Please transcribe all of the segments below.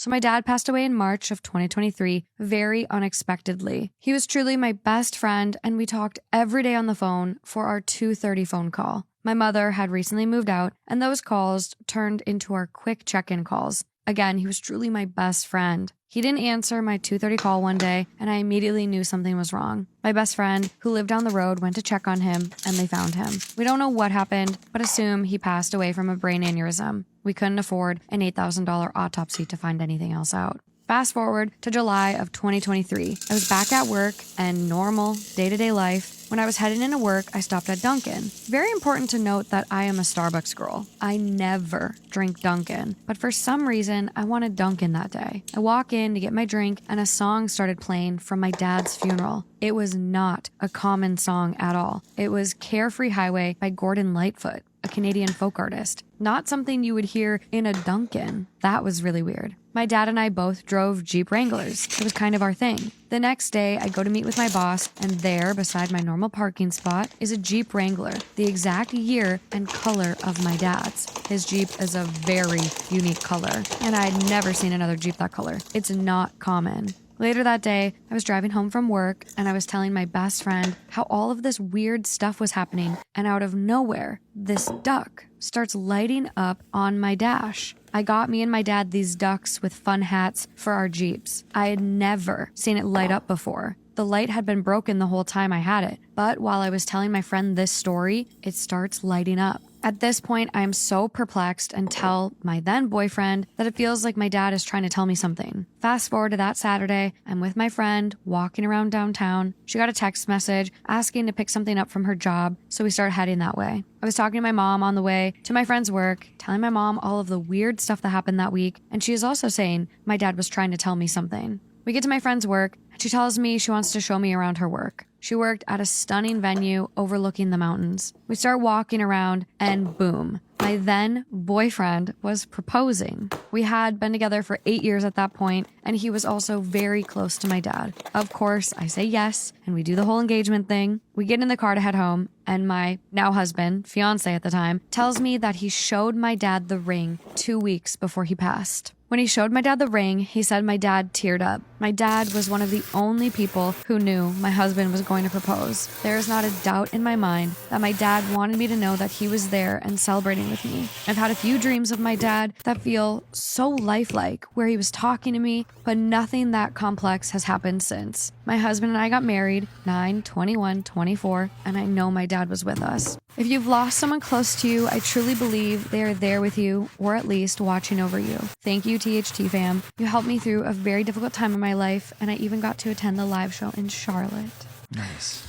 So my dad passed away in March of 2023, very unexpectedly. He was truly my best friend, and we talked every day on the phone for our 2:30 phone call. My mother had recently moved out, and those calls turned into our quick check-in calls. Again, he was truly my best friend. He didn't answer my 2:30 call one day, and I immediately knew something was wrong. My best friend, who lived down the road, went to check on him, and they found him. We don't know what happened, but assume he passed away from a brain aneurysm. We couldn't afford an $8,000 autopsy to find anything else out. Fast forward to July of 2023. I was back at work and normal day-to-day life. When I was heading into work, I stopped at Dunkin'. Very important to note that I am a Starbucks girl. I never drink Dunkin', but for some reason, I wanted Dunkin' that day. I walk in to get my drink, and a song started playing from my dad's funeral. It was not a common song at all. It was Carefree Highway by Gordon Lightfoot, a Canadian folk artist. Not something you would hear in a Dunkin'. That was really weird. My dad and I both drove Jeep Wranglers. It was kind of our thing. The next day, I go to meet with my boss, and there, beside my normal parking spot, is a Jeep Wrangler, the exact year and color of my dad's. His Jeep is a very unique color, and I had never seen another Jeep that color. It's not common. Later that day, I was driving home from work, and I was telling my best friend how all of this weird stuff was happening, and out of nowhere, this duck starts lighting up on my dash. I got me and my dad these ducks with fun hats for our Jeeps. I had never seen it light up before. The light had been broken the whole time I had it, but while I was telling my friend this story, it starts lighting up. At this point, I am so perplexed and tell my then boyfriend that it feels like my dad is trying to tell me something. Fast forward to that Saturday, I'm with my friend walking around downtown. She got a text message asking to pick something up from her job, so we started heading that way. I was talking to my mom on the way to my friend's work, telling my mom all of the weird stuff that happened that week, and she is also saying my dad was trying to tell me something. We get to my friend's work, and she tells me she wants to show me around her work. She worked at a stunning venue overlooking the mountains. We start walking around, and boom, my then boyfriend was proposing. We had been together for 8 years at that point, and he was also very close to my dad. Of course, I say yes, and we do the whole engagement thing. We get in the car to head home, and my now husband, fiance at the time, tells me that he showed my dad the ring 2 weeks before he passed. When he showed my dad the ring, he said my dad teared up. My dad was one of the only people who knew my husband was going to propose. There is not a doubt in my mind that my dad wanted me to know that he was there and celebrating with me. I've had a few dreams of my dad that feel so lifelike, where he was talking to me, but nothing that complex has happened since. My husband and I got married 9/21/24, and I know my dad was with us. If you've lost someone close to you, I truly believe they are there with you, or at least watching over you. Thank you, THT fam. You helped me through a very difficult time in my life, and I even got to attend the live show in Charlotte. Nice.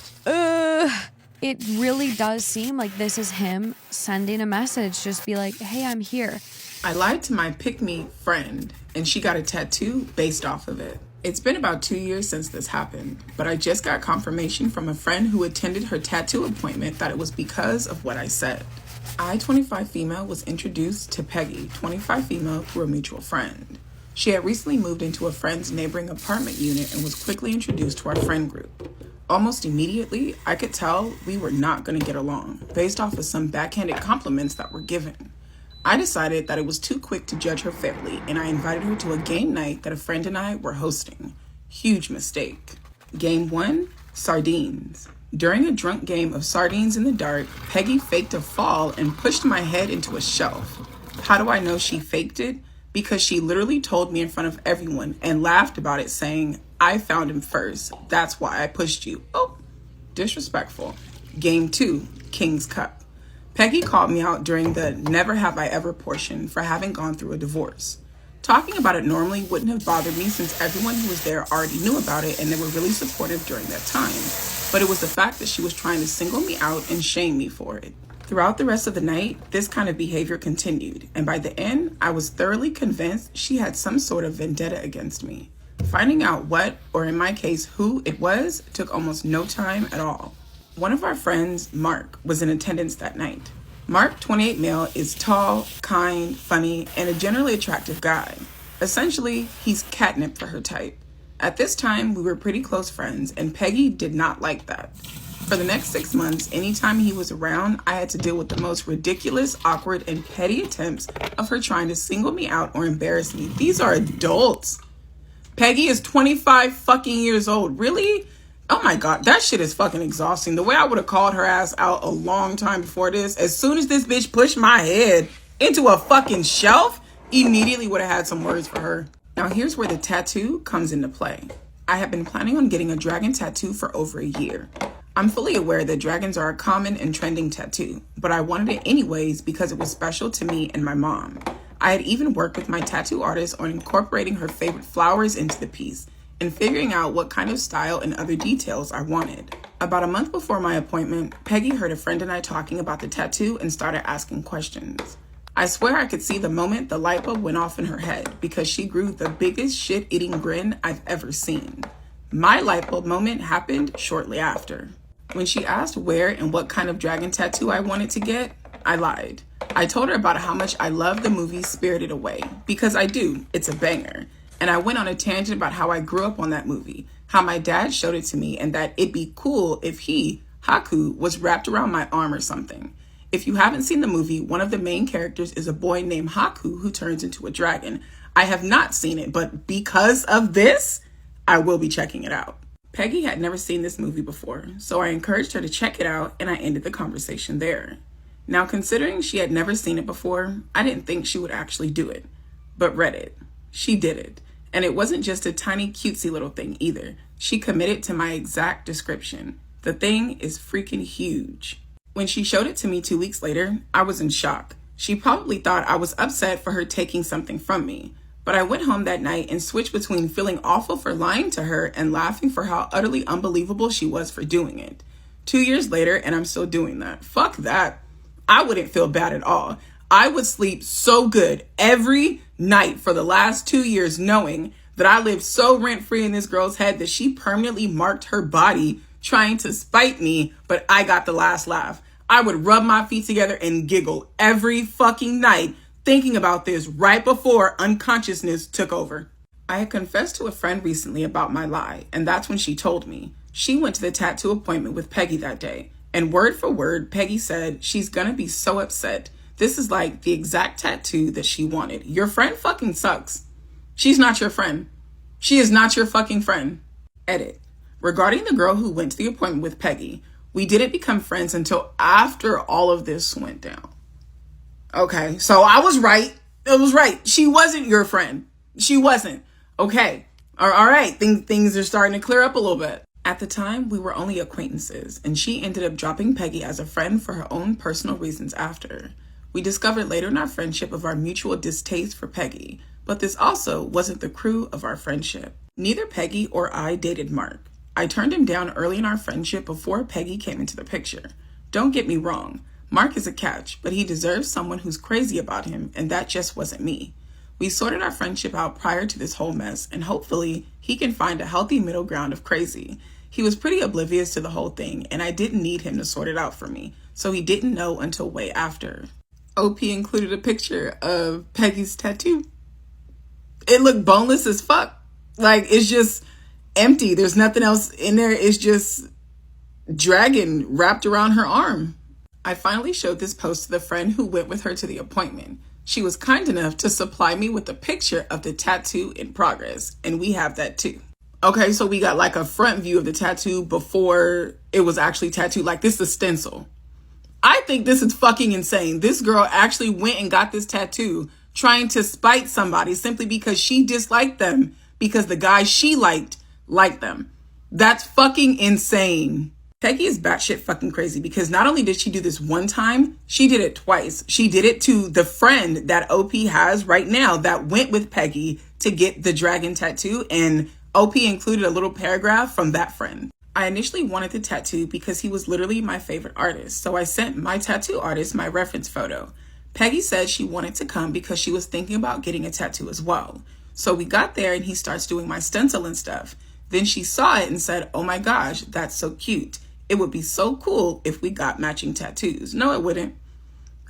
It really does seem like this is him sending a message. Just be like, hey, I'm here. I lied to my pick-me friend, and she got a tattoo based off of it. It's been about 2 years since this happened, but I just got confirmation from a friend who attended her tattoo appointment that it was because of what I said. I, 25 female, was introduced to Peggy, 25 female, through a mutual friend. She had recently moved into a friend's neighboring apartment unit and was quickly introduced to our friend group. Almost immediately, I could tell we were not going to get along, based off of some backhanded compliments that were given. I decided that it was too quick to judge her fairly, and I invited her to a game night that a friend and I were hosting. Huge mistake. Game 1, sardines. During a drunk game of sardines in the dark, Peggy faked a fall and pushed my head into a shelf. How do I know she faked it? Because she literally told me in front of everyone and laughed about it, saying, I found him first. That's why I pushed you. Oh, disrespectful. Game 2, King's Cup. Peggy called me out during the never have I ever portion for having gone through a divorce. Talking about it normally wouldn't have bothered me since everyone who was there already knew about it and they were really supportive during that time. But it was the fact that she was trying to single me out and shame me for it. Throughout the rest of the night, this kind of behavior continued, and by the end, I was thoroughly convinced she had some sort of vendetta against me. Finding out what, or in my case, who it was, took almost no time at all. One of our friends, Mark, was in attendance that night. Mark, 28 male, is tall, kind, funny, and a generally attractive guy. Essentially, he's catnip for her type. At this time, we were pretty close friends, and Peggy did not like that. For the next 6 months, anytime he was around, I had to deal with the most ridiculous, awkward, and petty attempts of her trying to single me out or embarrass me. These are adults. Peggy is 25 fucking years old. Really? Oh my God, that shit is fucking exhausting. The way I would have called her ass out a long time before this, as soon as this bitch pushed my head into a fucking shelf, immediately would have had some words for her. Now here's where the tattoo comes into play. I have been planning on getting a dragon tattoo for over a year. I'm fully aware that dragons are a common and trending tattoo, but I wanted it anyways because it was special to me and my mom. I had even worked with my tattoo artist on incorporating her favorite flowers into the piece and figuring out what kind of style and other details I wanted. About a month before my appointment, Peggy heard a friend and I talking about the tattoo and started asking questions. I swear I could see the moment the light bulb went off in her head because she grew the biggest shit-eating grin I've ever seen. My light bulb moment happened shortly after. When she asked where and what kind of dragon tattoo I wanted to get, I lied. I told her about how much I love the movie Spirited Away, because I do, it's a banger. And I went on a tangent about how I grew up on that movie, how my dad showed it to me, and that it'd be cool if he, Haku, was wrapped around my arm or something. If you haven't seen the movie, one of the main characters is a boy named Haku who turns into a dragon. I have not seen it, but because of this, I will be checking it out. Peggy had never seen this movie before, so I encouraged her to check it out and I ended the conversation there. Now, considering she had never seen it before, I didn't think she would actually do it, but read it. She did it. And it wasn't just a tiny cutesy little thing either. She committed to my exact description. The thing is freaking huge. When she showed it to me 2 weeks later, I was in shock. She probably thought I was upset for her taking something from me. But I went home that night and switched between feeling awful for lying to her and laughing for how utterly unbelievable she was for doing it. 2 years later, and I'm still doing that. Fuck that. I wouldn't feel bad at all. I would sleep so good every night for the last 2 years knowing that I lived so rent-free in this girl's head that she permanently marked her body trying to spite me, but I got the last laugh. I would rub my feet together and giggle every fucking night thinking about this right before unconsciousness took over. I had confessed to a friend recently about my lie, and that's when she told me. She went to the tattoo appointment with Peggy that day, and word for word, Peggy said she's gonna be so upset. This is like the exact tattoo that she wanted. Your friend fucking sucks. She's not your friend. She is not your fucking friend. Edit. Regarding the girl who went to the appointment with Peggy, we didn't become friends until after all of this went down. Okay, so I was right. It was right. She wasn't your friend. She wasn't. Okay. All right. Things are starting to clear up a little bit. At the time, we were only acquaintances, and she ended up dropping Peggy as a friend for her own personal reasons after. We discovered later in our friendship of our mutual distaste for Peggy, but this also wasn't the crew of our friendship. Neither Peggy or I dated Mark. I turned him down early in our friendship before Peggy came into the picture. Don't get me wrong. Mark is a catch, but he deserves someone who's crazy about him, and that just wasn't me. We sorted our friendship out prior to this whole mess, and hopefully he can find a healthy middle ground of crazy. He was pretty oblivious to the whole thing, and I didn't need him to sort it out for me, so he didn't know until way after. OP included a picture of Peggy's tattoo. It looked boneless as fuck. Like, it's just empty. There's nothing else in there. It's just dragon wrapped around her arm. I finally showed this post to the friend who went with her to the appointment. She was kind enough to supply me with a picture of the tattoo in progress, and we have that too. Okay, so we got like a front view of the tattoo before it was actually tattooed. Like, this is a stencil. I think this is fucking insane. This girl actually went and got this tattoo trying to spite somebody simply because she disliked them because the guy she liked them. That's fucking insane. Peggy is batshit fucking crazy because not only did she do this one time, she did it twice. She did it to the friend that OP has right now that went with Peggy to get the dragon tattoo, and OP included a little paragraph from that friend. I initially wanted the tattoo because he was literally my favorite artist, so I sent my tattoo artist my reference photo. Peggy said she wanted to come because she was thinking about getting a tattoo as well. So we got there and he starts doing my stencil and stuff. Then she saw it and said, "Oh my gosh, that's so cute. It would be so cool if we got matching tattoos." No, it wouldn't.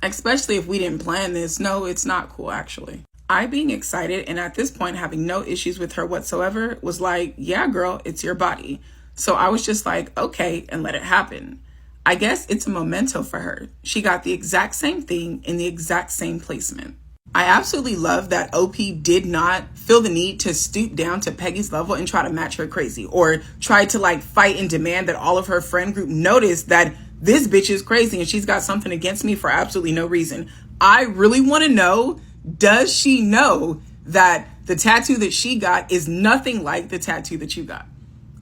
Especially if we didn't plan this. No, it's not cool, actually. I, being excited and at this point having no issues with her whatsoever, was like, "Yeah, girl, it's your body." So I was just like, okay, and let it happen. I guess it's a memento for her. She got the exact same thing in the exact same placement. I absolutely love that OP did not feel the need to stoop down to Peggy's level and try to match her crazy, or try to like fight and demand that all of her friend group notice that this bitch is crazy and she's got something against me for absolutely no reason. I really want to know, does she know that the tattoo that she got is nothing like the tattoo that you got?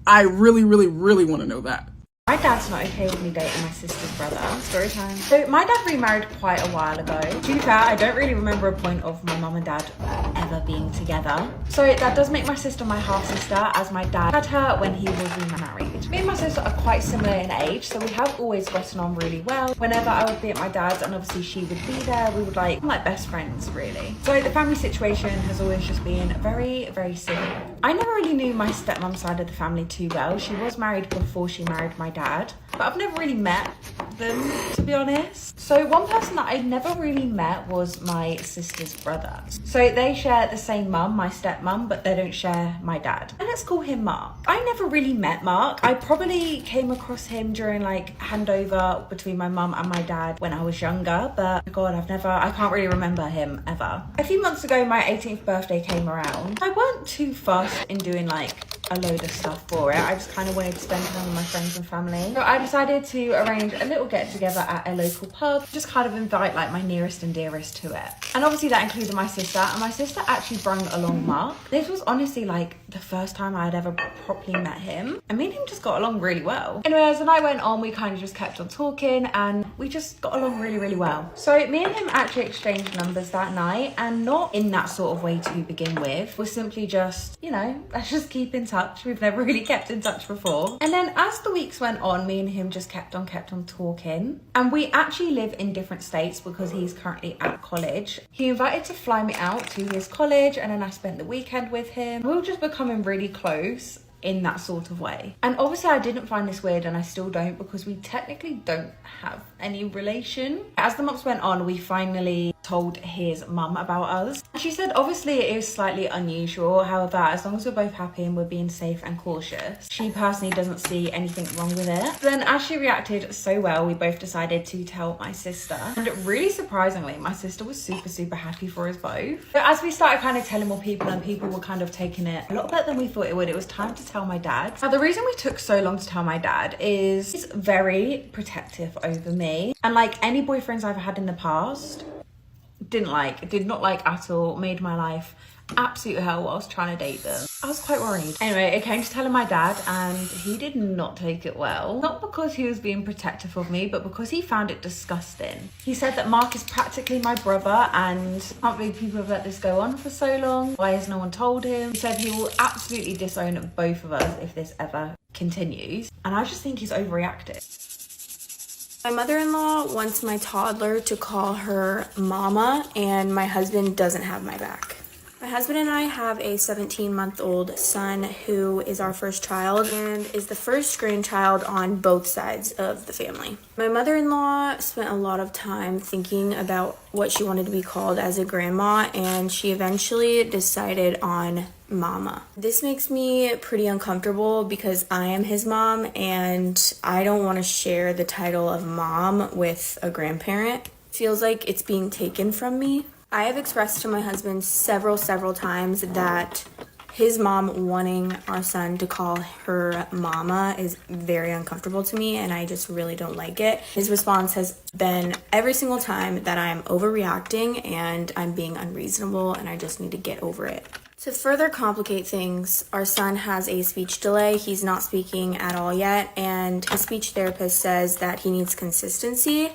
I really, really, really want to know that. My dad's not okay with me dating my sister's brother. Story time. So my dad remarried quite a while ago. To be fair, I don't really remember a point of my mum and dad ever being together. So that does make my sister my half-sister, as my dad had her when he was remarried. Me and my sister are quite similar in age, so we have always gotten on really well. Whenever I would be at my dad's and obviously she would be there, we would like best friends really. So the family situation has always just been very, very similar. I never really knew my stepmom's side of the family too well. She was married before she married my dad, but I've never really met them, to be honest. So one person that I never really met was my sister's brother. So they share the same mum, my stepmom, but they don't share my dad. And let's call him Mark. I never really met Mark. I probably came across him during like handover between my mum and my dad when I was younger, but God, I can't really remember him ever. A few months ago, my 18th birthday came around. I weren't too fussed in doing like a load of stuff for it. I just kind of wanted to spend time with my friends and family. So I decided to arrange a little get together at a local pub, just kind of invite like my nearest and dearest to it. And obviously that included my sister, and my sister actually brung along Mark. This was honestly like the first time I had ever properly met him, and me and him just got along really well. Anyway, as the night went on, we kind of just kept on talking and we just got along really, really well. So me and him actually exchanged numbers that night, and not in that sort of way to begin with. We're simply just, you know, let's just keep in touch. We've never really kept in touch before. And then as the weeks went on, me and him just kept on talking. And we actually live in different states because he's currently at college. He invited to fly me out to his college, and then I spent the weekend with him. We were just becoming really close in that sort of way. And obviously I didn't find this weird, and I still don't, because we technically don't have any relation. As the months went on, we finally told his mum about us. She said obviously it is slightly unusual, however, as long as we're both happy and we're being safe and cautious, she personally doesn't see anything wrong with it. Then as she reacted so well, we both decided to tell my sister, and really surprisingly my sister was super happy for us both. But as we started kind of telling more people, and people were kind of taking it a lot better than we thought it would, it was time to tell my dad. Now the reason we took so long to tell my dad is he's very protective over me, and like any boyfriends I've had in the past, did not like at all, made my life absolute hell whilst trying to date them. I was quite worried. Anyway, it came to telling my dad, and he did not take it well. Not because he was being protective of me, but because he found it disgusting. He said that Mark is practically my brother, and I can't believe people have let this go on for so long. Why has no one told him? He said he will absolutely disown both of us if this ever continues, and I just think he's overreacted. My mother-in-law wants my toddler to call her mama, and my husband doesn't have my back. My husband and I have a 17-month-old son who is our first child and is the first grandchild on both sides of the family. My mother-in-law spent a lot of time thinking about what she wanted to be called as a grandma, and she eventually decided on mama. This makes me pretty uncomfortable because I am his mom and I don't want to share the title of mom with a grandparent. It feels like it's being taken from me. I have expressed to my husband several times that his mom wanting our son to call her mama is very uncomfortable to me, and I just really don't like it. His response has been every single time that I'm overreacting and I'm being unreasonable and I just need to get over it. To further complicate things, our son has a speech delay. He's not speaking at all yet, and his speech therapist says that he needs consistency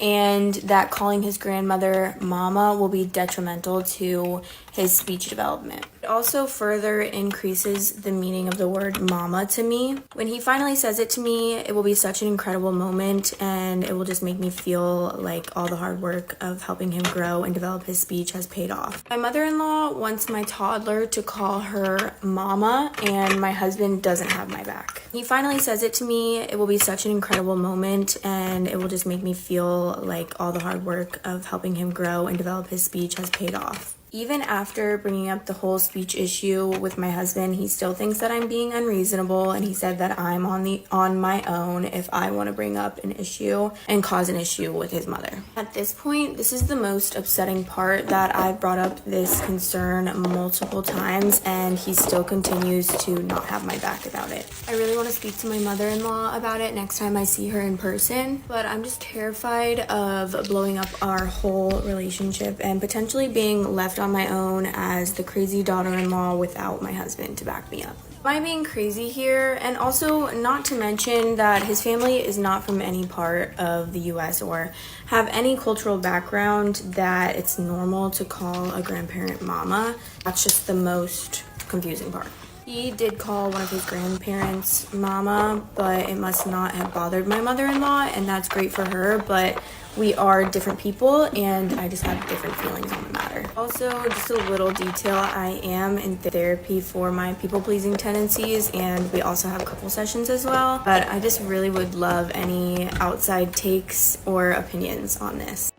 and that calling his grandmother mama will be detrimental to his speech development. It also further increases the meaning of the word mama to me. When he finally says it to me, it will be such an incredible moment, and it will just make me feel like all the hard work of helping him grow and develop his speech has paid off. My mother-in-law wants my toddler to call her mama, and my husband doesn't have my back. He finally says it to me, it will be such an incredible moment, and it will just make me feel like all the hard work of helping him grow and develop his speech has paid off. Even after bringing up the whole speech issue with my husband, he still thinks that I'm being unreasonable, and he said that I'm on my own if I want to bring up an issue and cause an issue with his mother. At this point, this is the most upsetting part, that I've brought up this concern multiple times and he still continues to not have my back about it. I really want to speak to my mother-in-law about it next time I see her in person, but I'm just terrified of blowing up our whole relationship and potentially being left on my own as the crazy daughter-in-law without my husband to back me up. Am I being crazy here? And also, not to mention that his family is not from any part of the US or have any cultural background that it's normal to call a grandparent mama. That's just the most confusing part. He did call one of his grandparents mama, but it must not have bothered my mother-in-law, and that's great for her, but we are different people and I just have different feelings on the matter. Also, just a little detail, I am in therapy for my people-pleasing tendencies, and we also have couple sessions as well, but I just really would love any outside takes or opinions on this.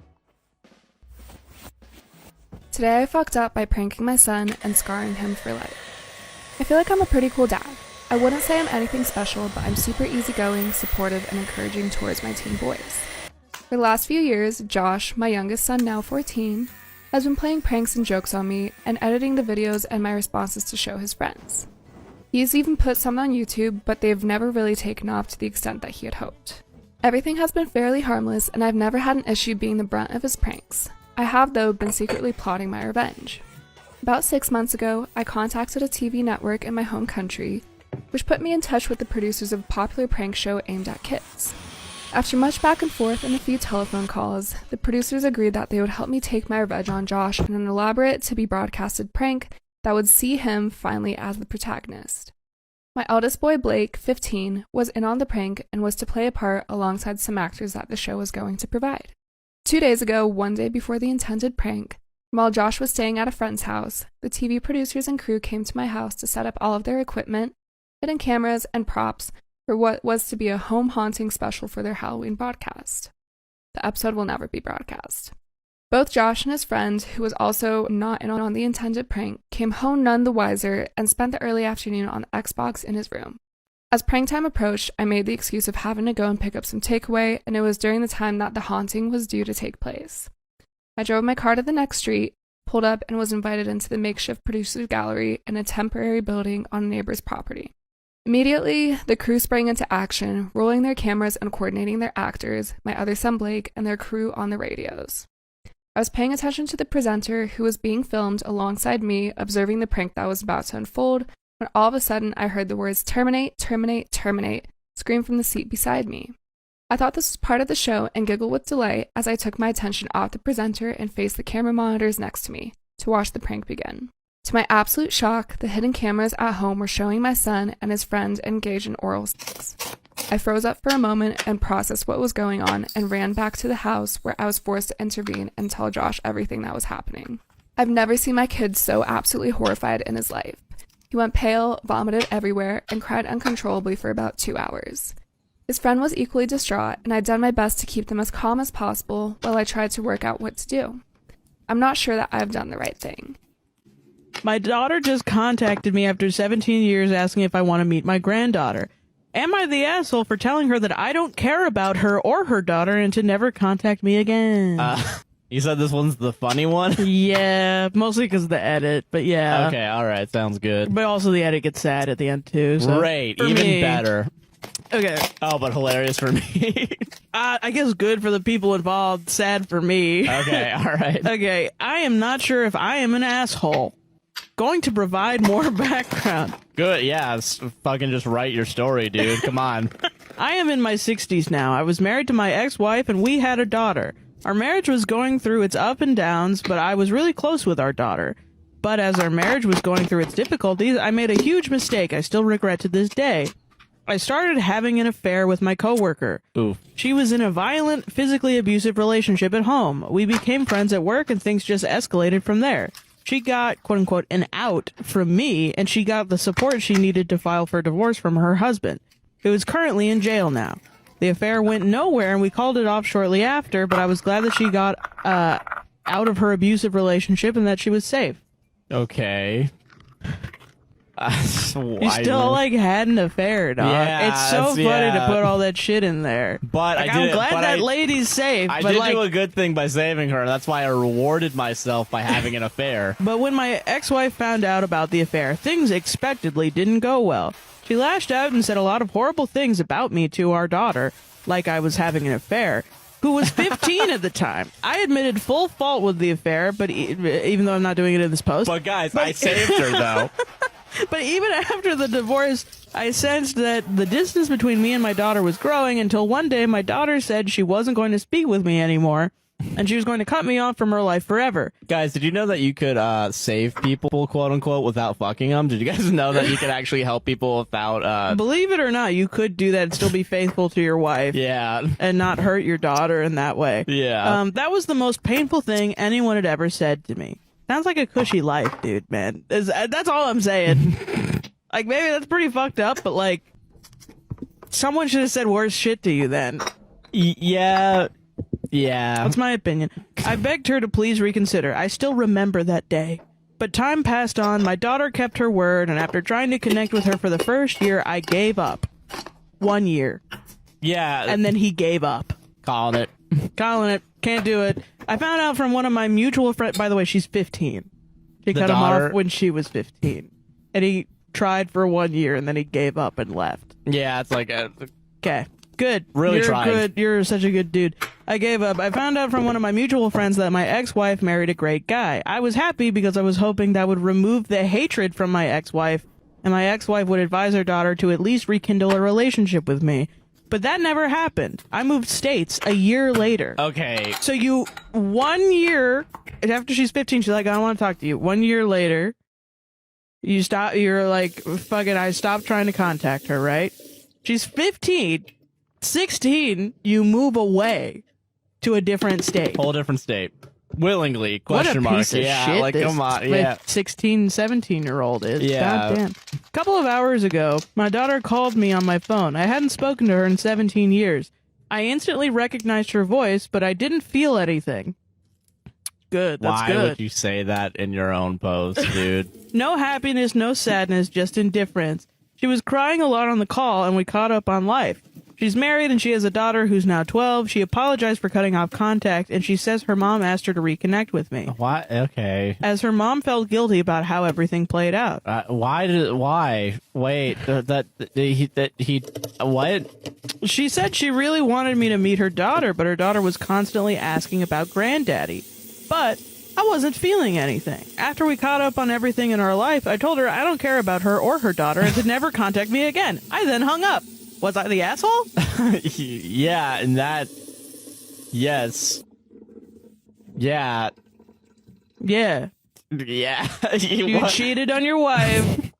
Today I fucked up by pranking my son and scarring him for life. I feel like I'm a pretty cool dad. I wouldn't say I'm anything special, but I'm super easygoing, supportive, and encouraging towards my teen boys. For the last few years, Josh, my youngest son, now 14, has been playing pranks and jokes on me and editing the videos and my responses to show his friends. He's even put some on YouTube, but they've never really taken off to the extent that he had hoped. Everything has been fairly harmless, and I've never had an issue being the brunt of his pranks. I have, though, been secretly plotting my revenge. About 6 months ago, I contacted a TV network in my home country, which put me in touch with the producers of a popular prank show aimed at kids. After much back and forth and a few telephone calls, the producers agreed that they would help me take my revenge on Josh in an elaborate to-be-broadcasted prank that would see him finally as the protagonist. My eldest boy, Blake, 15, was in on the prank and was to play a part alongside some actors that the show was going to provide. 2 days ago, one day before the intended prank, while Josh was staying at a friend's house, the TV producers and crew came to my house to set up all of their equipment, hidden cameras, and props for what was to be a home haunting special for their Halloween broadcast. The episode will never be broadcast. Both Josh and his friend, who was also not in on the intended prank, came home none the wiser and spent the early afternoon on the Xbox in his room. As prank time approached, I made the excuse of having to go and pick up some takeaway, and it was during the time that the haunting was due to take place. I drove my car to the next street, pulled up, and was invited into the makeshift producer's gallery in a temporary building on a neighbor's property. Immediately, the crew sprang into action, rolling their cameras and coordinating their actors, my other son Blake, and their crew on the radios. I was paying attention to the presenter, who was being filmed alongside me, observing the prank that was about to unfold, when all of a sudden I heard the words "terminate, terminate, terminate" scream from the seat beside me. I thought this was part of the show and giggled with delight as I took my attention off the presenter and faced the camera monitors next to me to watch the prank begin. To my absolute shock, the hidden cameras at home were showing my son and his friend engaged in oral sex. I froze up for a moment and processed what was going on and ran back to the house, where I was forced to intervene and tell Josh everything that was happening. I've never seen my kid so absolutely horrified in his life. He went pale, vomited everywhere, and cried uncontrollably for about 2 hours. His friend was equally distraught, and I'd done my best to keep them as calm as possible while I tried to work out what to do. I'm not sure that I've done the right thing. My daughter just contacted me after 17 years asking if I want to meet my granddaughter. Am I the asshole for telling her that I don't care about her or her daughter and to never contact me again? You said this one's the funny one? Yeah, mostly because of the edit, but yeah. Okay, alright, sounds good. But also the edit gets sad at the end too. So Great, for even me- better. Okay. Oh, but hilarious for me. I guess good for the people involved, sad for me. Okay, alright. Okay, I am not sure if I am an asshole. Going to provide more background. Good, yeah, fucking just write your story, dude. Come on. I am in my 60s now. I was married to my ex-wife and we had a daughter. Our marriage was going through its up and downs, but I was really close with our daughter. But as our marriage was going through its difficulties, I made a huge mistake I still regret to this day. I started having an affair with my coworker. Oof. She was in a violent, physically abusive relationship at home. We became friends at work and things just escalated from there. She got, quote-unquote, an out from me, and she got the support she needed to file for divorce from her husband, who is currently in jail now. The affair went nowhere, and we called it off shortly after, but I was glad that she got out of her abusive relationship and that she was safe. Okay. You still like had an affair, dog. Yeah, it's so funny to put all that shit in there. But like, I did, I'm glad that lady's safe. I but did like, do a good thing by saving her. That's why I rewarded myself by having an affair. But when my ex-wife found out about the affair, things expectedly didn't go well. She lashed out and said a lot of horrible things about me to our daughter, like I was having an affair, who was 15 at the time. I admitted full fault with the affair, but even though I'm not doing it in this post. But guys, I saved her though. But even after the divorce, I sensed that the distance between me and my daughter was growing until one day my daughter said she wasn't going to speak with me anymore, and she was going to cut me off from her life forever. Guys, did you know that you could save people, quote unquote, without fucking them? Did you guys know that you could actually help people without... Believe it or not, you could do that and still be faithful to your wife. Yeah. And not hurt your daughter in that way. Yeah. That was the most painful thing anyone had ever said to me. Sounds like a cushy life, dude, man. That's all I'm saying. Like, maybe that's pretty fucked up, but, like, someone should have said worse shit to you then. Yeah. That's my opinion. I begged her to please reconsider. I still remember that day. But time passed on, my daughter kept her word, and after trying to connect with her for the first year, I gave up. 1 year. Yeah. And then he gave up. Calling it. Can't do it. I found out from one of my mutual friends. By the way, she's 15. She cut him off when she was 15. And he tried for 1 year and then he gave up and left. Yeah, it's like a... Okay. Good. Really You're tried. good. You're such a good dude. I gave up. I found out from one of my mutual friends that my ex-wife married a great guy. I was happy because I was hoping that would remove the hatred from my ex-wife, and my ex-wife would advise her daughter to at least rekindle a relationship with me. But that never happened. I moved states a year later. Okay. So 1 year after she's 15, she's like, I don't want to talk to you. 1 year later, you're like, fucking, I stopped trying to contact her, right? She's 15. 16, you move away to a different state. Whole different state. Willingly, question mark. Piece of yeah, shit like, come on, yeah. 16, 17-year-old is. Yeah. Goddamn. A couple of hours ago, my daughter called me on my phone. I hadn't spoken to her in 17 years. I instantly recognized her voice, but I didn't feel anything. Good, that's Why good. would you say that in your own post, dude? No happiness, no sadness, just indifference. She was crying a lot on the call, and we caught up on life. She's married and she has a daughter who's now 12. She apologized for cutting off contact, and she says her mom asked her to reconnect with me. What? Okay. As her mom felt guilty about how everything played out. Why? Wait, what? She said she really wanted me to meet her daughter, but her daughter was constantly asking about granddaddy. But I wasn't feeling anything. After we caught up on everything in our life, I told her I don't care about her or her daughter and to never contact me again. I then hung up. Was I the asshole? Yeah, and that... Yes. Yeah. Yeah. Yeah. You cheated on your wife.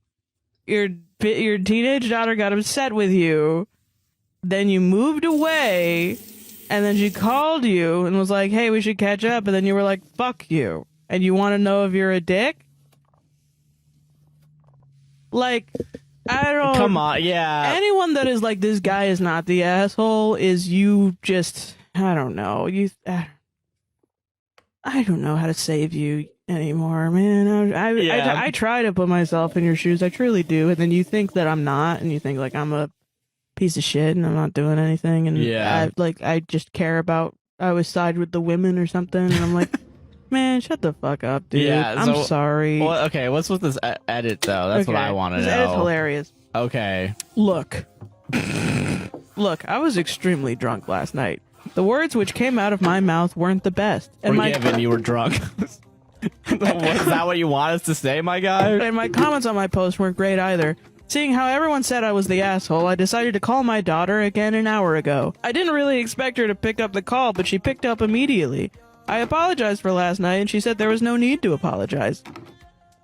Your teenage daughter got upset with you. Then you moved away. And then she called you and was like, hey, we should catch up. And then you were like, fuck you. And you want to know if you're a dick? Like... I don't... Come on, yeah. Anyone that is like, this guy is not the asshole, is you just... I don't know. I don't know how to save you anymore, man. I try to put myself in your shoes. I truly do. And then you think that I'm not, and you think like I'm a piece of shit and I'm not doing anything. And yeah. I just care about... I always side with the women or something. And I'm like... Man, shut the fuck up, dude. Yeah, I'm sorry. Well, okay, what's with this edit, though? That's what I want to know. This edit's hilarious. Okay. Look, I was extremely drunk last night. The words which came out of my mouth weren't the best. And Forgiven, you were drunk. Was that what you want us to say, my guy? And my comments on my post weren't great either. Seeing how everyone said I was the asshole, I decided to call my daughter again an hour ago. I didn't really expect her to pick up the call, but she picked up immediately. I apologized for last night, and she said there was no need to apologize.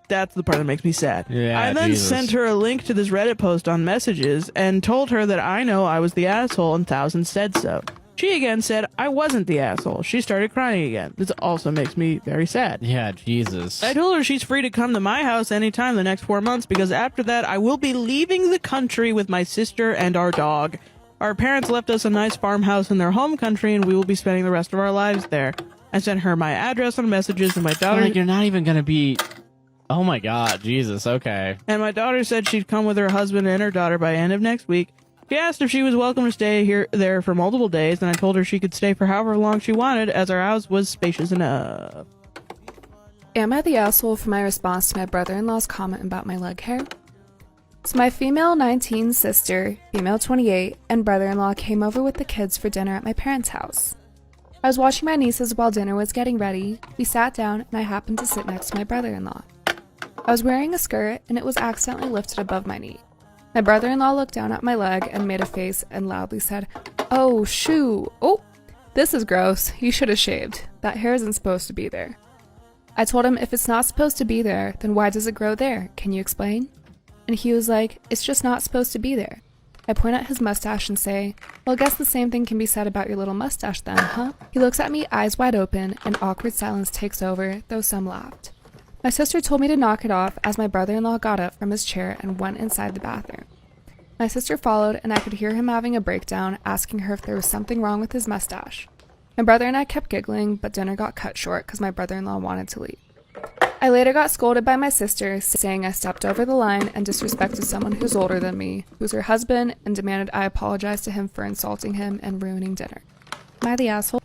That's the part that makes me sad. Yeah, I then sent her a link to this Reddit post on messages and told her that I know I was the asshole and thousands said so. She again said I wasn't the asshole. She started crying again. This also makes me very sad. Yeah, Jesus. I told her she's free to come to my house anytime the next 4 months because after that I will be leaving the country with my sister and our dog. Our parents left us a nice farmhouse in their home country and we will be spending the rest of our lives there. I sent her my address on messages, and my daughter... Like, you're not even gonna be... Oh my god, Jesus, okay. And my daughter said she'd come with her husband and her daughter by end of next week. She asked if she was welcome to stay there for multiple days, and I told her she could stay for however long she wanted, as our house was spacious enough. Am I the asshole for my response to my brother-in-law's comment about my leg hair? So my female 19 sister, female 28, and brother-in-law came over with the kids for dinner at my parents' house. I was watching my nieces while dinner was getting ready. We sat down, and I happened to sit next to my brother-in-law. I was wearing a skirt, and it was accidentally lifted above my knee. My brother-in-law looked down at my leg and made a face and loudly said, "Oh, shoo! Oh, this is gross. You should have shaved. That hair isn't supposed to be there." I told him if it's not supposed to be there, then why does it grow there? Can you explain? And he was like, "It's just not supposed to be there." I point at his mustache and say, "Well, I guess the same thing can be said about your little mustache then, huh?" He looks at me, eyes wide open, and awkward silence takes over, though some laughed. My sister told me to knock it off as my brother-in-law got up from his chair and went inside the bathroom. My sister followed, and I could hear him having a breakdown, asking her if there was something wrong with his mustache. My brother and I kept giggling, but dinner got cut short because my brother-in-law wanted to leave. I later got scolded by my sister, saying I stepped over the line and disrespected someone who's older than me, who's her husband, and demanded I apologize to him for insulting him and ruining dinner. Am I the asshole?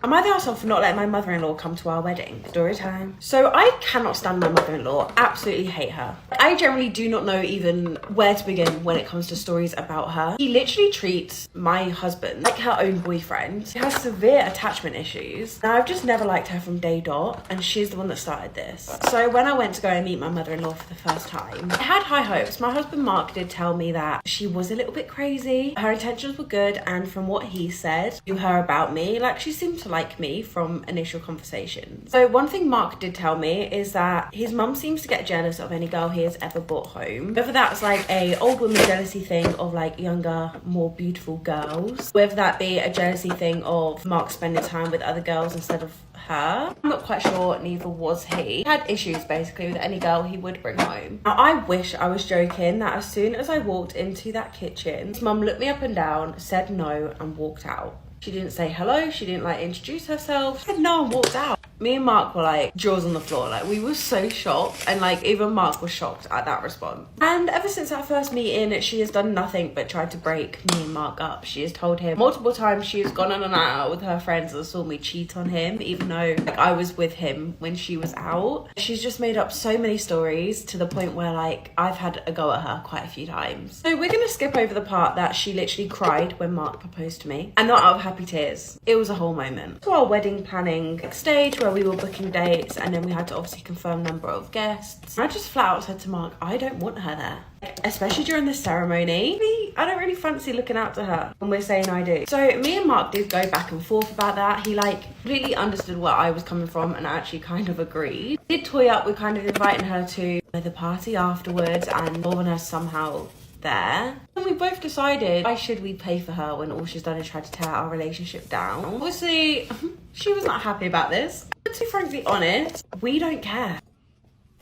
Am I the asshole for not letting my mother-in-law come to our wedding? Story time. So I cannot stand my mother-in-law. Absolutely hate her. I generally do not know even where to begin when it comes to stories about her. She literally treats my husband like her own boyfriend. She has severe attachment issues. Now, I've just never liked her from day dot, and she's the one that started this. So when I went to go and meet my mother-in-law for the first time, I had high hopes. My husband Mark did tell me that she was a little bit crazy. Her intentions were good, and from what he said to her about me, like, she seemed to like me from initial conversations. So one thing Mark did tell me is that his mum seems to get jealous of any girl he has ever brought home. Whether that's like a old woman jealousy thing of like younger, more beautiful girls, whether that be a jealousy thing of Mark spending time with other girls instead of her. I'm not quite sure, neither was he. He had issues basically with any girl he would bring home. Now, I wish I was joking that as soon as I walked into that kitchen, his mum looked me up and down, said no, and walked out. She didn't say hello, she didn't like introduce herself. She said no and walked out. Me and Mark were like jaws on the floor. Like, we were so shocked, and like even Mark was shocked at that response. And ever since that first meeting, she has done nothing but tried to break me and Mark up. She has told him multiple times she has gone on a night out with her friends and saw me cheat on him, even though like I was with him when she was out. She's just made up so many stories to the point where like I've had a go at her quite a few times. So we're gonna skip over the part that she literally cried when Mark proposed to me, and not out of happy tears. It was a whole moment. To our wedding planning stage where we were booking dates, and then we had to obviously confirm number of guests. I just flat out said to Mark, I don't want her there. Especially during the ceremony. I don't really fancy looking out to her when we're saying I do. So me and Mark did go back and forth about that. He like completely understood where I was coming from and actually kind of agreed. We did toy up with kind of inviting her to the party afterwards and involving her somehow there. And we both decided, why should we pay for her when all she's done is try to tear our relationship down? Obviously, she was not happy about this. But to be frankly honest, we don't care.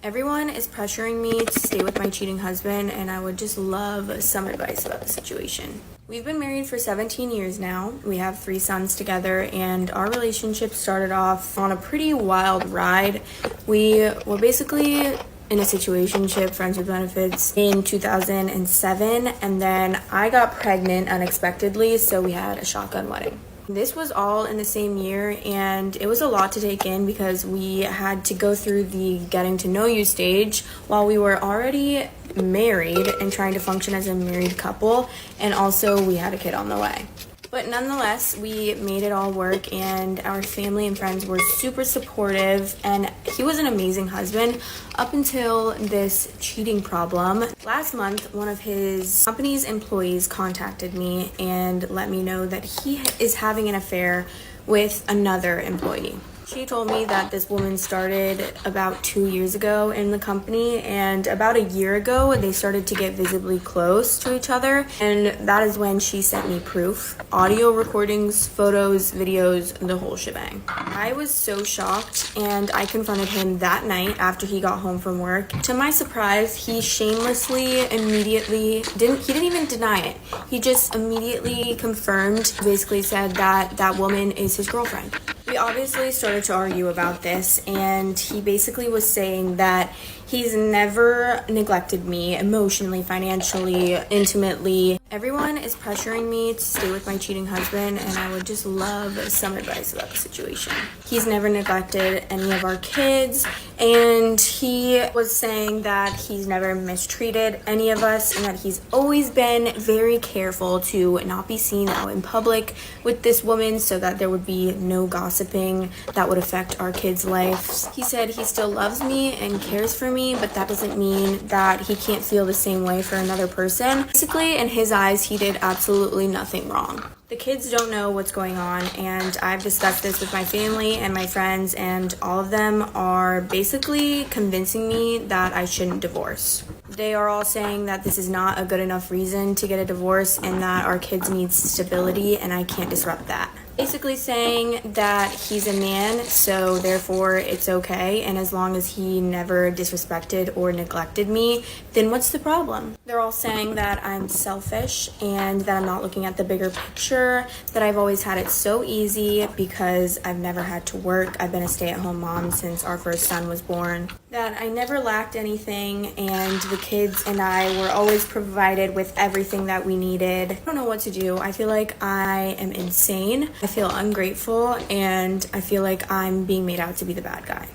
Everyone is pressuring me to stay with my cheating husband, and I would just love some advice about the situation. We've been married for 17 years now. We have 3 sons together, and our relationship started off on a pretty wild ride. We were basically in a situationship, friends with benefits, in 2007, and then I got pregnant unexpectedly, so we had a shotgun wedding. This was all in the same year, and it was a lot to take in because we had to go through the getting to know you stage while we were already married and trying to function as a married couple, and also we had a kid on the way. But nonetheless, we made it all work, and our family and friends were super supportive, and he was an amazing husband up until this cheating problem. Last month, one of his company's employees contacted me and let me know that he is having an affair with another employee. She told me that this woman started about 2 years ago in the company, and about a year ago they started to get visibly close to each other, and that is when she sent me proof. Audio recordings, photos, videos, the whole shebang. I was so shocked, and I confronted him that night after he got home from work. To my surprise, he shamelessly immediately didn't even deny it. He just immediately confirmed, basically said that that woman is his girlfriend. obviously started to argue about this, and he basically was saying that he's never neglected me emotionally, financially, intimately. Everyone is pressuring me to stay with my cheating husband, and I would just love some advice about the situation. He's never neglected any of our kids, and he was saying that he's never mistreated any of us, and that he's always been very careful to not be seen out in public with this woman so that there would be no gossiping that would affect our kids' lives. He said he still loves me and cares for me, but that doesn't mean that he can't feel the same way for another person. Basically, in his eyes, he did absolutely nothing wrong. The kids don't know what's going on, and I've discussed this with my family and my friends, and all of them are basically convincing me that I shouldn't divorce. They are all saying that this is not a good enough reason to get a divorce and that our kids need stability, and I can't disrupt that. Basically saying that he's a man, so therefore it's okay, and as long as he never disrespected or neglected me, then what's the problem? They're all saying that I'm selfish and that I'm not looking at the bigger picture, that I've always had it so easy because I've never had to work. I've been a stay-at-home mom since our first son was born. That I never lacked anything, and the kids and I were always provided with everything that we needed. I don't know what to do. I feel like I am insane. I feel ungrateful, and I feel like I'm being made out to be the bad guy.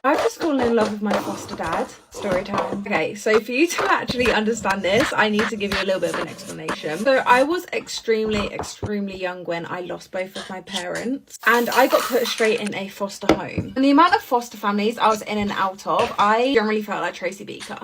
I've just fallen in love with my foster dad. Story time. Okay, so for you to actually understand this, I need to give you a little bit of an explanation. So I was extremely young when I lost both of my parents, and I got put straight in a foster home. And the amount of foster families I was in and out of, I generally felt like Tracy Beaker.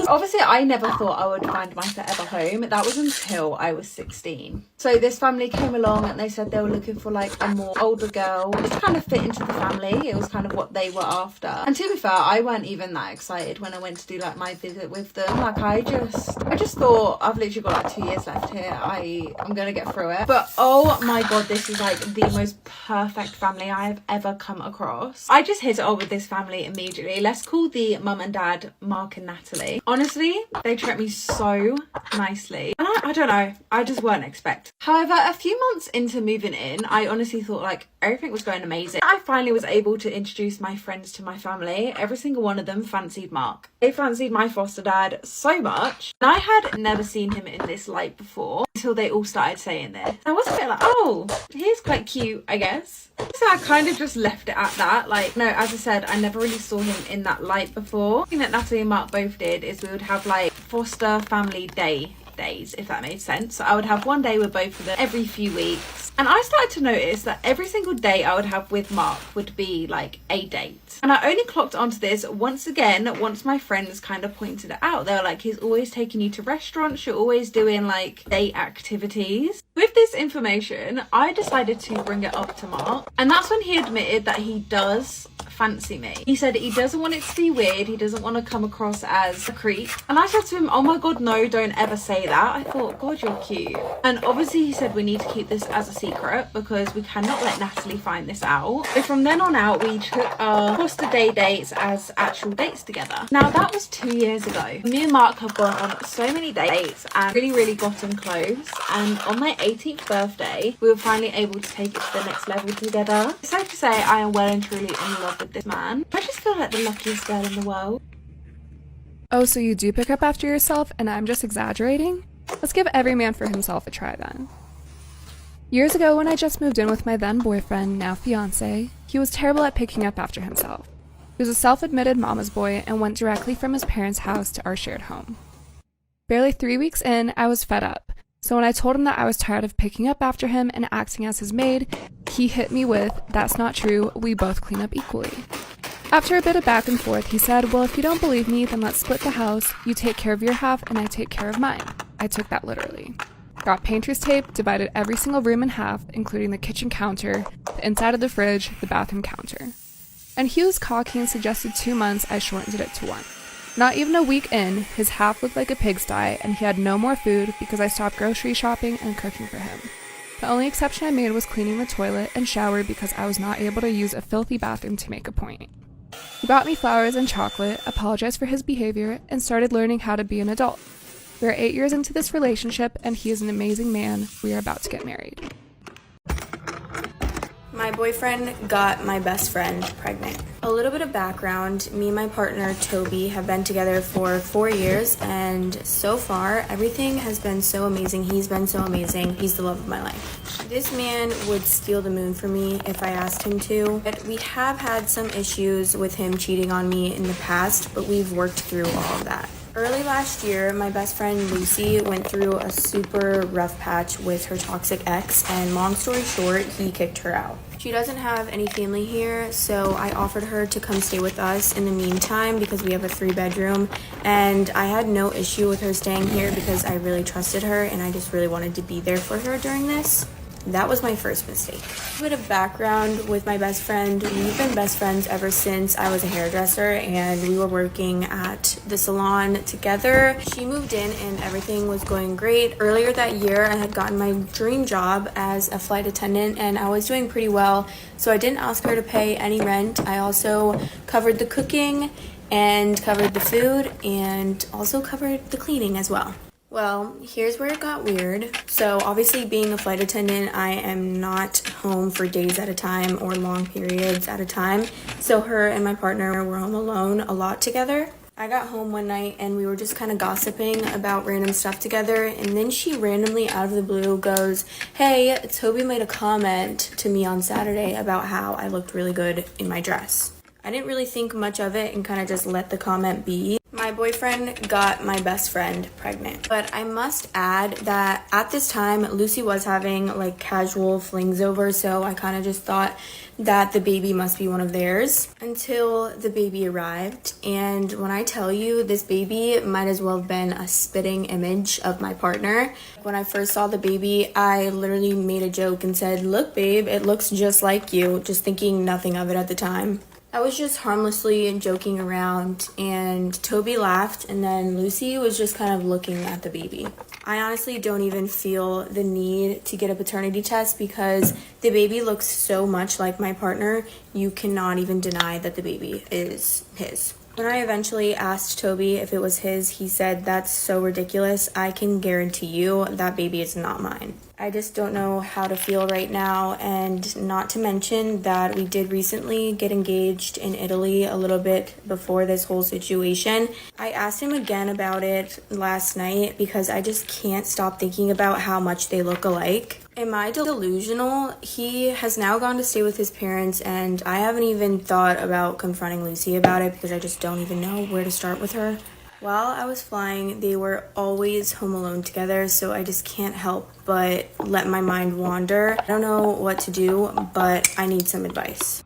Obviously, I never thought I would find my forever home. That was until I was 16. So this family came along and they said they were looking for like a more older girl. It kind of fit into the family. It was kind of what they were after. And to be fair, I weren't even that excited when I went to do like my visit with them. Like I just thought, I've literally got like 2 years left here. I'm gonna get through it. But oh my god, this is like the most perfect family I have ever come across. I just hit it off with this family immediately. Let's call the mum and dad Mark and Natalie. Honestly, they treat me so nicely. And I don't know, I just weren't expecting. However, a few months into moving in, I honestly thought like everything was going amazing. I finally was able to introduce my friends to my family. Every single one of them fancied Mark. They fancied my foster dad so much. And I had never seen him in this light before until they all started saying this. I was a bit like, oh, he's quite cute, I guess. So I kind of just left it at that. Like, no, as I said, I never really saw him in that light before. The thing that Natalie and Mark both did is we would have like foster family days, if that made sense. So I would have one day with both of them every few weeks. And I started to notice that every single day I would have with Mark would be like a date. And I only clocked onto this once my friends kind of pointed it out. They were like, he's always taking you to restaurants, you're always doing like date activities. With this information, I decided to bring it up to Mark. And that's when he admitted that he does fancy me. He said he doesn't want it to be weird, he doesn't want to come across as a creep. And I said to him, oh my god, no, don't ever say that. I thought, god, you're cute. And obviously he said we need to keep this as a secret because we cannot let Natalie find this out. So from then on out, we took our foster day dates as actual dates together. Now that was 2 years ago. Me and Mark have gone on so many dates and really gotten close. And on my 18th birthday, we were finally able to take it to the next level together. It's safe to say I am well and truly in love with this man. I just feel like the luckiest girl in the world. Oh, so you do pick up after yourself and I'm just exaggerating? Let's give every man for himself a try then. Years ago when I just moved in with my then boyfriend, now fiance, he was terrible at picking up after himself. He was a self-admitted mama's boy and went directly from his parents' house to our shared home. Barely 3 weeks in, I was fed up. So when I told him that I was tired of picking up after him and acting as his maid, he hit me with, "That's not true, we both clean up equally." After a bit of back and forth, he said, "Well, if you don't believe me, then let's split the house. You take care of your half and I take care of mine." I took that literally. Got painter's tape, divided every single room in half, including the kitchen counter, the inside of the fridge, the bathroom counter. And he was cocky and suggested 2 months. I shortened it to 1. Not even a week in, his half looked like a pigsty, and he had no more food because I stopped grocery shopping and cooking for him. The only exception I made was cleaning the toilet and shower because I was not able to use a filthy bathroom to make a point. He bought me flowers and chocolate, apologized for his behavior, and started learning how to be an adult. We are 8 years into this relationship, and he is an amazing man. We are about to get married. My boyfriend got my best friend pregnant. A little bit of background, me and my partner Toby have been together for 4 years, and so far everything has been so amazing. He's been so amazing. He's the love of my life. This man would steal the moon for me if I asked him to. But we have had some issues with him cheating on me in the past, but we've worked through all of that. Early last year, my best friend Lucy went through a super rough patch with her toxic ex, and long story short, he kicked her out. She doesn't have any family here, so I offered her to come stay with us in the meantime because we have a 3-bedroom, and I had no issue with her staying here because I really trusted her and I just really wanted to be there for her during this. That was my first mistake. A bit of background with my best friend. We've been best friends ever since I was a hairdresser and we were working at the salon together. She moved in and everything was going great. Earlier that year, I had gotten my dream job as a flight attendant and I was doing pretty well, so I didn't ask her to pay any rent. I also covered the cooking and covered the food and also covered the cleaning as well. Well, here's where it got weird. So obviously being a flight attendant, I am not home for days at a time or long periods at a time. So her and my partner were home alone a lot together. I got home one night and we were just kind of gossiping about random stuff together, and then she randomly out of the blue goes, "Hey, Toby made a comment to me on Saturday about how I looked really good in my dress." I didn't really think much of it and kind of just let the comment be. My boyfriend got my best friend pregnant. But I must add that at this time, Lucy was having like casual flings over, so I kind of just thought that the baby must be one of theirs until the baby arrived. And when I tell you, this baby might as well have been a spitting image of my partner. When I first saw the baby, I literally made a joke and said, "Look, babe, it looks just like you," just thinking nothing of it at the time. I was just harmlessly joking around, and Toby laughed, and then Lucy was just kind of looking at the baby. I honestly don't even feel the need to get a paternity test because the baby looks so much like my partner, you cannot even deny that the baby is his. When I eventually asked Toby if it was his, he said, "That's so ridiculous. I can guarantee you that baby is not mine." I just don't know how to feel right now, and not to mention that we did recently get engaged in Italy a little bit before this whole situation. I asked him again about it last night because I just can't stop thinking about how much they look alike. Am I delusional? He has now gone to stay with his parents, and I haven't even thought about confronting Lucy about it because I just don't even know where to start with her. While I was flying, they were always home alone together, so I just can't help but let my mind wander. I don't know what to do, but I need some advice.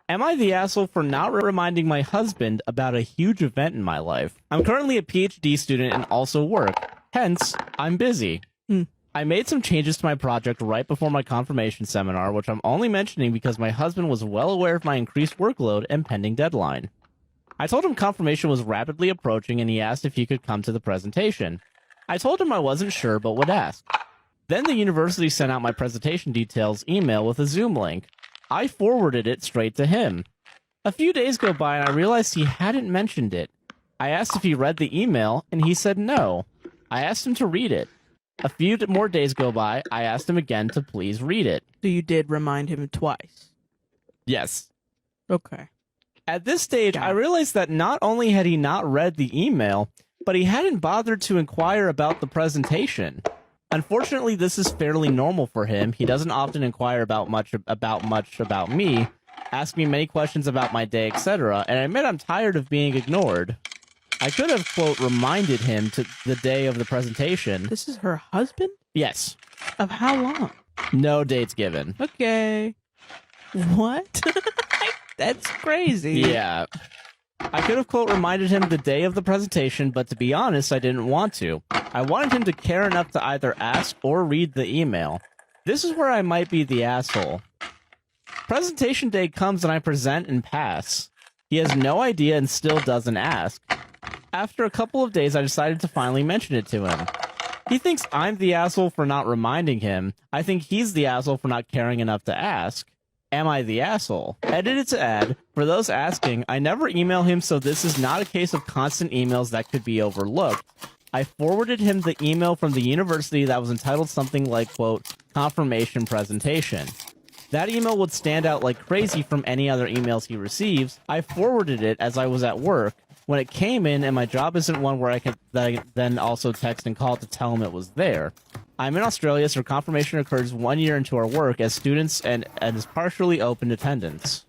Am I the asshole for not reminding my husband about a huge event in my life? I'm currently a PhD student and also work. Hence, I'm busy. I made some changes to my project right before my confirmation seminar, which I'm only mentioning because my husband was well aware of my increased workload and pending deadline. I told him confirmation was rapidly approaching and he asked if he could come to the presentation. I told him I wasn't sure but would ask. Then the university sent out my presentation details email with a Zoom link. I forwarded it straight to him. A few days go by and I realized he hadn't mentioned it. I asked if he read the email and he said no. I asked him to read it. A few more days go by, I asked him again to please read it. So you did remind him twice? Yes. Okay. At this stage, I realized that not only had he not read the email, but he hadn't bothered to inquire about the presentation. Unfortunately, this is fairly normal for him. He doesn't often inquire about much about me, ask me many questions about my day, etc., and I admit I'm tired of being ignored. I could have, quote, reminded him to the day of the presentation. This is her husband? Yes. Of how long? No dates given. Okay. What? That's crazy. Yeah. I could have, quote, reminded him the day of the presentation, but to be honest, I didn't want to. I wanted him to care enough to either ask or read the email. This is where I might be the asshole. Presentation day comes and I present and pass. He has no idea and still doesn't ask. After a couple of days, I decided to finally mention it to him. He thinks I'm the asshole for not reminding him. I think he's the asshole for not caring enough to ask. Am I the asshole? Edited to add, for those asking, I never email him, so this is not a case of constant emails that could be overlooked. I forwarded him the email from the university that was entitled something like, quote, confirmation presentation. That email would stand out like crazy from any other emails he receives. I forwarded it as I was at work. When it came in, and my job isn't one where I can then also text and call to tell him it was there. I'm in Australia, so confirmation occurs 1 year into our work as students and is partially open attendance.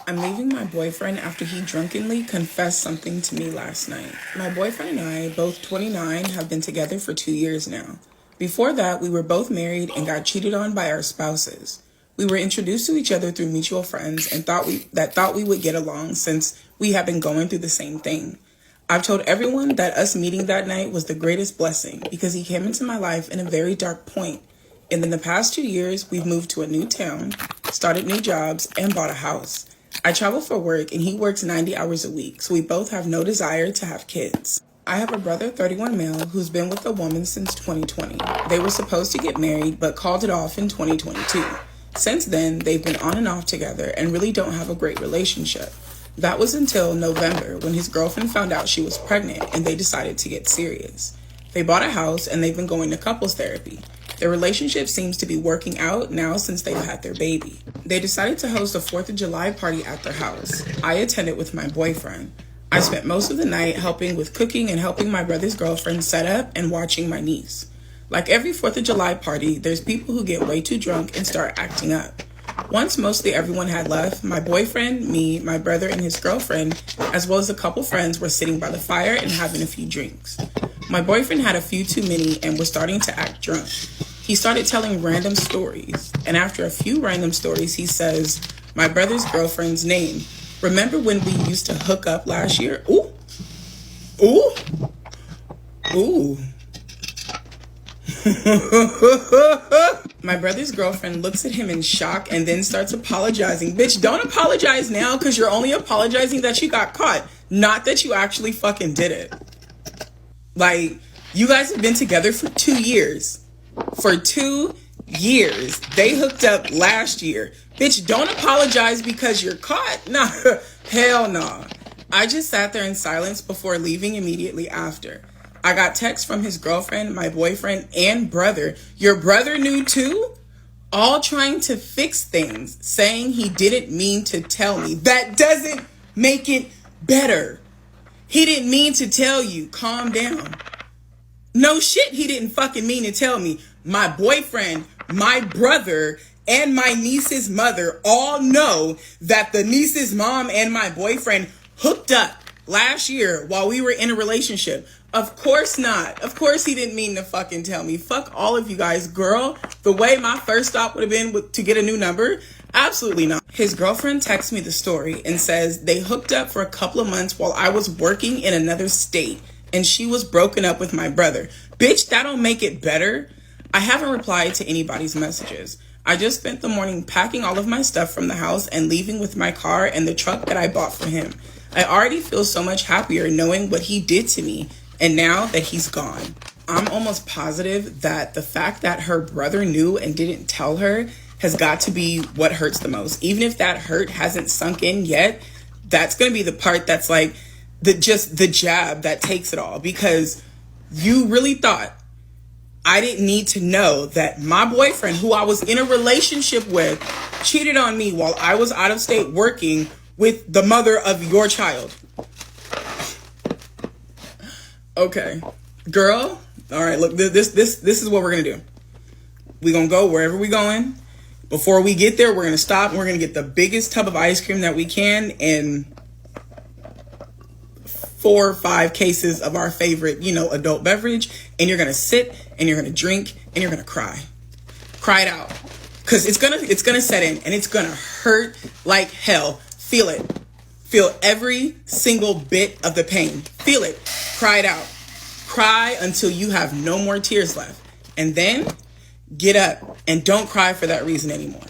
I'm leaving my boyfriend after he drunkenly confessed something to me last night. My boyfriend and I, both 29, have been together for 2 years now. Before that, we were both married and got cheated on by our spouses. We were introduced to each other through mutual friends and thought we would get along since we have been going through the same thing. I've told everyone that us meeting that night was the greatest blessing because he came into my life in a very dark point. And in the past 2 years, we've moved to a new town, started new jobs, and bought a house. I travel for work and he works 90 hours a week, so we both have no desire to have kids. I have a brother, 31 male, who's been with a woman since 2020. They were supposed to get married, but called it off in 2022. Since then, they've been on and off together and really don't have a great relationship. That was until November when his girlfriend found out she was pregnant and they decided to get serious. They bought a house and they've been going to couples therapy. Their relationship seems to be working out now since they've had their baby. They decided to host a 4th of July party at their house. I attended with my boyfriend. I spent most of the night helping with cooking and helping my brother's girlfriend set up and watching my niece. Like every 4th of July party, there's people who get way too drunk and start acting up. Once mostly everyone had left, my boyfriend, me, my brother, and his girlfriend, as well as a couple friends, were sitting by the fire and having a few drinks. My boyfriend had a few too many and was starting to act drunk. He started telling random stories, and after a few random stories, he says, my brother's girlfriend's name. Remember when we used to hook up last year? Ooh. Ooh. Ooh. My brother's girlfriend looks at him in shock and then starts apologizing. Bitch, don't apologize now because you're only apologizing that you got caught, not that you actually fucking did it. Like, you guys have been together for 2 years. For 2 years. They hooked up last year. Bitch, don't apologize because you're caught. Nah, hell nah. I just sat there in silence before leaving immediately after. I got texts from his girlfriend, my boyfriend, and brother. Your brother knew too? All trying to fix things, saying he didn't mean to tell me. That doesn't make it better. He didn't mean to tell you. Calm down. No shit, he didn't fucking mean to tell me. My boyfriend, my brother, and my niece's mother all know that the niece's mom and my boyfriend hooked up last year while we were in a relationship. Of course not. Of course he didn't mean to fucking tell me. Fuck all of you guys. Girl, the way my first stop would have been to get a new number, absolutely not. His girlfriend texts me the story and says they hooked up for a couple of months while I was working in another state and she was broken up with my brother. Bitch, that don't make it better. I haven't replied to anybody's messages. I just spent the morning packing all of my stuff from the house and leaving with my car and the truck that I bought for him. I already feel so much happier knowing what he did to me. And now that he's gone, I'm almost positive that the fact that her brother knew and didn't tell her has got to be what hurts the most. Even if that hurt hasn't sunk in yet, that's going to be the part that's like the jab that takes it all. Because you really thought I didn't need to know that my boyfriend, who I was in a relationship with, cheated on me while I was out of state working with the mother of your child. Okay, girl. All right, look, this is what we're gonna do. We're gonna go wherever we're going. Before we get there, we're gonna stop and we're gonna get the biggest tub of ice cream that we can and 4 or 5 cases of our favorite, adult beverage. And you're gonna sit and you're gonna drink and you're gonna cry. Cry it out. Cause it's gonna set in and it's gonna hurt like hell. Feel it. Feel every single bit of the pain. Feel it. Cry it out. Cry until you have no more tears left. And then get up and don't cry for that reason anymore.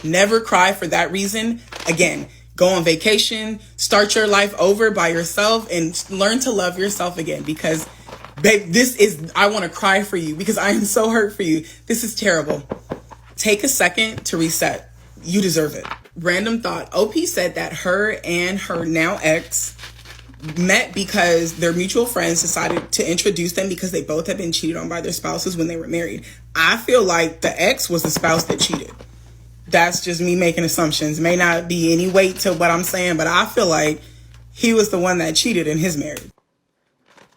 Never cry for that reason again. Go on vacation, start your life over by yourself and learn to love yourself again because, babe, I want to cry for you because I am so hurt for you. This is terrible. Take a second to reset. You deserve it. Random thought. OP said that her and her now ex met because their mutual friends decided to introduce them because they both had been cheated on by their spouses when they were married. I feel like the ex was the spouse that cheated. That's just me making assumptions. May not be any weight to what I'm saying, but I feel like he was the one that cheated in his marriage.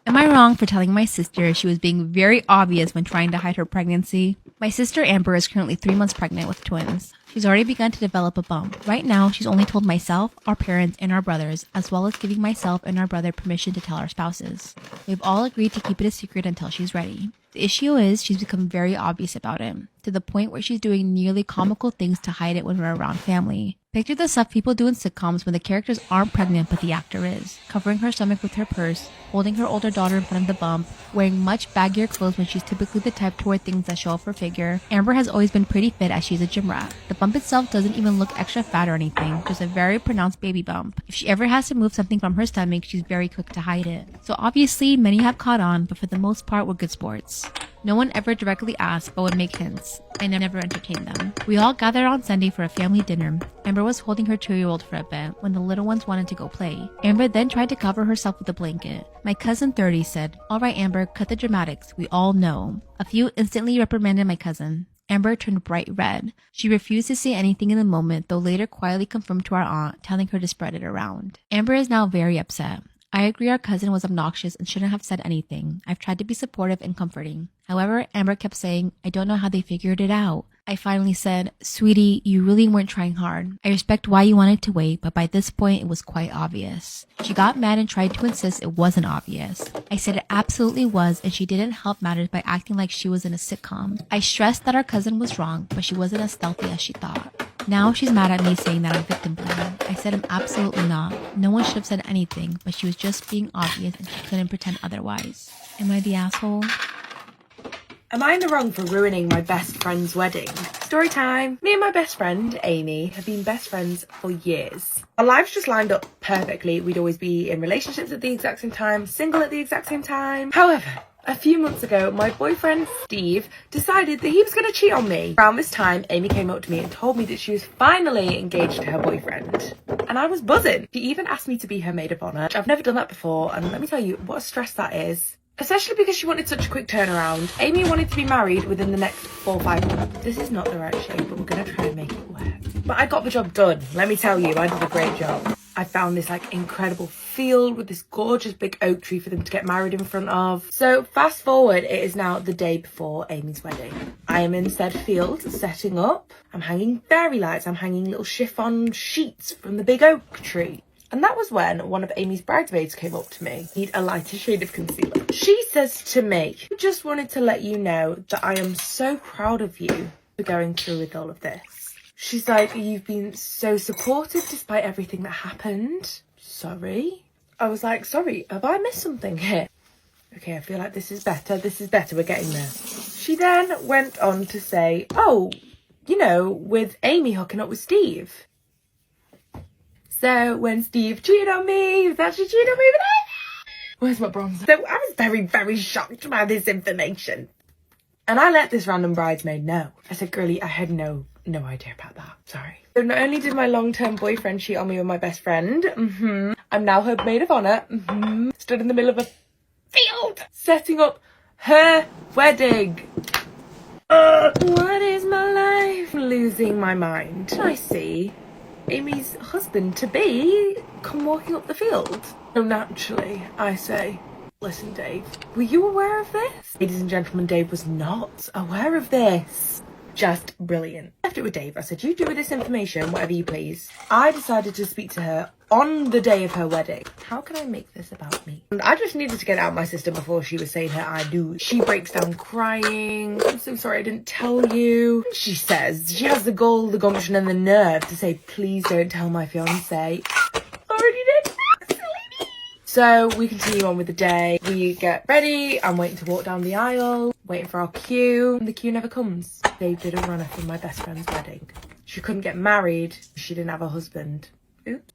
Am I wrong for telling my sister she was being very obvious when trying to hide her pregnancy? My sister Amber is currently 3 months pregnant with twins. She's already begun to develop a bump. Right now, she's only told myself, our parents, and our brothers, as well as giving myself and our brother permission to tell our spouses. We've all agreed to keep it a secret until she's ready. The issue is she's become very obvious about it, to the point where she's doing nearly comical things to hide it when we're around family. Picture the stuff people do in sitcoms when the characters aren't pregnant but the actor is. Covering her stomach with her purse, holding her older daughter in front of the bump, wearing much baggier clothes when she's typically the type to wear things that show off her figure. Amber has always been pretty fit as she's a gym rat. The bump itself doesn't even look extra fat or anything, just a very pronounced baby bump. If she ever has to move something from her stomach, she's very quick to hide it. So obviously, many have caught on, but for the most part, we're good sports. No one ever directly asked, but would make hints. I never entertained them. We all gathered on Sunday for a family dinner. Amber was holding her 2-year-old for a bit when the little ones wanted to go play. Amber then tried to cover herself with a blanket. My cousin 30 said, "All right, Amber, cut the dramatics. We all know." A few instantly reprimanded my cousin. Amber turned bright red. She refused to say anything in the moment, though later quietly confirmed to our aunt, telling her to spread it around. Amber is now very upset. I agree our cousin was obnoxious and shouldn't have said anything. I've tried to be supportive and comforting. However, Amber kept saying, "I don't know how they figured it out." I finally said, "Sweetie, you really weren't trying hard. I respect why you wanted to wait, but by this point it was quite obvious." She got mad and tried to insist it wasn't obvious. I said it absolutely was, and she didn't help matters by acting like she was in a sitcom. I stressed that our cousin was wrong, but she wasn't as stealthy as she thought. Now she's mad at me saying that I'm victim blaming. I said I'm absolutely not. No one should have said anything, but she was just being obvious and she couldn't pretend otherwise. Am I the asshole? Am I in the wrong for ruining my best friend's wedding? Story time. Me and my best friend, Amy, have been best friends for years. Our lives just lined up perfectly. We'd always be in relationships at the exact same time, single at the exact same time. However, a few months ago, my boyfriend, Steve, decided that he was going to cheat on me. Around this time, Amy came up to me and told me that she was finally engaged to her boyfriend. And I was buzzing. She even asked me to be her maid of honour. I've never done that before, and let me tell you what a stress that is. Especially because she wanted such a quick turnaround. Amy wanted to be married within the next 4 or 5 months. This is not the right shape, but we're going to try and make it work. But I got the job done. Let me tell you, I did a great job. I found this incredible field with this gorgeous big oak tree for them to get married in front of. So fast forward, it is now the day before Amy's wedding. I am in said field setting up. I'm hanging fairy lights. I'm hanging little chiffon sheets from the big oak tree. And that was when one of Amy's bridesmaids came up to me. Need a lighter shade of concealer. She says to me, "I just wanted to let you know that I am so proud of you for going through with all of this." She's like, "You've been so supportive despite everything that happened." Sorry? I was like, "Sorry, have I missed something here?" Okay, I feel like this is better. This is better. We're getting there. She then went on to say, "Oh, with Amy hooking up with Steve. So when Steve cheated on me, he was actually cheating on me with Amy." Where's my bronzer? So I was very, very shocked by this information. And I let this random bridesmaid know. I said, "Girlie, I had no idea about that. Sorry." So not only did my long-term boyfriend cheat on me with my best friend, I'm now her maid of honour, stood in the middle of a field, setting up her wedding. What is my life? Losing my mind. I see Amy's husband-to-be come walking up the field. So naturally, I say, "Listen, Dave, were you aware of this?" Ladies and gentlemen, Dave was not aware of this. Just brilliant. I left it with Dave. I said, "You do with this information whatever you please." I decided to speak to her on the day of her wedding. How can I make this about me? And I just needed to get out my sister before she was saying her "I do." She breaks down crying. "I'm so sorry I didn't tell you." She says she has the gall, the gumption and the nerve to say, "Please don't tell my fiance." Already did. So we continue on with the day. We get ready. I'm waiting to walk down the aisle, waiting for our cue. And the cue never comes. Dave did a runner for my best friend's wedding. She couldn't get married. She didn't have a husband. Oops.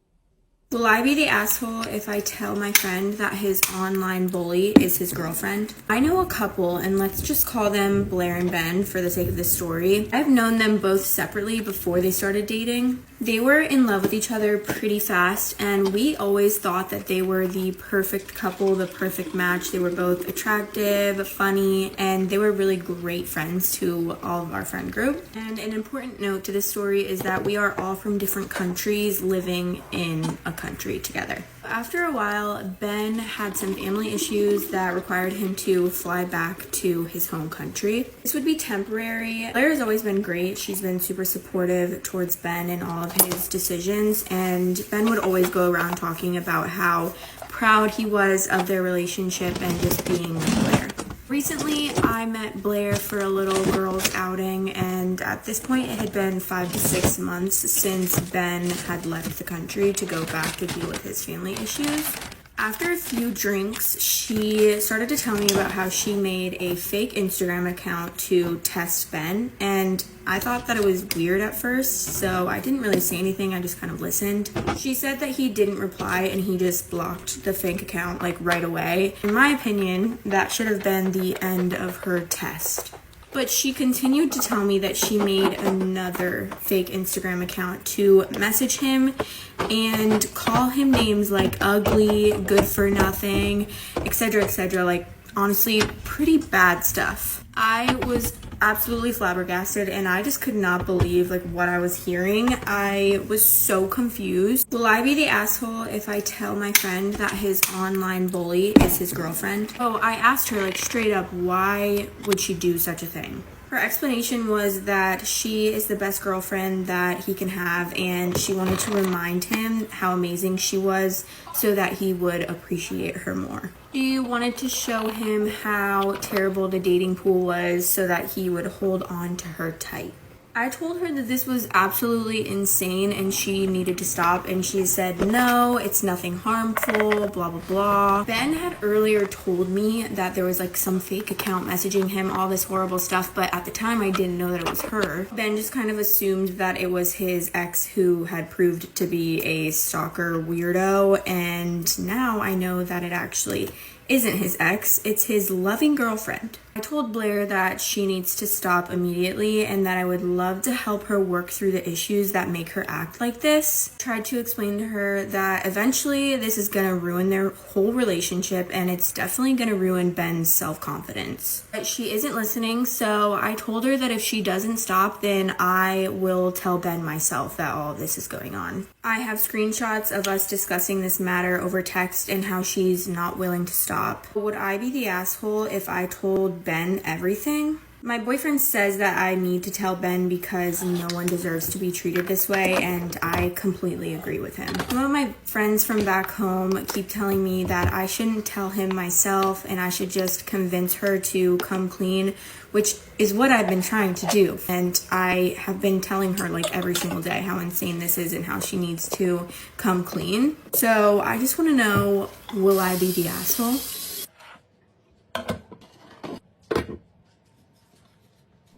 Will I be the asshole if I tell my friend that his online bully is his girlfriend? I know a couple, and let's just call them Blair and Ben for the sake of this story. I've known them both separately before they started dating. They were in love with each other pretty fast, and we always thought that they were the perfect couple, the perfect match. They were both attractive, funny, and they were really great friends to all of our friend group. And an important note to this story is that we are all from different countries living in a country together. After a while, Ben had some family issues that required him to fly back to his home country. This would be temporary. Blair has always been great. She's been super supportive towards Ben and all of his decisions, and Ben would always go around talking about how proud he was of their relationship and just being with Blair. Recently, I met Blair for a little girls' outing, and at this point, it had been 5 to 6 months since Ben had left the country to go back to deal with his family issues. After a few drinks, she started to tell me about how she made a fake Instagram account to test Ben, and I thought that it was weird at first, so I didn't really say anything, I just kind of listened. She said that he didn't reply and he just blocked the fake account like right away. In my opinion, that should have been the end of her test. But she continued to tell me that she made another fake Instagram account to message him and call him names like ugly, good for nothing, etc., like honestly, pretty bad stuff. I was absolutely flabbergasted and I just could not believe like what I was hearing. I was so confused. Will I be the asshole if I tell my friend that his online bully is his girlfriend? Oh, I asked her like straight up, why would she do such a thing? Her explanation was that she is the best girlfriend that he can have, and she wanted to remind him how amazing she was so that he would appreciate her more. She wanted to show him how terrible the dating pool was so that he would hold on to her tight. I told her that this was absolutely insane and she needed to stop, and she said, no, it's nothing harmful, blah, blah, blah. Ben had earlier told me that there was like some fake account messaging him, all this horrible stuff, but at the time I didn't know that it was her. Ben just kind of assumed that it was his ex who had proved to be a stalker weirdo, and now I know that it actually isn't his ex, it's his loving girlfriend. I told Blair that she needs to stop immediately and that I would love to help her work through the issues that make her act like this. Tried to explain to her that eventually this is gonna ruin their whole relationship and it's definitely gonna ruin Ben's self-confidence. But she isn't listening, so I told her that if she doesn't stop, then I will tell Ben myself that all of this is going on. I have screenshots of us discussing this matter over text and how she's not willing to stop. Would I be the asshole if I told Ben everything? My boyfriend says that I need to tell Ben because no one deserves to be treated this way, and I completely agree with him. Some of my friends from back home keep telling me that I shouldn't tell him myself and I should just convince her to come clean, which is what I've been trying to do. And I have been telling her like every single day how insane this is and how she needs to come clean. So I just want to know, will I be the asshole?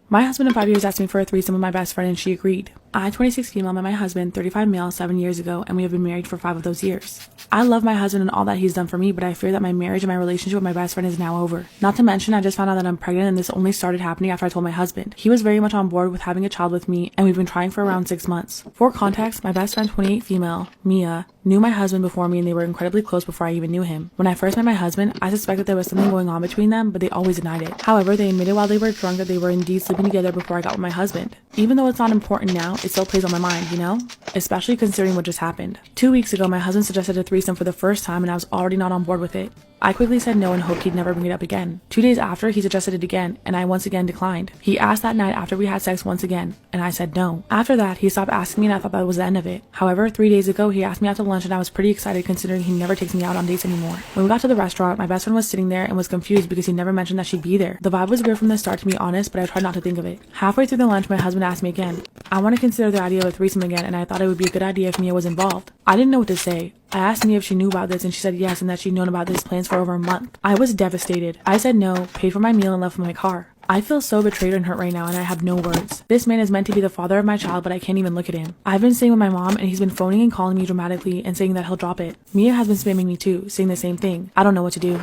My husband of 5 years asked me for a threesome with my best friend and she agreed. I, 26 female, met my husband, 35 male, 7 years ago, and we have been married for 5 of those years. I love my husband and all that he's done for me, but I fear that my marriage and my relationship with my best friend is now over. Not to mention, I just found out that I'm pregnant, and this only started happening after I told my husband. He was very much on board with having a child with me, and we've been trying for around 6 months. For context, my best friend, 28 female, Mia, knew my husband before me and they were incredibly close before I even knew him. When I first met my husband, I suspected there was something going on between them, but they always denied it. However, they admitted while they were drunk that they were indeed sleeping together before I got with my husband. Even though it's not important now, it still plays on my mind, you know? Especially considering what just happened. 2 weeks ago, my husband suggested a threesome for the first time and I was already not on board with it. I quickly said no and hoped he'd never bring it up again. 2 days after, he suggested it again, and I once again declined. He asked that night after we had sex once again, and I said no. After that, he stopped asking me and I thought that was the end of it. However, 3 days ago, he asked me out to lunch and I was pretty excited considering he never takes me out on dates anymore. When we got to the restaurant, my best friend was sitting there and was confused because he never mentioned that she'd be there. The vibe was weird from the start, to be honest, but I tried not to think of it. Halfway through the lunch, my husband asked me again. I want to consider the idea of a threesome again, and I thought it would be a good idea if Mia was involved. I didn't know what to say. I asked Mia if she knew about this and she said yes and that she'd known about this plans for over a month. I was devastated. I said no, paid for my meal and left with my car. I feel so betrayed and hurt right now and I have no words. This man is meant to be the father of my child, but I can't even look at him. I've been staying with my mom and he's been phoning and calling me dramatically and saying that he'll drop it. Mia has been spamming me too, saying the same thing. I don't know what to do.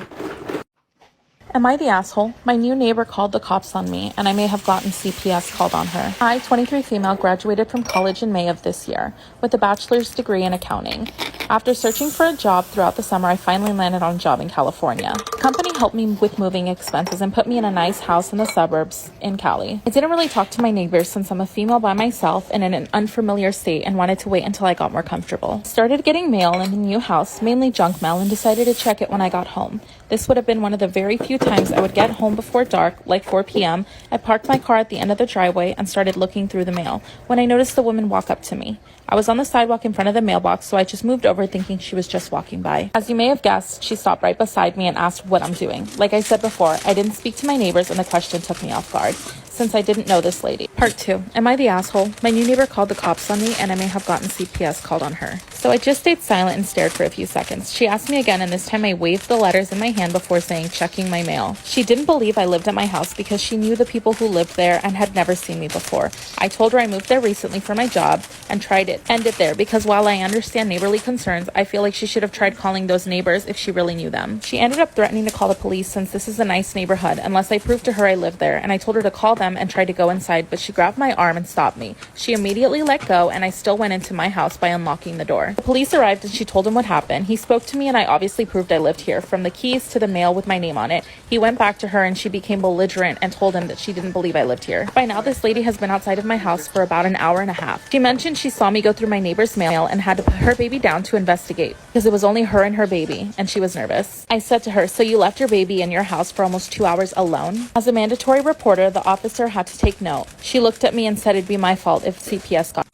Am I the asshole? My new neighbor called the cops on me, and I may have gotten CPS called on her. I, 23 female, graduated from college in May of this year with a bachelor's degree in accounting. After searching for a job throughout the summer, I finally landed on a job in California. The company helped me with moving expenses and put me in a nice house in the suburbs in Cali. I didn't really talk to my neighbors since I'm a female by myself and in an unfamiliar state and wanted to wait until I got more comfortable. Started getting mail in the new house, mainly junk mail, and decided to check it when I got home. This would have been one of the very few times I would get home before dark, like 4 p.m. I parked my car at the end of the driveway and started looking through the mail when I noticed the woman walk up to me. I was on the sidewalk in front of the mailbox, so I just moved over thinking she was just walking by. As you may have guessed, she stopped right beside me and asked what I'm doing. Like I said before, I didn't speak to my neighbors and the question took me off guard, since I didn't know this lady. Part 2. Am I the asshole? My new neighbor called the cops on me and I may have gotten CPS called on her. So I just stayed silent and stared for a few seconds. She asked me again, and this time I waved the letters in my hand before saying, checking my mail. She didn't believe I lived at my house because she knew the people who lived there and had never seen me before. I told her I moved there recently for my job and tried to end it there because while I understand neighborly concerns, I feel like she should have tried calling those neighbors if she really knew them. She ended up threatening to call the police since this is a nice neighborhood unless I proved to her I lived there, and I told her to call them and try to go inside, but she grabbed my arm and stopped me. She immediately let go and I still went into my house by unlocking the door. The police arrived and she told him what happened. He spoke to me and I obviously proved I lived here, from the keys to the mail with my name on it. He went back to her and she became belligerent and told him that she didn't believe I lived here. By now, this lady has been outside of my house for about an hour and a half. She mentioned she saw me go through my neighbor's mail and had to put her baby down to investigate because it was only her and her baby and she was nervous. I said to her, so you left your baby in your house for almost 2 hours alone? As a mandatory reporter, the officer had to take note. She looked at me and said it'd be my fault if CPS got.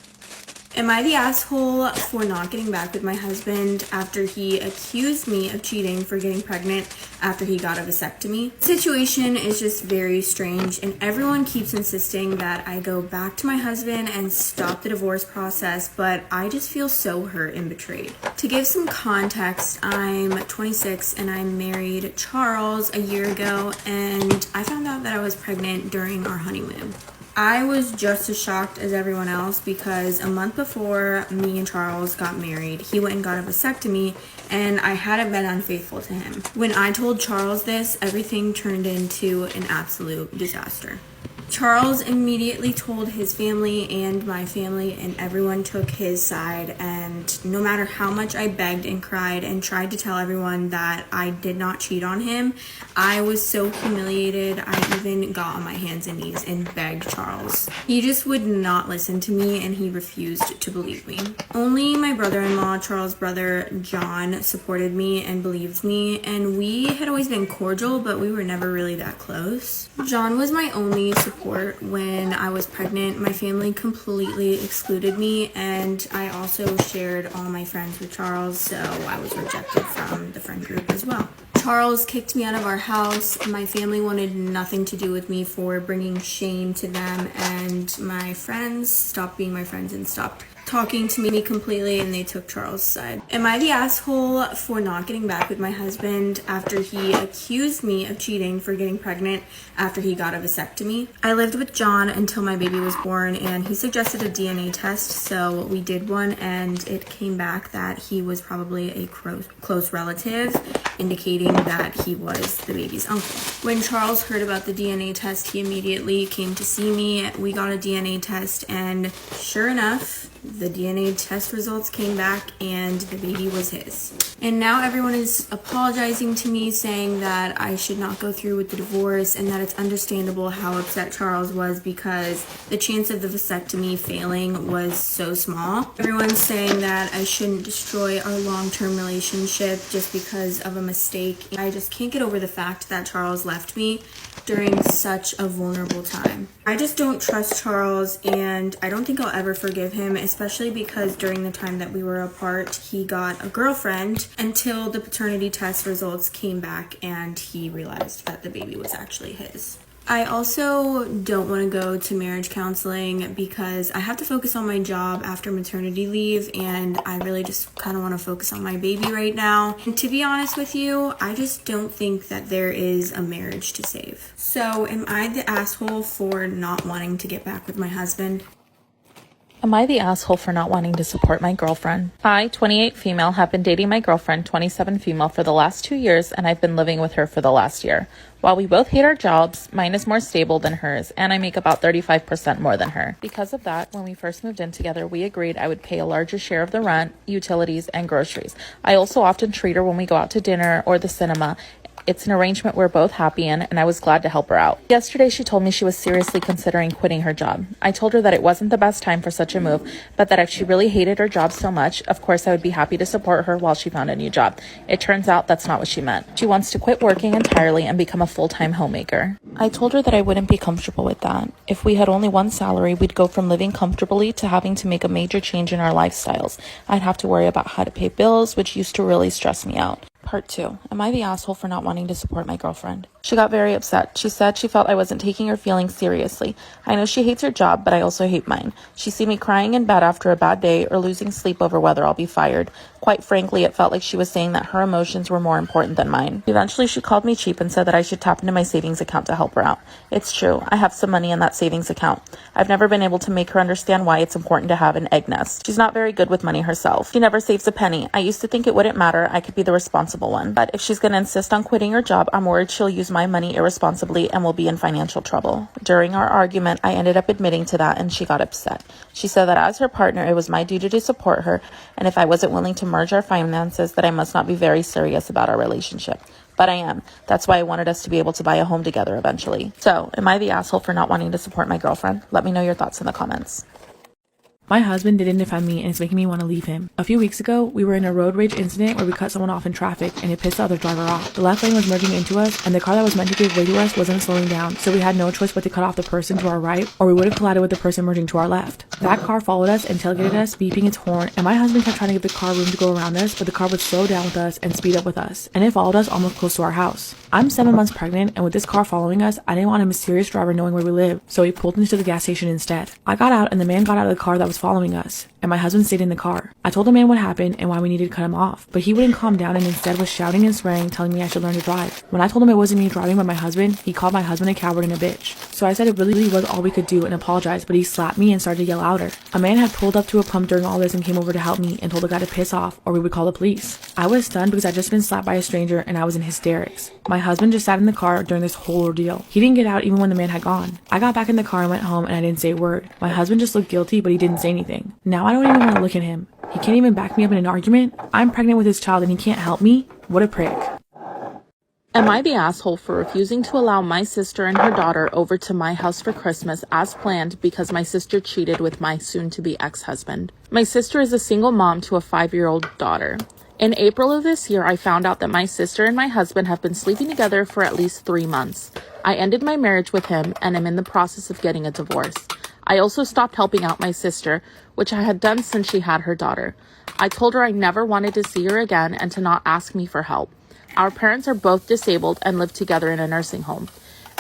Am I the asshole for not getting back with my husband after he accused me of cheating for getting pregnant after he got a vasectomy? The situation is just very strange, and everyone keeps insisting that I go back to my husband and stop the divorce process, but I just feel so hurt and betrayed. To give some context, I'm 26 and I married Charles a year ago, and I found out that I was pregnant during our honeymoon. I was just as shocked as everyone else because a month before me and Charles got married, he went and got a vasectomy and I hadn't been unfaithful to him. When I told Charles this, everything turned into an absolute disaster. Charles immediately told his family and my family, and everyone took his side, and no matter how much I begged and cried and tried to tell everyone that I did not cheat on him, I was so humiliated. I even got on my hands and knees and begged Charles. He just would not listen to me and he refused to believe me. Only my brother-in-law, Charles' brother John, supported me and believed me, and we had always been cordial, but we were never really that close. John was my only support when I was pregnant. My family completely excluded me, and I also shared all my friends with Charles, so I was rejected from the friend group as well. Charles kicked me out of our house. My family wanted nothing to do with me for bringing shame to them, and my friends stopped being my friends and stopped talking to me completely, and they took Charles' side. Am I the asshole for not getting back with my husband after he accused me of cheating for getting pregnant after he got a vasectomy? I lived with John until my baby was born, and he suggested a DNA test, so we did one, and it came back that he was probably a close relative, indicating that he was the baby's uncle. When Charles heard about the DNA test, he immediately came to see me. We got a DNA test, and sure enough, the DNA test results came back and the baby was his. And now everyone is apologizing to me, saying that I should not go through with the divorce and that it's understandable how upset Charles was because the chance of the vasectomy failing was so small. Everyone's saying that I shouldn't destroy our long-term relationship just because of a mistake. I just can't get over the fact that Charles left me during such a vulnerable time. I just don't trust Charles, and I don't think I'll ever forgive him, especially because during the time that we were apart, he got a girlfriend until the paternity test results came back and he realized that the baby was actually his. I also don't want to go to marriage counseling because I have to focus on my job after maternity leave, and I really just kind of want to focus on my baby right now. And to be honest with you, I just don't think that there is a marriage to save. So am I the asshole for not wanting to get back with my husband? Am I the asshole for not wanting to support my girlfriend? I, 28 female, have been dating my girlfriend, 27 female, for the last 2 years, and I've been living with her for the last year. While we both hate our jobs, mine is more stable than hers, and I make about 35% more than her. Because of that, when we first moved in together, we agreed I would pay a larger share of the rent, utilities, and groceries. I also often treat her when we go out to dinner or the cinema. It's an arrangement we're both happy in, and I was glad to help her out. Yesterday, she told me she was seriously considering quitting her job. I told her that it wasn't the best time for such a move, but that if she really hated her job so much, of course I would be happy to support her while she found a new job. It turns out that's not what she meant. She wants to quit working entirely and become a full-time homemaker. I told her that I wouldn't be comfortable with that. If we had only one salary, we'd go from living comfortably to having to make a major change in our lifestyles. I'd have to worry about how to pay bills, which used to really stress me out. Part 2. Am I the asshole for not wanting to support my girlfriend? She got very upset. She said she felt I wasn't taking her feelings seriously. I know she hates her job, but I also hate mine. She see me crying in bed after a bad day or losing sleep over whether I'll be fired. Quite frankly, it felt like she was saying that her emotions were more important than mine. Eventually, she called me cheap and said that I should tap into my savings account to help her out. It's true. I have some money in that savings account. I've never been able to make her understand why it's important to have an egg nest. She's not very good with money herself. She never saves a penny. I used to think it wouldn't matter. I could be the responsible one. But if she's going to insist on quitting her job, I'm worried she'll use my money irresponsibly and will be in financial trouble. During our argument, I ended up admitting to that and she got upset. She said that as her partner, it was my duty to support her, and if I wasn't willing to merge our finances, that I must not be very serious about our relationship. But I am. That's why I wanted us to be able to buy a home together eventually. So, am I the asshole for not wanting to support my girlfriend? Let me know your thoughts in the comments. My husband didn't defend me and it's making me want to leave him. A few weeks ago, we were in a road rage incident where we cut someone off in traffic and it pissed the other driver off. The left lane was merging into us and the car that was meant to give way to us wasn't slowing down, so we had no choice but to cut off the person to our right or we would have collided with the person merging to our left. That car followed us and tailgated us, beeping its horn, and my husband kept trying to give the car room to go around us, but the car would slow down with us and speed up with us, and it followed us almost close to our house. I'm 7 months pregnant, and with this car following us, I didn't want a mysterious driver knowing where we live, so we pulled into the gas station instead. I got out and the man got out of the car that was following us, and my husband stayed in the car. I told the man what happened and why we needed to cut him off, but he wouldn't calm down and instead was shouting and swearing, telling me I should learn to drive. When I told him it wasn't me driving but my husband, he called my husband a coward and a bitch. So I said it really was all we could do and apologized, but he slapped me and started to yell louder. A man had pulled up to a pump during all this and came over to help me and told the guy to piss off or we would call the police. I was stunned because I'd just been slapped by a stranger and I was in hysterics. My husband just sat in the car during this whole ordeal. He didn't get out even when the man had gone. I got back in the car and went home and I didn't say a word. My husband just looked guilty, but he didn't say anything. Now I don't even want to look at him. He can't even back me up in an argument. I'm pregnant with his child and he can't help me? What a prick. Am I the asshole for refusing to allow my sister and her daughter over to my house for Christmas as planned because my sister cheated with my soon-to-be ex-husband? My sister is a single mom to a 5-year-old daughter. In April of this year, I found out that my sister and my husband have been sleeping together for at least 3 months. I ended my marriage with him and am in the process of getting a divorce. I also stopped helping out my sister, which I had done since she had her daughter. I told her I never wanted to see her again and to not ask me for help. Our parents are both disabled and live together in a nursing home.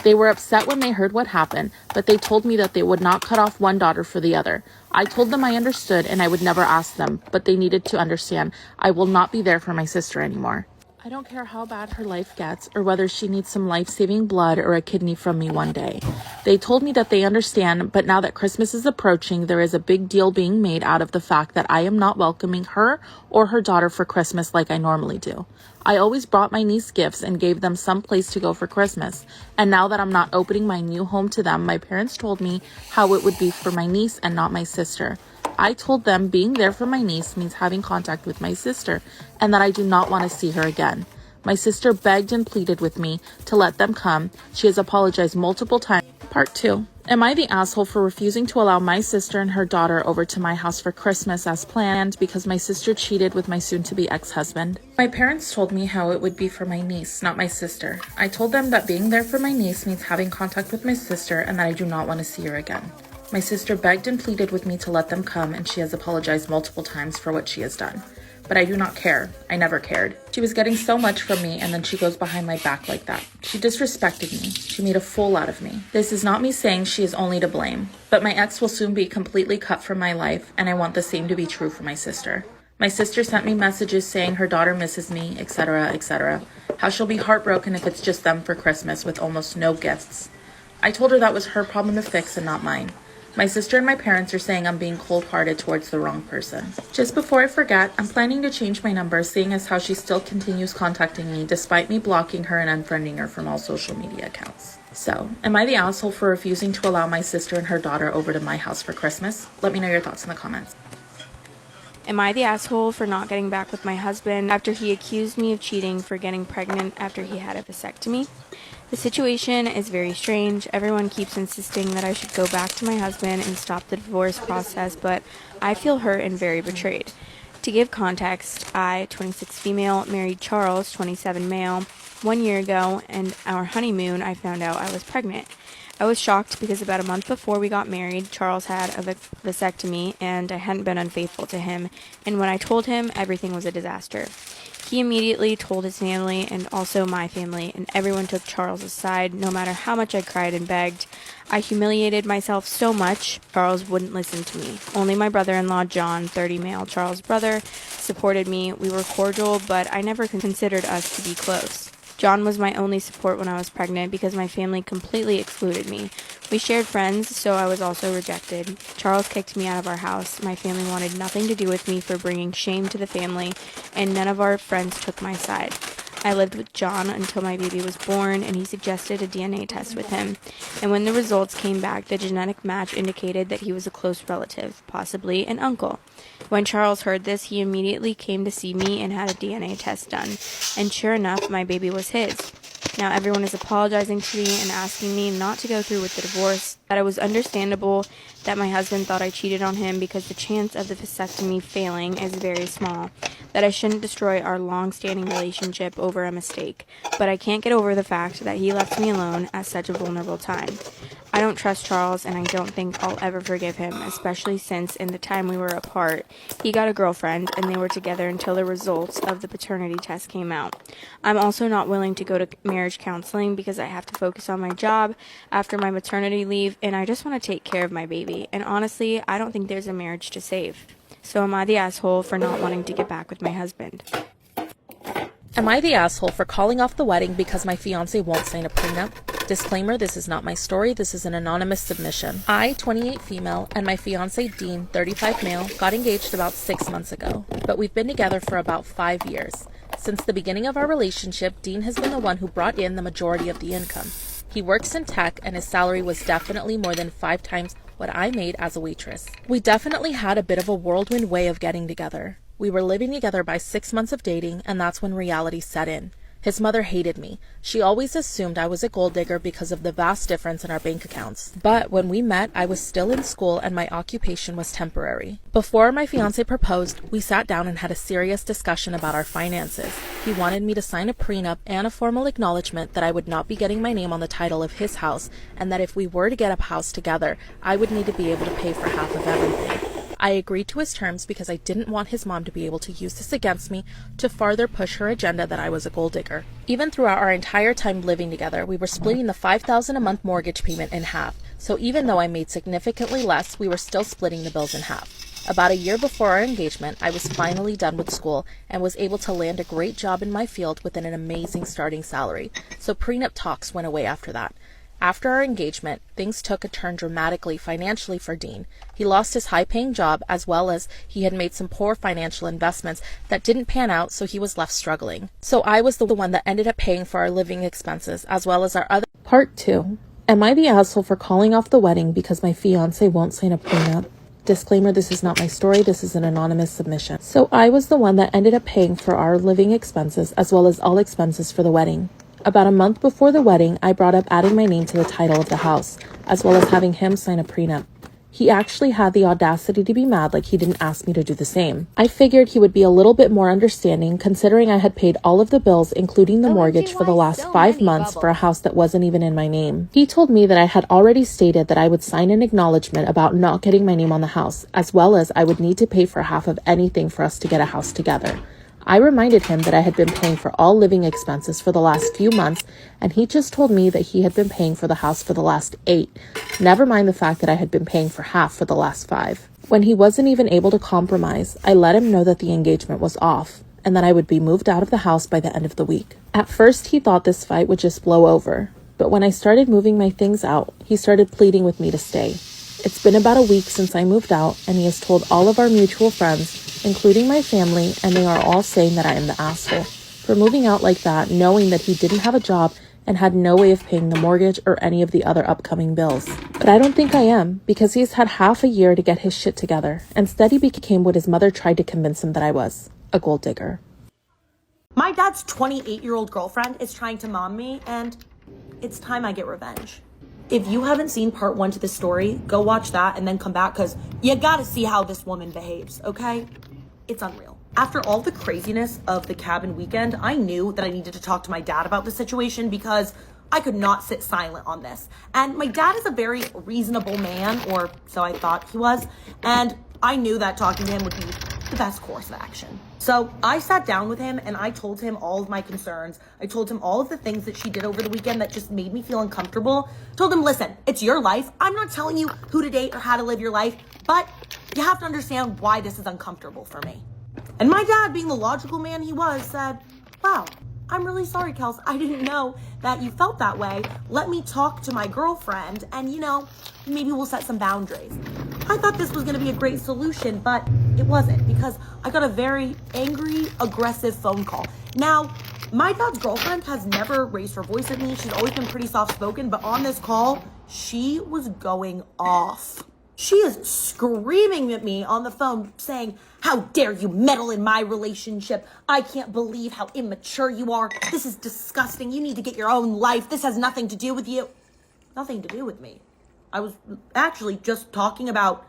They were upset when they heard what happened, but they told me that they would not cut off one daughter for the other. I told them I understood and I would never ask them, but they needed to understand I will not be there for my sister anymore. I don't care how bad her life gets or whether she needs some life-saving blood or a kidney from me one day. They told me that they understand, but now that Christmas is approaching, there is a big deal being made out of the fact that I am not welcoming her or her daughter for Christmas like I normally do. I always brought my niece gifts and gave them some place to go for Christmas. And now that I'm not opening my new home to them, my parents told me how it would be for my niece and not my sister. I told them being there for my niece means having contact with my sister and that I do not want to see her again. My sister begged and pleaded with me to let them come. She has apologized multiple times. Part 2. Am I the asshole for refusing to allow my sister and her daughter over to my house for Christmas as planned because my sister cheated with my soon-to-be ex-husband? My parents told me how it would be for my niece, not my sister. I told them that being there for my niece means having contact with my sister and that I do not want to see her again. My sister begged and pleaded with me to let them come, and she has apologized multiple times for what she has done. But I do not care. I never cared. She was getting so much from me, and then she goes behind my back like that. She disrespected me. She made a fool out of me. This is not me saying she is only to blame, but my ex will soon be completely cut from my life, and I want the same to be true for my sister. My sister sent me messages saying her daughter misses me, etc., etc. How she'll be heartbroken if it's just them for Christmas with almost no gifts. I told her that was her problem to fix and not mine. My sister and my parents are saying I'm being cold-hearted towards the wrong person. Just before I forget, I'm planning to change my number, seeing as how she still continues contacting me despite me blocking her and unfriending her from all social media accounts. So, am I the asshole for refusing to allow my sister and her daughter over to my house for Christmas? Let me know your thoughts in the comments. Am I the asshole for not getting back with my husband after he accused me of cheating for getting pregnant after he had a vasectomy? The situation is very strange. Everyone keeps insisting that I should go back to my husband and stop the divorce process, but I feel hurt and very betrayed. To give context, I, 26 female, married Charles, 27 male, 1 year ago, and our honeymoon I found out I was pregnant. I was shocked because about a month before we got married, Charles had a vasectomy and I hadn't been unfaithful to him, and when I told him, everything was a disaster. He immediately told his family and also my family, and everyone took Charles' side no matter how much I cried and begged. I humiliated myself so much, Charles wouldn't listen to me. Only my brother-in-law, John, 30 male, Charles' brother, supported me. We were cordial, but I never considered us to be close. John was my only support when I was pregnant because my family completely excluded me. We shared friends, so I was also rejected. Charles kicked me out of our house. My family wanted nothing to do with me for bringing shame to the family, and none of our friends took my side. I lived with John until my baby was born, and he suggested a DNA test with him. And when the results came back, the genetic match indicated that he was a close relative, possibly an uncle. When Charles heard this, he immediately came to see me and had a DNA test done. And sure enough, my baby was his. Now everyone is apologizing to me and asking me not to go through with the divorce, that it was understandable that my husband thought I cheated on him because the chance of the vasectomy failing is very small, that I shouldn't destroy our long-standing relationship over a mistake, but I can't get over the fact that he left me alone at such a vulnerable time. I don't trust Charles, and I don't think I'll ever forgive him, especially since in the time we were apart, he got a girlfriend, and they were together until the results of the paternity test came out. I'm also not willing to go to marriage counseling because I have to focus on my job after my maternity leave, and I just want to take care of my baby, and honestly, I don't think there's a marriage to save. So am I the asshole for not wanting to get back with my husband? Am I the asshole for calling off the wedding because my fiance won't sign a prenup? Disclaimer, this is not my story, this is an anonymous submission. I, 28 female, and my fiance Dean, 35 male, got engaged about 6 months ago, but we've been together for about 5 years. Since the beginning of our relationship, Dean has been the one who brought in the majority of the income. He works in tech, and his salary was definitely more than 5 times what I made as a waitress. We definitely had a bit of a whirlwind way of getting together. We were living together by 6 months of dating, and that's when reality set in. His mother hated me. She always assumed I was a gold digger because of the vast difference in our bank accounts. But when we met, I was still in school and my occupation was temporary. Before my fiancé proposed, we sat down and had a serious discussion about our finances. He wanted me to sign a prenup and a formal acknowledgement that I would not be getting my name on the title of his house, and that if we were to get a house together, I would need to be able to pay for half of everything. I agreed to his terms because I didn't want his mom to be able to use this against me to further push her agenda that I was a gold digger. Even throughout our entire time living together, we were splitting the $5,000 a month mortgage payment in half. So even though I made significantly less, we were still splitting the bills in half. About a year before our engagement, I was finally done with school and was able to land a great job in my field with an amazing starting salary. So prenup talks went away after that. After our engagement, things took a turn dramatically financially for Dean. He lost his high-paying job, as well as he had made some poor financial investments that didn't pan out, so he was left struggling. So I was the one that ended up paying for our living expenses, as well as our other... Part 2. Am I the asshole for calling off the wedding because my fiancé won't sign a prenup? Disclaimer, this is not my story, this is an anonymous submission. So I was the one that ended up paying for our living expenses, as well as all expenses for the wedding. About a month before the wedding, I brought up adding my name to the title of the house, as well as having him sign a prenup. He actually had the audacity to be mad like he didn't ask me to do the same. I figured he would be a little bit more understanding, considering I had paid all of the bills, including the mortgage, for the last 5 months for a house that wasn't even in my name. He told me that I had already stated that I would sign an acknowledgement about not getting my name on the house, as well as I would need to pay for half of anything for us to get a house together. I reminded him that I had been paying for all living expenses for the last few months, and he just told me that he had been paying for the house for the last 8, never mind the fact that I had been paying for half for the last 5. When he wasn't even able to compromise, I let him know that the engagement was off, and that I would be moved out of the house by the end of the week. At first, he thought this fight would just blow over, but when I started moving my things out, he started pleading with me to stay. It's been about a week since I moved out, and he has told all of our mutual friends, including my family, and they are all saying that I am the asshole for moving out like that, knowing that he didn't have a job and had no way of paying the mortgage or any of the other upcoming bills. But I don't think I am, because he's had half a year to get his shit together. Instead, he became what his mother tried to convince him that I was, a gold digger. My dad's 28-year-old girlfriend is trying to mom me, and it's time I get revenge. If you haven't seen part 1 to this story, go watch that and then come back, because you gotta see how this woman behaves, okay? It's unreal. After all the craziness of the cabin weekend, I knew that I needed to talk to my dad about the situation because I could not sit silent on this. And my dad is a very reasonable man, or so I thought he was, and I knew that talking to him would be the best course of action. So I sat down with him and I told him all of my concerns. I told him all of the things that she did over the weekend that just made me feel uncomfortable. Told him, listen, it's your life. I'm not telling you who to date or how to live your life, but you have to understand why this is uncomfortable for me. And my dad, being the logical man he was, said, wow, I'm really sorry, Kels. I didn't know that you felt that way. Let me talk to my girlfriend and, maybe we'll set some boundaries. I thought this was going to be a great solution, but it wasn't, because I got a very angry, aggressive phone call. Now, my dad's girlfriend has never raised her voice at me. She's always been pretty soft-spoken, but on this call, she was going off. She is screaming at me on the phone saying, how dare you meddle in my relationship? I can't believe how immature you are. This is disgusting. You need to get your own life. This has nothing to do with you. Nothing to do with me. I was actually just talking about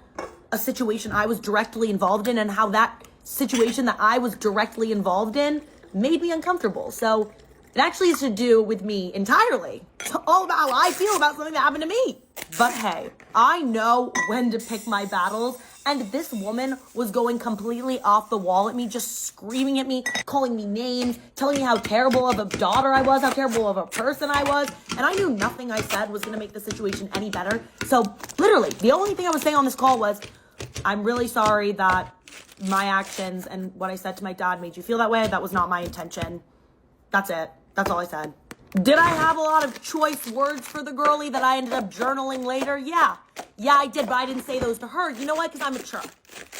a situation I was directly involved in and how that situation that I was directly involved in made me uncomfortable. So it actually has to do with me entirely. It's all about how I feel about something that happened to me. But hey, I know when to pick my battles, and this woman was going completely off the wall at me, just screaming at me, calling me names, telling me how terrible of a daughter I was, how terrible of a person I was, and I knew nothing I said was going to make the situation any better. So literally, the only thing I was saying on this call was, I'm really sorry that my actions and what I said to my dad made you feel that way. That was not my intention. That's it. That's all I said. Did I have a lot of choice words for the girlie that I ended up journaling later? Yeah, I did, but I didn't say those to her. You know what? Because I'm mature.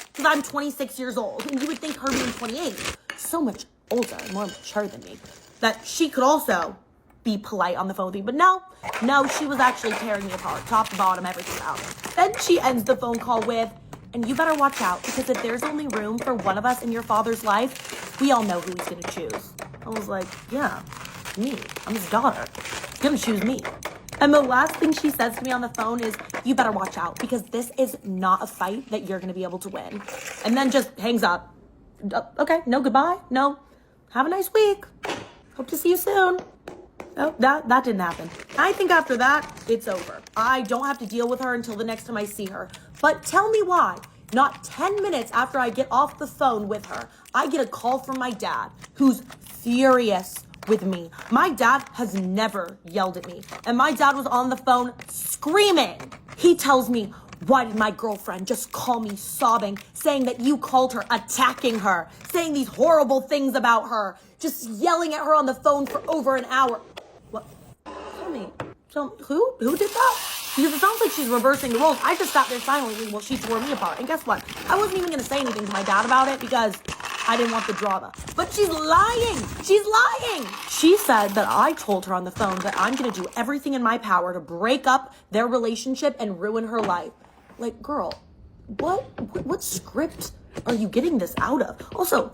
Because I'm 26 years old. And you would think her being 28, so much older and more mature than me, that she could also be polite on the phone with me. But no, she was actually tearing me apart, top to bottom, everything about it. Then she ends the phone call with, and you better watch out, because if there's only room for one of us in your father's life, we all know who he's going to choose. I was like, yeah, me. I'm his daughter. He's going to choose me. And the last thing she says to me on the phone is, you better watch out, because this is not a fight that you're going to be able to win. And then just hangs up. Okay, no goodbye. No, have a nice week. Hope to see you soon. Oh, that didn't happen. I think after that, it's over. I don't have to deal with her until the next time I see her. But tell me why. Not 10 minutes after I get off the phone with her, I get a call from my dad, who's furious with me. My dad has never yelled at me, and my dad was on the phone screaming. He tells me, why did my girlfriend just call me sobbing, saying that you called her, attacking her, saying these horrible things about her, just yelling at her on the phone for over an hour. What? Tell me, who did that? Because it sounds like she's reversing the roles. I just sat there silently while she tore me apart. And guess what? I wasn't even going to say anything to my dad about it because I didn't want the drama. But she's lying. She's lying. She said that I told her on the phone that I'm going to do everything in my power to break up their relationship and ruin her life. Like, girl, what script are you getting this out of? Also,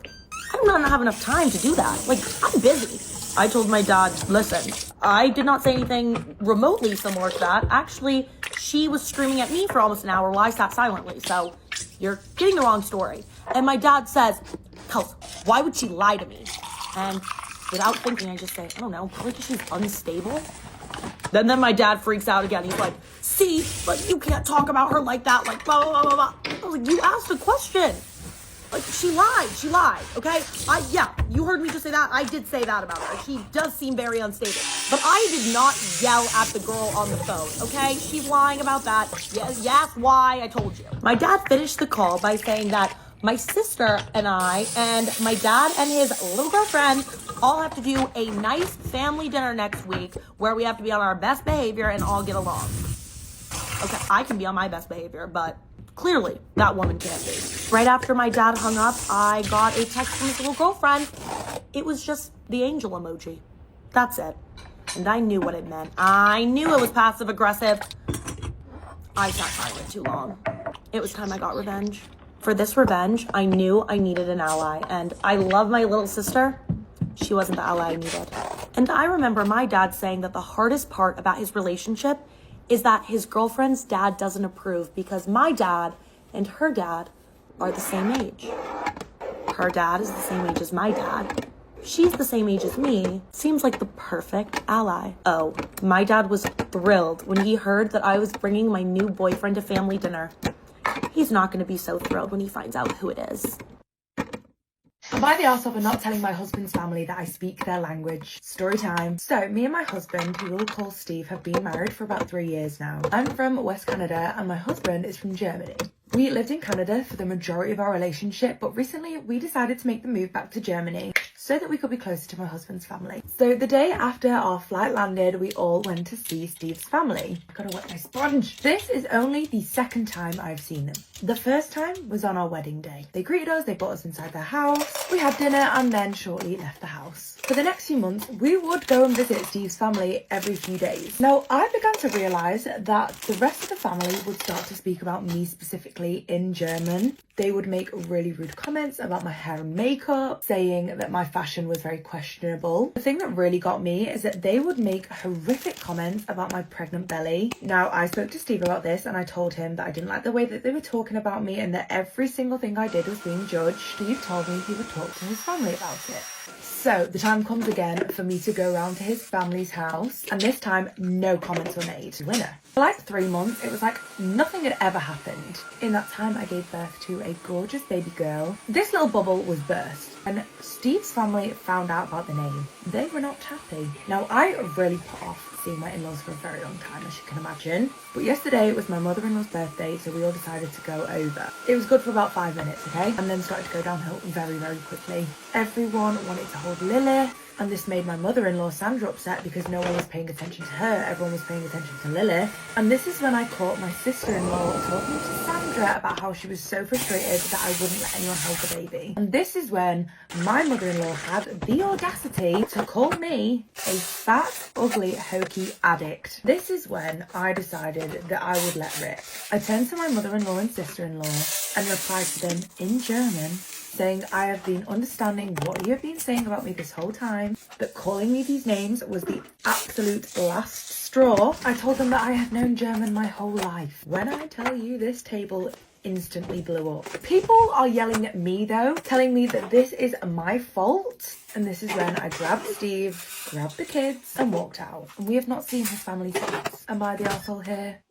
I do not have enough time to do that. Like, I'm busy. I told my dad, listen, I did not say anything remotely similar to that. Actually, she was screaming at me for almost an hour while I sat silently. So you're getting the wrong story. And my dad says, Kels, why would she lie to me? And without thinking, I just say, I don't know, probably because she's unstable. Then my dad freaks out again. He's like, see, but you can't talk about her like that, like blah, blah, blah, blah. I was like, you asked a question. Like, she lied, okay? You heard me just say that. I did say that about her. She does seem very unstable. But I did not yell at the girl on the phone, okay? She's lying about that. Yes, why? I told you. My dad finished the call by saying that my sister and I and my dad and his little girlfriend all have to do a nice family dinner next week where we have to be on our best behavior and all get along. Okay, I can be on my best behavior, but clearly that woman can't be. Right after my dad hung up, I got a text from his little girlfriend. It was just the angel emoji. That's it. And I knew what it meant. I knew it was passive aggressive. I sat silent too long. It was time I got revenge. For this revenge, I knew I needed an ally, and I love my little sister. She wasn't the ally I needed. And I remember my dad saying that the hardest part about his relationship is that his girlfriend's dad doesn't approve because my dad and her dad are the same age. Her dad is the same age as my dad. She's the same age as me. Seems like the perfect ally. Oh, my dad was thrilled when he heard that I was bringing my new boyfriend to family dinner. He's not going to be so thrilled when he finds out who it is. Am I the arsehole for not telling my husband's family that I speak their language? Story time. So, me and my husband, who we'll call Steve, have been married for about 3 years now. I'm from West Canada and my husband is from Germany. We lived in Canada for the majority of our relationship, but recently we decided to make the move back to Germany so that we could be closer to my husband's family. So the day after our flight landed, we all went to see Steve's family. I gotta wet my sponge. This is only the second time I've seen them. The first time was on our wedding day. They greeted us, they brought us inside their house, we had dinner and then shortly left the house. For the next few months, we would go and visit Steve's family every few days. Now, I began to realise that the rest of the family would start to speak about me specifically in German. They would make really rude comments about my hair and makeup, saying that my fashion was very questionable. The thing that really got me is that they would make horrific comments about my pregnant belly. Now, I spoke to Steve about this and I told him that I didn't like the way that they were talking about me and that every single thing I did was being judged. Steve told me he would talk to his family about it. So the time comes again for me to go around to his family's house, and this time no comments were made. Winner. For like 3 months, it was like nothing had ever happened. In that time, I gave birth to a gorgeous baby girl. This little bubble was burst, and Steve's family found out about the name. They were not happy. Now, I really put off seeing my in-laws for a very long time, as you can imagine. But yesterday was my mother-in-law's birthday, so we all decided to go over. It was good for about 5 minutes, okay? And then started to go downhill very, very quickly. Everyone wanted to hold Lily, and this made my mother-in-law Sandra upset because no one was paying attention to her. Everyone was paying attention to Lily. And this is when I caught my sister-in-law talking to Sandra about how she was so frustrated that I wouldn't let anyone hold the baby. And this is when my mother-in-law had the audacity to call me a fat, ugly, hokey addict. This is when I decided that I would let rip. I turned to my mother-in-law and sister-in-law and replied to them in German, saying I have been understanding what you have been saying about me this whole time, that calling me these names was the absolute last straw. I told them that I had known German my whole life. When I tell you, this table instantly blew up. People are yelling at me though, telling me that this is my fault. And this is when I grabbed Steve, grabbed the kids and walked out. And we have not seen his family since. Am I the asshole here?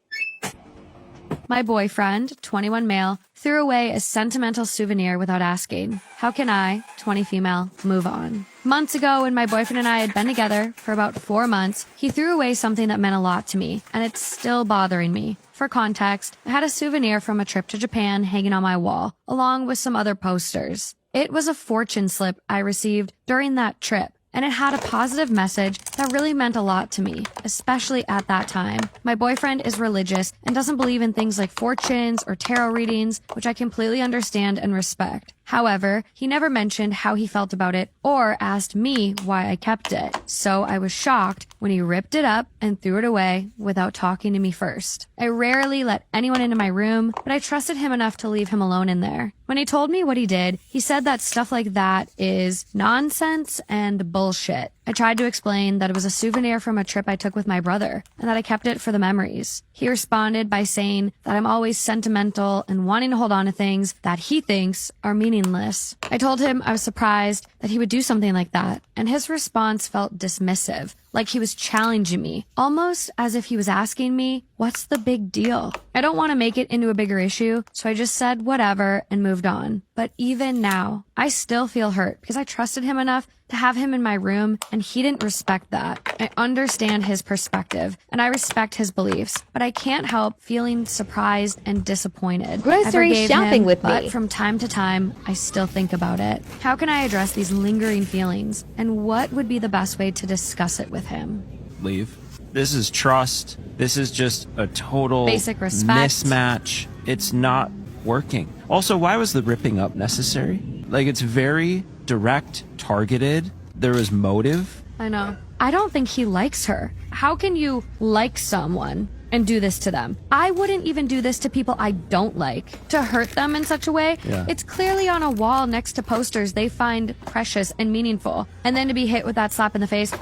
My boyfriend, 21 male, threw away a sentimental souvenir without asking. How can I, 20 female, move on? Months ago, when my boyfriend and I had been together for about 4 months, he threw away something that meant a lot to me, and it's still bothering me. For context, I had a souvenir from a trip to Japan hanging on my wall, along with some other posters. It was a fortune slip I received during that trip, and it had a positive message that really meant a lot to me, especially at that time. My boyfriend is religious and doesn't believe in things like fortunes or tarot readings, which I completely understand and respect. However, he never mentioned how he felt about it or asked me why I kept it. So I was shocked when he ripped it up and threw it away without talking to me first. I rarely let anyone into my room, but I trusted him enough to leave him alone in there. When he told me what he did, he said that stuff like that is nonsense and bullshit. I tried to explain that it was a souvenir from a trip I took with my brother and that I kept it for the memories. He responded by saying that I'm always sentimental and wanting to hold on to things that he thinks are meaningless. I told him I was surprised that he would do something like that, and his response felt dismissive, like he was challenging me, almost as if he was asking me, what's the big deal? I don't want to make it into a bigger issue, so I just said whatever and moved on. But even now, I still feel hurt because I trusted him enough to have him in my room, and he didn't respect that. I understand his perspective, and I respect his beliefs, but I can't help feeling surprised and disappointed. Grocery shopping with me. But from time to time, I still think about it. How can I address these lingering feelings, and what would be the best way to discuss it with him? Leave. This is trust. This is just a total Basic respect. mismatch. It's not working. Also, why was the ripping up necessary? Like, it's very direct, targeted. There was motive. I know. I don't think he likes her. How can you like someone and do this to them? I wouldn't even do this to people I don't like, to hurt them in such a way. Yeah. It's clearly on a wall next to posters they find precious and meaningful. And then to be hit with that slap in the face,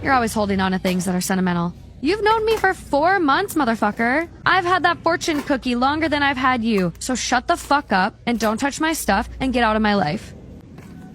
you're always holding on to things that are sentimental. You've known me for 4 months, motherfucker. I've had that fortune cookie longer than I've had you. So shut the fuck up and don't touch my stuff and get out of my life.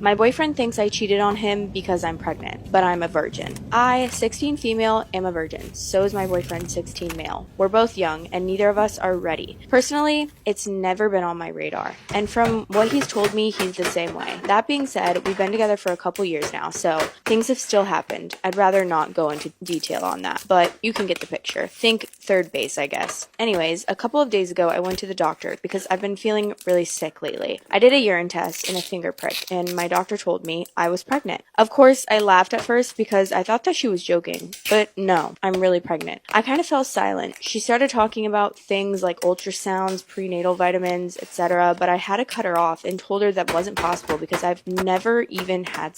My boyfriend thinks I cheated on him because I'm pregnant, but I'm a virgin. I, 16 female, am a virgin. So is my boyfriend, 16 male. We're both young, and neither of us are ready. Personally, it's never been on my radar. And from what he's told me, he's the same way. That being said, we've been together for a couple years now, so things have still happened. I'd rather not go into detail on that, but you can get the picture. Think third base, I guess. Anyways, a couple of days ago, I went to the doctor because I've been feeling really sick lately. I did a urine test and a finger prick, and my doctor told me I was pregnant. Of course, I laughed at first because I thought that she was joking, but no, I'm really pregnant. I kind of fell silent. She started talking about things like ultrasounds, prenatal vitamins, etc., but I had to cut her off and told her that wasn't possible because I've never even had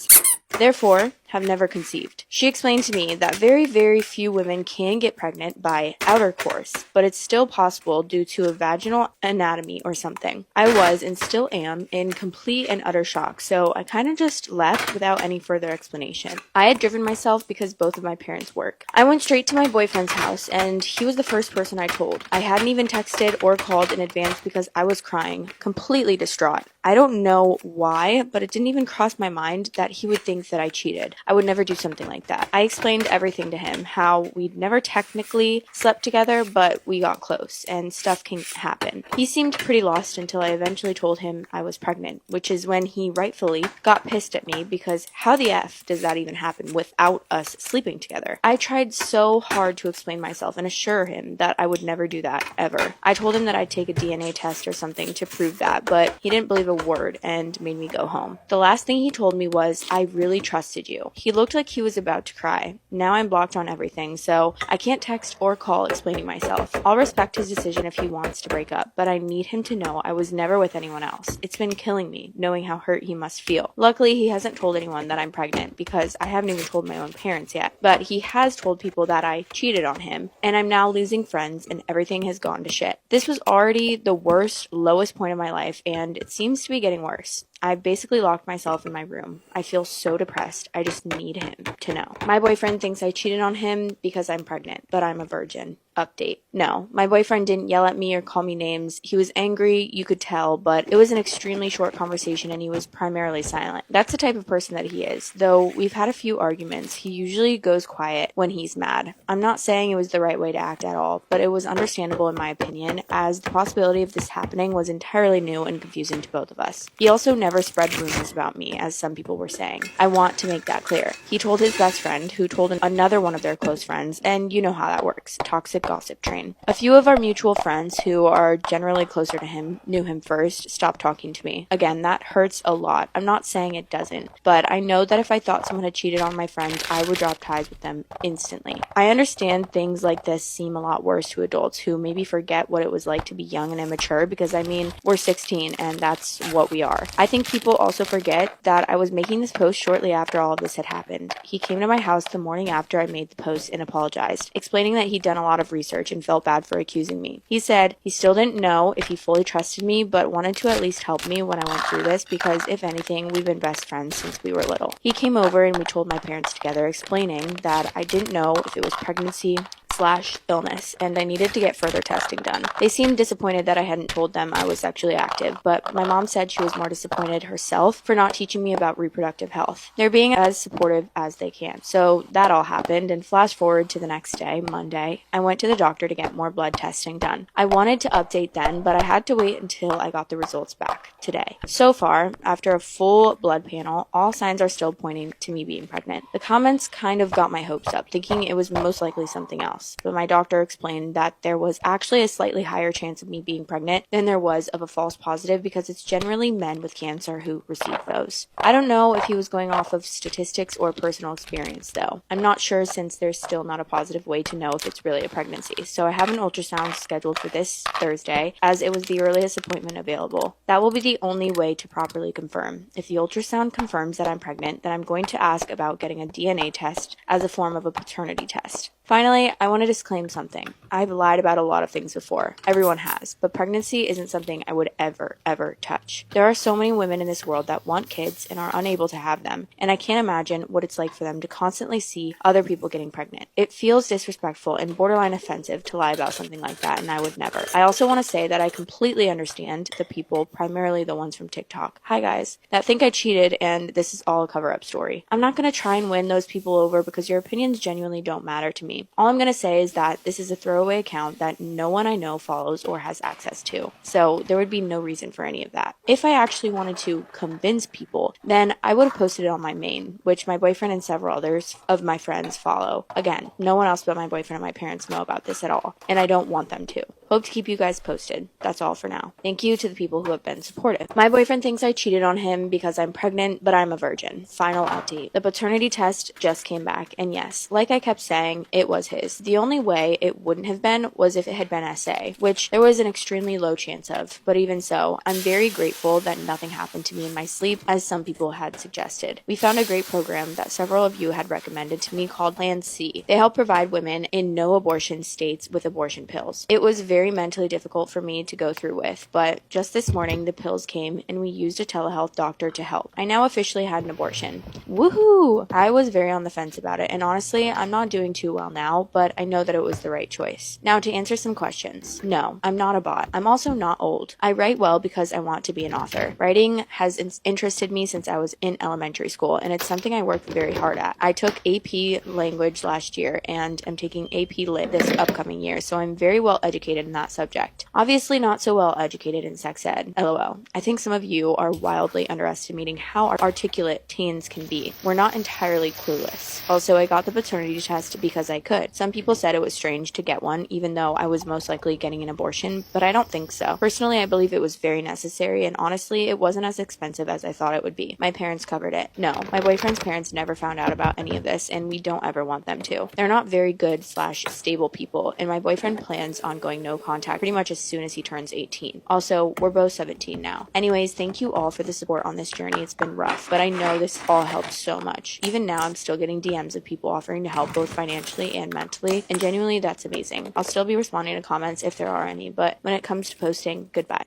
therefore have never conceived. She explained to me that very, very few women can get pregnant by outer course, but it's still possible due to a vaginal anatomy or something. I was, and still am, in complete and utter shock, so I kind of just left without any further explanation. I had driven myself because both of my parents work. I went straight to my boyfriend's house, and he was the first person I told. I hadn't even texted or called in advance because I was crying, completely distraught. I don't know why, but it didn't even cross my mind that he would think that I cheated. I would never do something like that. I explained everything to him, how we'd never technically slept together, but we got close, and stuff can happen. He seemed pretty lost until I eventually told him I was pregnant, which is when he rightfully got pissed at me because how the F does that even happen without us sleeping together? I tried so hard to explain myself and assure him that I would never do that, ever. I told him that I'd take a DNA test or something to prove that, but he didn't believe a word and made me go home. The last thing he told me was, I really trusted you. He looked like he was about to cry. Now I'm blocked on everything, so I can't text or call explaining myself. I'll respect his decision if he wants to break up, but I need him to know I was never with anyone else. It's been killing me, knowing how hurt he must feel. Luckily, he hasn't told anyone that I'm pregnant, because I haven't even told my own parents yet, but he has told people that I cheated on him, and I'm now losing friends, and everything has gone to shit. This was already the worst, lowest point of my life, and it seems to be getting worse. I basically locked myself in my room. I feel so depressed. I just need him to know. My boyfriend thinks I cheated on him because I'm pregnant, but I'm a virgin. Update. No, my boyfriend didn't yell at me or call me names. He was angry, you could tell, but it was an extremely short conversation and he was primarily silent. That's the type of person that he is. Though we've had a few arguments, he usually goes quiet when he's mad. I'm not saying it was the right way to act at all, but it was understandable in my opinion, as the possibility of this happening was entirely new and confusing to both of us. He also never spread rumors about me, as some people were saying. I want to make that clear. He told his best friend, who told another one of their close friends, and you know how that works. Toxic gossip train. A few of our mutual friends, who are generally closer to him, knew him first, stopped talking to me. Again, that hurts a lot. I'm not saying it doesn't, but I know that if I thought someone had cheated on my friends, I would drop ties with them instantly. I understand things like this seem a lot worse to adults who maybe forget what it was like to be young and immature, because I mean, we're 16 and that's what we are. I think people also forget that I was making this post shortly after all of this had happened. He came to my house the morning after I made the post and apologized, explaining that he'd done a lot of research and felt bad for accusing me. He said he still didn't know if he fully trusted me, but wanted to at least help me when I went through this because, if anything, we've been best friends since we were little. He came over and we told my parents together, explaining that I didn't know if it was pregnancy/illness, and I needed to get further testing done. They seemed disappointed that I hadn't told them I was sexually active, but my mom said she was more disappointed herself for not teaching me about reproductive health. They're being as supportive as they can. So that all happened, and flash forward to the next day, Monday, I went to the doctor to get more blood testing done. I wanted to update then, but I had to wait until I got the results back today. So far, after a full blood panel, all signs are still pointing to me being pregnant. The comments kind of got my hopes up, thinking it was most likely something else. else. But my doctor explained that there was actually a slightly higher chance of me being pregnant than there was of a false positive because it's generally men with cancer who receive those. I don't know if he was going off of statistics or personal experience though. I'm not sure since there's still not a positive way to know if it's really a pregnancy. So I have an ultrasound scheduled for this Thursday as it was the earliest appointment available. That will be the only way to properly confirm. If the ultrasound confirms that I'm pregnant, then I'm going to ask about getting a DNA test as a form of a paternity test. Finally, I want to disclaim something. I've lied about a lot of things before. Everyone has. But pregnancy isn't something I would ever touch. There are so many women in this world that want kids and are unable to have them, and I can't imagine what it's like for them to constantly see other people getting pregnant. It feels disrespectful and borderline offensive to lie about something like that, and I would never. I also want to say that I completely understand the people, primarily the ones from TikTok, hi guys, that think I cheated and this is all a cover-up story. I'm not going to try and win those people over because your opinions genuinely don't matter to me. All I'm going to say is that this is a throwaway account that no one I know follows or has access to, so there would be no reason for any of that. If I actually wanted to convince people, then I would have posted it on my main, which my boyfriend and several others of my friends follow. Again, no one else but my boyfriend and my parents know about this at all, and I don't want them to. Hope to keep you guys posted. That's all for now. Thank you to the people who have been supportive. My boyfriend thinks I cheated on him because I'm pregnant, but I'm a virgin. Final update. The paternity test just came back, and yes, like I kept saying, it was his. The only way it wouldn't have been was if it had been SA, which there was an extremely low chance of, but even so, I'm very grateful that nothing happened to me in my sleep, as some people had suggested. We found a great program that several of you had recommended to me called Plan C. They help provide women in no abortion states with abortion pills. It was very mentally difficult for me to go through with, but just this morning the pills came and we used a telehealth doctor to help. I now officially had an abortion. Woohoo! I was very on the fence about it, and honestly, I'm not doing too well now, but I know that it was the right choice. Now to answer some questions. No, I'm not a bot. I'm also not old. I write well because I want to be an author. Writing has interested me since I was in elementary school, and it's something I worked very hard at. I took AP language last year and am taking AP Lit this upcoming year, so I'm very well educated in that subject. Obviously not so well educated in sex ed. LOL. I think some of you are wildly underestimating how articulate teens can be. We're not entirely clueless. Also, I got the paternity test because I could. Some people said it was strange to get one, even though I was most likely getting an abortion, but I don't think so. Personally, I believe it was very necessary, and honestly, it wasn't as expensive as I thought it would be. My parents covered it. No, my boyfriend's parents never found out about any of this, and we don't ever want them to. They're not very good / stable people, and my boyfriend plans on going no contact pretty much as soon as he turns 18. Also, we're both 17 now. Anyways, thank you all for the support on this journey. It's been rough, but I know this all helped so much. Even now, I'm still getting DMs of people offering to help both financially and mentally, and genuinely, that's amazing. I'll still be responding to comments if there are any, but when it comes to posting, goodbye.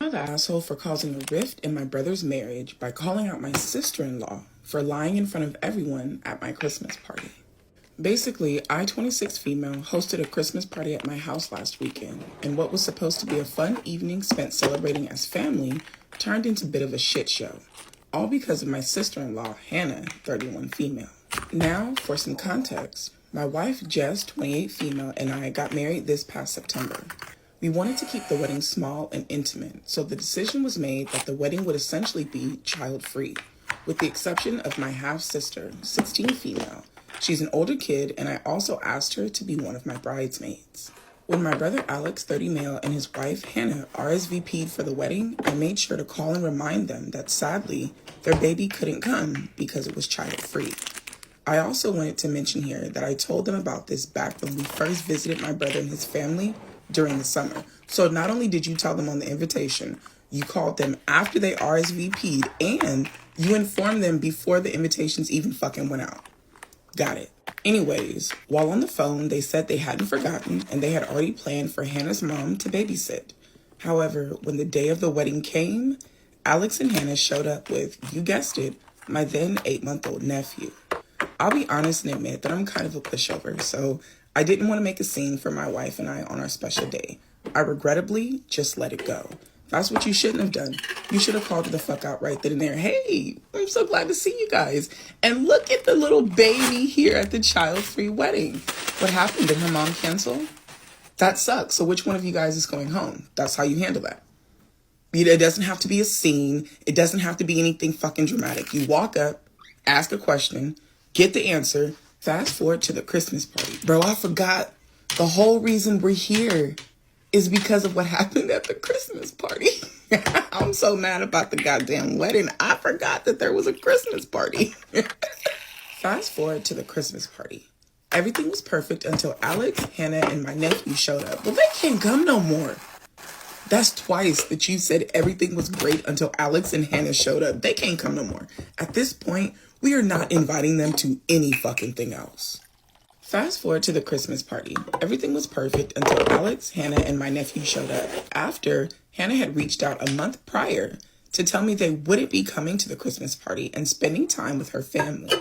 I'm the asshole for causing a rift in my brother's marriage by calling out my sister-in-law for lying in front of everyone at my Christmas party. Basically, I, 26 female, hosted a Christmas party at my house last weekend, and what was supposed to be a fun evening spent celebrating as family turned into a bit of a shit show, all because of my sister-in-law, Hannah, 31 female. Now, for some context, my wife, Jess, 28 female, and I got married this past September. We wanted to keep the wedding small and intimate, so the decision was made that the wedding would essentially be child-free, with the exception of my half-sister, 16 female. She's an older kid, and I also asked her to be one of my bridesmaids. When my brother Alex, 30 male, and his wife Hannah RSVP'd for the wedding, I made sure to call and remind them that sadly, their baby couldn't come because it was child-free. I also wanted to mention here that I told them about this back when we first visited my brother and his family during the summer. So not only did you tell them on the invitation, you called them after they RSVP'd, and you informed them before the invitations even fucking went out. Got it. Anyways, while on the phone, they said they hadn't forgotten and they had already planned for Hannah's mom to babysit. However, when the day of the wedding came, Alex and Hannah showed up with, you guessed it, my then 8-month-old nephew. I'll be honest and admit that I'm kind of a pushover, so I didn't want to make a scene for my wife and I on our special day. I regrettably just let it go. That's what you shouldn't have done. You should have called her the fuck out right then and there. Hey, I'm so glad to see you guys. And look at the little baby here at the child-free wedding. What happened? Did her mom cancel? That sucks. So which one of you guys is going home? That's how you handle that. It doesn't have to be a scene. It doesn't have to be anything fucking dramatic. You walk up, ask a question, get the answer, Fast forward to the Christmas party. Bro, I forgot the whole reason we're here is because of what happened at the Christmas party. I'm so mad about the goddamn wedding. I forgot that there was a Christmas party. Fast forward to the Christmas party. Everything was perfect until Alex, Hannah, and my nephew showed up. Well, they can't come no more. That's twice that you said everything was great until Alex and Hannah showed up. They can't come no more. At this point, we are not inviting them to any fucking thing else. Fast forward to the Christmas party. Everything was perfect until Alex, Hannah, and my nephew showed up. After, Hannah had reached out a month prior to tell me they wouldn't be coming to the Christmas party and spending time with her family.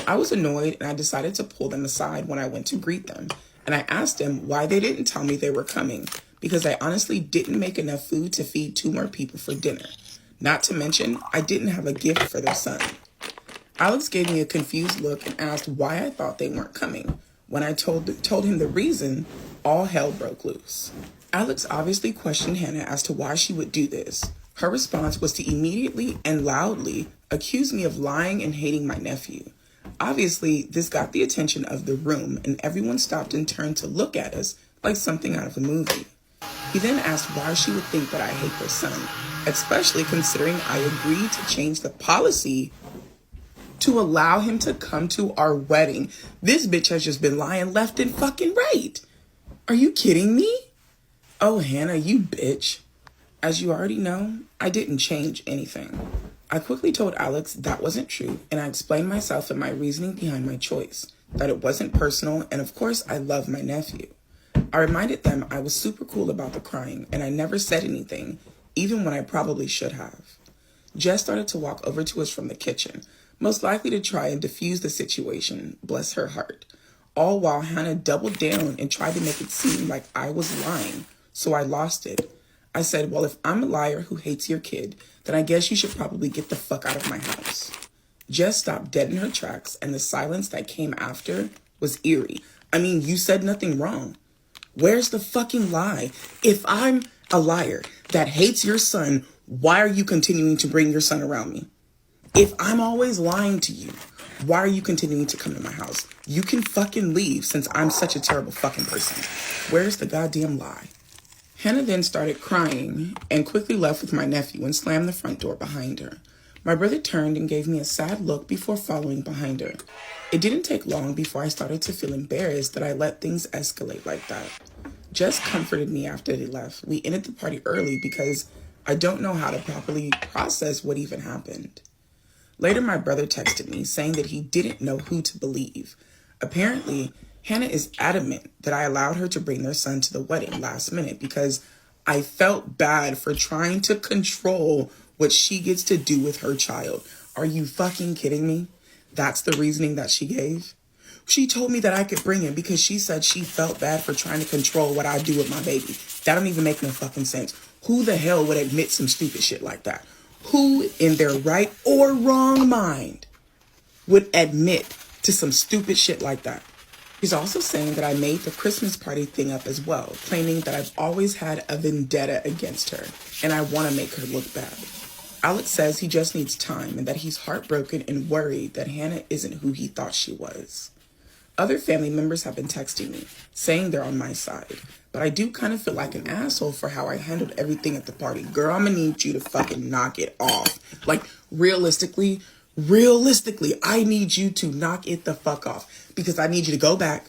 I was annoyed and I decided to pull them aside when I went to greet them. And I asked them why they didn't tell me they were coming, because I honestly didn't make enough food to feed 2 more people for dinner. Not to mention, I didn't have a gift for their son. Alex gave me a confused look and asked why I thought they weren't coming. When I told him the reason, all hell broke loose. Alex obviously questioned Hannah as to why she would do this. Her response was to immediately and loudly accuse me of lying and hating my nephew. Obviously, this got the attention of the room and everyone stopped and turned to look at us like something out of a movie. He then asked why she would think that I hate her son, especially considering I agreed to change the policy to allow him to come to our wedding. This bitch has just been lying left and fucking right. Are you kidding me? Oh, Hannah, you bitch. As you already know, I didn't change anything. I quickly told Alex that wasn't true, and I explained myself and my reasoning behind my choice, that it wasn't personal, and of course I love my nephew. I reminded them I was super cool about the crying, and I never said anything, even when I probably should have. Jess started to walk over to us from the kitchen, most likely to try and diffuse the situation, bless her heart. All while Hannah doubled down and tried to make it seem like I was lying, so I lost it. I said, well, if I'm a liar who hates your kid, then I guess you should probably get the fuck out of my house. Jess stopped dead in her tracks, and the silence that came after was eerie. I mean, you said nothing wrong. Where's the fucking lie? If I'm a liar that hates your son, why are you continuing to bring your son around me? If I'm always lying to you, why are you continuing to come to my house? You can fucking leave since I'm such a terrible fucking person. Where's the goddamn lie? Hannah then started crying and quickly left with my nephew and slammed the front door behind her. My brother turned and gave me a sad look before following behind her. It didn't take long before I started to feel embarrassed that I let things escalate like that. Jess comforted me after they left. We ended the party early because I don't know how to properly process what even happened. Later, my brother texted me saying that he didn't know who to believe. Apparently, Hannah is adamant that I allowed her to bring their son to the wedding last minute because I felt bad for trying to control what she gets to do with her child. Are you fucking kidding me? That's the reasoning that she gave? She told me that I could bring him because she said she felt bad for trying to control what I do with my baby. That don't even make no fucking sense. Who the hell would admit some stupid shit like that? Who in their right or wrong mind would admit to some stupid shit like that? He's also saying that I made the Christmas party thing up as well, claiming that I've always had a vendetta against her and I want to make her look bad. Alex says he just needs time and that he's heartbroken and worried that Hannah isn't who he thought she was. Other family members have been texting me, saying they're on my side, but I do kind of feel like an asshole for how I handled everything at the party. Girl, I'm gonna need you to fucking knock it off. Like, realistically, I need you to knock it the fuck off because I need you to go back,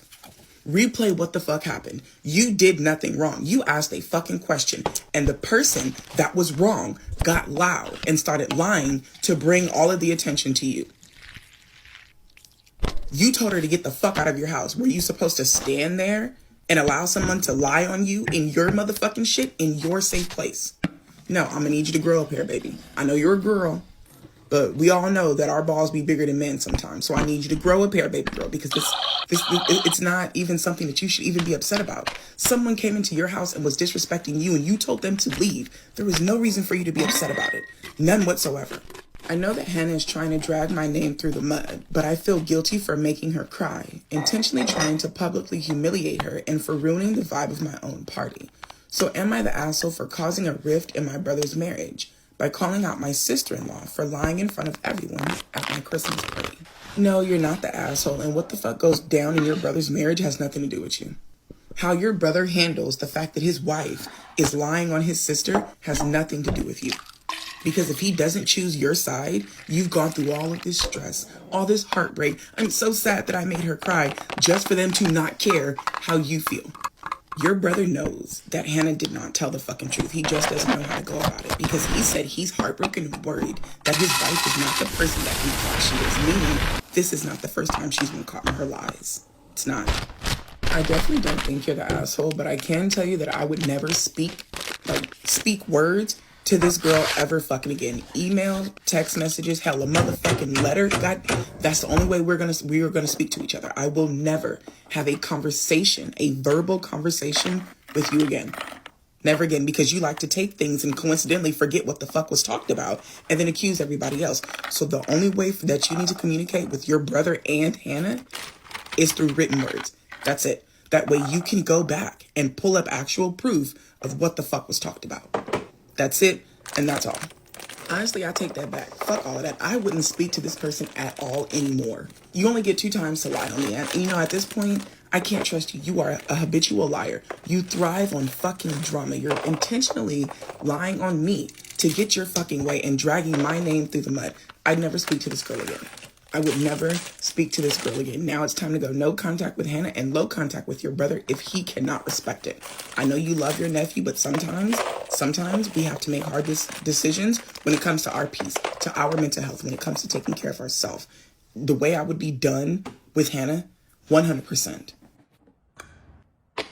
replay what the fuck happened. You did nothing wrong. You asked a fucking question and the person that was wrong got loud and started lying to bring all of the attention to you. You told her to get the fuck out of your house. Were you supposed to stand there and allow someone to lie on you in your motherfucking shit in your safe place? No, I'm gonna need you to grow up here, baby. I know you're a girl, but we all know that our balls be bigger than men sometimes. So I need you to grow up here, baby girl, because it's not even something that you should even be upset about. Someone came into your house and was disrespecting you and you told them to leave. There was no reason for you to be upset about it. None whatsoever. I know that Hannah is trying to drag my name through the mud, but I feel guilty for making her cry, intentionally trying to publicly humiliate her, and for ruining the vibe of my own party. So am I the asshole for causing a rift in my brother's marriage by calling out my sister-in-law for lying in front of everyone at my Christmas party? No, you're not the asshole, and what the fuck goes down in your brother's marriage has nothing to do with you. How your brother handles the fact that his wife is lying on his sister has nothing to do with you. Because if he doesn't choose your side, you've gone through all of this stress, all this heartbreak. I'm so sad that I made her cry just for them to not care how you feel. Your brother knows that Hannah did not tell the fucking truth. He just doesn't know how to go about it because he said he's heartbroken and worried that his wife is not the person that he thought she is. Meaning, this is not the first time she's been caught in her lies. It's not. I definitely don't think you're the asshole, but I can tell you that I would never speak words to this girl ever fucking again. Email, text messages, hell, a motherfucking letter. God, that's the only way we are gonna speak to each other. I will never have a conversation, a verbal conversation with you again. Never again, because you like to take things and coincidentally forget what the fuck was talked about and then accuse everybody else. So the only way that you need to communicate with your brother and Hannah is through written words. That's it. That way you can go back and pull up actual proof of what the fuck was talked about. That's it, and that's all. Honestly, I take that back. Fuck all of that. I wouldn't speak to this person at all anymore. You only get 2 times to lie on me. And at this point, I can't trust you. You are a habitual liar. You thrive on fucking drama. You're intentionally lying on me to get your fucking way and dragging my name through the mud. I'd never speak to this girl again. I would never speak to this girl again. Now it's time to go no contact with Hannah and low contact with your brother if he cannot respect it. I know you love your nephew, but sometimes we have to make hard decisions when it comes to our peace, to our mental health, when it comes to taking care of ourselves. The way I would be done with Hannah, 100%.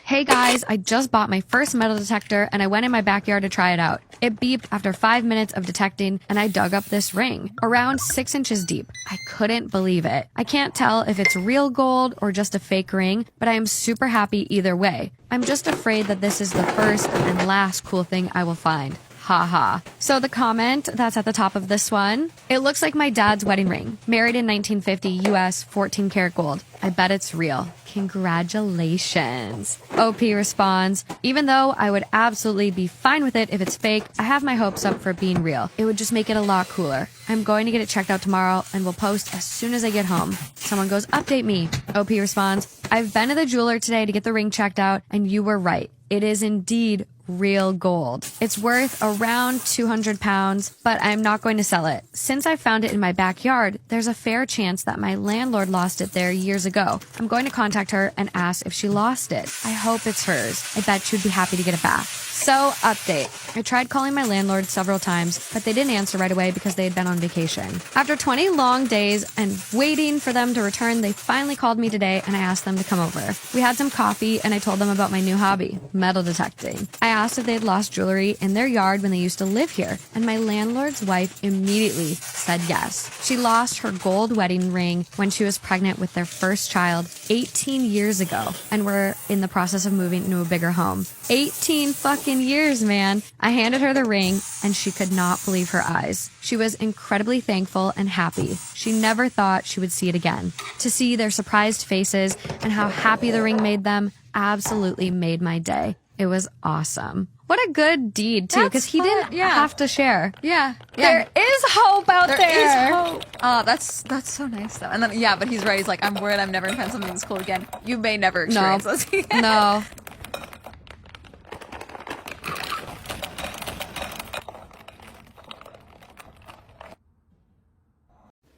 Hey guys, I just bought my first metal detector and I went in my backyard to try it out. It beeped after 5 minutes of detecting and I dug up this ring, around 6 inches deep. I couldn't believe it. I can't tell if it's real gold or just a fake ring, but I am super happy either way. I'm just afraid that this is the first and last cool thing I will find. Haha. So the comment that's at the top of this one, it looks like my dad's wedding ring. Married in 1950, US, 14 karat gold. I bet it's real. Congratulations. OP responds, even though I would absolutely be fine with it if it's fake, I have my hopes up for it being real. It would just make it a lot cooler. I'm going to get it checked out tomorrow and will post as soon as I get home. Someone goes, update me. OP responds, I've been to the jeweler today to get the ring checked out and you were right. It is indeed real gold. It's worth around 200 pounds, but I'm not going to sell it. Since I found it in my backyard, there's a fair chance that my landlord lost it there years ago. I'm going to contact her and ask if she lost it. I hope it's hers. I bet she'd be happy to get it back. So, update. I tried calling my landlord several times, but they didn't answer right away because they had been on vacation. After 20 long days and waiting for them to return, they finally called me today and I asked them to come over. We had some coffee and I told them about my new hobby, metal detecting. I asked if they'd lost jewelry in their yard when they used to live here, and my landlord's wife immediately said yes. She lost her gold wedding ring when she was pregnant with their first child 18 years ago, and were in the process of moving into a bigger home. 18 fucking years, man. I handed her the ring, and she could not believe her eyes. She was incredibly thankful and happy. She never thought she would see it again. To see their surprised faces and how happy the ring made them absolutely made my day. It was awesome. What a good deed, too, because he didn't have to share. Yeah. There is hope out there. There is hope. Oh, that's so nice, though. And then, yeah, but he's right. He's like, I'm worried I'm never going to find something this cool again. You may never experience this again. No.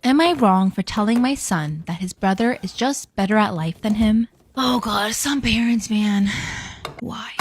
Am I wrong for telling my son that his brother is just better at life than him? Oh god, some parents, man. Why?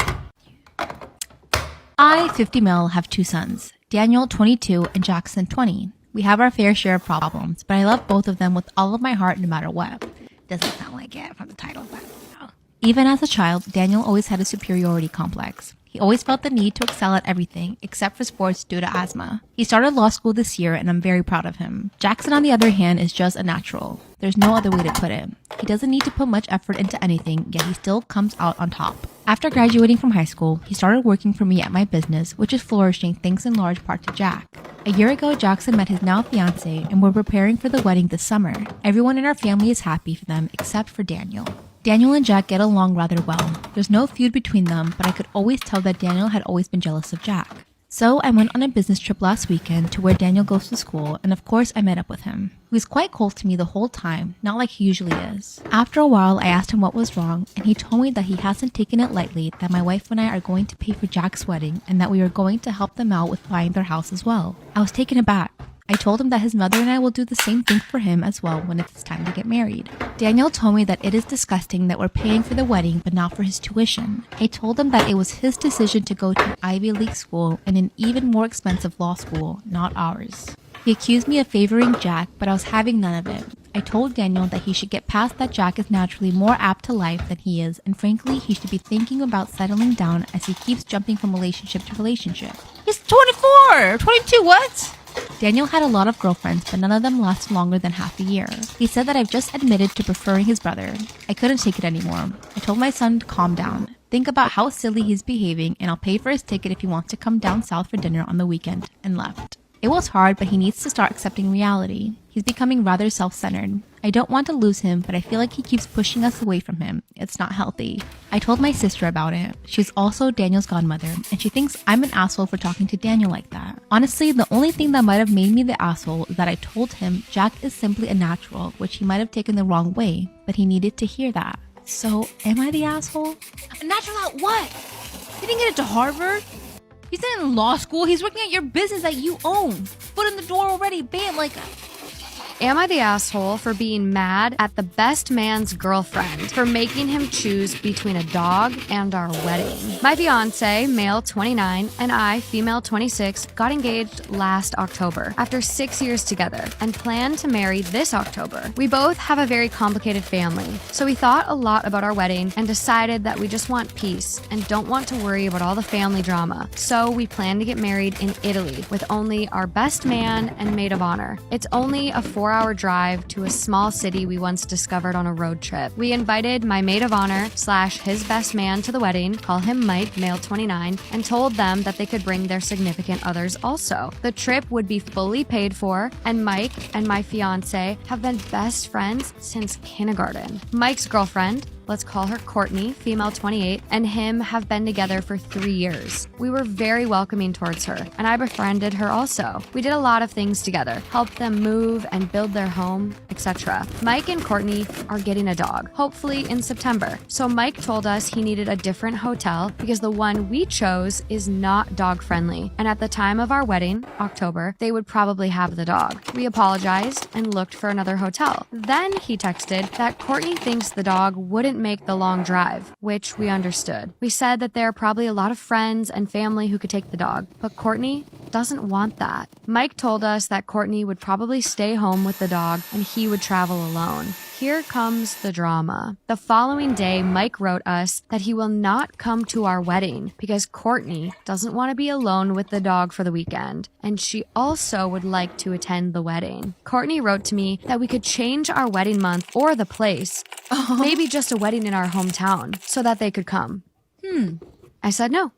I, 50 mil, have 2 sons, Daniel, 22, and Jackson, 20. We have our fair share of problems, but I love both of them with all of my heart no matter what. Doesn't sound like it from the title, but no. Even as a child, Daniel always had a superiority complex. He always felt the need to excel at everything, except for sports due to asthma. He started law school this year, and I'm very proud of him. Jackson, on the other hand, is just a natural. There's no other way to put it. He doesn't need to put much effort into anything, yet he still comes out on top. After graduating from high school, he started working for me at my business, which is flourishing thanks in large part to Jack. A year ago, Jackson met his now fiancé, and we're preparing for the wedding this summer. Everyone in our family is happy for them, except for Daniel. Daniel and Jack get along rather well. There's no feud between them, but I could always tell that Daniel had always been jealous of Jack. So I went on a business trip last weekend to where Daniel goes to school, and of course I met up with him. He was quite cold to me the whole time, not like he usually is. After a while, I asked him what was wrong, and he told me that he hasn't taken it lightly that my wife and I are going to pay for Jack's wedding and that we are going to help them out with buying their house as well. I was taken aback. I told him that his mother and I will do the same thing for him as well when it's time to get married. Daniel told me that it is disgusting that we're paying for the wedding but not for his tuition. I told him that it was his decision to go to an Ivy League school and an even more expensive law school, not ours. He accused me of favoring Jack, but I was having none of it. I told Daniel that he should get past that Jack is naturally more apt to life than he is, and frankly, he should be thinking about settling down as he keeps jumping from relationship to relationship. He's 24! 22, what? Daniel had a lot of girlfriends, but none of them lasted longer than half a year. He said that I've just admitted to preferring his brother. I couldn't take it anymore. I told my son to calm down. Think about how silly he's behaving, and I'll pay for his ticket if he wants to come down south for dinner on the weekend, and left. It was hard, but he needs to start accepting reality. He's becoming rather self-centered. I don't want to lose him, but I feel like he keeps pushing us away from him. It's not healthy. I told my sister about it. She's also Daniel's godmother, and she thinks I'm an asshole for talking to Daniel like that. Honestly, the only thing that might have made me the asshole is that I told him Jack is simply a natural, which he might have taken the wrong way, but he needed to hear that. So, am I the asshole? A natural at what? He didn't get into Harvard. He's in law school. He's working at your business that you own. Foot in the door already. Bam, like... Am I the asshole for being mad at the best man's girlfriend for making him choose between a dog and our wedding? My fiance, male 29, and I, female 26, got engaged last October after 6 years together and plan to marry this October. We both have a very complicated family, so we thought a lot about our wedding and decided that we just want peace and don't want to worry about all the family drama. So we plan to get married in Italy with only our best man and maid of honor. It's only a 4-hour drive to a small city we once discovered on a road trip. We invited my maid of honor / his best man to the wedding, call him Mike, male 29, and told them that they could bring their significant others also. The trip would be fully paid for, and Mike and my fiance have been best friends since kindergarten. Mike's girlfriend, let's call her Courtney, female 28, and him have been together for 3 years. We were very welcoming towards her, and I befriended her also. We did a lot of things together, helped them move and build their home, etc. Mike and Courtney are getting a dog, hopefully in September. So Mike told us he needed a different hotel because the one we chose is not dog friendly. And at the time of our wedding, October, they would probably have the dog. We apologized and looked for another hotel. Then he texted that Courtney thinks the dog wouldn't make the long drive, which we understood. We said that there are probably a lot of friends and family who could take the dog, but Courtney doesn't want that. Mike told us that Courtney would probably stay home with the dog and he would travel alone. Here comes the drama. The following day, Mike wrote us that he will not come to our wedding because Courtney doesn't want to be alone with the dog for the weekend, and she also would like to attend the wedding. Courtney wrote to me that we could change our wedding month or the place, maybe just a wedding in our hometown, so that they could come. I said no.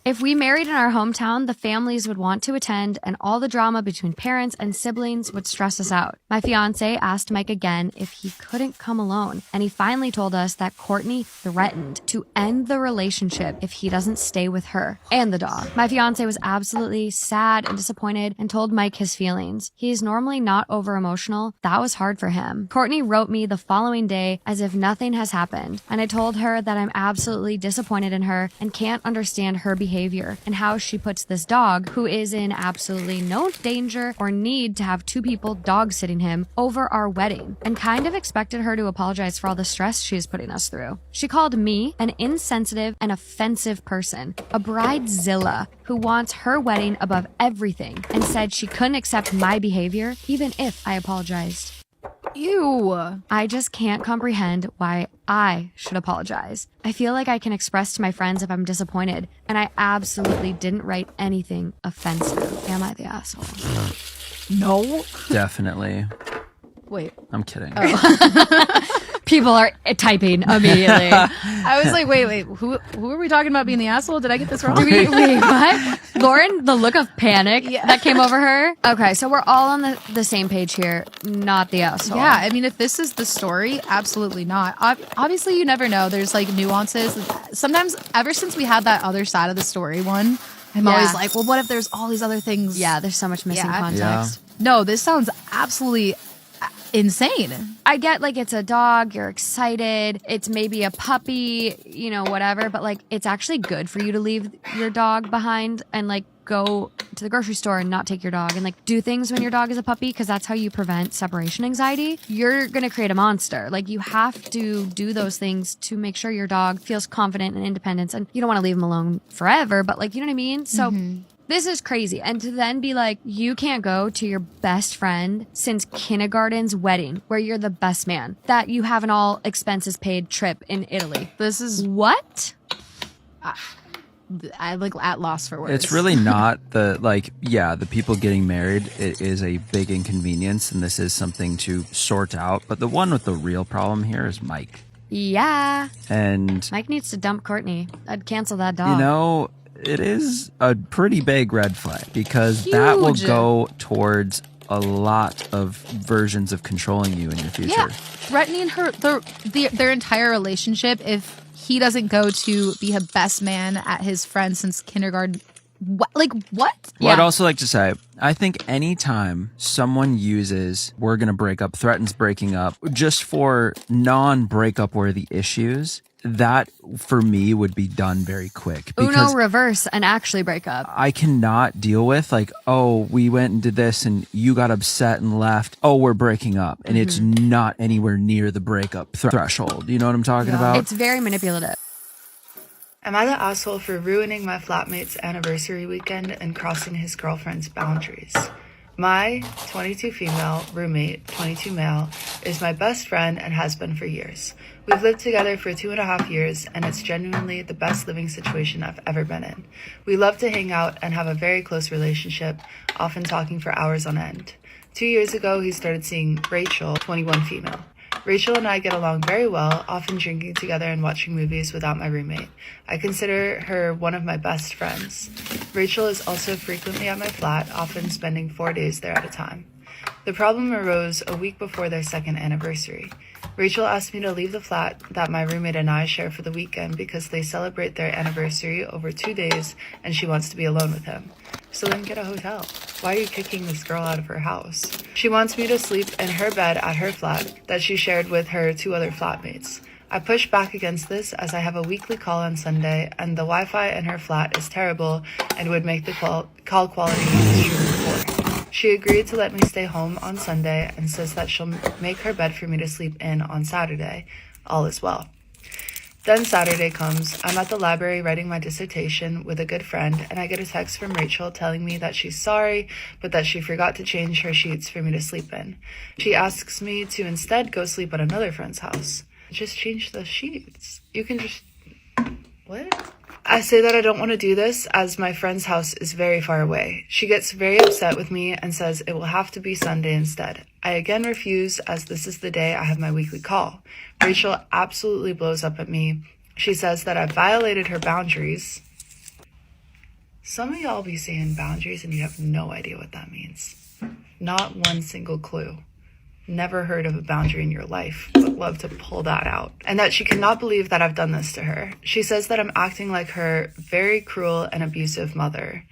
If we married in our hometown, the families would want to attend and all the drama between parents and siblings would stress us out. My fiance asked Mike again if he couldn't come alone, and he finally told us that Courtney threatened to end the relationship if he doesn't stay with her and the dog. My fiance was absolutely sad and disappointed and told Mike his feelings. He's normally not over emotional. That was hard for him. Courtney wrote me the following day as if nothing has happened, and I told her that I'm absolutely disappointed in her and can't understand her behavior and how she puts this dog, who is in absolutely no danger or need to have 2 people dog sitting him, over our wedding, and kind of expected her to apologize for all the stress she is putting us through. She called me an insensitive and offensive person, a bridezilla who wants her wedding above everything, and said she couldn't accept my behavior even if I apologized. Ew. I just can't comprehend why I should apologize. I feel like I can express to my friends if I'm disappointed, and I absolutely didn't write anything offensive. Am I the asshole? No. Definitely. Wait. I'm kidding. People are typing immediately. I was like, wait, who are we talking about being the asshole? Did I get this wrong? Wait, what? Lauren, the look of panic that came over her. Okay, so we're all on the same page here, not the asshole. Yeah, I mean, if this is the story, absolutely not. Obviously, you never know. There's like nuances. Sometimes, ever since we had that other side of the story one, I'm Yeah. always like, well, what if there's all these other things? Yeah, there's so much missing Yeah. context. No, this sounds absolutely insane. I get like it's a dog, you're excited, it's maybe a puppy, you know, whatever, but like it's actually good for you to leave your dog behind and like go to the grocery store and not take your dog and like do things when your dog is a puppy because that's how you prevent separation anxiety. You're going to create a monster. Like you have to do those things to make sure your dog feels confident and independent, and you don't want to leave him alone forever, but like, you know what I mean? So this is crazy. And to then be like, you can't go to your best friend since kindergarten's wedding, where you're the best man, that you have an all expenses paid trip in Italy. This is What? I'm like at loss for words. It's really not the people getting married, it is a big inconvenience, and this is something to sort out. But the one with the real problem here is Mike. Yeah. And, Mike needs to dump Courtney. I'd cancel that dog. you know, it is a pretty big red flag because that will Huge. go towards a lot of versions of controlling you in your future. Yeah, threatening their entire relationship if he doesn't go to be a best man at his friend since kindergarten. What? Well, I'd also like to say, I think anytime someone uses "we're going to break up," threatens breaking up, just for non-breakup worthy issues, that for me would be done very quick. Uno reverse and actually break up. I cannot deal with like, oh, we went and did this and you got upset and left. Oh, we're breaking up. And it's not anywhere near the breakup threshold. You know what I'm talking about? It's very manipulative. Am I the asshole for ruining my flatmate's anniversary weekend and crossing his girlfriend's boundaries? My 22 female roommate, 22 male, is my best friend and has been for years. We've lived together for 2.5 years, and it's genuinely the best living situation I've ever been in. We love to hang out and have a very close relationship, often talking for hours on end. 2 years ago, he started seeing Rachel, 21 female. Rachel and I get along very well, often drinking together and watching movies without my roommate. I consider her one of my best friends. Rachel is also frequently at my flat, often spending 4 days there at a time. The problem arose a week before their second anniversary. Rachel asked me to leave the flat that my roommate and I share for the weekend because they celebrate their anniversary over 2 days and she wants to be alone with him. So then get a hotel. Why are you kicking this girl out of her house? She wants me to sleep in her bed at her flat that she shared with her 2 other flatmates. I push back against this as I have a weekly call on Sunday and the Wi-Fi in her flat is terrible and would make the call quality extremely poor. She agreed to let me stay home on Sunday and says that she'll make her bed for me to sleep in on Saturday. All is well. Then Saturday comes, I'm at the library writing my dissertation with a good friend, and I get a text from Rachel telling me that she's sorry, but that she forgot to change her sheets for me to sleep in. She asks me to instead go sleep at another friend's house. Just change the sheets. You can just... What? I say that I don't want to do this as my friend's house is very far away. She gets very upset with me and says it will have to be Sunday instead. I again refuse as this is the day I have my weekly call. Rachel absolutely blows up at me. She says that I violated her boundaries. Some of y'all be saying boundaries and you have no idea what that means. Not one single clue. Never heard of a boundary in your life, but love to pull that out. And that she cannot believe that I've done this to her. She says that I'm acting like her very cruel and abusive mother.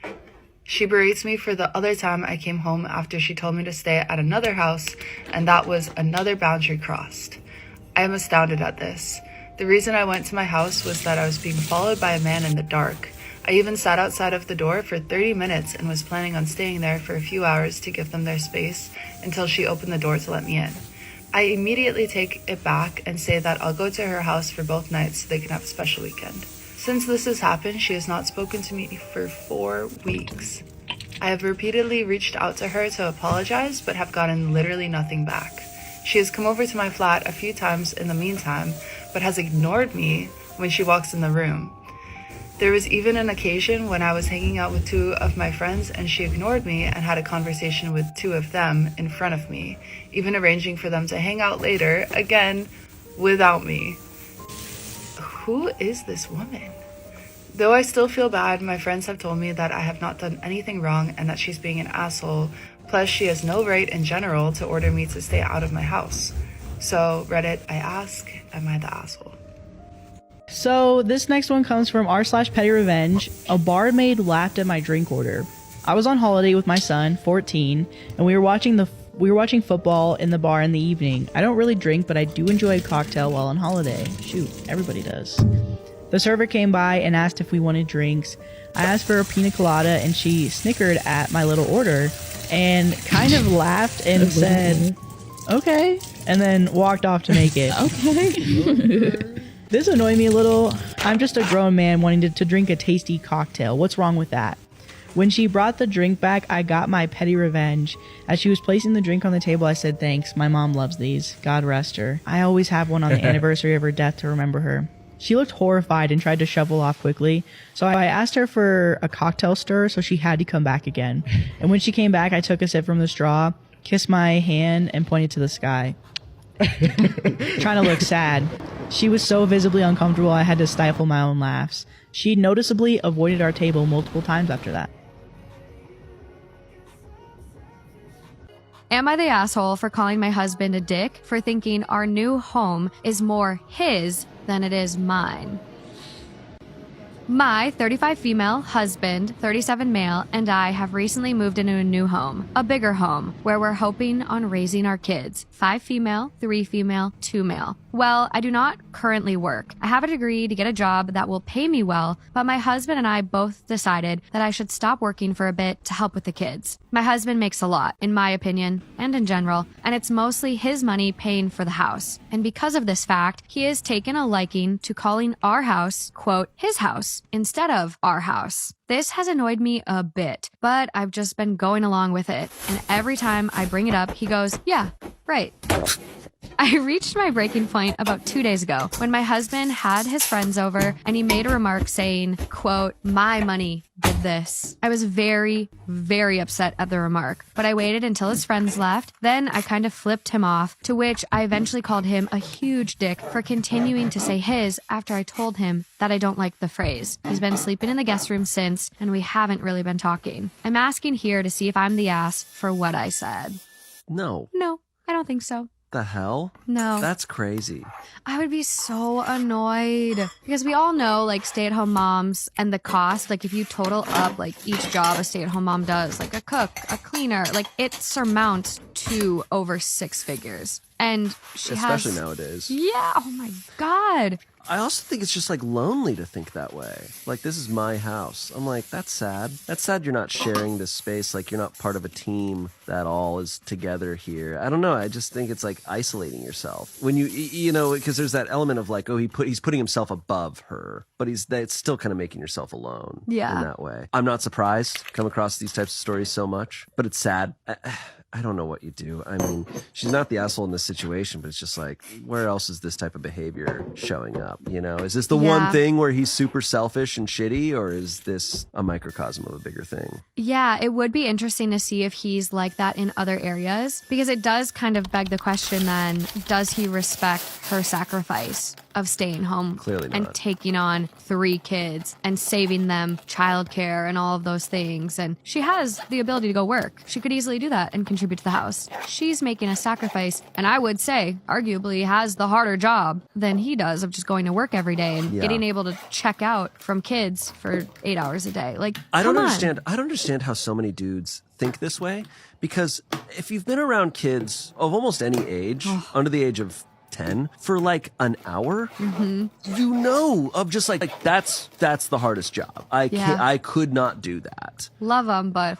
She berates me for the other time I came home after she told me to stay at another house, and that was another boundary crossed. I am astounded at this. The reason I went to my house was that I was being followed by a man in the dark. I even sat outside of the door for 30 minutes and was planning on staying there for a few hours to give them their space until she opened the door to let me in. I immediately take it back and say that I'll go to her house for both nights so they can have a special weekend. Since this has happened, she has not spoken to me for 4 weeks. I have repeatedly reached out to her to apologize, but have gotten literally nothing back. She has come over to my flat a few times in the meantime, but has ignored me when she walks in the room. There was even an occasion when I was hanging out with 2 of my friends and she ignored me and had a conversation with 2 of them in front of me, even arranging for them to hang out later, again, without me. Who is this woman? Though I still feel bad, my friends have told me that I have not done anything wrong and that she's being an asshole, plus she has no right in general to order me to stay out of my house. So, Reddit, I ask, am I the asshole? So this next one comes from r/petty revenge. A barmaid laughed at my drink order. I was on holiday with my son, 14, and we were watching football in the bar in the evening. I don't really drink, but I do enjoy a cocktail while on holiday. Shoot, everybody does. The server came by and asked if we wanted drinks. I asked for a pina colada, and she snickered at my little order and kind of laughed and said, okay, and then walked off to make it. Okay. This annoyed me a little. I'm just a grown man wanting to drink a tasty cocktail. What's wrong with that? When she brought the drink back, I got my petty revenge. As she was placing the drink on the table, I said, thanks. My mom loves these. God rest her. I always have one on the anniversary of her death to remember her. She looked horrified and tried to shovel off quickly. So I asked her for a cocktail stir, so she had to come back again. And when she came back, I took a sip from the straw, kissed my hand, and pointed to the sky. Trying to look sad. She was so visibly uncomfortable, I had to stifle my own laughs. She noticeably avoided our table multiple times after that. Am I the asshole for calling my husband a dick for thinking our new home is more his than it is mine? My 35 female husband, 37 male, and I have recently moved into a new home, a bigger home, where we're hoping on raising our kids. 5 female, 3 female, 2 male. Well, I do not currently work. I have a degree to get a job that will pay me well, but my husband and I both decided that I should stop working for a bit to help with the kids. My husband makes a lot, in my opinion, and in general, and it's mostly his money paying for the house. And because of this fact, he has taken a liking to calling our house, quote, his house, instead of our house. This has annoyed me a bit, but I've just been going along with it. And every time I bring it up, he goes, yeah, right. I reached my breaking point about 2 days ago when my husband had his friends over and he made a remark saying, quote, my money did this. I was very, very upset at the remark, but I waited until his friends left. Then I kind of flipped him off, to which I eventually called him a huge dick for continuing to say his after I told him that I don't like the phrase. He's been sleeping in the guest room since, and we haven't really been talking. I'm asking here to see if I'm the ass for what I said. No. No, I don't think so. The hell? No. That's crazy. I would be so annoyed because we all know like stay-at-home moms and the cost, like if you total up like each job a stay-at-home mom does, like a cook, a cleaner, like it surmounts to over 6 figures. And she Especially nowadays. Yeah, oh my God. I also think it's just like lonely to think that way. Like, this is my house. I'm like, that's sad. That's sad you're not sharing this space. Like, you're not part of a team that all is together here. I don't know. I just think it's like isolating yourself. When you know, because there's that element of like, oh, he's putting himself above her, but it's still kind of making yourself alone. Yeah. In that way. I'm not surprised. Come across these types of stories so much, but it's sad. I don't know what you do. I mean, she's not the asshole in this situation, but it's just like, where else is this type of behavior showing up? You know, is this the one thing where he's super selfish and shitty, or is this a microcosm of a bigger thing? Yeah, it would be interesting to see if he's like that in other areas, because it does kind of beg the question then, does he respect her sacrifice of staying home Clearly not. and taking on 3 kids and saving them childcare and all of those things? And she has the ability to go work. She could easily do that and contribute to the house. She's making a sacrifice, and I would say arguably has the harder job than he does of just going to work every day and getting able to check out from kids for 8 hours a day. Like, I don't understand. I don't understand how so many dudes think this way, because if you've been around kids of almost any age, under the age of 10 for like an hour, you know, of just like that's the hardest job. I could not do that. Love them, but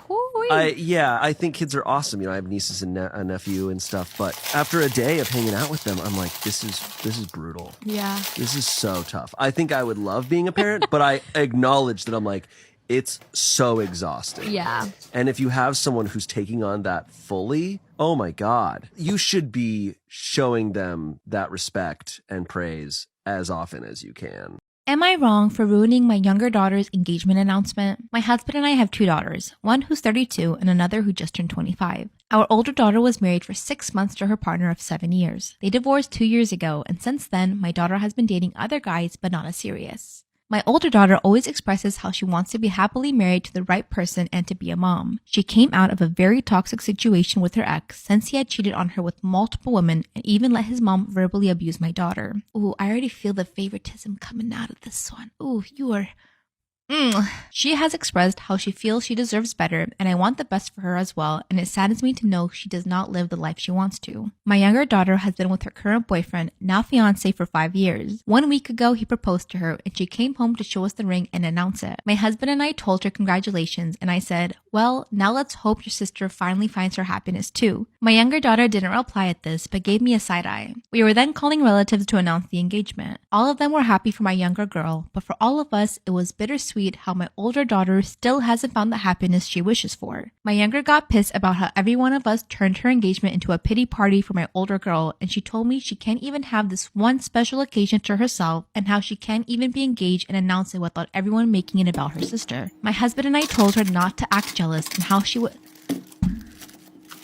I think kids are awesome. You know, I have nieces and a nephew and stuff, but after a day of hanging out with them, I'm like, this is brutal. Yeah. This is so tough. I think I would love being a parent, but I acknowledge that I'm like, it's so exhausting. Yeah. And if you have someone who's taking on that fully, oh my God, you should be showing them that respect and praise as often as you can. Am I wrong for ruining my younger daughter's engagement announcement? My husband and I have 2 daughters, one who's 32 and another who just turned 25. Our older daughter was married for 6 months to her partner of 7 years. They divorced 2 years ago, and since then, my daughter has been dating other guys, but not as serious. My older daughter always expresses how she wants to be happily married to the right person and to be a mom. She came out of a very toxic situation with her ex since he had cheated on her with multiple women and even let his mom verbally abuse my daughter. Ooh, I already feel the favoritism coming out of this one. Ooh, you are... She has expressed how she feels she deserves better, and I want the best for her as well, and it saddens me to know she does not live the life she wants to. My younger daughter has been with her current boyfriend, now fiancé, for 5 years. 1 week ago, he proposed to her, and she came home to show us the ring and announce it. My husband and I told her congratulations, and I said, well, now let's hope your sister finally finds her happiness too. My younger daughter didn't reply at this, but gave me a side eye. We were then calling relatives to announce the engagement. All of them were happy for my younger girl, but for all of us, it was bittersweet how my older daughter still hasn't found the happiness she wishes for. My younger got pissed about how every one of us turned her engagement into a pity party for my older girl, and she told me she can't even have this one special occasion to herself, and how she can't even be engaged and announce it without everyone making it about her sister. My husband and I told her not to act jealous and how she would...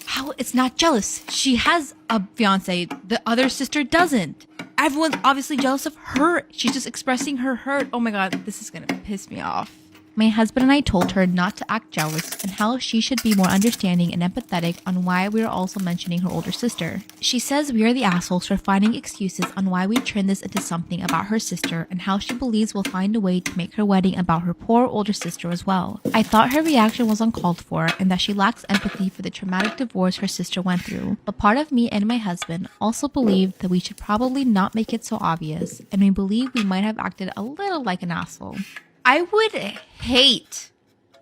How it's not jealous? She has a fiance, the other sister doesn't. Everyone's obviously jealous of her. She's just expressing her hurt. Oh my god, this is gonna piss me off. My husband and I told her not to act jealous and how she should be more understanding and empathetic on why we are also mentioning her older sister. She says we are the assholes for finding excuses on why we turned this into something about her sister, and how she believes we'll find a way to make her wedding about her poor older sister as well. I thought her reaction was uncalled for and that she lacks empathy for the traumatic divorce her sister went through, but part of me and my husband also believed that we should probably not make it so obvious, and we believe we might have acted a little like an asshole. I would hate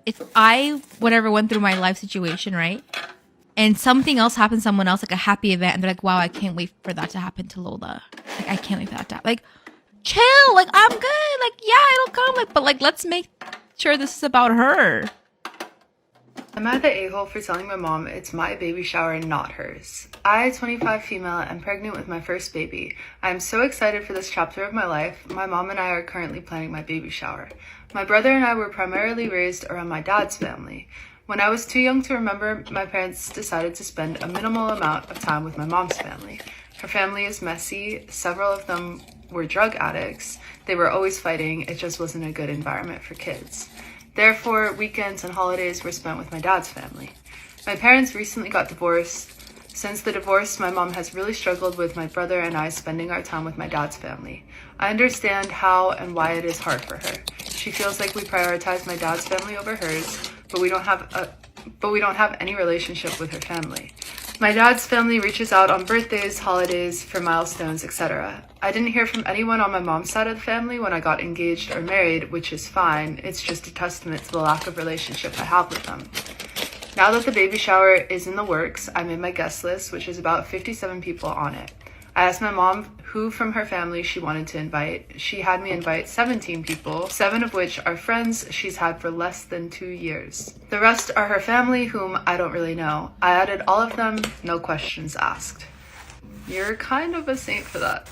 if I whatever went through my life situation, right? And something else happened to someone else, like a happy event, and they're like, wow, I can't wait for that to happen to Lola. Like, I can't wait for that to happen. Like, chill, like, I'm good. Like, yeah, it'll come. Like, but like, let's make sure this is about her. Am I the a-hole for telling my mom it's my baby shower and not hers? I, 25 female, am pregnant with my first baby. I am so excited for this chapter of my life. My mom and I are currently planning my baby shower. My brother and I were primarily raised around my dad's family. When I was too young to remember, my parents decided to spend a minimal amount of time with my mom's family. Her family is messy. Several of them were drug addicts. They were always fighting. It just wasn't a good environment for kids. Therefore, weekends and holidays were spent with my dad's family. My parents recently got divorced. Since the divorce, my mom has really struggled with my brother and I spending our time with my dad's family. I understand how and why it is hard for her. She feels like we prioritize my dad's family over hers, but we don't have any relationship with her family. My dad's family reaches out on birthdays, holidays, for milestones, etc. I didn't hear from anyone on my mom's side of the family when I got engaged or married, which is fine. It's just a testament to the lack of relationship I have with them. Now that the baby shower is in the works, I made my guest list, which is about 57 people on it. I asked my mom who from her family she wanted to invite. She had me invite 17 people, 7 of which are friends she's had for less than 2 years. The rest are her family, whom I don't really know. I added all of them, no questions asked. You're kind of a saint for that.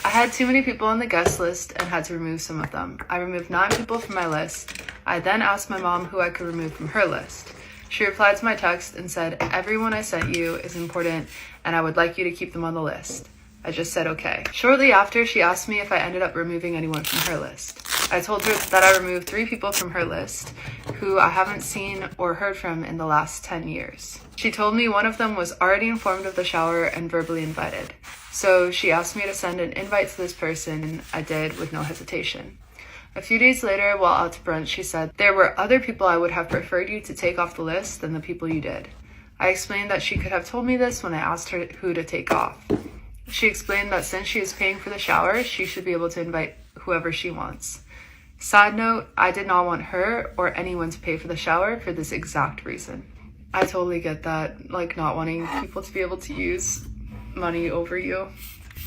I had too many people on the guest list and had to remove some of them. I removed 9 people from my list. I then asked my mom who I could remove from her list. She replied to my text and said, everyone I sent you is important and I would like you to keep them on the list. I just said okay. Shortly after, she asked me if I ended up removing anyone from her list. I told her that I removed 3 people from her list who I haven't seen or heard from in the last 10 years. She told me one of them was already informed of the shower and verbally invited. So she asked me to send an invite to this person, and I did with no hesitation. A few days later, while out to brunch, she said, there were other people I would have preferred you to take off the list than the people you did. I explained that she could have told me this when I asked her who to take off. She explained that since she is paying for the shower, she should be able to invite whoever she wants. Side note, I did not want her or anyone to pay for the shower for this exact reason. I totally get that, like not wanting people to be able to use money over you.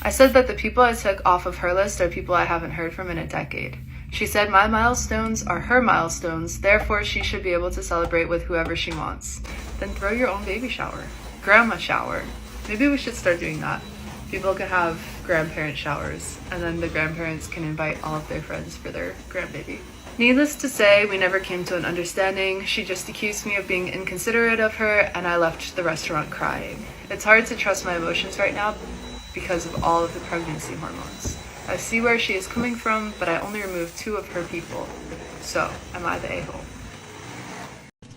I said that the people I took off of her list are people I haven't heard from in a decade. She said my milestones are her milestones, therefore she should be able to celebrate with whoever she wants. Then throw your own baby shower. Grandma shower. Maybe we should start doing that. People can have grandparent showers, and then the grandparents can invite all of their friends for their grandbaby. Needless to say, we never came to an understanding. She just accused me of being inconsiderate of her, and I left the restaurant crying. It's hard to trust my emotions right now because of all of the pregnancy hormones. I see where she is coming from, but I only removed 2 of her people. So, am I the a-hole?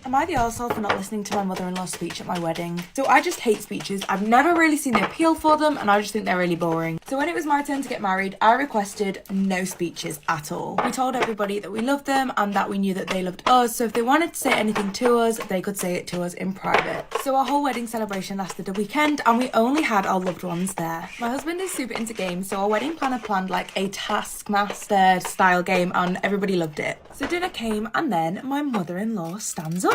Am I the arsehole for not listening to my mother-in-law's speech at my wedding? So I just hate speeches. I've never really seen the appeal for them, and I just think they're really boring. So when it was my turn to get married, I requested no speeches at all. We told everybody that we loved them and that we knew that they loved us, so if they wanted to say anything to us, they could say it to us in private. So our whole wedding celebration lasted a weekend, and we only had our loved ones there. My husband is super into games, so our wedding planner planned like a Taskmaster style game, and everybody loved it. So dinner came, and then my mother-in-law stands up.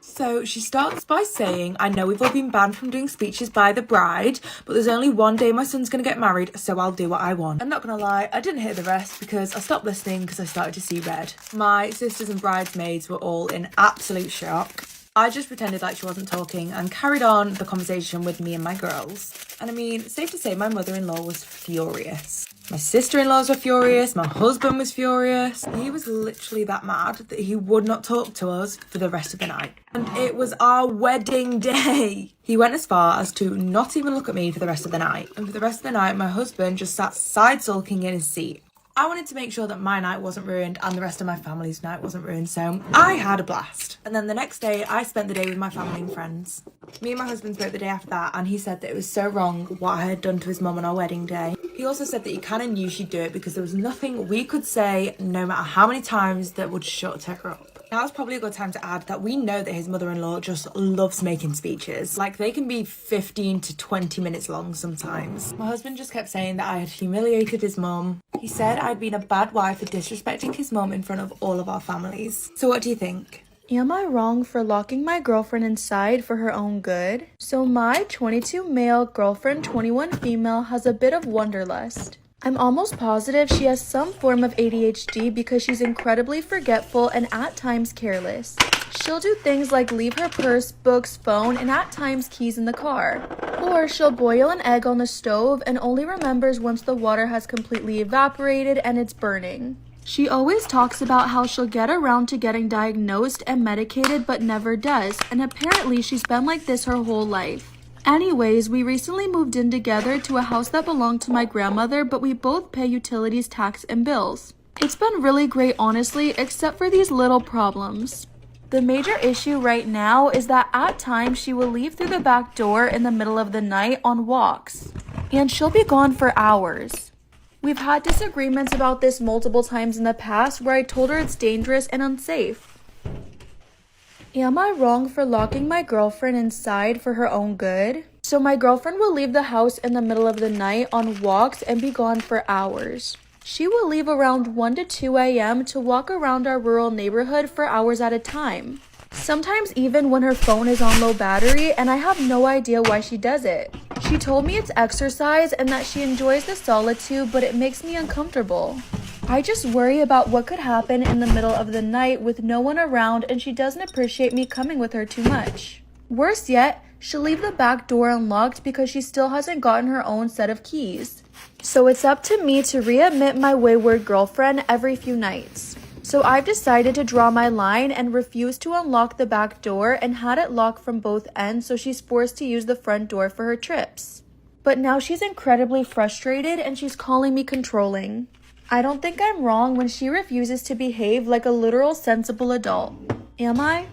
So she starts by saying, I know we've all been banned from doing speeches by the bride, but there's only one day my son's going to get married, so I'll do what I want. I'm not going to lie, I didn't hear the rest because I stopped listening because I started to see red. My sisters and bridesmaids were all in absolute shock. I just pretended like she wasn't talking and carried on the conversation with me and my girls. And I mean, safe to say my mother-in-law was furious. My sister-in-laws were furious, my husband was furious. He was literally that mad that he would not talk to us for the rest of the night. And it was our wedding day. He went as far as to not even look at me for the rest of the night. And for the rest of the night, my husband just sat side-sulking in his seat. I wanted to make sure that my night wasn't ruined and the rest of my family's night wasn't ruined, so I had a blast. And then the next day, I spent the day with my family and friends. Me and my husband spoke the day after that, and he said that it was so wrong what I had done to his mum on our wedding day. He also said that he kind of knew she'd do it because there was nothing we could say, no matter how many times, that would shut her up. Now's probably a good time to add that we know that his mother-in-law just loves making speeches. Like, they can be 15 to 20 minutes long sometimes. My husband just kept saying that I had humiliated his mum. He said I'd been a bad wife for disrespecting his mum in front of all of our families. So what do you think? Am I wrong for locking my girlfriend inside for her own good? So my 22 male girlfriend, 21 female, has a bit of wanderlust. I'm almost positive she has some form of ADHD because she's incredibly forgetful and at times careless. She'll do things like leave her purse, books, phone, and at times keys in the car. Or she'll boil an egg on the stove and only remembers once the water has completely evaporated and it's burning. She always talks about how she'll get around to getting diagnosed and medicated but never does, and apparently she's been like this her whole life. Anyways, we recently moved in together to a house that belonged to my grandmother, but we both pay utilities, tax, and bills. It's been really great, honestly, except for these little problems. The major issue right now is that at times she will leave through the back door in the middle of the night on walks, and she'll be gone for hours. We've had disagreements about this multiple times in the past where I told her it's dangerous and unsafe. Am I wrong for locking my girlfriend inside for her own good? So my girlfriend will leave the house in the middle of the night on walks and be gone for hours. She will leave around 1 to 2 a.m. to walk around our rural neighborhood for hours at a time. Sometimes even when her phone is on low battery, and I have no idea why she does it. She told me it's exercise and that she enjoys the solitude, but it makes me uncomfortable. I just worry about what could happen in the middle of the night with no one around and she doesn't appreciate me coming with her too much. Worse yet, she'll leave the back door unlocked because she still hasn't gotten her own set of keys. So it's up to me to readmit my wayward girlfriend every few nights. So I've decided to draw my line and refuse to unlock the back door and had it locked from both ends so she's forced to use the front door for her trips. But now she's incredibly frustrated and she's calling me controlling. I don't think I'm wrong when she refuses to behave like a literal sensible adult. Am I?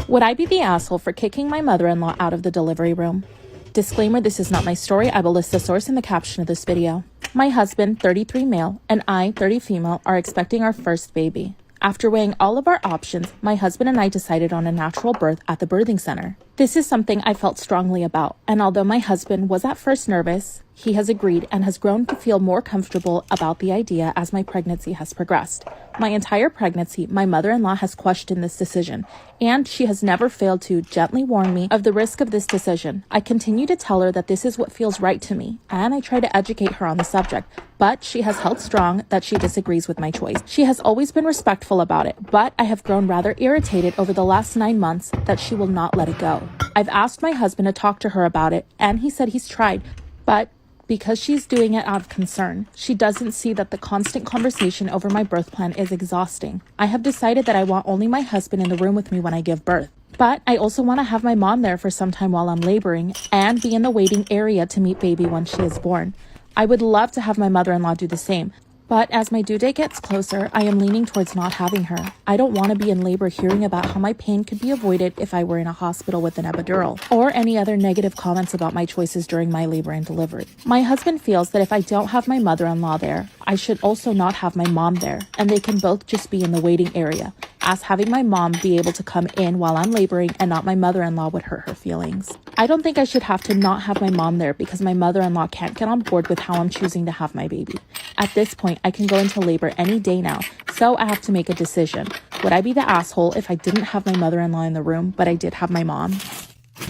Would I be the asshole for kicking my mother-in-law out of the delivery room? Disclaimer, this is not my story. I will list the source in the caption of this video. My husband, 33 male, and I, 30 female, are expecting our first baby. After weighing all of our options, my husband and I decided on a natural birth at the birthing center. This is something I felt strongly about, and although my husband was at first nervous, he has agreed and has grown to feel more comfortable about the idea as my pregnancy has progressed. My entire pregnancy, my mother-in-law has questioned this decision, and she has never failed to gently warn me of the risk of this decision. I continue to tell her that this is what feels right to me, and I try to educate her on the subject, but she has held strong that she disagrees with my choice. She has always been respectful about it, but I have grown rather irritated over the last 9 months that she will not let it go. I've asked my husband to talk to her about it, and he said he's tried, but because she's doing it out of concern, she doesn't see that the constant conversation over my birth plan is exhausting. I have decided that I want only my husband in the room with me when I give birth. But I also want to have my mom there for some time while I'm laboring and be in the waiting area to meet baby when she is born. I would love to have my mother-in-law do the same. But as my due date gets closer, I am leaning towards not having her. I don't want to be in labor hearing about how my pain could be avoided if I were in a hospital with an epidural, or any other negative comments about my choices during my labor and delivery. My husband feels that if I don't have my mother-in-law there, I should also not have my mom there, and they can both just be in the waiting area, as having my mom be able to come in while I'm laboring and not my mother-in-law would hurt her feelings. I don't think I should have to not have my mom there because my mother-in-law can't get on board with how I'm choosing to have my baby. At this point, I can go into labor any day now, so I have to make a decision. Would I be the asshole if I didn't have my mother-in-law in the room, but I did have my mom?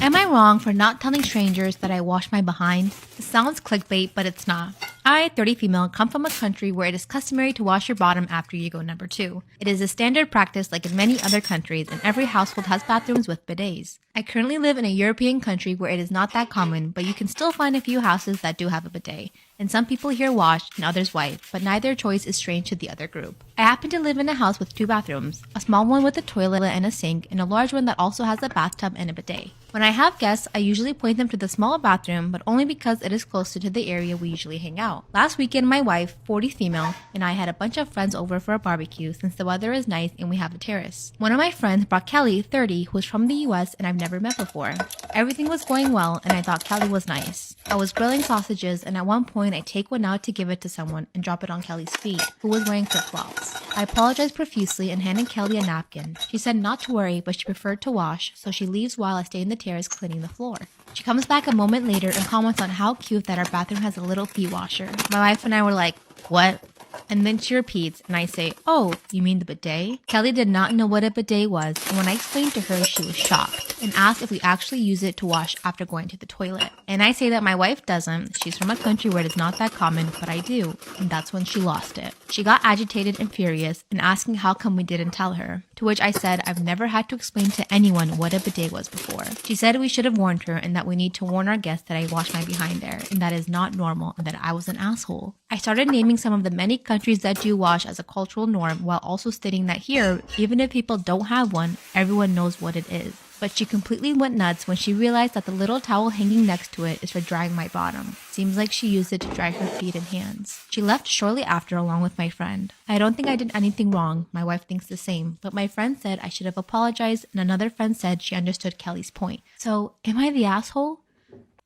Am I wrong for not telling strangers that I wash my behind? It sounds clickbait, but it's not. I, 30 female, come from a country where it is customary to wash your bottom after you go number 2. It is a standard practice like in many other countries, and every household has bathrooms with bidets. I currently live in a European country where it is not that common, but you can still find a few houses that do have a bidet. And some people here wash and others wipe, but neither choice is strange to the other group. I happen to live in a house with 2 bathrooms, a small one with a toilet and a sink, and a large one that also has a bathtub and a bidet. When I have guests, I usually point them to the smaller bathroom, but only because it is closer to the area we usually hang out. Last weekend, my wife, 40 female, and I had a bunch of friends over for a barbecue since the weather is nice and we have a terrace. One of my friends brought Kelly, 30, who is from the US and I've never met before. Everything was going well and I thought Kelly was nice. I was grilling sausages and at one point I take one out to give it to someone and drop it on Kelly's feet, who was wearing flip-flops. I apologized profusely and handed Kelly a napkin. She said not to worry, but she preferred to wash, so she leaves while I stay in the terrace cleaning the floor. She comes back a moment later and comments on how cute that our bathroom has a little feet washer. My wife and I were like, what? And then she repeats, and I say, oh, you mean the bidet? Kelly did not know what a bidet was, and when I explained to her, she was shocked and asked if we actually use it to wash after going to the toilet. And I say that my wife doesn't. She's from a country where it is not that common, but I do. And that's when she lost it. She got agitated and furious and asking how come we didn't tell her. To which I said I've never had to explain to anyone what a bidet was before. She said we should have warned her and that we need to warn our guests that I wash my behind there and that is not normal and that I was an asshole. I started naming some of the many countries that do wash as a cultural norm while also stating that here, even if people don't have one, everyone knows what it is. But she completely went nuts when she realized that the little towel hanging next to it is for drying my bottom. Seems like she used it to dry her feet and hands. She left shortly after along with my friend. I don't think I did anything wrong, my wife thinks the same, but my friend said I should have apologized and another friend said she understood Kelly's point. So, am I the asshole?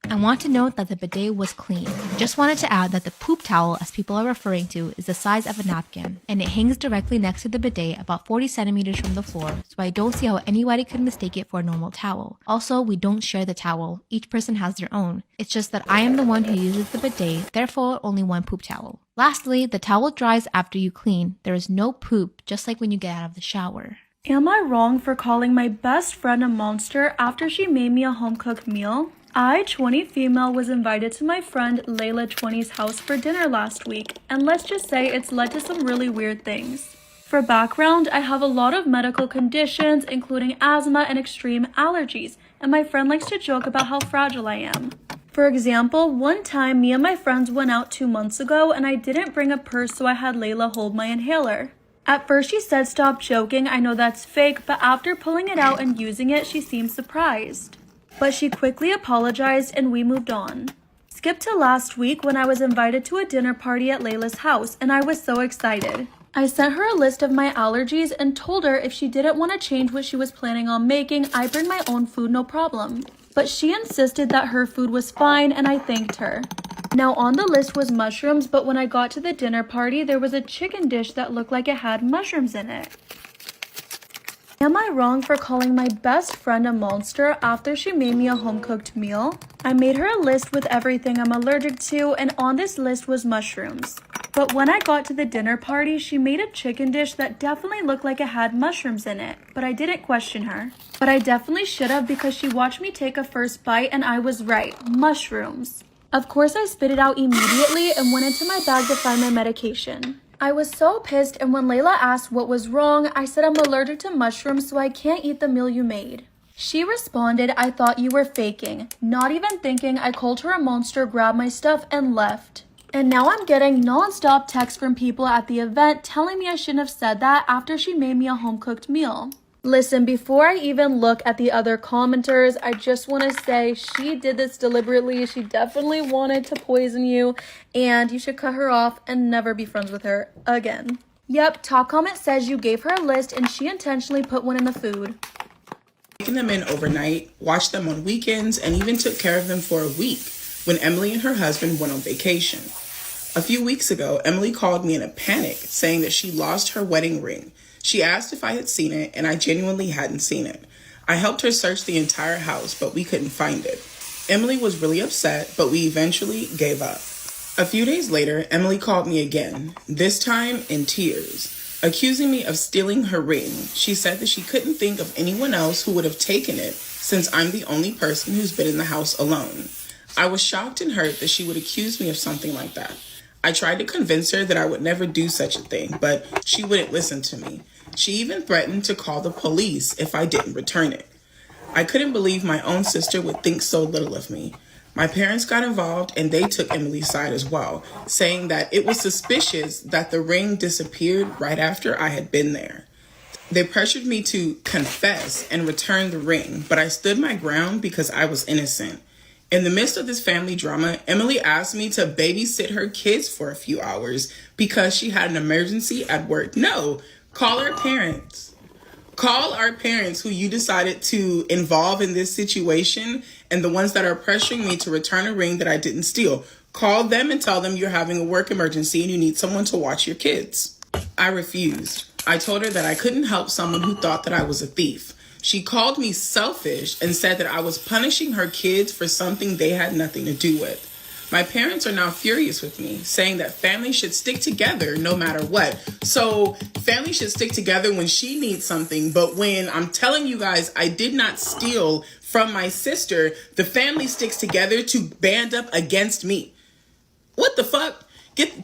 I want to note that the bidet was clean. Just wanted to add that the poop towel, as people are referring to, is the size of a napkin, and it hangs directly next to the bidet about 40 centimeters from the floor, so I don't see how anybody could mistake it for a normal towel. Also, we don't share the towel. Each person has their own. It's just that I am the one who uses the bidet, therefore only one poop towel. Lastly, the towel dries after you clean. There is no poop, just like when you get out of the shower. Am I wrong for calling my best friend a monster after she made me a home-cooked meal? I, 20 female, was invited to my friend Layla 20's house for dinner last week, and let's just say it's led to some really weird things. For background, I have a lot of medical conditions, including asthma and extreme allergies, and my friend likes to joke about how fragile I am. For example, one time me and my friends went out 2 months ago and I didn't bring a purse, so I had Layla hold my inhaler. At first she said stop joking, I know that's fake, but after pulling it out and using it, she seemed surprised. But she quickly apologized and we moved on. Skip to last week when I was invited to a dinner party at Layla's house and I was so excited. I sent her a list of my allergies and told her if she didn't want to change what she was planning on making, I'd bring my own food, no problem. But she insisted that her food was fine and I thanked her. Now on the list was mushrooms, but when I got to the dinner party, there was a chicken dish that looked like it had mushrooms in it. Am I wrong for calling my best friend a monster after she made me a home-cooked meal? I made her a list with everything I'm allergic to, and on this list was mushrooms. But when I got to the dinner party, she made a chicken dish that definitely looked like it had mushrooms in it, but I didn't question her. But I definitely should have because she watched me take a first bite and I was right, mushrooms. Of course I spit it out immediately and went into my bag to find my medication. I was so pissed, and when Layla asked what was wrong, I said I'm allergic to mushrooms, so I can't eat the meal you made. She responded, I thought you were faking. Not even thinking, I called her a monster, grabbed my stuff, and left. And now I'm getting non-stop texts from people at the event telling me I shouldn't have said that after she made me a home-cooked meal. Listen, before I even look at the other commenters, I just want to say she did this deliberately. She definitely wanted to poison you, and you should cut her off and never be friends with her again. Yep, top comment says you gave her a list and she intentionally put one in the food. Taking them in overnight, watched them on weekends, and even took care of them for a week when Emily and her husband went on vacation. A few weeks ago, Emily called me in a panic, saying that she lost her wedding ring. She asked if I had seen it, and I genuinely hadn't seen it. I helped her search the entire house, but we couldn't find it. Emily was really upset, but we eventually gave up. A few days later, Emily called me again, this time in tears, accusing me of stealing her ring. She said that she couldn't think of anyone else who would have taken it, since I'm the only person who's been in the house alone. I was shocked and hurt that she would accuse me of something like that. I tried to convince her that I would never do such a thing, but she wouldn't listen to me. She even threatened to call the police if I didn't return it. I couldn't believe my own sister would think so little of me. My parents got involved and they took Emily's side as well, saying that it was suspicious that the ring disappeared right after I had been there. They pressured me to confess and return the ring, but I stood my ground because I was innocent. In the midst of this family drama, Emily asked me to babysit her kids for a few hours because she had an emergency at work. No, call our parents. Call our parents who you decided to involve in this situation and the ones that are pressuring me to return a ring that I didn't steal. Call them and tell them you're having a work emergency and you need someone to watch your kids. I refused. I told her that I couldn't help someone who thought that I was a thief. She called me selfish and said that I was punishing her kids for something they had nothing to do with. My parents are now furious with me, saying that families should stick together no matter what. So family should stick together when she needs something, but when I'm telling you guys I did not steal from my sister, the family sticks together to band up against me. What the fuck?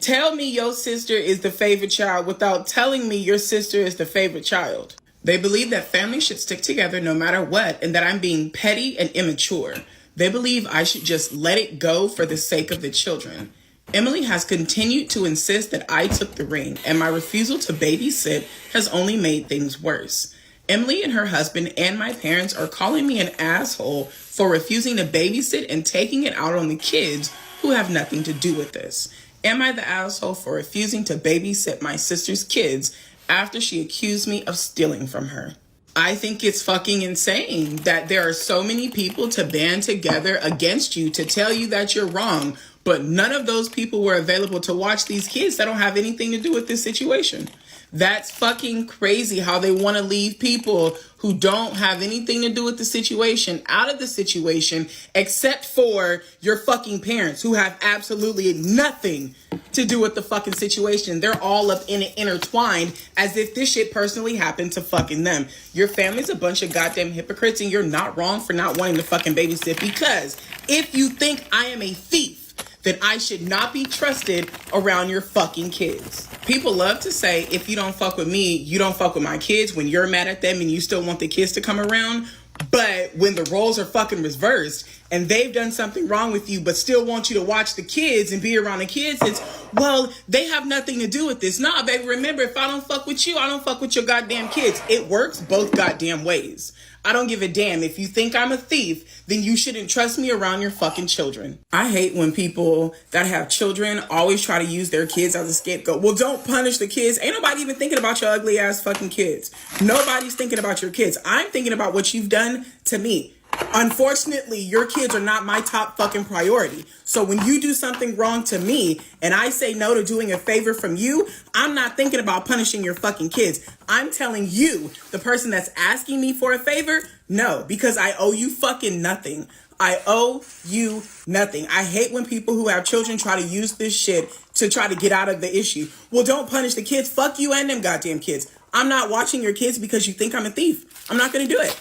Tell me your sister is the favorite child without telling me your sister is the favorite child. They believe that families should stick together no matter what and that I'm being petty and immature. They believe I should just let it go for the sake of the children. Emily has continued to insist that I took the ring, and my refusal to babysit has only made things worse. Emily and her husband and my parents are calling me an asshole for refusing to babysit and taking it out on the kids who have nothing to do with this. Am I the asshole for refusing to babysit my sister's kids after she accused me of stealing from her? I think it's fucking insane that there are so many people to band together against you to tell you that you're wrong, but none of those people were available to watch these kids that don't have anything to do with this situation. That's fucking crazy how they want to leave people who don't have anything to do with the situation out of the situation, except for your fucking parents who have absolutely nothing to do with the fucking situation. They're all up in it, intertwined, as if this shit personally happened to fucking them. Your family's a bunch of goddamn hypocrites, and you're not wrong for not wanting to fucking babysit, because if you think I am a thief, then I should not be trusted around your fucking kids. People love to say, if you don't fuck with me, you don't fuck with my kids, when you're mad at them and you still want the kids to come around. But when the roles are fucking reversed and they've done something wrong with you but still want you to watch the kids and be around the kids, it's, well, they have nothing to do with this. Nah, baby, remember, if I don't fuck with you, I don't fuck with your goddamn kids. It works both goddamn ways. I don't give a damn. If you think I'm a thief, then you shouldn't trust me around your fucking children. I hate when people that have children always try to use their kids as a scapegoat. Well, don't punish the kids. Ain't nobody even thinking about your ugly ass fucking kids. Nobody's thinking about your kids. I'm thinking about what you've done to me. Unfortunately, your kids are not my top fucking priority. So when you do something wrong to me and I say no to doing a favor from you, I'm not thinking about punishing your fucking kids. I'm telling you, the person that's asking me for a favor, no, because I owe you fucking nothing. I owe you nothing. I hate when people who have children try to use this shit to try to get out of the issue. Well, don't punish the kids. Fuck you and them goddamn kids. I'm not watching your kids because you think I'm a thief. I'm not going to do it.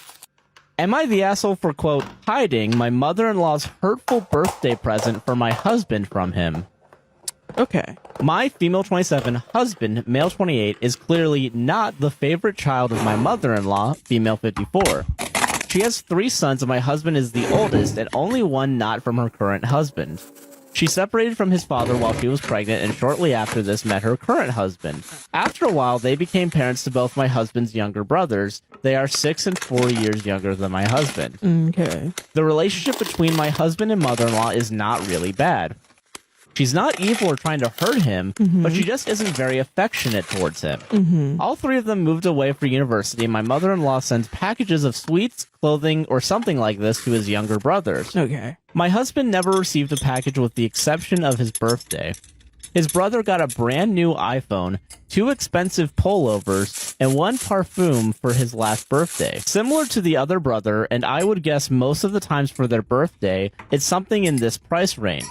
Am I the asshole for, quote, hiding my mother-in-law's hurtful birthday present for my husband from him? Okay. My female 27 husband, male 28, is clearly not the favorite child of my mother-in-law, female 54. She has 3 sons and my husband is the oldest and only one not from her current husband. She separated from his father while she was pregnant and shortly after this met her current husband. After a while, they became parents to both my husband's younger brothers. They are 6 and 4 years younger than my husband. Okay. The relationship between my husband and mother-in-law is not really bad. She's not evil or trying to hurt him, but she just isn't very affectionate towards him. All three of them moved away for university, and my mother-in-law sends packages of sweets, clothing, or something like this to his younger brothers. Okay. My husband never received a package with the exception of his birthday. His brother got a brand new iPhone, 2 expensive pullovers, and 1 parfum for his last birthday. Similar to the other brother, and I would guess most of the times for their birthday, it's something in this price range.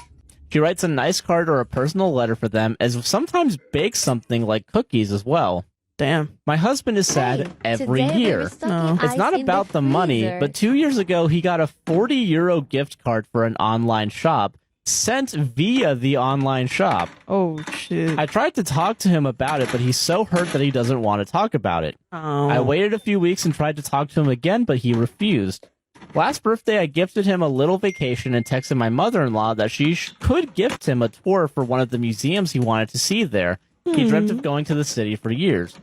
She writes a nice card or a personal letter for them, as sometimes bakes something like cookies as well. Damn. My husband is sad every year. It's not about the money, but 2 years ago he got a €40 gift card for an online shop, sent via the online shop. Oh, shit. I tried to talk to him about it, but he's so hurt that he doesn't want to talk about it. Oh. I waited a few weeks and tried to talk to him again, but he refused. Last birthday, I gifted him a little vacation and texted my mother-in-law that she could gift him a tour for one of the museums he wanted to see there. He dreamt of going to the city for years.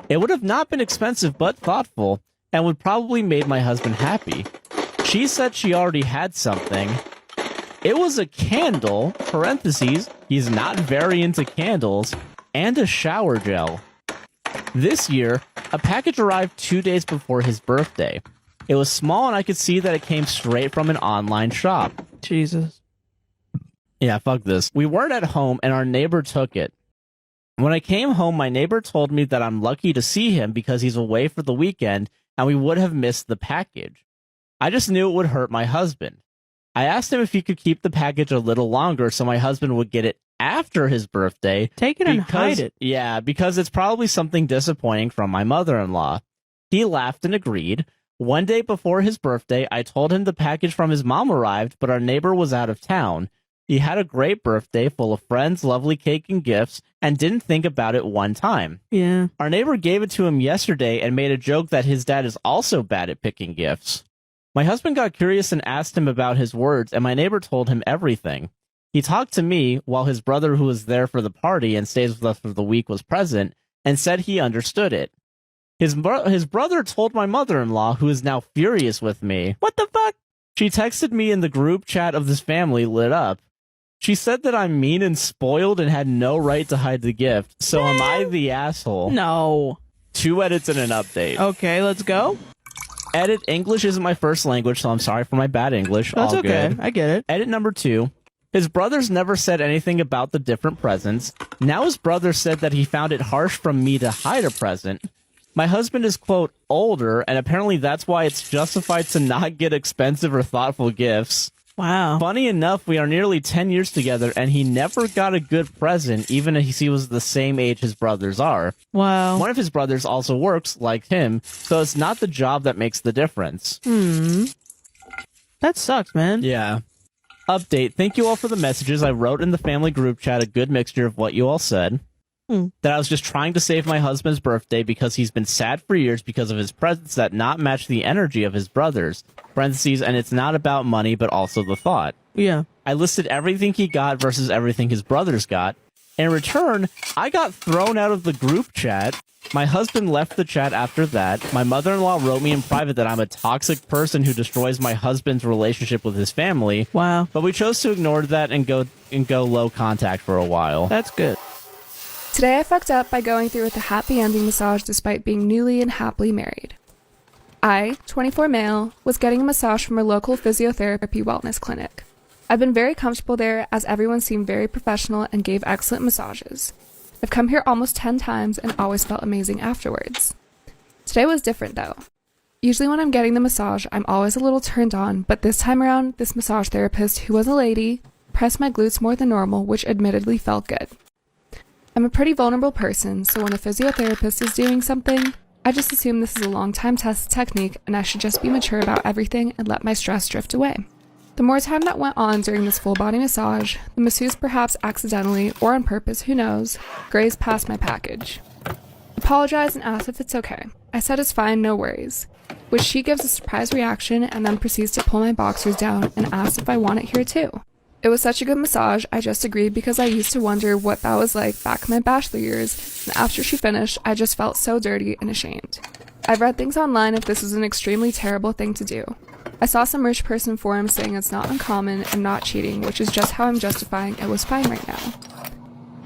It would have not been expensive but thoughtful, and would probably made my husband happy. She said she already had something. It was a candle, parentheses, he's not very into candles, and a shower gel. This year, a package arrived 2 days before his birthday. It was small, and I could see that it came straight from an online shop. Jesus. Yeah, fuck this. We weren't at home, and our neighbor took it. When I came home, my neighbor told me that I'm lucky to see him because he's away for the weekend, and we would have missed the package. I just knew it would hurt my husband. I asked him if he could keep the package a little longer so my husband would get it after his birthday. Take it and hide it. Yeah, because it's probably something disappointing from my mother-in-law. He laughed and agreed. One day before his birthday, I told him the package from his mom arrived, but our neighbor was out of town. He had a great birthday full of friends, lovely cake, and gifts, and didn't think about it one time. Yeah. Our neighbor gave it to him yesterday and made a joke that his dad is also bad at picking gifts. My husband got curious and asked him about his words, and my neighbor told him everything. He talked to me while his brother, who was there for the party and stays with us for the week, was present, and said he understood it. His brother told my mother-in-law, who is now furious with me. What the fuck? She texted me in the group chat of this family lit up. She said that I'm mean and spoiled and had no right to hide the gift. So am I the asshole? No. 2 edits and an update. Okay, let's go. Edit: English isn't my first language, so I'm sorry for my bad English. That's all okay. Good. I get it. Edit number 2. His brothers never said anything about the different presents. Now his brother said that he found it harsh from me to hide a present. My husband is, quote, older, and apparently that's why it's justified to not get expensive or thoughtful gifts. Wow. Funny enough, we are nearly 10 years together, and he never got a good present, even if he was the same age his brothers are. Wow. One of his brothers also works, like him, so it's not the job that makes the difference. That sucks, man. Yeah. Update. Thank you all for the messages. I wrote in the family group chat a good mixture of what you all said. That I was just trying to save my husband's birthday because he's been sad for years because of his presents that not match the energy of his brothers. Parentheses, and it's not about money, but also the thought. Yeah. I listed everything he got versus everything his brothers got. In return, I got thrown out of the group chat. My husband left the chat after that. My mother-in-law wrote me in private that I'm a toxic person who destroys my husband's relationship with his family. Wow. But we chose to ignore that and go low contact for a while. That's good. Today I fucked up by going through with a happy ending massage despite being newly and happily married. I, 24 male, was getting a massage from a local physiotherapy wellness clinic. I've been very comfortable there as everyone seemed very professional and gave excellent massages. I've come here almost 10 times and always felt amazing afterwards. Today was different though. Usually when I'm getting the massage, I'm always a little turned on, but this time around, this massage therapist, who was a lady, pressed my glutes more than normal, which admittedly felt good. I'm a pretty vulnerable person, so when a physiotherapist is doing something, I just assume this is a long-time test technique and I should just be mature about everything and let my stress drift away. The more time that went on during this full-body massage, the masseuse perhaps accidentally, or on purpose, who knows, grazed past my package. Apologized and asked if it's okay. I said it's fine, no worries, which she gives a surprised reaction and then proceeds to pull my boxers down and asks if I want it here too. It was such a good massage, I just agreed because I used to wonder what that was like back in my bachelor years, and after she finished, I just felt so dirty and ashamed. I've read things online if this was an extremely terrible thing to do. I saw some rich person forums saying it's not uncommon and not cheating, which is just how I'm justifying it was fine right now.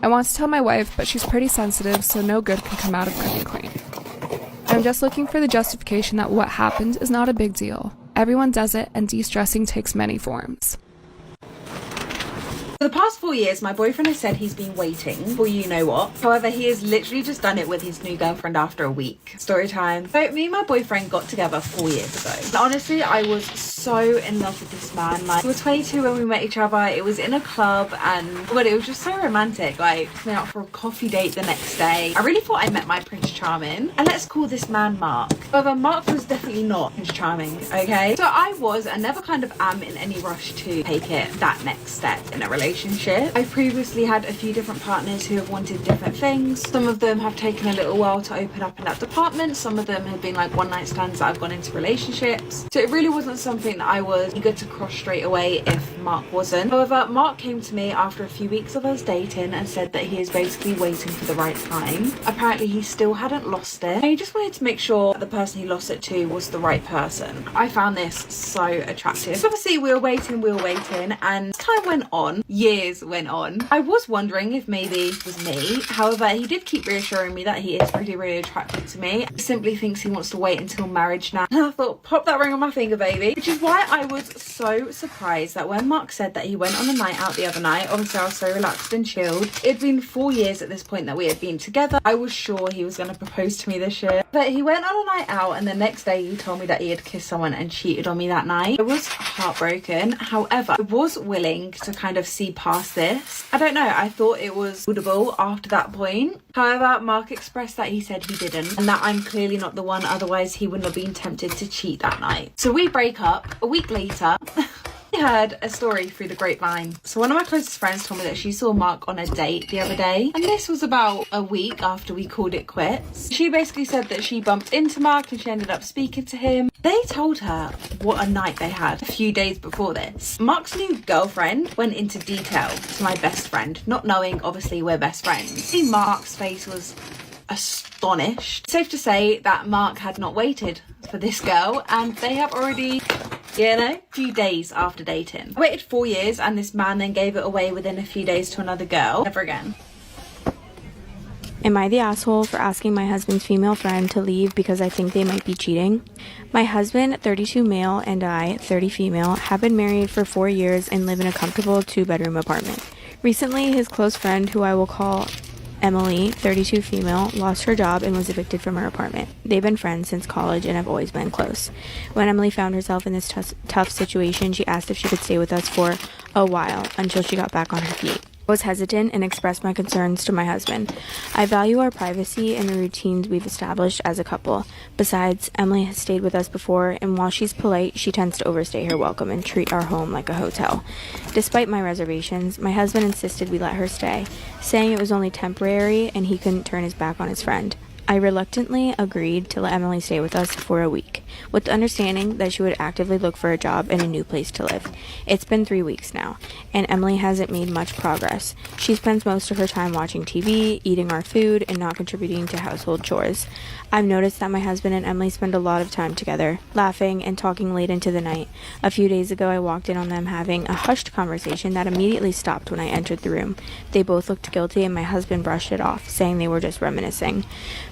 I want to tell my wife, but she's pretty sensitive, so no good can come out of cooking clean. I'm just looking for the justification that what happened is not a big deal. Everyone does it, and de-stressing takes many forms. For the past 4 years, my boyfriend has said he's been waiting for you know what. However, he has literally just done it with his new girlfriend after a week. Story time. So me and my boyfriend got together 4 years ago. And honestly, I was so in love with this man. Like, we were 22 when we met each other. It was in a club but it was just so romantic. Like, went out for a coffee date the next day. I really thought I met my Prince Charming. And let's call this man Mark. However, Mark was definitely not Prince Charming, okay? So I was and never kind of am in any rush to take it that next step in a relationship. I've previously had a few different partners who have wanted different things. Some of them have taken a little while to open up in that department. Some of them have been like one night stands that I've gone into relationships. So it really wasn't something that I was eager to cross straight away if Mark wasn't. However, Mark came to me after a few weeks of us dating and said that he is basically waiting for the right time. Apparently he still hadn't lost it. And he just wanted to make sure that the person he lost it to was the right person. I found this so attractive. So obviously we were waiting and time went on. Years went on. I was wondering if maybe it was me. However, he did keep reassuring me that he is really attracted to me. He simply thinks he wants to wait until marriage now. And I thought, pop that ring on my finger, baby. Which is why I was so surprised that when Mark said that he went on a night out the other night, obviously I was so relaxed and chilled. It had been 4 years at this point that we had been together. I was sure he was going to propose to me this year. But he went on a night out and the next day he told me that he had kissed someone and cheated on me that night. I was heartbroken. However, I was willing to kind of see past this. I don't know, I thought it was audible after that point. However, Mark expressed that he said he didn't and that I'm clearly not the one, otherwise he wouldn't have been tempted to cheat that night. So we break up. A week later, I heard a story through the grapevine. So one of my closest friends told me that she saw Mark on a date the other day, and this was about a week after we called it quits. She basically said that she bumped into Mark and she ended up speaking to him. They told her what a night they had a few days before this. Mark's new girlfriend went into detail to my best friend, not knowing obviously we're best friends. See, Mark's face was astonished. Safe to say that Mark had not waited for this girl and they have already, a few days after dating. I waited 4 years and this man then gave it away within a few days to another girl. Never again. Am I the asshole for asking my husband's female friend to leave because I think they might be cheating? My husband, 32 male, and I, 30 female, have been married for 4 years and live in a comfortable 2-bedroom apartment. Recently, his close friend, who I will call Emily, 32 female, lost her job and was evicted from her apartment. They've been friends since college and have always been close. When Emily found herself in this tough situation, she asked if she could stay with us for a while until she got back on her feet. I was hesitant and expressed my concerns to my husband. I value our privacy and the routines we've established as a couple. Besides, Emily has stayed with us before, and while she's polite, she tends to overstay her welcome and treat our home like a hotel. Despite my reservations, my husband insisted we let her stay, saying it was only temporary and he couldn't turn his back on his friend. I reluctantly agreed to let Emily stay with us for a week, with the understanding that she would actively look for a job and a new place to live. It's been 3 weeks now, and Emily hasn't made much progress. She spends most of her time watching TV, eating our food, and not contributing to household chores. I've noticed that my husband and Emily spend a lot of time together, laughing and talking late into the night. A few days ago, I walked in on them having a hushed conversation that immediately stopped when I entered the room. They both looked guilty, and my husband brushed it off, saying they were just reminiscing.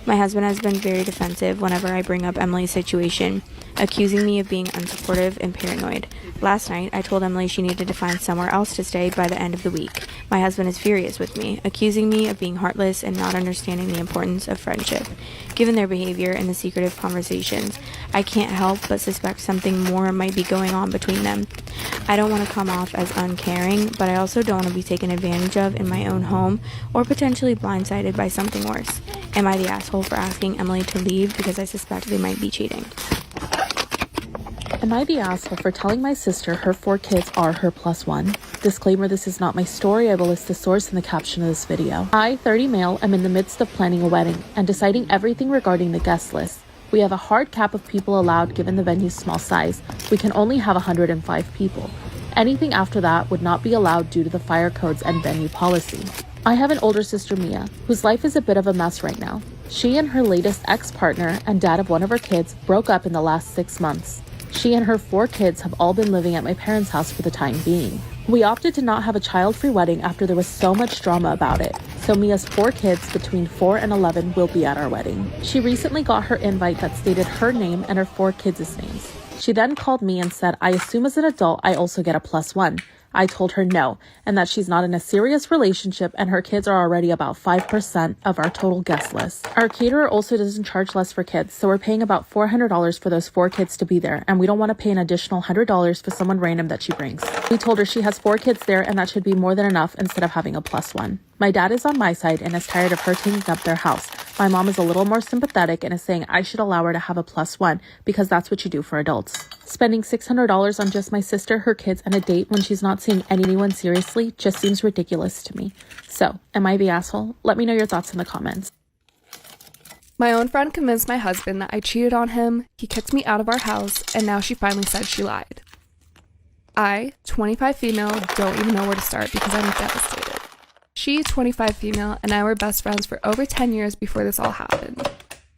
My husband has been very defensive whenever I bring up Emily's situation, accusing me of being unsupportive and paranoid. Last night, I told Emily she needed to find somewhere else to stay by the end of the week. My husband is furious with me, accusing me of being heartless and not understanding the importance of friendship. Given their behavior and the secretive conversations, I can't help but suspect something more might be going on between them. I don't want to come off as uncaring, but I also don't want to be taken advantage of in my own home or potentially blindsided by something worse. Am I the asshole for asking Emily to leave because I suspect they might be cheating? Am I the asshole for telling my sister her 4 kids are her +1? Disclaimer, this is not my story. I will list the source in the caption of this video. I, 30 male, am in the midst of planning a wedding and deciding everything regarding the guest list. We have a hard cap of people allowed given the venue's small size. We can only have 105 people. Anything after that would not be allowed due to the fire codes and venue policy. I have an older sister, Mia, whose life is a bit of a mess right now. She and her latest ex-partner and dad of one of her kids broke up in the last 6 months. She and her 4 kids have all been living at my parents' house for the time being. We opted to not have a child-free wedding after there was so much drama about it, so Mia's 4 kids between 4 and 11 will be at our wedding. She recently got her invite that stated her name and her 4 kids' names. She then called me and said, I assume as an adult I also get a +1. I told her no, and that she's not in a serious relationship and her kids are already about 5% of our total guest list. Our caterer also doesn't charge less for kids, so we're paying about $400 for those 4 kids to be there, and we don't want to pay an additional $100 for someone random that she brings. We told her she has 4 kids there and that should be more than enough instead of having a +1. My dad is on my side and is tired of her taking up their house. My mom is a little more sympathetic and is saying I should allow her to have a +1 because that's what you do for adults. Spending $600 on just my sister, her kids, and a date when she's not seeing anyone seriously just seems ridiculous to me. So, am I the asshole? Let me know your thoughts in the comments. My own friend convinced my husband that I cheated on him, he kicked me out of our house, and now she finally said she lied. I, 25 female, don't even know where to start because I'm devastated. She, 25 female, and I were best friends for over 10 years before this all happened.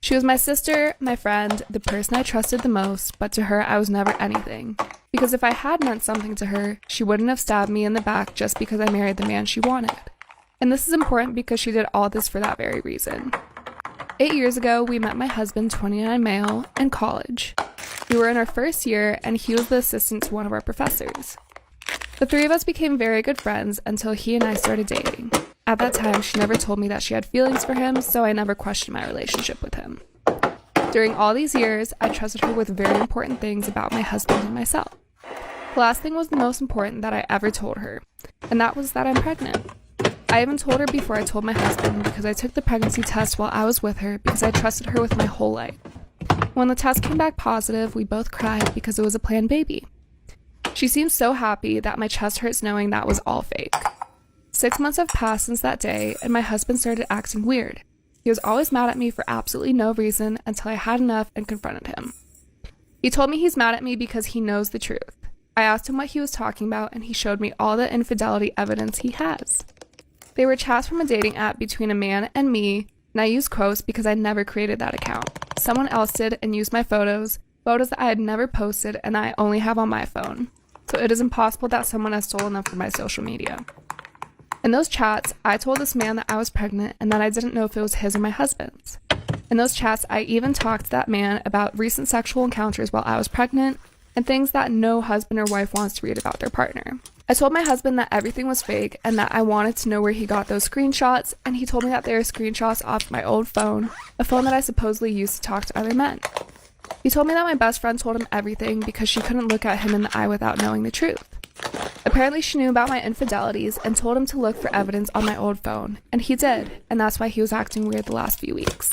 She was my sister, my friend, the person I trusted the most, but to her I was never anything. Because if I had meant something to her, she wouldn't have stabbed me in the back just because I married the man she wanted. And this is important because she did all this for that very reason. 8 years ago, we met my husband, 29 male, in college. We were in our first year, and he was the assistant to one of our professors. The 3 of us became very good friends until he and I started dating. At that time, she never told me that she had feelings for him, so I never questioned my relationship with him. During all these years, I trusted her with very important things about my husband and myself. The last thing was the most important that I ever told her, and that was that I'm pregnant. I even told her before I told my husband because I took the pregnancy test while I was with her because I trusted her with my whole life. When the test came back positive, we both cried because it was a planned baby. She seemed so happy that my chest hurts knowing that was all fake. 6 months have passed since that day, and my husband started acting weird. He was always mad at me for absolutely no reason until I had enough and confronted him. He told me he's mad at me because he knows the truth. I asked him what he was talking about, and he showed me all the infidelity evidence he has. They were chats from a dating app between a man and me, and I use quotes because I never created that account. Someone else did and used my photos that I had never posted and that I only have on my phone. So it is impossible that someone has stolen them from my social media. In those chats, I told this man that I was pregnant and that I didn't know if it was his or my husband's. In those chats, I even talked to that man about recent sexual encounters while I was pregnant and things that no husband or wife wants to read about their partner. I told my husband that everything was fake and that I wanted to know where he got those screenshots, and he told me that they were screenshots off my old phone, a phone that I supposedly used to talk to other men. He told me that my best friend told him everything because she couldn't look at him in the eye without knowing the truth. Apparently she knew about my infidelities and told him to look for evidence on my old phone, and he did, and that's why he was acting weird the last few weeks.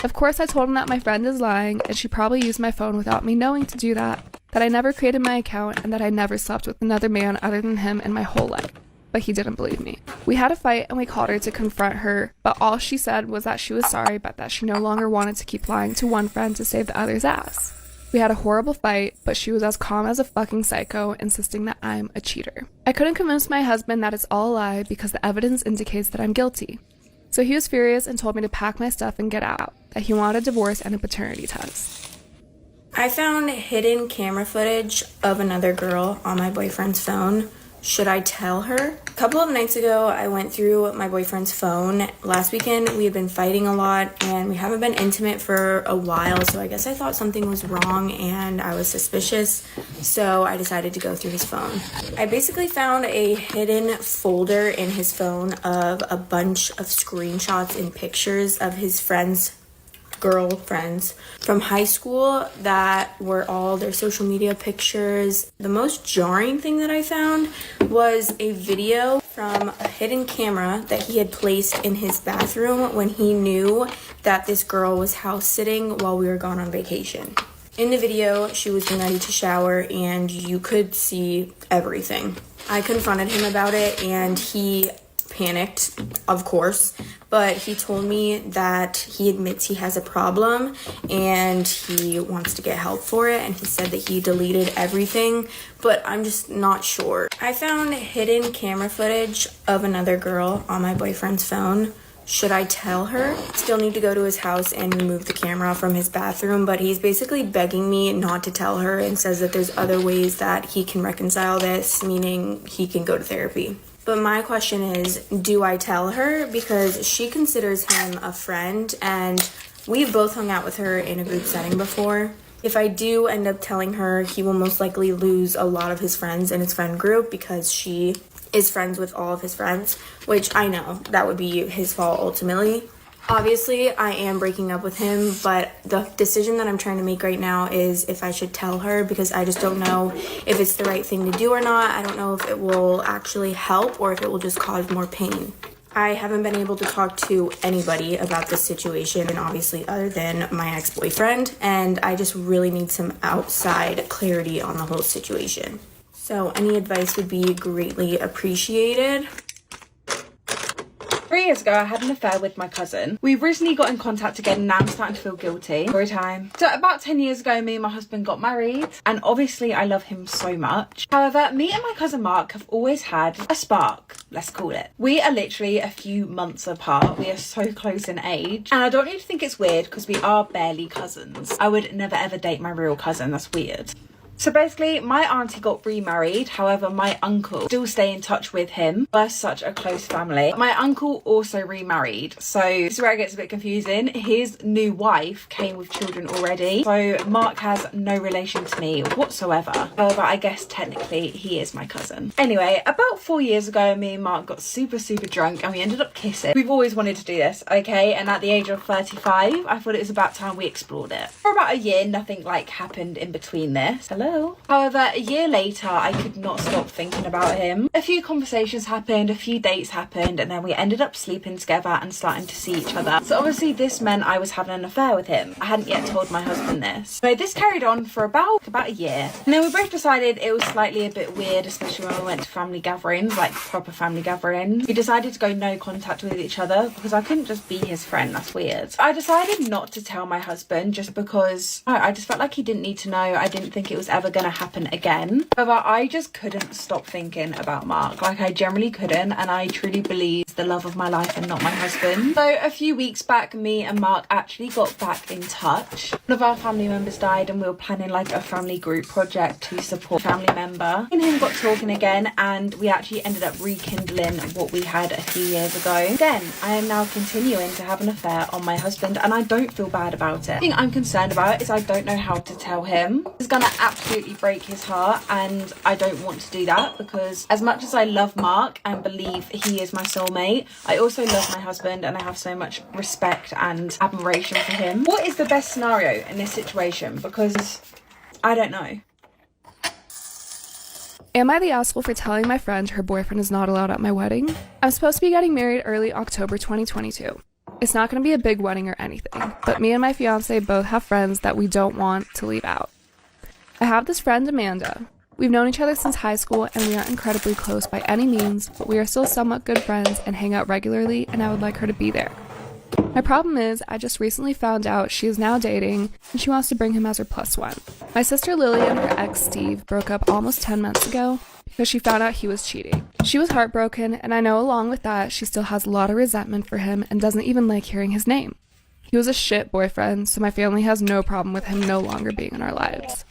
Of course, I told him that my friend is lying, and she probably used my phone without me knowing to do that I never created my account, and that I never slept with another man other than him in my whole life. But he didn't believe me. We had a fight, and we called her to confront her, but all she said was that she was sorry, but that she no longer wanted to keep lying to one friend to save the other's ass. We had a horrible fight, but she was as calm as a fucking psycho, insisting that I'm a cheater. I couldn't convince my husband that it's all a lie because the evidence indicates that I'm guilty. So he was furious and told me to pack my stuff and get out, that he wanted a divorce and a paternity test. I found hidden camera footage of another girl on my boyfriend's phone. Should I tell her? A couple of nights ago, I went through my boyfriend's phone. Last weekend, we had been fighting a lot, and we haven't been intimate for a while, so I guess I thought something was wrong, and I was suspicious, so I decided to go through his phone. I basically found a hidden folder in his phone of a bunch of screenshots and pictures of his girlfriends from high school that were all their social media pictures. The most jarring thing that I found was a video from a hidden camera that he had placed in his bathroom when he knew that this girl was house sitting while we were gone on vacation. In the video, she was getting ready to shower and you could see everything. I confronted him about it and he panicked, of course, but he told me that he admits he has a problem and he wants to get help for it, and he said that he deleted everything, but I'm just not sure. I found hidden camera footage of another girl on my boyfriend's phone. Should I tell her? Still need to go to his house and remove the camera from his bathroom, but he's basically begging me not to tell her and says that there's other ways that he can reconcile this, meaning he can go to therapy. But my question is, do I tell her? Because she considers him a friend and we've both hung out with her in a group setting before. If I do end up telling her, he will most likely lose a lot of his friends in his friend group because she is friends with all of his friends, which I know that would be his fault ultimately. Obviously, I am breaking up with him, but the decision that I'm trying to make right now is if I should tell her, because I just don't know if it's the right thing to do or not. I don't know if it will actually help or if it will just cause more pain. I haven't been able to talk to anybody about this situation, and obviously other than my ex-boyfriend, and I just really need some outside clarity on the whole situation. So any advice would be greatly appreciated. 3 years ago, I had an affair with my cousin. We recently got in contact again and now I'm starting to feel guilty. Storytime. So about 10 years ago, me and my husband got married, and obviously I love him so much. However, me and my cousin Mark have always had a spark, let's call it. We are literally a few months apart. We are so close in age. And I don't need to think it's weird because we are barely cousins. I would never ever date my real cousin, that's weird. So basically, my auntie got remarried, however, my uncle still stay in touch with him. We're such a close family. My uncle also remarried, so this is where it gets a bit confusing. His new wife came with children already, so Mark has no relation to me whatsoever. However, I guess technically he is my cousin. Anyway, about 4 years ago, me and Mark got super drunk and we ended up kissing. We've always wanted to do this, okay? And at the age of 35, I thought it was about time we explored it. For about a year, nothing like happened in between this. Hello? However, a year later, I could not stop thinking about him. A few conversations happened, a few dates happened, and then we ended up sleeping together and starting to see each other. So obviously this meant I was having an affair with him. I hadn't yet told my husband this. So this carried on for about a year. And then we both decided it was slightly a bit weird, especially when we went to family gatherings, like proper family gatherings. We decided to go no contact with each other because I couldn't just be his friend, that's weird. I decided not to tell my husband just because I just felt like he didn't need to know. I didn't think it was ever going to happen again. However, I just couldn't stop thinking about Mark. Like, I generally couldn't, and I truly believe he's the love of my life and not my husband. So a few weeks back, me and Mark actually got back in touch. One of our family members died and we were planning like a family group project to support a family member. Me and him got talking again and we actually ended up rekindling what we had a few years ago. Again, I am now continuing to have an affair on my husband and I don't feel bad about it. The thing I'm concerned about is I don't know how to tell him. It's gonna absolutely break his heart and I don't want to do that because as much as I love Mark and believe he is my soulmate, I also love my husband and I have so much respect and admiration for him. What is the best scenario in this situation? Because I don't know. Am I the asshole for telling my friend her boyfriend is not allowed at my wedding? I'm supposed to be getting married early October 2022. It's not going to be a big wedding or anything, but me and my fiance both have friends that we don't want to leave out. I have this friend, Amanda. We've known each other since high school and we aren't incredibly close by any means, but we are still somewhat good friends and hang out regularly and I would like her to be there. My problem is, I just recently found out she is now dating and she wants to bring him as her plus one. My sister Lily and her ex Steve broke up almost 10 months ago because she found out he was cheating. She was heartbroken and I know along with that she still has a lot of resentment for him and doesn't even like hearing his name. He was a shit boyfriend, so my family has no problem with him no longer being in our lives.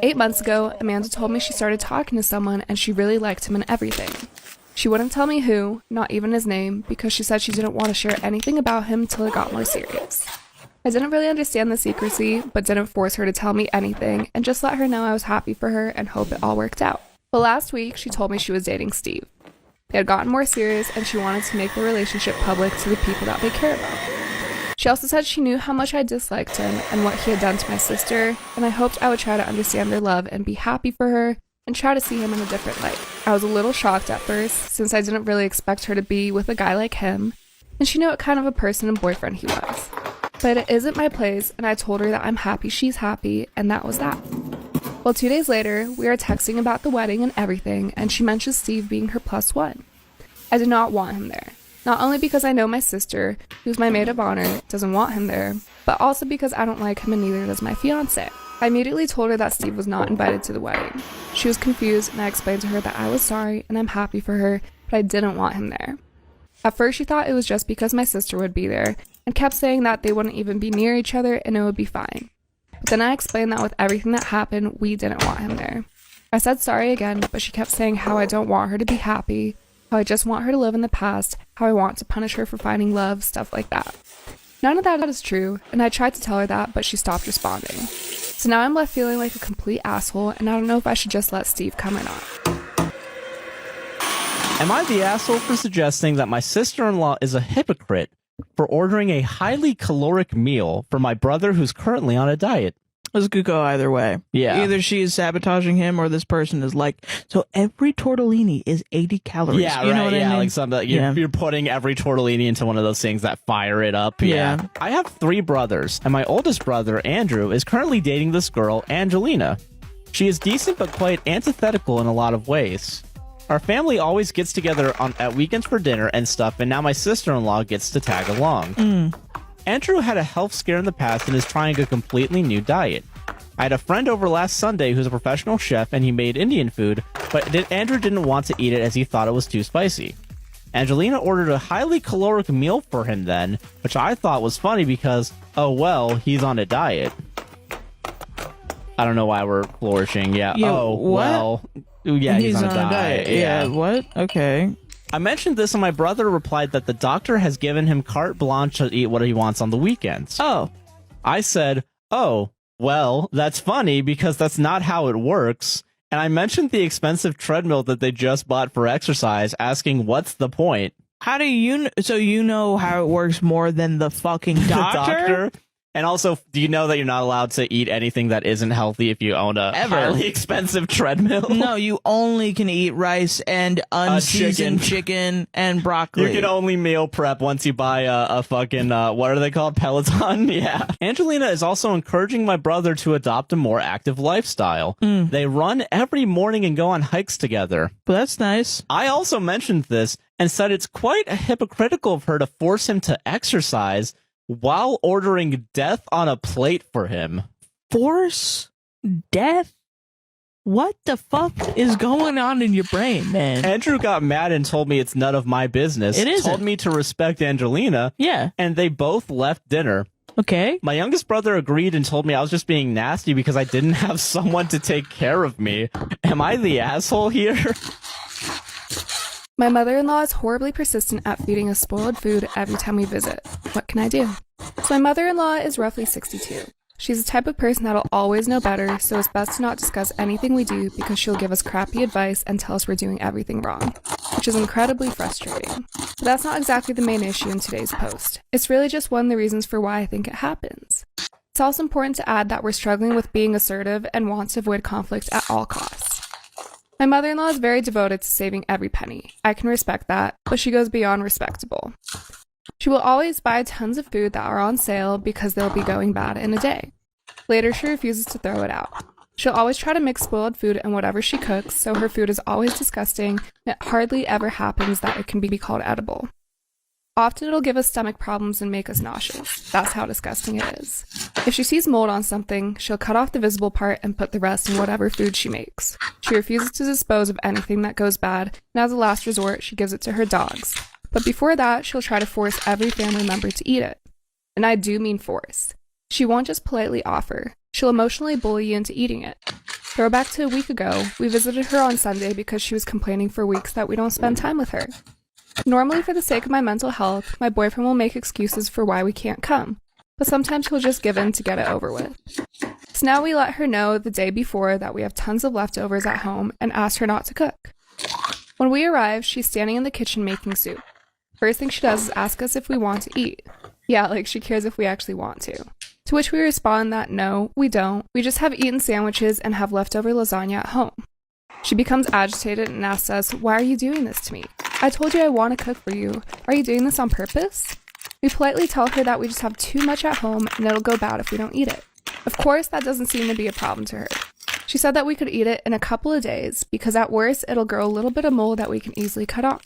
8 months ago, Amanda told me she started talking to someone and she really liked him and everything. She wouldn't tell me who, not even his name, because she said she didn't want to share anything about him till it got more serious. I didn't really understand the secrecy, but didn't force her to tell me anything and just let her know I was happy for her and hope it all worked out. But last week, she told me she was dating Steve. They had gotten more serious and she wanted to make their relationship public to the people that they care about. She also said she knew how much I disliked him and what he had done to my sister, and I hoped I would try to understand their love and be happy for her and try to see him in a different light. I was a little shocked at first, since I didn't really expect her to be with a guy like him, and she knew what kind of a person and boyfriend he was. But it isn't my place, and I told her that I'm happy she's happy, and that was that. Well, 2 days later, we are texting about the wedding and everything, and she mentions Steve being her plus one. I did not want him there. Not only because I know my sister, who's my maid of honor, doesn't want him there, but also because I don't like him and neither does my fiance. I immediately told her that Steve was not invited to the wedding. She was confused and I explained to her that I was sorry and I'm happy for her, but I didn't want him there. At first she thought it was just because my sister would be there and kept saying that they wouldn't even be near each other and it would be fine. But then I explained that with everything that happened, we didn't want him there. I said sorry again, but she kept saying how I don't want her to be happy, how I just want her to live in the past, how I want to punish her for finding love, stuff like that. None of that is true, and I tried to tell her that, but she stopped responding. So now I'm left feeling like a complete asshole, and I don't know if I should just let Steve come or not. Am I the asshole for suggesting that my sister-in-law is a hypocrite for ordering a highly caloric meal for my brother who's currently on a diet? This could go either way. Yeah. Either she is sabotaging him or this person is like, so every tortellini is 80 calories. Yeah, you know right. what Yeah, I mean? like something. You're putting every tortellini into one of those things that fire it up. Yeah. I have 3 brothers, and my oldest brother, Andrew, is currently dating this girl, Angelina. She is decent but quite antithetical in a lot of ways. Our family always gets together at weekends for dinner and stuff, and now my sister-in-law gets to tag along. Andrew had a health scare in the past and is trying a completely new diet. I had a friend over last Sunday who's a professional chef and he made Indian food, but Andrew didn't want to eat it as he thought it was too spicy. Angelina ordered a highly caloric meal for him then, which I thought was funny because, oh well, he's on a diet. I don't know why we're flourishing. Yeah. Oh, what? well. Yeah, he's on a diet. Yeah, what? Okay. I mentioned this and my brother replied that the doctor has given him carte blanche to eat what he wants on the weekends. Oh. I said, oh, well, that's funny because that's not how it works. And I mentioned the expensive treadmill that they just bought for exercise, asking what's the point? How do you so you know how it works more than the fucking doctor? The doctor? And also, do you know that you're not allowed to eat anything that isn't healthy if you own a highly expensive treadmill? No, you only can eat rice and unseasoned chicken and broccoli. You can only meal prep once you buy a fucking, what are they called? Peloton? Yeah. Angelina is also encouraging my brother to adopt a more active lifestyle. They run every morning and go on hikes together. Well, that's nice. I also mentioned this and said it's quite hypocritical of her to force him to exercise while ordering death on a plate for him. Force death? What the fuck is going on in your brain, man? Andrew got mad and told me it's none of my business. It isn't. Told me to respect Angelina. Yeah. And they both left dinner. Okay. My youngest brother agreed and told me I was just being nasty because I didn't have someone to take care of me. Am I the asshole here? My mother-in-law is horribly persistent at feeding us spoiled food every time we visit. What can I do? So my mother-in-law is roughly 62. She's the type of person that'll always know better, so it's best to not discuss anything we do because she'll give us crappy advice and tell us we're doing everything wrong, which is incredibly frustrating. But that's not exactly the main issue in today's post. It's really just one of the reasons for why I think it happens. It's also important to add that we're struggling with being assertive and want to avoid conflict at all costs. My mother-in-law is very devoted to saving every penny. I can respect that, but she goes beyond respectable. She will always buy tons of food that are on sale because they'll be going bad in a day. Later, she refuses to throw it out. She'll always try to mix spoiled food in whatever she cooks, so her food is always disgusting, and it hardly ever happens that it can be called edible. Often it'll give us stomach problems and make us nauseous. That's how disgusting it is. If she sees mold on something, she'll cut off the visible part and put the rest in whatever food she makes. She refuses to dispose of anything that goes bad, and as a last resort, she gives it to her dogs. But before that, she'll try to force every family member to eat it. And I do mean force. She won't just politely offer. She'll emotionally bully you into eating it. Throwback to a week ago, we visited her on Sunday because she was complaining for weeks that we don't spend time with her. Normally, for the sake of my mental health, my boyfriend will make excuses for why we can't come, but sometimes he'll just give in to get it over with. So now we let her know the day before that we have tons of leftovers at home and ask her not to cook. When we arrive, she's standing in the kitchen making soup. First thing she does is ask us if we want to eat. Yeah, like she cares if we actually want to. To which we respond that no, we don't. We just have eaten sandwiches and have leftover lasagna at home. She becomes agitated and asks us, "Why are you doing this to me? I told you I want to cook for you. Are you doing this on purpose?" We politely tell her that we just have too much at home and it'll go bad if we don't eat it. Of course, that doesn't seem to be a problem to her. She said that we could eat it in a couple of days because at worst, it'll grow a little bit of mold that we can easily cut off.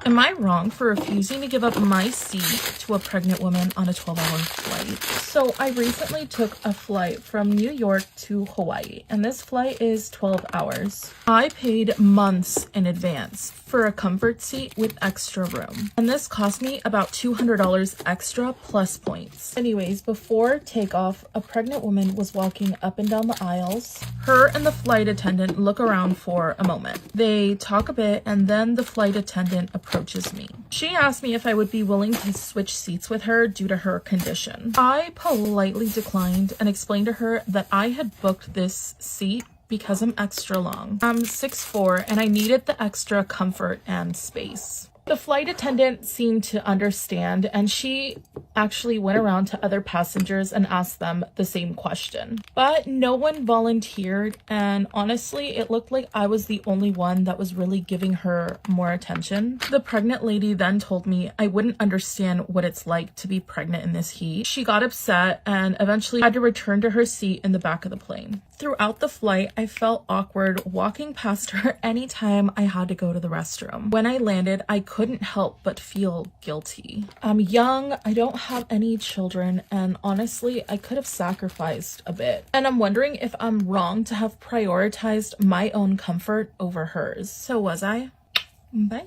Am I wrong for refusing to give up my seat to a pregnant woman on a 12-hour flight? So I recently took a flight from New York to Hawaii, and this flight is 12 hours. I paid months in advance for a comfort seat with extra room, and this cost me about $200 extra plus points. Anyways, before takeoff, a pregnant woman was walking up and down the aisles. Her and the flight attendant look around for a moment. They talk a bit, and then the flight attendant approaches me. She asked me if I would be willing to switch seats with her due to her condition. I politely declined and explained to her that I had booked this seat because I'm extra long. I'm 6'4" and I needed the extra comfort and space. The flight attendant seemed to understand, and she actually went around to other passengers and asked them the same question. But no one volunteered, and honestly, it looked like I was the only one that was really giving her more attention. The pregnant lady then told me I wouldn't understand what it's like to be pregnant in this heat. She got upset and eventually had to return to her seat in the back of the plane. Throughout the flight, I felt awkward walking past her anytime I had to go to the restroom. When I landed, I couldn't help but feel guilty. I'm young, I don't have any children, and honestly, I could have sacrificed a bit. And I'm wondering if I'm wrong to have prioritized my own comfort over hers. So was I? Bye.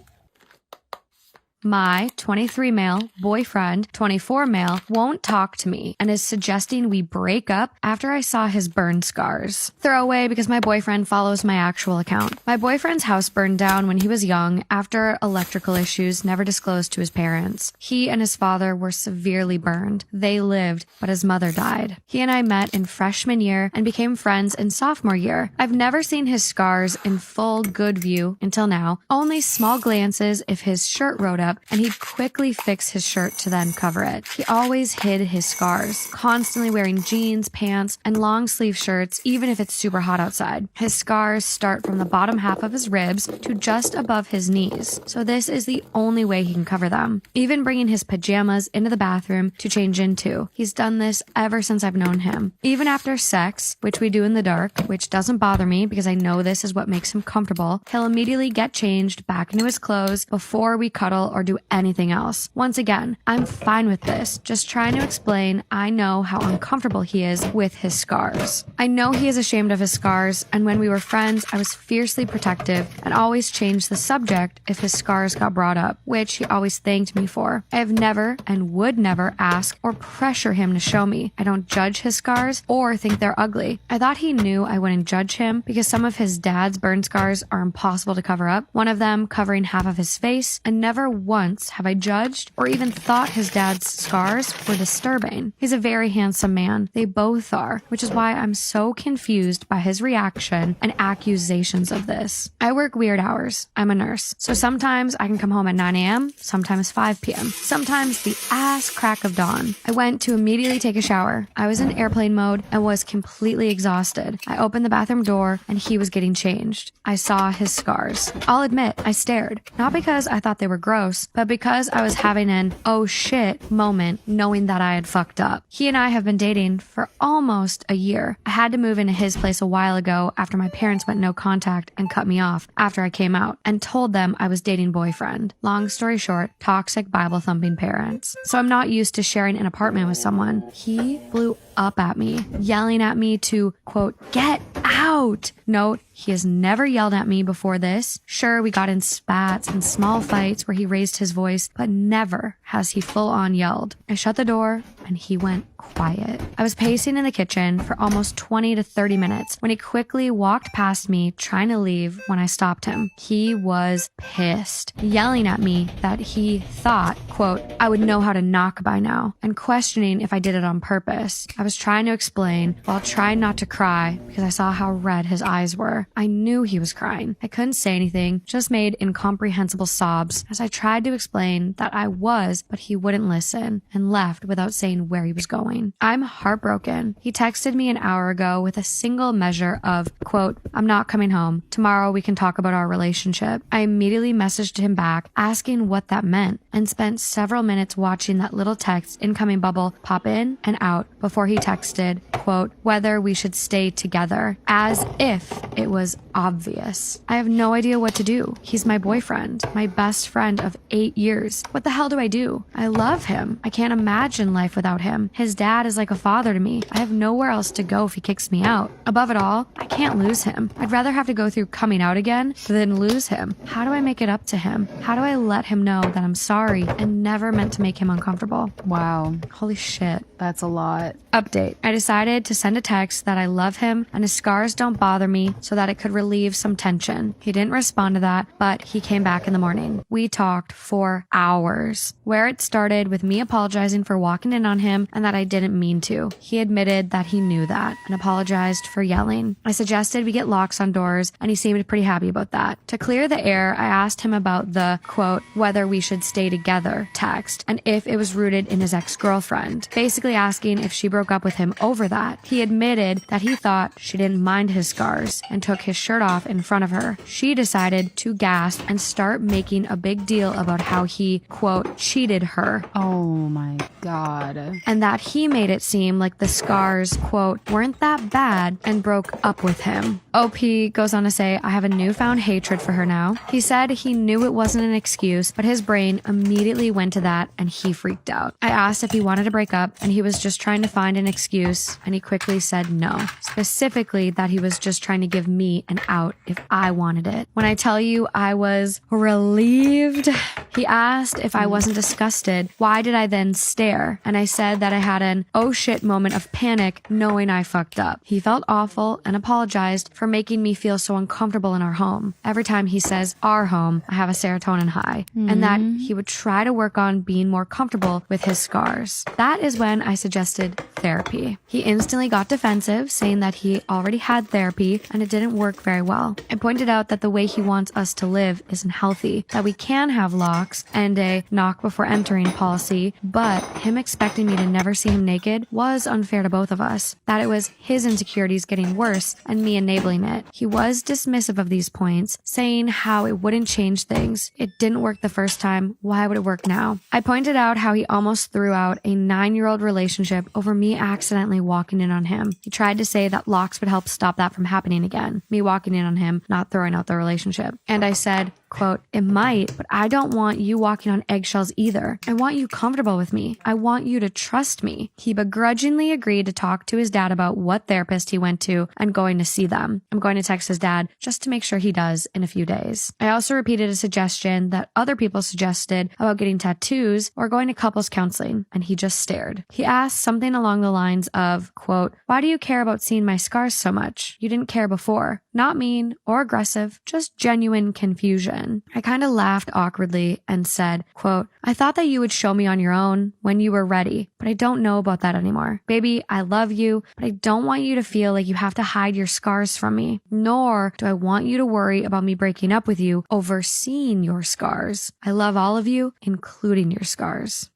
My 23 male boyfriend, 24 male, won't talk to me and is suggesting we break up after I saw his burn scars. Throwaway because my boyfriend follows my actual account. My boyfriend's house burned down when he was young after electrical issues never disclosed to his parents. He and his father were severely burned. They lived, but his mother died. He and I met in freshman year and became friends in sophomore year. I've never seen his scars in full good view until now, only small glances if his shirt rode up, and he'd quickly fix his shirt to then cover it. He always hid his scars, constantly wearing jeans, pants, and long sleeve shirts, even if it's super hot outside. His scars start from the bottom half of his ribs to just above his knees, so this is the only way he can cover them. Even bringing his pajamas into the bathroom to change into. He's done this ever since I've known him. Even after sex, which we do in the dark, which doesn't bother me because I know this is what makes him comfortable, he'll immediately get changed back into his clothes before we cuddle or do anything else. Once again, I'm fine with this, just trying to explain I know how uncomfortable he is with his scars. I know he is ashamed of his scars, and when we were friends, I was fiercely protective and always changed the subject if his scars got brought up, which he always thanked me for. I have never and would never ask or pressure him to show me. I don't judge his scars or think they're ugly. I thought he knew I wouldn't judge him because some of his dad's burn scars are impossible to cover up, one of them covering half of his face, and never once have I judged or even thought his dad's scars were disturbing. He's a very handsome man. They both are, which is why I'm so confused by his reaction and accusations of this. I work weird hours. I'm a nurse. So sometimes I can come home at 9 a.m., sometimes 5 p.m., sometimes the ass crack of dawn. I went to immediately take a shower. I was in airplane mode and was completely exhausted. I opened the bathroom door and he was getting changed. I saw his scars. I'll admit, I stared. Not because I thought they were gross, but because I was having an oh shit moment knowing that I had fucked up. He and I have been dating for almost a year. I had to move into his place a while ago after my parents went no contact and cut me off after I came out and told them I was dating boyfriend. Long story short, toxic Bible thumping parents. So I'm not used to sharing an apartment with someone. He blew up at me, yelling at me to, quote, get out. Note, he has never yelled at me before this. Sure, we got in spats and small fights where he raised his voice, but never has he full on yelled. I shut the door and he went quiet. I was pacing in the kitchen for almost 20 to 30 minutes when he quickly walked past me trying to leave when I stopped him. He was pissed, yelling at me that he thought, quote, I would know how to knock by now, and questioning if I did it on purpose. I was trying to explain while trying not to cry because I saw how red his eyes were. I knew he was crying. I couldn't say anything, just made incomprehensible sobs as I tried to explain that I was, but he wouldn't listen and left without saying where he was going. I'm heartbroken. He texted me an hour ago with a single measure of, quote, I'm not coming home. Tomorrow we can talk about our relationship. I immediately messaged him back asking what that meant and spent several minutes watching that little text incoming bubble pop in and out before he texted, quote, whether we should stay together, as if it it was obvious. I have no idea what to do. He's my boyfriend, my best friend of 8 years. What the hell do I do? I love him. I can't imagine life without him. His dad is like a father to me. I have nowhere else to go if he kicks me out. Above it all, I can't lose him. I'd rather have to go through coming out again than lose him. How do I make it up to him? How do I let him know that I'm sorry and never meant to make him uncomfortable? Wow. Holy shit. That's a lot. Update. I decided to send a text that I love him and his scars don't bother me so that it could relieve some tension. He didn't respond to that, but he came back in the morning. We talked for hours, where it started with me apologizing for walking in on him and that I didn't mean to. He admitted that he knew that and apologized for yelling. I suggested we get locks on doors and he seemed pretty happy about that. To clear the air, I asked him about the, quote, whether we should stay together text and if it was rooted in his ex-girlfriend, basically asking if she broke up with him over that. He admitted that he thought she didn't mind his scars and took his shirt off in front of her. She decided to gasp and start making a big deal about how he, quote, cheated her. Oh my God. And that he made it seem like the scars, quote, weren't that bad and broke up with him. OP goes on to say, I have a newfound hatred for her now. He said he knew it wasn't an excuse, but his brain immediately went to that and he freaked out. I asked if he wanted to break up and he was just trying to find an excuse and he quickly said no. Specifically that he was just trying to give me an out if I wanted it. When I tell you I was relieved, he asked if I wasn't disgusted. Why did I then stare? And I said that I had an oh shit moment of panic knowing I fucked up. He felt awful and apologized for making me feel so uncomfortable in our home. Every time he says our home, I have a serotonin high. And that he would try to work on being more comfortable with his scars. That is when I suggested therapy. He instantly got defensive, saying that he already had therapy and it didn't work very well. I pointed out that the way he wants us to live isn't healthy, that we can have locks and a knock before entering policy, but him expecting me to never see him naked was unfair to both of us, that it was his insecurities getting worse and me enabling it. He was dismissive of these points, saying how it wouldn't change things. It didn't work the first time. Why would it work now? I pointed out how he almost threw out a 9-year-old relationship over me accidentally walking in on him. He tried to say that locks would help stop that from happening again. Me walking in on him, not throwing out the relationship. And I said, quote, it might, but I don't want you walking on eggshells either. I want you comfortable with me. I want you to trust me. He begrudgingly agreed to talk to his dad about what therapist he went to and going to see them. I'm going to text his dad just to make sure he does in a few days. I also repeated a suggestion that other people suggested about getting tattoos or going to couples counseling, and he just stared. He asked something along the lines of, quote, why do you care about seeing my scars so much? You didn't care before. Not mean or aggressive, just genuine confusion. I kind of laughed awkwardly and said, quote, I thought that you would show me on your own when you were ready, but I don't know about that anymore. Baby, I love you, but I don't want you to feel like you have to hide your scars from me, nor do I want you to worry about me breaking up with you over seeing your scars. I love all of you, including your scars.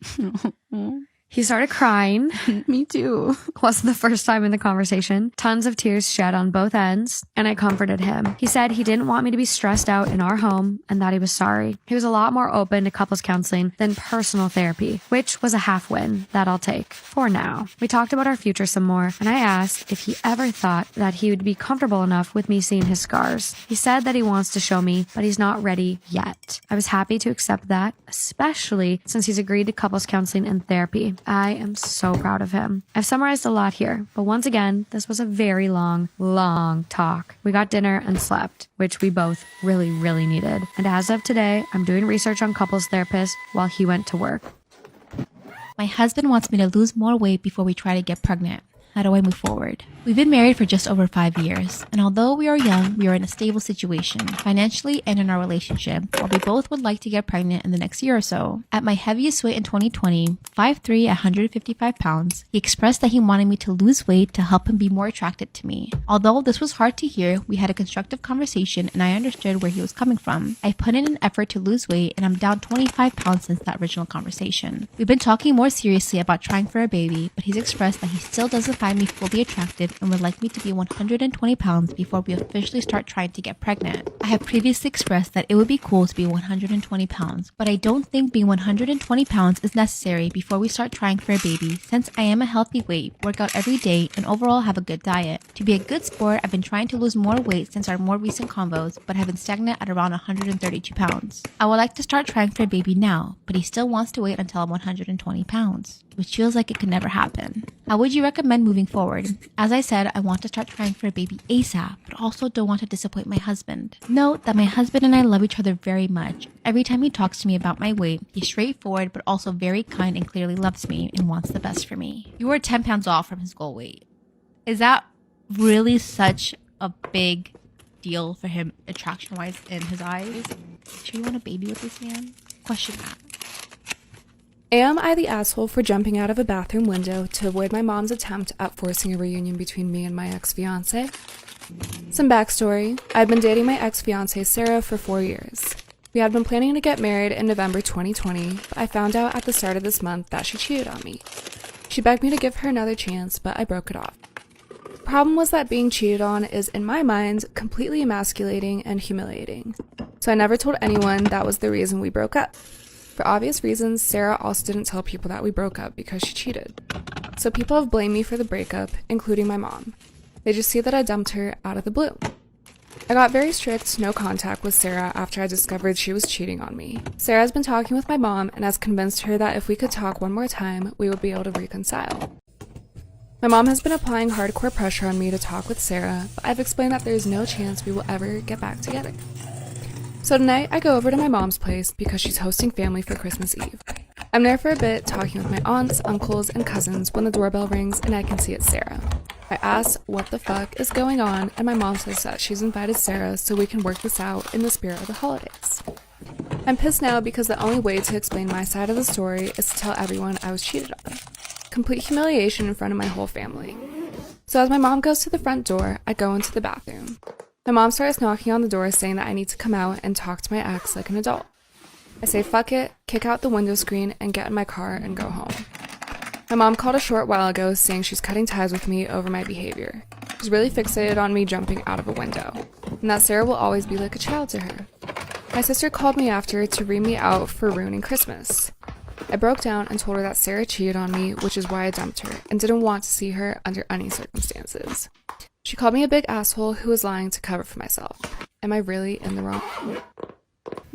He started crying. Me too. Wasn't the first time in the conversation. Tons of tears shed on both ends, and I comforted him. He said he didn't want me to be stressed out in our home and that he was sorry. He was a lot more open to couples counseling than personal therapy, which was a half win that I'll take for now. We talked about our future some more, and I asked if he ever thought that he would be comfortable enough with me seeing his scars. He said that he wants to show me, but he's not ready yet. I was happy to accept that, especially since he's agreed to couples counseling and therapy. I am so proud of him. I've summarized a lot here, but once again, this was a very long talk. We got dinner and slept, which we both really needed. And as of today, I'm doing research on couples therapists while he went to work. My husband wants me to lose more weight before we try to get pregnant. How do I move forward? We've been married for just over 5 years, and although we are young, we are in a stable situation, financially and in our relationship, while we both would like to get pregnant in the next year or so. At my heaviest weight in 2020, 5'3", 155 pounds, he expressed that he wanted me to lose weight to help him be more attracted to me. Although this was hard to hear, we had a constructive conversation and I understood where he was coming from. I put in an effort to lose weight and I'm down 25 pounds since that original conversation. We've been talking more seriously about trying for a baby, but he's expressed that he still doesn't find me fully attractive and would like me to be 120 pounds before we officially start trying to get pregnant. I have previously expressed that it would be cool to be 120 pounds, but I don't think being 120 pounds is necessary before we start trying for a baby, since I am a healthy weight, work out every day, and overall have a good diet. To be a good sport, I've been trying to lose more weight since our more recent convos, but have been stagnant at around 132 pounds. I would like to start trying for a baby now, but he still wants to wait until I'm 120 pounds, which feels like it could never happen. How would you recommend moving forward? As I said, I want to start trying for a baby ASAP, but also don't want to disappoint my husband. Note that my husband and I love each other very much. Every time he talks to me about my weight, he's straightforward but also very kind and clearly loves me and wants the best for me. You are 10 pounds off from his goal weight. Is that really such a big deal for him attraction-wise in his eyes? Do you want a baby with this man? Question that. Am I the asshole for jumping out of a bathroom window to avoid my mom's attempt at forcing a reunion between me and my ex-fiance? Some backstory. I've been dating my ex-fiance Sarah for 4 years. We had been planning to get married in November 2020, but I found out at the start of this month that she cheated on me. She begged me to give her another chance, but I broke it off. The problem was that being cheated on is, in my mind, completely emasculating and humiliating. So I never told anyone that was the reason we broke up. For obvious reasons, Sarah also didn't tell people that we broke up because she cheated. So people have blamed me for the breakup, including my mom. They just see that I dumped her out of the blue. I got very strict no contact with Sarah after I discovered she was cheating on me. Sarah has been talking with my mom and has convinced her that if we could talk one more time, we would be able to reconcile. My mom has been applying hardcore pressure on me to talk with Sarah, but I've explained that there is no chance we will ever get back together. So tonight, I go over to my mom's place because she's hosting family for Christmas Eve. I'm there for a bit, talking with my aunts, uncles, and cousins when the doorbell rings and I can see it's Sarah. I ask what the fuck is going on, and my mom says that she's invited Sarah so we can work this out in the spirit of the holidays. I'm pissed now because the only way to explain my side of the story is to tell everyone I was cheated on. Complete humiliation in front of my whole family. So as my mom goes to the front door, I go into the bathroom. My mom starts knocking on the door saying that I need to come out and talk to my ex like an adult. I say fuck it, kick out the window screen, and get in my car and go home. My mom called a short while ago saying she's cutting ties with me over my behavior. She's really fixated on me jumping out of a window, and that Sarah will always be like a child to her. My sister called me after to ream me out for ruining Christmas. I broke down and told her that Sarah cheated on me, which is why I dumped her, and didn't want to see her under any circumstances. She called me a big asshole who was lying to cover for myself. Am I really in the wrong?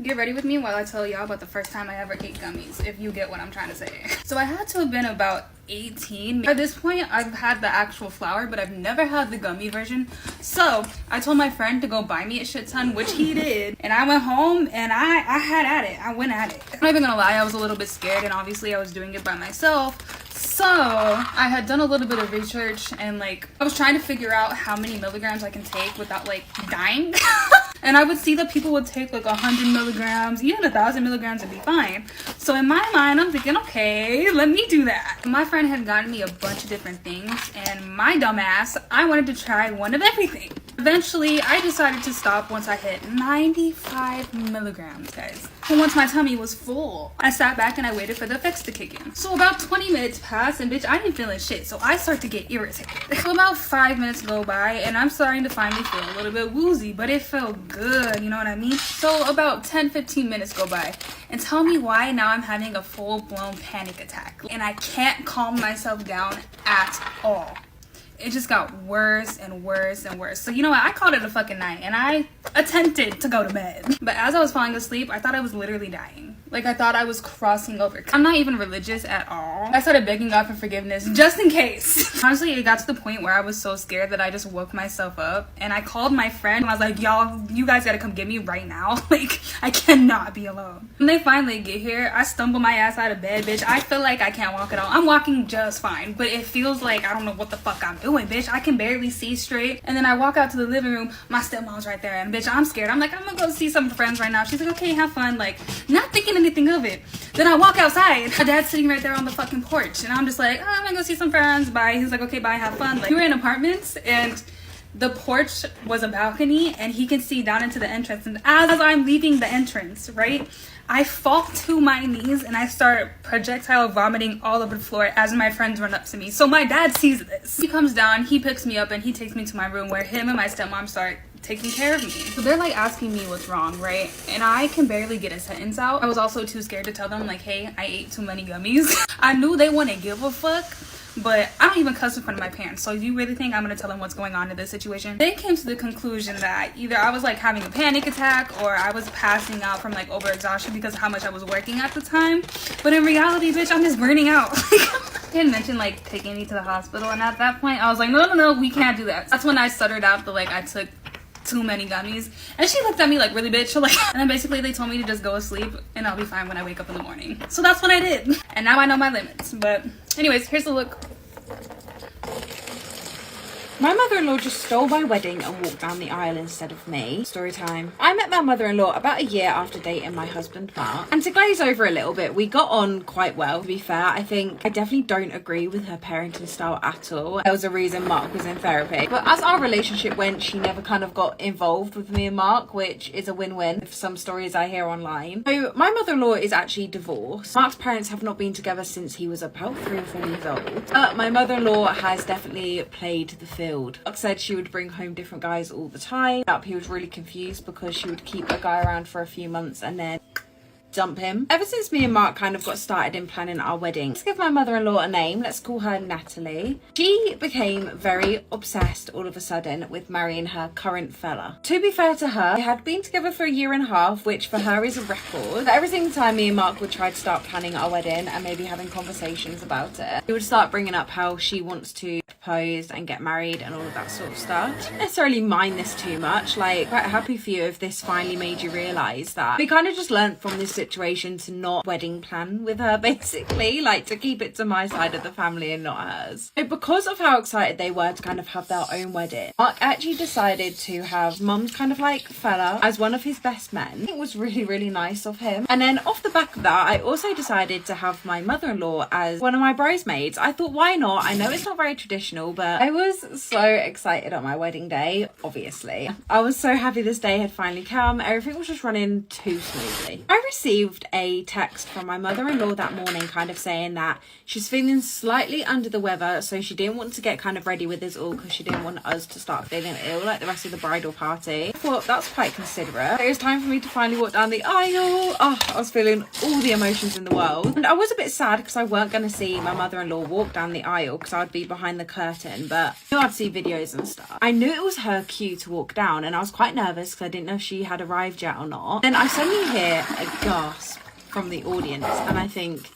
Get ready with me while I tell y'all about the first time I ever ate gummies, if you get what I'm trying to say. So I had to have been about 18. At this point, I've had the actual flour, but I've never had the gummy version. So I told my friend to go buy me a shit ton, which he did. And I went home and I had at it. I went at it. I'm not even gonna lie, I was a little bit scared, and obviously I was doing it by myself. So I had done a little bit of research, and I was trying to figure out how many milligrams I can take without dying. And I would see that people would take 100 milligrams, even 1,000 milligrams would be fine. So in my mind, I'm thinking, okay, let me do that. My friend had gotten me a bunch of different things, and my dumb ass, I wanted to try one of everything. Eventually, I decided to stop once I hit 95 milligrams, guys. And once my tummy was full, I sat back and I waited for the effects to kick in. So about 20 minutes passed, and bitch, I didn't feel shit, so I start to get irritated. So about 5 minutes go by, and I'm starting to finally feel a little bit woozy, but it felt good, you know what I mean? So about 10-15 minutes go by, and tell me why now I'm having a full-blown panic attack, and I can't calm myself down at all. It just got worse and worse and worse. So you know what? I called it a fucking night, and I attempted to go to bed. But as I was falling asleep, I thought I was literally dying. I thought I was crossing over. I'm not even religious at all. I started begging God for forgiveness just in case. Honestly, it got to the point where I was so scared that I just woke myself up, and I called my friend and I was like, y'all, you guys gotta come get me right now. I cannot be alone. When they finally get here, I stumble my ass out of bed, bitch. I feel like I can't walk at all. I'm walking just fine, but it feels like I don't know what the fuck I'm doing, bitch. I can barely see straight. And then I walk out to the living room, my stepmom's right there, and bitch, I'm scared. I'm like, I'm gonna go see some friends right now. She's like, okay, have fun. Not thinking anything of it. Then I walk outside. My dad's sitting right there on the fucking porch, and I'm just like, oh, I'm gonna go see some friends. Bye. He's like, okay, bye, have fun. We were in apartments, and the porch was a balcony, and he can see down into the entrance. And as I'm leaving the entrance, right, I fall to my knees and I start projectile vomiting all over the floor as my friends run up to me. So my dad sees this. He comes down, he picks me up, and he takes me to my room where him and my stepmom start taking care of me. So they're like asking me what's wrong, right? And I can barely get a sentence out. I was also too scared to tell them like, hey, I ate too many gummies. I knew they wouldn't give a fuck, but I don't even cuss in front of my parents. So you really think I'm gonna tell them what's going on in this situation? They came to the conclusion that either I was like having a panic attack or I was passing out from like overexhaustion because of how much I was working at the time. But in reality, bitch, I'm just burning out. They had mentioned like taking me to the hospital, and at that point I was like, no, we can't do that. That's when I stuttered out the like I took too many gummies, and she looked at me like, really, bitch? Like, and then basically they told me to just go to sleep and I'll be fine when I wake up in the morning. So that's what I did, and now I know my limits. But anyways, here's the look. My mother-in-law just stole my wedding and walked down the aisle instead of me. Story time. I met my mother-in-law about a year after dating my husband, Mark. And to glaze over a little bit, we got on quite well, to be fair. I think I definitely don't agree with her parenting style at all. There was a reason Mark was in therapy. But as our relationship went, she never kind of got involved with me and Mark, which is a win-win for some stories I hear online. So my mother-in-law is actually divorced. Mark's parents have not been together since he was about 3 or 4 years old. But my mother-in-law has definitely played the field. Mark said she would bring home different guys all the time. He was really confused because she would keep a guy around for a few months and then dump him. Ever since me and Mark kind of got started in planning our wedding, let's give my mother-in-law a name. Let's call her Natalie. She became very obsessed all of a sudden with marrying her current fella. To be fair to her, they had been together for 1.5 years, which for her is a record. Every single time me and Mark would try to start planning our wedding and maybe having conversations about it, he would start bringing up how she wants to propose and get married and all of that sort of stuff. I don't necessarily mind this too much. Like, quite happy for you if this finally made you realise that. We kind of just learned from this situation to not wedding plan with her, basically, like to keep it to my side of the family and not hers. So because of how excited they were to kind of have their own wedding, Mark actually decided to have mum's kind of like fella as one of his best men. It was really, really nice of him. And then off the back of that, I also decided to have my mother-in-law as one of my bridesmaids. I thought, why not? I know it's not very traditional, but I was so excited on my wedding day, obviously. I was so happy this day had finally come. Everything was just running too smoothly. I received a text from my mother-in-law that morning kind of saying that she's feeling slightly under the weather, so she didn't want to get kind of ready with us all because she didn't want us to start feeling ill like the rest of the bridal party. I thought that's quite considerate. It was time for me to finally walk down the aisle. Oh, I was feeling all the emotions in the world, and I was a bit sad because I weren't going to see my mother-in-law walk down the aisle because I'd be behind the curtain, but I knew I'd see videos and stuff. I knew it was her cue to walk down, and I was quite nervous because I didn't know if she had arrived yet or not. Then I suddenly hear a gasp from the audience and I think,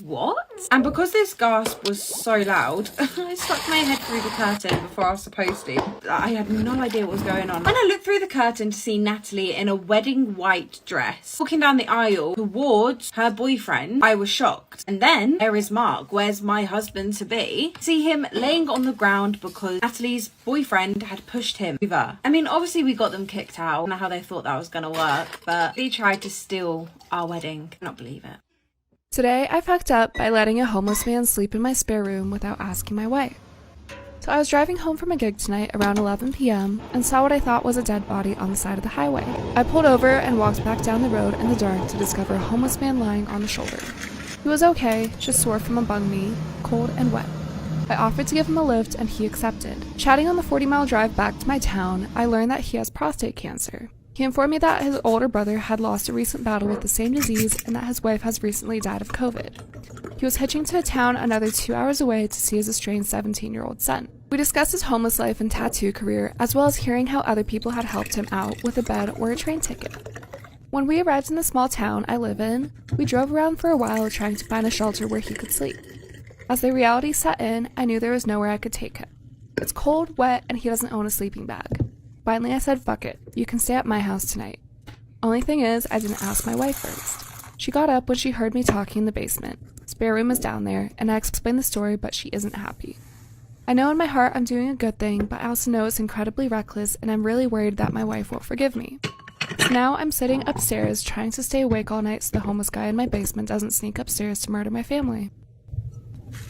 what? And because this gasp was so loud, I stuck my head through the curtain before I was supposed to. I had no idea what was going on. When I looked through the curtain to see Natalie in a wedding white dress walking down the aisle towards her boyfriend, I was shocked. And then there is Mark, where's my husband to be. See him laying on the ground because Natalie's boyfriend had pushed him over. I mean, obviously we got them kicked out. I don't know how they thought that was gonna work, but they tried to steal our wedding. I cannot believe it. Today, I fucked up by letting a homeless man sleep in my spare room without asking my way. So I was driving home from a gig tonight around 11 p.m. and saw what I thought was a dead body on the side of the highway. I pulled over and walked back down the road in the dark to discover a homeless man lying on the shoulder. He was okay, just sore from a bung knee, cold and wet. I offered to give him a lift and he accepted. Chatting on the 40-mile drive back to my town, I learned that he has prostate cancer. He informed me that his older brother had lost a recent battle with the same disease and that his wife has recently died of COVID. He was hitching to a town another 2 hours away to see his estranged 17-year-old son. We discussed his homeless life and tattoo career, as well as hearing how other people had helped him out with a bed or a train ticket. When we arrived in the small town I live in, we drove around for a while trying to find a shelter where he could sleep. As the reality set in, I knew there was nowhere I could take him. It's cold, wet, and he doesn't own a sleeping bag. Finally, I said, fuck it, you can stay at my house tonight. Only thing is, I didn't ask my wife first. She got up when she heard me talking in the basement. Spare room is down there, and I explained the story, but she isn't happy. I know in my heart I'm doing a good thing, but I also know it's incredibly reckless, and I'm really worried that my wife won't forgive me. So now I'm sitting upstairs trying to stay awake all night so the homeless guy in my basement doesn't sneak upstairs to murder my family.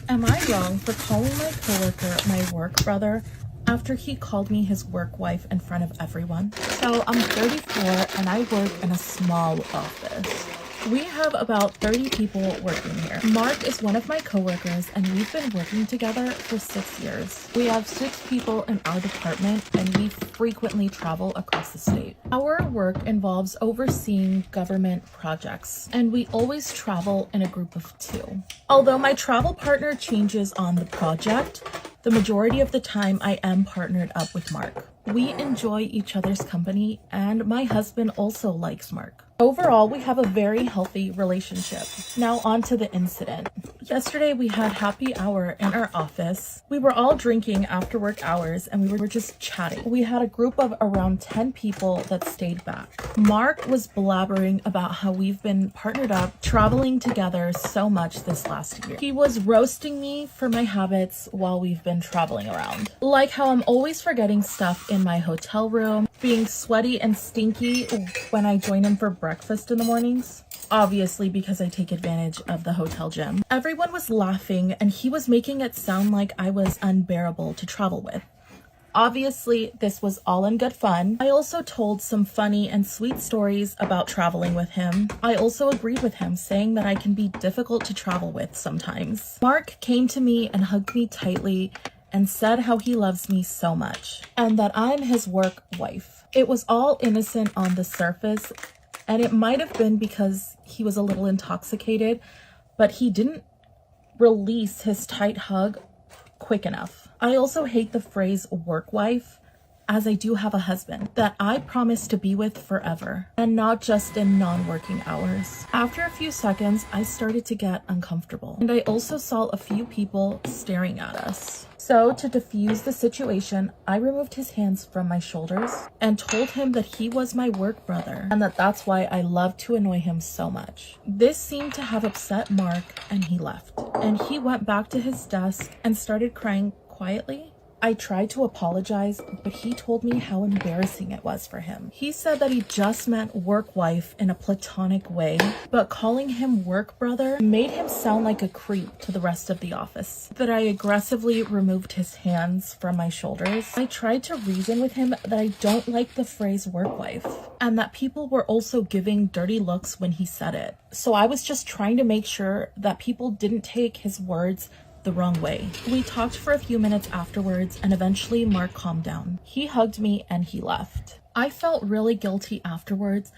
Am I wrong for calling my coworker my work brother after he called me his work wife in front of everyone? So I'm 34 and I work in a small office. We have about 30 people working here. Mark is one of my coworkers and we've been working together for 6 years. We have 6 people in our department and we frequently travel across the state. Our work involves overseeing government projects and we always travel in a group of 2. Although my travel partner changes on the project, the majority of the time I am partnered up with Mark. We enjoy each other's company and my husband also likes Mark. Overall, we have a very healthy relationship. Now on to the incident. Yesterday we had happy hour in our office. We were all drinking after work hours and we were just chatting. We had a group of around 10 people that stayed back. Mark was blabbering about how we've been partnered up, traveling together so much this last year. He was roasting me for my habits while we've been traveling around. Like how I'm always forgetting stuff in my hotel room, being sweaty and stinky when I join him for breakfast in the mornings. Obviously because I take advantage of the hotel gym. Everyone was laughing and he was making it sound like I was unbearable to travel with. Obviously, this was all in good fun. I also told some funny and sweet stories about traveling with him. I also agreed with him, saying that I can be difficult to travel with sometimes. Mark came to me and hugged me tightly and said how he loves me so much and that I'm his work wife. It was all innocent on the surface and it might have been because he was a little intoxicated, but he didn't release his tight hug quick enough. I also hate the phrase work wife, as I do have a husband that I promise to be with forever and not just in non-working hours. After a few seconds, I started to get uncomfortable and I also saw a few people staring at us. So to diffuse the situation, I removed his hands from my shoulders and told him that he was my work brother and that that's why I love to annoy him so much. This seemed to have upset Mark and he left. And he went back to his desk and started crying quietly. I tried to apologize, but he told me how embarrassing it was for him. He said that he just meant work wife in a platonic way, but calling him work brother made him sound like a creep to the rest of the office. That I aggressively removed his hands from my shoulders. I tried to reason with him that I don't like the phrase work wife, and that people were also giving dirty looks when he said it. So I was just trying to make sure that people didn't take his words the wrong way. We talked for a few minutes afterwards and eventually Mark calmed down. He hugged me and he left. I felt really guilty afterwards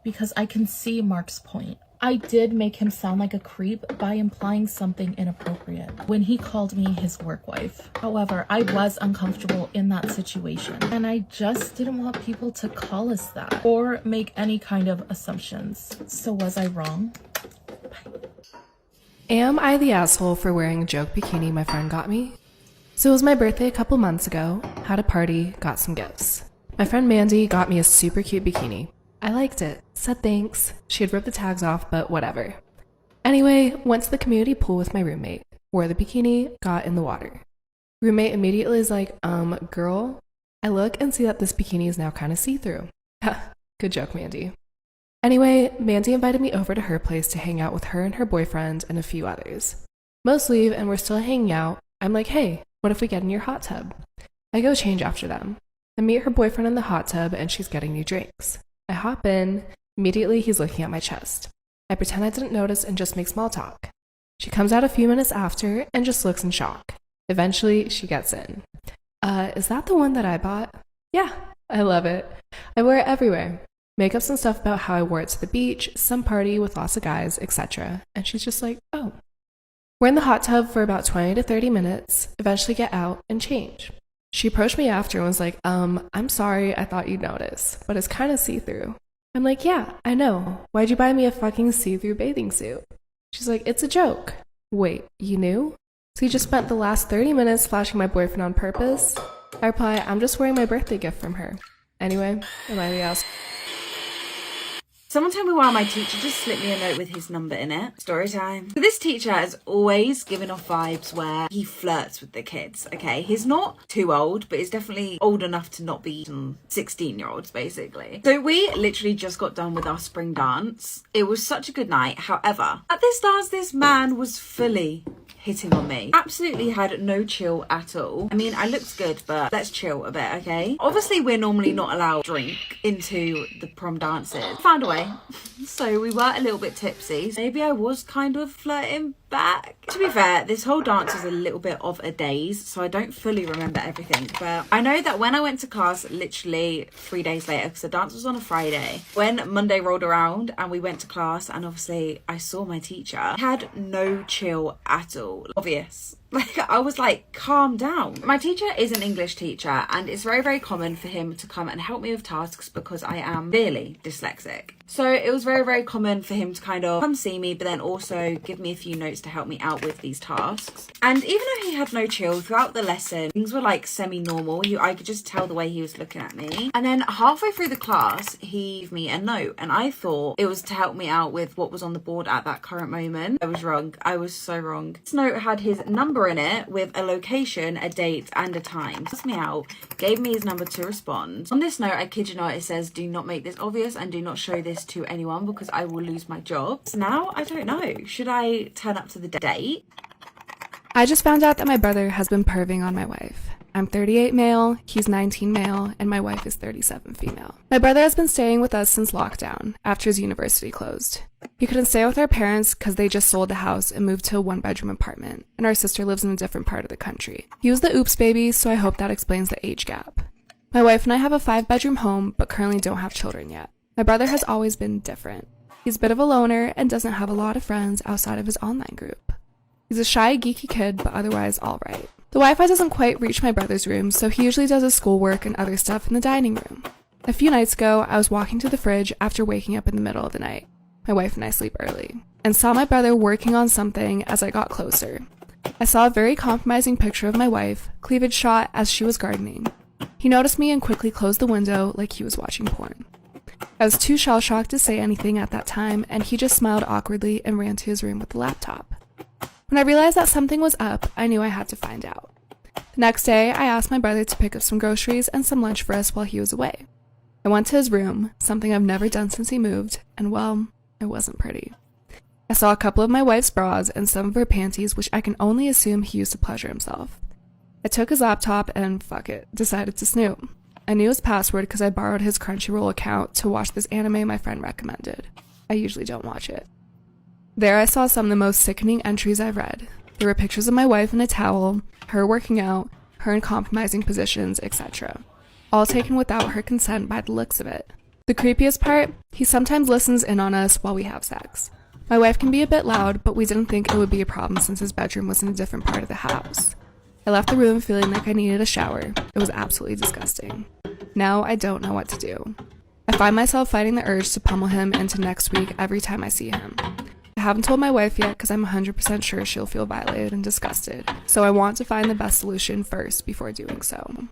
because I can see Mark's point. I did make him sound like a creep by implying something inappropriate when he called me his work wife. However, I was uncomfortable in that situation and I just didn't want people to call us that or make any kind of assumptions. So was I wrong? Bye. Am I the asshole for wearing a joke bikini my friend got me? So it was my birthday a couple months ago, had a party, got some gifts. My friend Mandy got me a super cute bikini. I liked it, said thanks. She had ripped the tags off, but whatever. Anyway, went to the community pool with my roommate, wore the bikini, got in the water. Roommate immediately is like, girl, I look and see that this bikini is now kind of see-through. Good joke, Mandy. Anyway, Mandy invited me over to her place to hang out with her and her boyfriend and a few others. Most leave and we're still hanging out. I'm like, hey, what if we get in your hot tub? I go change after them. I meet her boyfriend in the hot tub and she's getting new drinks. I hop in. Immediately he's looking at my chest. I pretend I didn't notice and just make small talk. She comes out a few minutes after and just looks in shock. Eventually, she gets in. Is that the one that I bought? Yeah, I love it. I wear it everywhere. Make up some stuff about how I wore it to the beach, some party with lots of guys, etc. And she's just like, oh. We're in the hot tub for about 20 to 30 minutes, eventually get out and change. She approached me after and was like, I'm sorry, I thought you'd notice, but it's kind of see-through. I'm like, yeah, I know. Why'd you buy me a fucking see-through bathing suit? She's like, it's a joke. Wait, you knew? So you just spent the last 30 minutes flashing my boyfriend on purpose? I reply, I'm just wearing my birthday gift from her. Anyway, am I the ass? Someone tell me why my teacher just slipped me a note with his number in it. Story time. So this teacher has always given off vibes where he flirts with the kids, okay? He's not too old, but he's definitely old enough to not be 16-year-olds, basically. So we literally just got done with our spring dance. It was such a good night. However, at this dance, this man was fully hitting on me. Absolutely had no chill at all. I mean, I looked good, but let's chill a bit, okay? Obviously, we're normally not allowed to drink into the prom dances. Found a way. lie. So we were a little bit tipsy. Maybe I was kind of flirting back. To be fair, this whole dance is a little bit of a daze, so I don't fully remember everything. But I know that when I went to class literally 3 days later, because the dance was on a Friday, when Monday rolled around and we went to class and obviously I saw my teacher, he had no chill at all. Obvious. Like, I was like, calm down. My teacher is an English teacher and it's very, very common for him to come and help me with tasks because I am really dyslexic. So it was very, very common for him to kind of come see me, but then also give me a few notes to help me out with these tasks. And even though he had no chill throughout the lesson, things were like semi-normal. I could just tell the way he was looking at me. And then halfway through the class, he gave me a note and I thought it was to help me out with what was on the board at that current moment. I was wrong. I was so wrong. This note had his number in it with a location, a date and a time. Asked me out, gave me his number to respond. On this note, I kid you not, it says, do not make this obvious and do not show this to anyone because I will lose my job. So now I don't know. Should I turn up to the date? I just found out that my brother has been perving on my wife. I'm 38 male, he's 19 male, and my wife is 37 female. My brother has been staying with us since lockdown, after his university closed. He couldn't stay with our parents because they just sold the house and moved to a 1-bedroom apartment, and our sister lives in a different part of the country. He was the oops baby, so I hope that explains the age gap. My wife and I have a 5-bedroom home, but currently don't have children yet. My brother has always been different. He's a bit of a loner and doesn't have a lot of friends outside of his online group. He's a shy, geeky kid, but otherwise alright. The Wi-Fi doesn't quite reach my brother's room, so he usually does his schoolwork and other stuff in the dining room. A few nights ago, I was walking to the fridge after waking up in the middle of the night. My wife and I sleep early, and saw my brother working on something as I got closer. I saw a very compromising picture of my wife, cleavage shot as she was gardening. He noticed me and quickly closed the window like he was watching porn. I was too shell-shocked to say anything at that time, and he just smiled awkwardly and ran to his room with the laptop. When I realized that something was up, I knew I had to find out. The next day, I asked my brother to pick up some groceries and some lunch for us while he was away. I went to his room, something I've never done since he moved, and well, it wasn't pretty. I saw a couple of my wife's bras and some of her panties, which I can only assume he used to pleasure himself. I took his laptop and, fuck it, decided to snoop. I knew his password because I borrowed his Crunchyroll account to watch this anime my friend recommended. I usually don't watch it. There I saw some of the most sickening entries I've read. There were pictures of my wife in a towel, her working out, her in compromising positions, etc. All taken without her consent by the looks of it. The creepiest part, he sometimes listens in on us while we have sex. My wife can be a bit loud, but we didn't think it would be a problem since his bedroom was in a different part of the house. I left the room feeling like I needed a shower. It was absolutely disgusting. Now I don't know what to do. I find myself fighting the urge to pummel him into next week every time I see him. I haven't told my wife yet because I'm 100% sure she'll feel violated and disgusted, so I want to find the best solution first before doing so.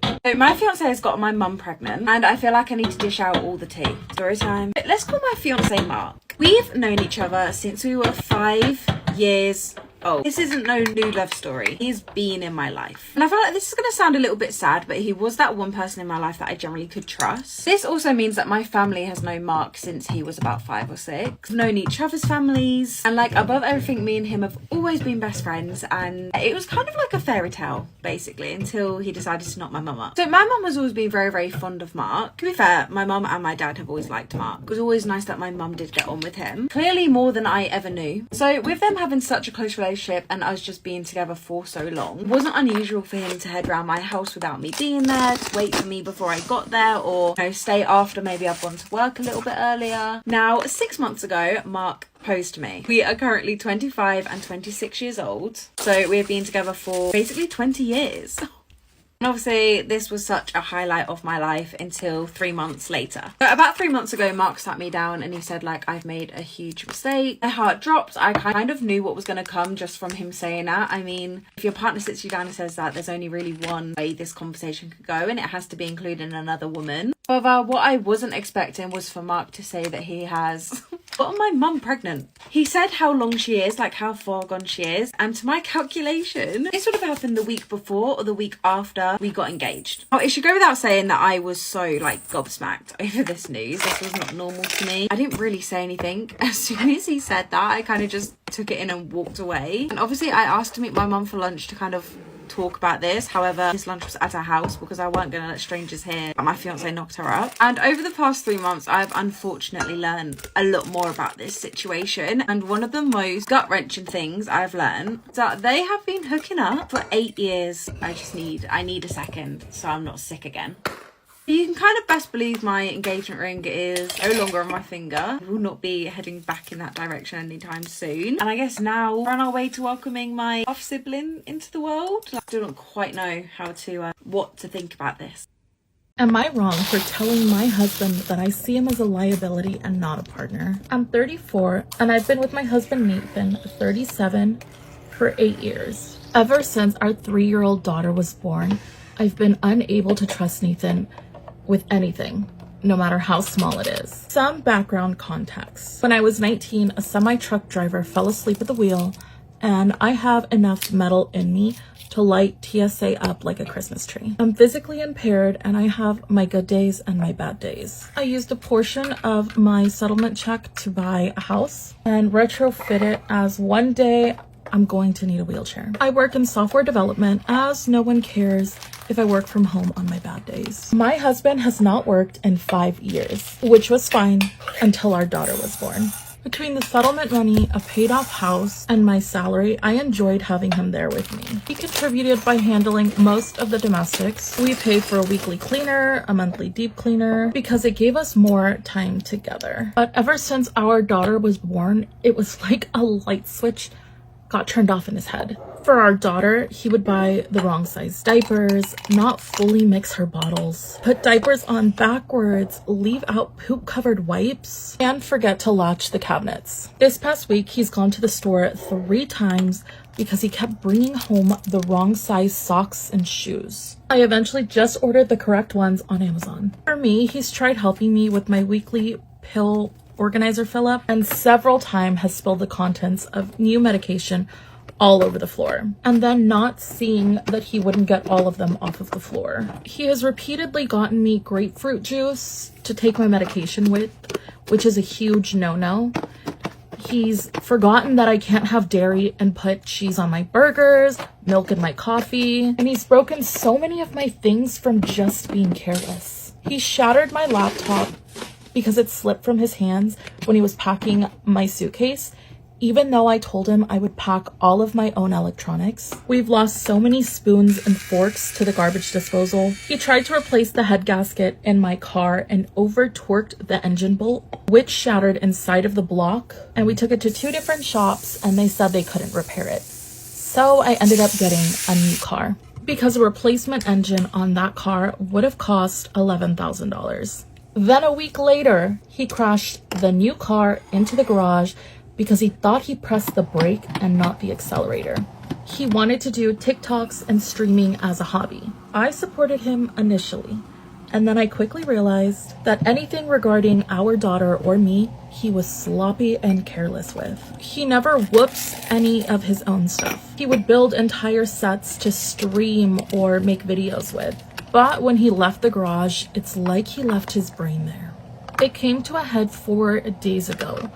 So my fiance has got my mum pregnant and I feel like I need to dish out all the tea. Story time. Let's call my fiance Mark. We've known each other since we were 5 years old. This isn't no new love story. He's been in my life. And I feel like this is going to sound a little bit sad, but he was that one person in my life that I generally could trust. This also means that my family has known Mark since he was about 5 or 6. Known each other's families. And like above everything, me and him have always been best friends. And it was kind of like a fairy tale, basically, until he decided to knock my mum up. So my mum has always been very, very fond of Mark. To be fair, my mum and my dad have always liked Mark. It was always nice that my mum did get on with him. Clearly more than I ever knew. So with them having such a close relationship and us just being together for so long, it wasn't unusual for him to head round my house without me being there, to wait for me before I got there, or stay after maybe I've gone to work a little bit earlier. Now 6 months ago, Mark proposed to me. We are currently 25 and 26 years old, so we've been together for basically 20 years. And obviously this was such a highlight of my life until 3 months later. So about 3 months ago, Mark sat me down and he said, like, I've made a huge mistake. My heart dropped. I kind of knew what was going to come just from him saying that. I mean, if your partner sits you down and says that, there's only really one way this conversation could go, and it has to be including another woman. However, what I wasn't expecting was for Mark to say that he has gotten my mum pregnant. He said how long she is, like how far gone she is, and to my calculation, this would have happened the week before or the week after we got engaged. Now, it should go without saying that I was so like gobsmacked over this news. This was not normal to me. I didn't really say anything. As soon as he said that, I kind of just took it in and walked away. And obviously I asked to meet my mum for lunch to kind of talk about this. However, this lunch was at our house because I weren't going to let strangers hear that my fiance knocked her up. And over the past 3 months, I've unfortunately learned a lot more about this situation. And one of the most gut-wrenching things I've learned is that they have been hooking up for 8 years. I need a second so I'm not sick again. You can kind of best believe my engagement ring is no longer on my finger. I will not be heading back in that direction anytime soon. And I guess now we're on our way to welcoming my half-sibling into the world. I do not quite know what to think about this. Am I wrong for telling my husband that I see him as a liability and not a partner? I'm 34 and I've been with my husband Nathan, 37, for 8 years. Ever since our 3-year-old daughter was born, I've been unable to trust Nathan with anything, no matter how small it is. Some background context. When I was 19, a semi-truck driver fell asleep at the wheel, and I have enough metal in me to light TSA up like a Christmas tree. I'm physically impaired, and I have my good days and my bad days. I used a portion of my settlement check to buy a house and retrofit it, as one day I'm going to need a wheelchair. I work in software development, as no one cares if I work from home on my bad days. My husband has not worked in 5 years, which was fine until our daughter was born. Between the settlement money, a paid off house, and my salary, I enjoyed having him there with me. He contributed by handling most of the domestics. We paid for a weekly cleaner, a monthly deep cleaner, because it gave us more time together. But ever since our daughter was born, it was like a light switch got turned off in his head. For our daughter, he would buy the wrong size diapers, not fully mix her bottles, put diapers on backwards, leave out poop-covered wipes, and forget to latch the cabinets. This past week, he's gone to the store 3 times because he kept bringing home the wrong size socks and shoes. I eventually just ordered the correct ones on Amazon. For me, he's tried helping me with my weekly pill organizer fill up, and several times has spilled the contents of new medication all over the floor, and then not seeing that he wouldn't get all of them off of the floor. He has repeatedly gotten me grapefruit juice to take my medication with, which is a huge no-no. He's forgotten that I can't have dairy and put cheese on my burgers, milk in my coffee, and he's broken so many of my things from just being careless. He shattered my laptop because it slipped from his hands when he was packing my suitcase, even though I told him I would pack all of my own electronics. We've lost so many spoons and forks to the garbage disposal. He tried to replace the head gasket in my car and over-torqued the engine bolt, which shattered inside of the block, and we took it to 2 different shops and they said they couldn't repair it. So I ended up getting a new car, because a replacement engine on that car would have cost $11,000. Then a week later, he crashed the new car into the garage because he thought he pressed the brake and not the accelerator. He wanted to do TikToks and streaming as a hobby. I supported him initially, and then I quickly realized that anything regarding our daughter or me, he was sloppy and careless with. He never whoops any of his own stuff. He would build entire sets to stream or make videos with. But when he left the garage, it's like he left his brain there. It came to a head 4 days ago.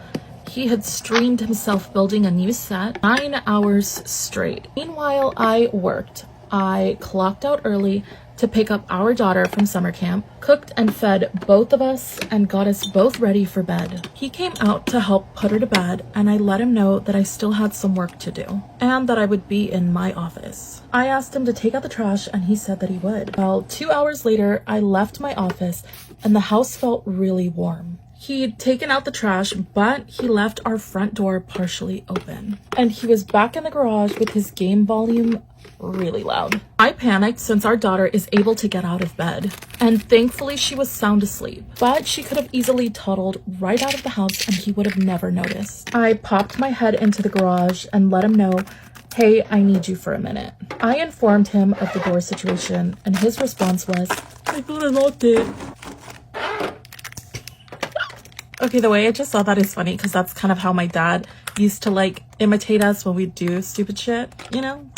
He had streamed himself building a new set 9 hours straight. Meanwhile, I worked. I clocked out early to pick up our daughter from summer camp, cooked and fed both of us, and got us both ready for bed. He came out to help put her to bed, and I let him know that I still had some work to do, and that I would be in my office. I asked him to take out the trash, and he said that he would. Well, 2 hours later, I left my office, and the house felt really warm. He'd taken out the trash, but he left our front door partially open. And he was back in the garage with his game volume really loud. I panicked since our daughter is able to get out of bed, and thankfully she was sound asleep, but she could have easily toddled right out of the house and he would have never noticed. I popped my head into the garage and let him know, hey, I need you for a minute. I informed him of the door situation, and his response was, I thought I locked it. Okay, the way I just saw that is funny because that's kind of how my dad used to like imitate us when we do stupid shit, you know?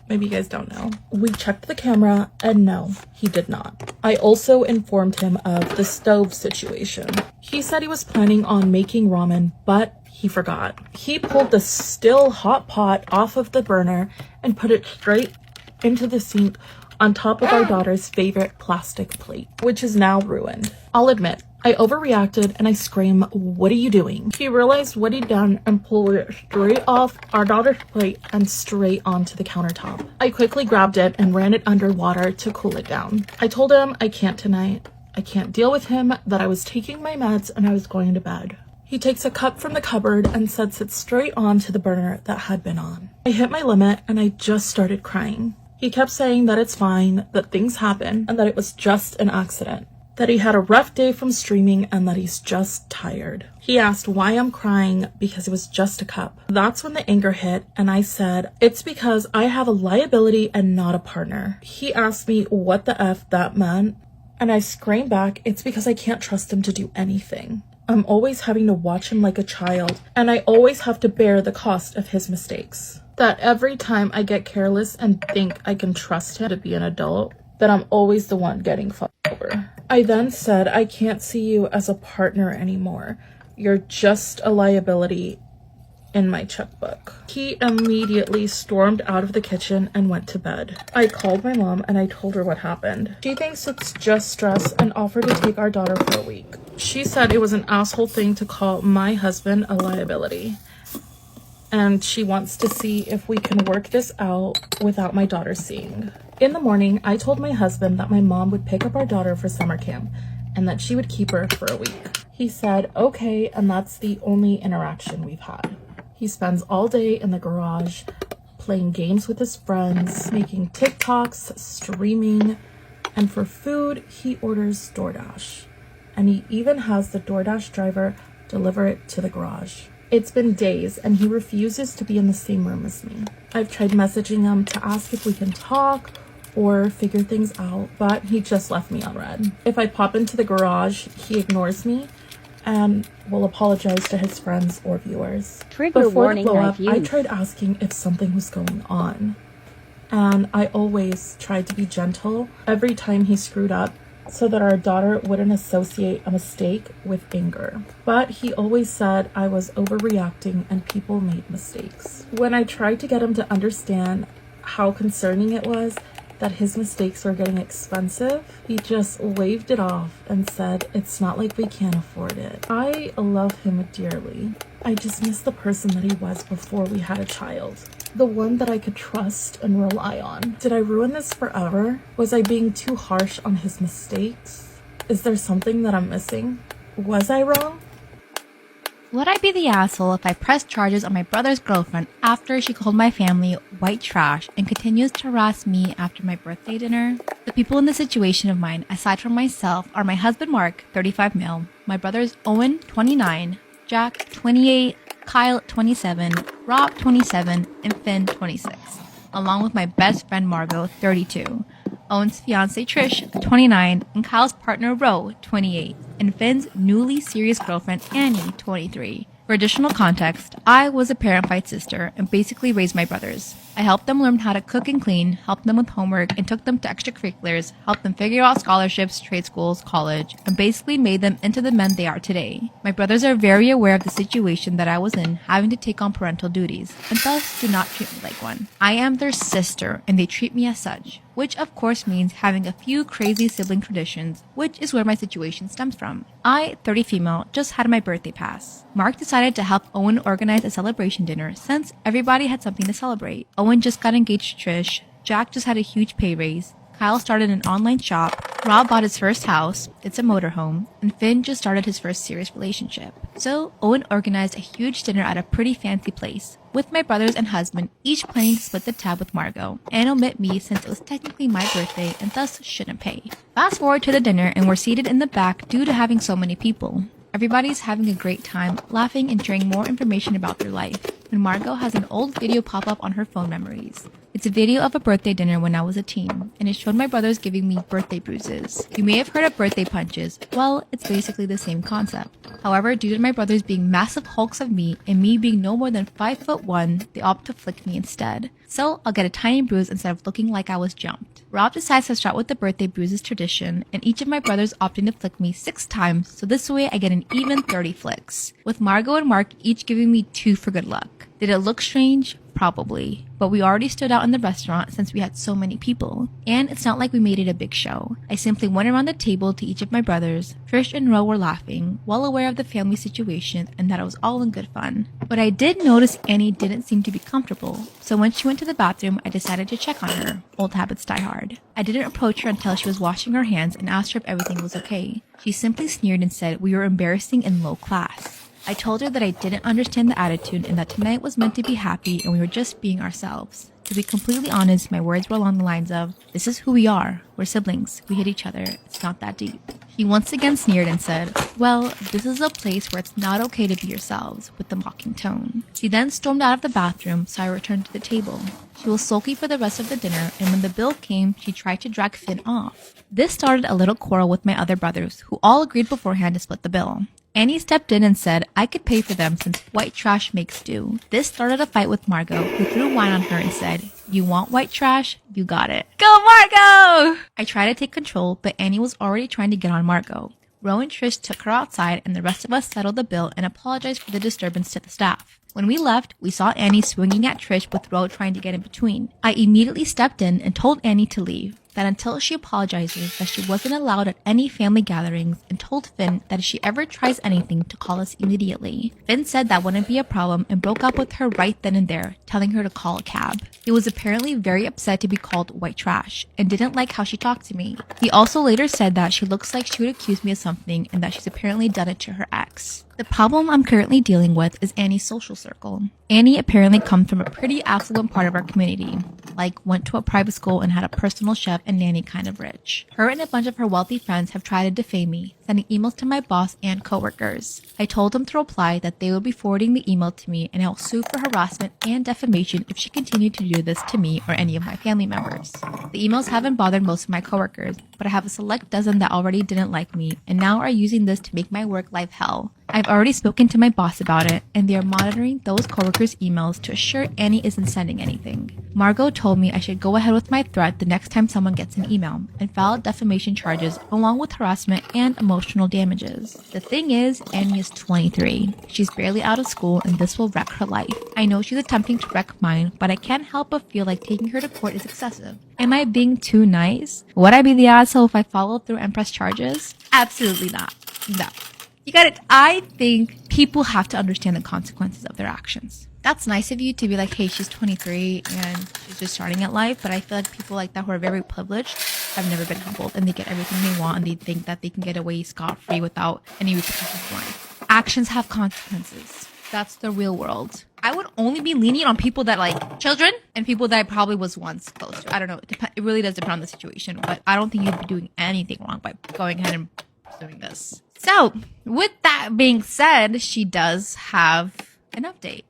Maybe you guys don't know. We checked the camera and no, he did not. I also informed him of the stove situation. He said he was planning on making ramen, but he forgot. He pulled the still hot pot off of the burner and put it straight into the sink on top of our daughter's favorite plastic plate, which is now ruined. I'll admit, I overreacted and I scream, "What are you doing?" He realized what he'd done and pulled it straight off our daughter's plate and straight onto the countertop. I quickly grabbed it and ran it under water to cool it down. I told him I can't tonight. I can't deal with him, that I was taking my meds and I was going to bed. He takes a cup from the cupboard and sets it straight onto the burner that had been on. I hit my limit and I just started crying. He kept saying that it's fine, that things happen, and that it was just an accident. That he had a rough day from streaming and that he's just tired. He asked why I'm crying because it was just a cup. That's when the anger hit and I said, it's because I have a liability and not a partner. He asked me what the F that meant and I screamed back, it's because I can't trust him to do anything. I'm always having to watch him like a child and I always have to bear the cost of his mistakes. That every time I get careless and think I can trust him to be an adult, that I'm always the one getting fucked over. I then said, I can't see you as a partner anymore. You're just a liability in my checkbook. He immediately stormed out of the kitchen and went to bed. I called my mom and I told her what happened. She thinks it's just stress and offered to take our daughter for a week. She said it was an asshole thing to call my husband a liability. And she wants to see if we can work this out without my daughter seeing. In the morning, I told my husband that my mom would pick up our daughter for summer camp and that she would keep her for a week. He said, okay, and that's the only interaction we've had. He spends all day in the garage playing games with his friends, making TikToks, streaming, and for food, he orders DoorDash. And he even has the DoorDash driver deliver it to the garage. It's been days and he refuses to be in the same room as me. I've tried messaging him to ask if we can talk or figure things out, but he just left me on red. If I pop into the garage, he ignores me and will apologize to his friends or viewers. Trigger warning, Before the blow up, I've I used. tried asking if something was going on. And I always tried to be gentle every time he screwed up so that our daughter wouldn't associate a mistake with anger. But he always said I was overreacting and people made mistakes. When I tried to get him to understand how concerning it was that his mistakes were getting expensive, he just waved it off and said, it's not like we can't afford it. I love him dearly. I just miss the person that he was before we had a child. The one that I could trust and rely on. Did I ruin this forever? Was I being too harsh on his mistakes? Is there something that I'm missing? Was I wrong? Would I be the asshole if I pressed charges on my brother's girlfriend after she called my family white trash and continues to harass me after my birthday dinner? The people in this situation of mine, aside from myself, are my husband Mark, 35 male, my brothers Owen, 29, Jack, 28, Kyle, 27, Rob, 27, and Finn, 26, along with my best friend Margot, 32, Owen's fiance Trish, 29, and Kyle's partner Ro, 28, and Finn's newly serious girlfriend Annie, 23. For additional context, I was a parent-fight sister and basically raised my brothers. I helped them learn how to cook and clean, helped them with homework, and took them to extracurriculars, helped them figure out scholarships, trade schools, college, and basically made them into the men they are today. My brothers are very aware of the situation that I was in, having to take on parental duties, and thus do not treat me like one. I am their sister, and they treat me as such, which of course means having a few crazy sibling traditions, which is where my situation stems from. I, 30 female, just had my birthday pass. Mark decided to help Owen organize a celebration dinner since everybody had something to celebrate. Owen just got engaged to Trish, Jack just had a huge pay raise, Kyle started an online shop, Rob bought his first house, it's a motorhome, and Finn just started his first serious relationship. So Owen organized a huge dinner at a pretty fancy place, with my brothers and husband each planning to split the tab with Margot, and omit me since it was technically my birthday and thus shouldn't pay. Fast forward to the dinner and we're seated in the back due to having so many people. Everybody's having a great time, laughing and sharing more information about their life, when Margot has an old video pop up on her phone memories. It's a video of a birthday dinner when I was a teen, and it showed my brothers giving me birthday bruises. You may have heard of birthday punches. Well, it's basically the same concept. However, due to my brothers being massive hulks of me and me being no more than 5'1", they opt to flick me instead. So I'll get a tiny bruise instead of looking like I was jumped. Rob decides to start with the birthday bruises tradition, and each of my brothers opting to flick me 6 times, so this way I get an even 30 flicks, with Margot and Mark each giving me 2 for good luck. Did it look strange? Probably. But we already stood out in the restaurant since we had so many people. And it's not like we made it a big show. I simply went around the table to each of my brothers. Trish and Ro were laughing, well aware of the family situation and that it was all in good fun. But I did notice Annie didn't seem to be comfortable. So when she went to the bathroom, I decided to check on her. Old habits die hard. I didn't approach her until she was washing her hands and asked her if everything was okay. She simply sneered and said we were embarrassing and low class. I told her that I didn't understand the attitude and that tonight was meant to be happy and we were just being ourselves. To be completely honest, my words were along the lines of, this is who we are. We're siblings. We hit each other. It's not that deep. She once again sneered and said, well, this is a place where it's not okay to be yourselves, with the mocking tone. She then stormed out of the bathroom, so I returned to the table. She was sulky for the rest of the dinner, and when the bill came, she tried to drag Finn off. This started a little quarrel with my other brothers, who all agreed beforehand to split the bill. Annie stepped in and said I could pay for them since white trash makes do. This started a fight with Margot, who threw wine on her and said, you want white trash? You got it. Go Margot! I tried to take control, but Annie was already trying to get on Margot. Ro and Trish took her outside and the rest of us settled the bill and apologized for the disturbance to the staff. When we left, we saw Annie swinging at Trish with Ro trying to get in between. I immediately stepped in and told Annie to leave, that until she apologizes that she wasn't allowed at any family gatherings, and told Finn that if she ever tries anything to call us immediately. Finn said that wouldn't be a problem and broke up with her right then and there, telling her to call a cab. He was apparently very upset to be called white trash and didn't like how she talked to me. He also later said that she looks like she would accuse me of something and that she's apparently done it to her ex. The problem I'm currently dealing with is Annie's social circle. Annie apparently comes from a pretty affluent part of our community, like went to a private school and had a personal chef and nanny kind of rich. Her and a bunch of her wealthy friends have tried to defame me, sending emails to my boss and coworkers. I told them to reply that they would be forwarding the email to me and I'll sue for harassment and defamation if she continued to do this to me or any of my family members. The emails haven't bothered most of my coworkers, but I have a select dozen that already didn't like me and now are using this to make my work life hell. I've already spoken to my boss about it, and they are monitoring those coworkers' emails to assure Annie isn't sending anything. Margot told me I should go ahead with my threat the next time someone gets an email, and file defamation charges along with harassment and emotional damages. The thing is, Annie is 23. She's barely out of school, and this will wreck her life. I know she's attempting to wreck mine, but I can't help but feel like taking her to court is excessive. Am I being too nice? Would I be the asshole if I followed through and pressed charges? Absolutely not. No. You got it. I think people have to understand the consequences of their actions. That's nice of you to be like, hey, she's 23 and she's just starting at life. But I feel like people like that who are very privileged have never been humbled and they get everything they want and they think that they can get away scot-free without any repercussions in life. Actions have consequences. That's the real world. I would only be lenient on people that like children and people that I probably was once close to. I don't know. It really does depend on the situation. But I don't think you'd be doing anything wrong by going ahead and doing this. So, with that being said, she does have an update.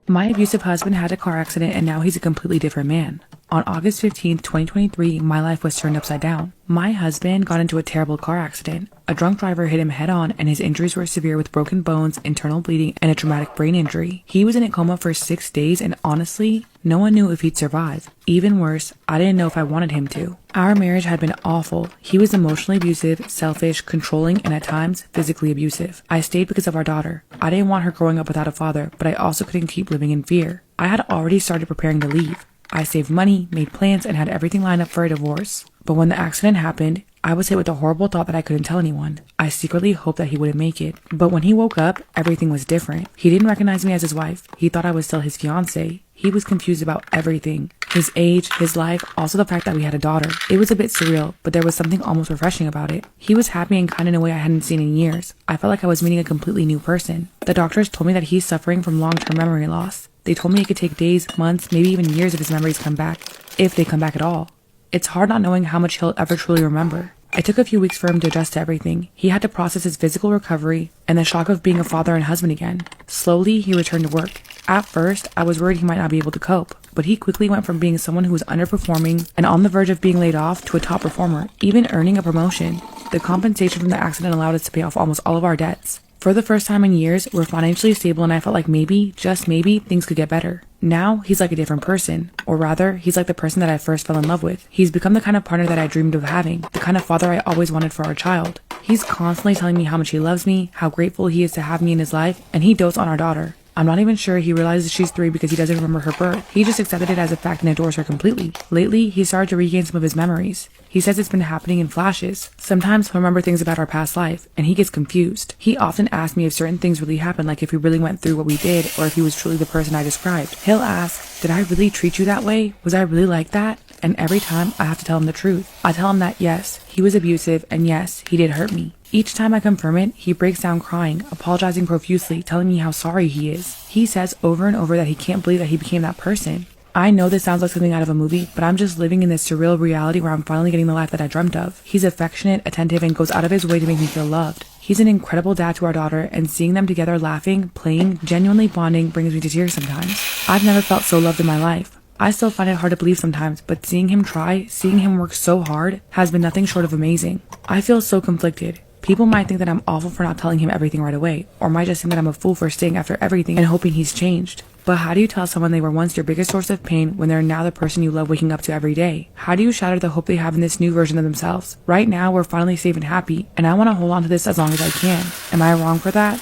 My abusive husband had a car accident and now he's a completely different man. On August 15th, 2023, my life was turned upside down. My husband got into a terrible car accident. A drunk driver hit him head on and his injuries were severe with broken bones, internal bleeding, and a traumatic brain injury. He was in a coma for 6 days and honestly, no one knew if he'd survive. Even worse, I didn't know if I wanted him to. Our marriage had been awful. He was emotionally abusive, selfish, controlling, and at times, physically abusive. I stayed because of our daughter. I didn't want her growing up without a father, but I also couldn't keep living in fear. I had already started preparing to leave. I saved money, made plans, and had everything lined up for a divorce. But when the accident happened, I was hit with the horrible thought that I couldn't tell anyone. I secretly hoped that he wouldn't make it. But when he woke up, everything was different. He didn't recognize me as his wife. He thought I was still his fiancé. He was confused about everything. His age, his life, also the fact that we had a daughter. It was a bit surreal, but there was something almost refreshing about it. He was happy and kind in a way I hadn't seen in years. I felt like I was meeting a completely new person. The doctors told me that he's suffering from long-term memory loss. They told me it could take days, months, maybe even years if his memories come back. If they come back at all. It's hard not knowing how much he'll ever truly remember. It took a few weeks for him to adjust to everything. He had to process his physical recovery and the shock of being a father and husband again. Slowly, he returned to work. At first, I was worried he might not be able to cope, but he quickly went from being someone who was underperforming and on the verge of being laid off to a top performer, even earning a promotion. The compensation from the accident allowed us to pay off almost all of our debts. For the first time in years, we're financially stable and I felt like maybe, just maybe, things could get better. Now, he's like a different person. Or rather, he's like the person that I first fell in love with. He's become the kind of partner that I dreamed of having, the kind of father I always wanted for our child. He's constantly telling me how much he loves me, how grateful he is to have me in his life, and he dotes on our daughter. I'm not even sure he realizes she's 3 because he doesn't remember her birth. He just accepted it as a fact and adores her completely. Lately, he started to regain some of his memories. He says it's been happening in flashes. Sometimes he'll remember things about our past life, and he gets confused. He often asks me if certain things really happened, like if we really went through what we did, or if he was truly the person I described. He'll ask, did I really treat you that way? Was I really like that? And every time, I have to tell him the truth. I tell him that yes, he was abusive, and yes, he did hurt me. Each time I confirm it, he breaks down crying, apologizing profusely, telling me how sorry he is. He says over and over that he can't believe that he became that person. I know this sounds like something out of a movie, but I'm just living in this surreal reality where I'm finally getting the life that I dreamt of. He's affectionate, attentive, and goes out of his way to make me feel loved. He's an incredible dad to our daughter, and seeing them together laughing, playing, genuinely bonding brings me to tears sometimes. I've never felt so loved in my life. I still find it hard to believe sometimes, but seeing him try, seeing him work so hard, has been nothing short of amazing. I feel so conflicted. People might think that I'm awful for not telling him everything right away, or might just think that I'm a fool for staying after everything and hoping he's changed. But how do you tell someone they were once your biggest source of pain when they're now the person you love waking up to every day? How do you shatter the hope they have in this new version of themselves? Right now, we're finally safe and happy, and I want to hold on to this as long as I can. Am I wrong for that?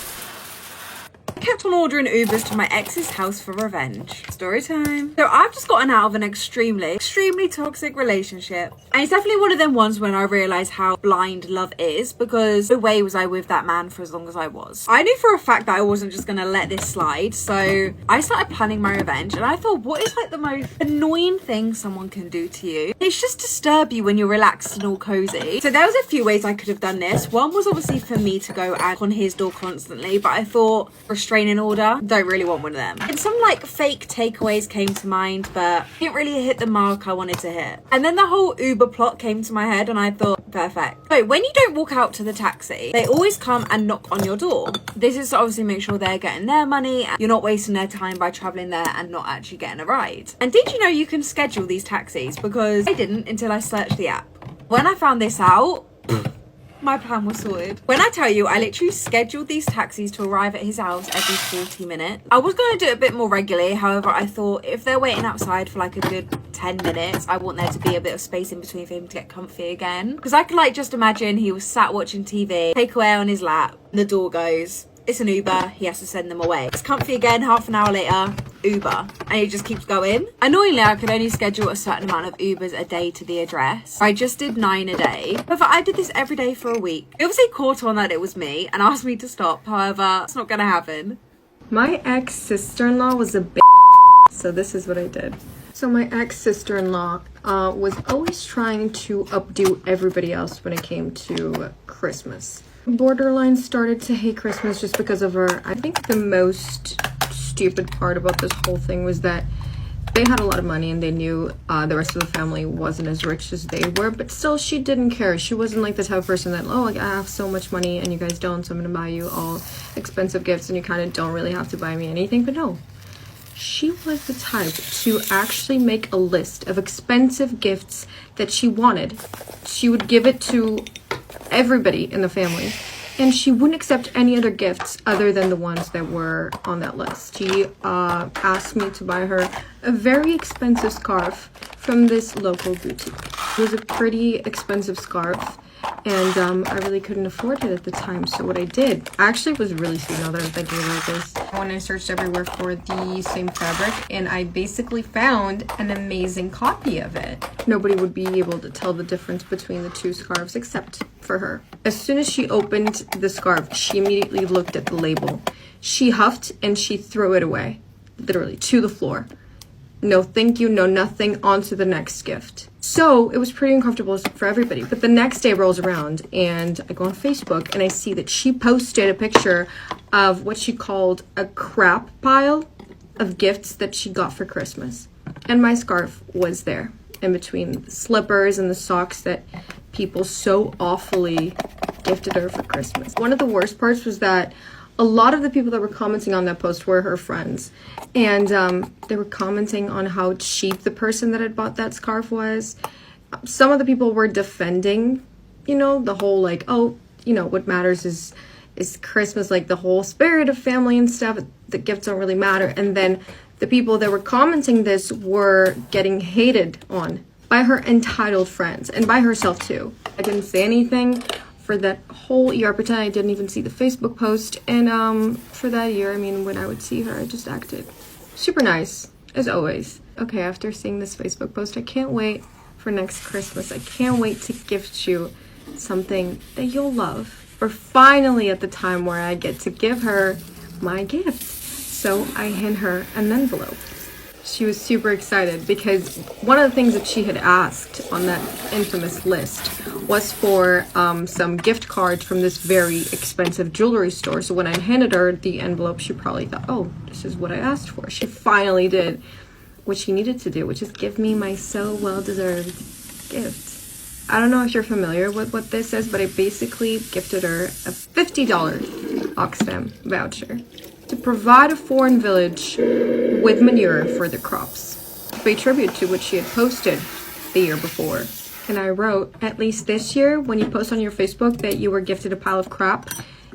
Kept on ordering Ubers to my ex's house for revenge. Story time. So I've just gotten out of an extremely toxic relationship. And it's definitely one of them ones when I realised how blind love is, because no way was I with that man for as long as I was. I knew for a fact that I wasn't just gonna let this slide, so I started planning my revenge, and I thought, what is like the most annoying thing someone can do to you? It's just disturb you when you're relaxed and all cozy. So there was a few ways I could have done this. One was obviously for me to go out on his door constantly, but I thought restraining order, don't really want one of them. And some like fake takeaways came to mind, but didn't really hit the mark I wanted to hit. And then the whole Uber plot came to my head, and I thought, perfect. So when you don't walk out to the taxi, they always come and knock on your door. This is to obviously make sure they're getting their money and you're not wasting their time by traveling there and not actually getting a ride. And did you know you can schedule these taxis? Because I didn't until I searched the app. When I found this out, my plan was sorted. When I tell you, I literally scheduled these taxis to arrive at his house every 40 minutes. I was going to do it a bit more regularly. However, I thought if they're waiting outside for like a good 10 minutes, I want there to be a bit of space in between for him to get comfy again. Because I could like just imagine he was sat watching TV, takeaway on his lap, the door goes, it's an Uber, he has to send them away. It's comfy again, half an hour later, Uber, and he just keeps going. Annoyingly, I could only schedule a certain amount of Ubers a day to the address. I just did 9 a day. However, I did this every day for a week. He obviously caught on that it was me and asked me to stop. However, it's not gonna happen. My ex-sister-in-law was a bitch, so this is what I did. So my ex-sister-in-law was always trying to updo everybody else when it came to Christmas. Borderline started to hate Christmas just because of her. I think the most stupid part about this whole thing was that they had a lot of money and they knew the rest of the family wasn't as rich as they were, but still she didn't care. She wasn't like the type of person that, oh, I have so much money and you guys don't, so I'm gonna buy you all expensive gifts and you kind of don't really have to buy me anything. But no, she was the type to actually make a list of expensive gifts that she wanted. She would give it to everybody in the family, and she wouldn't accept any other gifts other than the ones that were on that list. She asked me to buy her a very expensive scarf from this local boutique. It was a pretty expensive scarf, and I really couldn't afford it at the time. So what I did, actually was really sweet now that I'm thinking about this. When I searched everywhere for the same fabric, and I basically found an amazing copy of it. Nobody would be able to tell the difference between the two scarves except for her. As soon as she opened the scarf, she immediately looked at the label. She huffed and she threw it away, literally to the floor. No thank you, no nothing, on to the next gift. So it was pretty uncomfortable for everybody. But the next day rolls around and I go on Facebook and I see that she posted a picture of what she called a crap pile of gifts that she got for Christmas. And my scarf was there in between the slippers and the socks that people so awfully gifted her for Christmas. One of the worst parts was that a lot of the people that were commenting on that post were her friends, and they were commenting on how cheap the person that had bought that scarf was. Some of the people were defending, you know, the whole like, oh, you know, what matters is Christmas, like the whole spirit of family and stuff. The gifts don't really matter. And then the people that were commenting this were getting hated on by her entitled friends and by herself too. I didn't say anything for that whole year. I pretend I didn't even see the Facebook post. And for that year, I mean, when I would see her, I just acted super nice, as always. Okay, after seeing this Facebook post, I can't wait for next Christmas. I can't wait to gift you something that you'll love. We're finally at the time where I get to give her my gift. So I hand her an envelope. She was super excited because one of the things that she had asked on that infamous list was for some gift cards from this very expensive jewelry store. So when I handed her the envelope, she probably thought, oh, this is what I asked for. She finally did what she needed to do, which is give me my so well-deserved gift. I don't know if you're familiar with what this is, but I basically gifted her a $50 Oxfam voucher to provide a foreign village with manure for the crops, to pay tribute to what she had posted the year before. And I wrote, at least this year, when you post on your Facebook that you were gifted a pile of crap,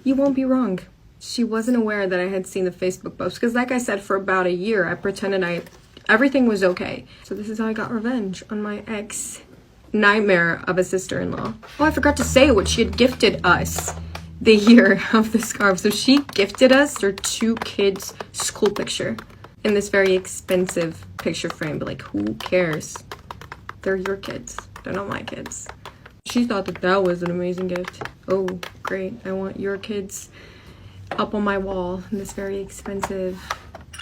you won't be wrong. She wasn't aware that I had seen the Facebook post, because like I said, for about a year, I pretended everything was okay. So this is how I got revenge on my ex nightmare of a sister-in-law. Oh, I forgot to say what she had gifted us the year of the scarf. So she gifted us their 2 kids' school picture in this very expensive picture frame. But like, who cares? They're your kids. They're not my kids. She thought that that was an amazing gift. Oh, great. I want your kids up on my wall in this very expensive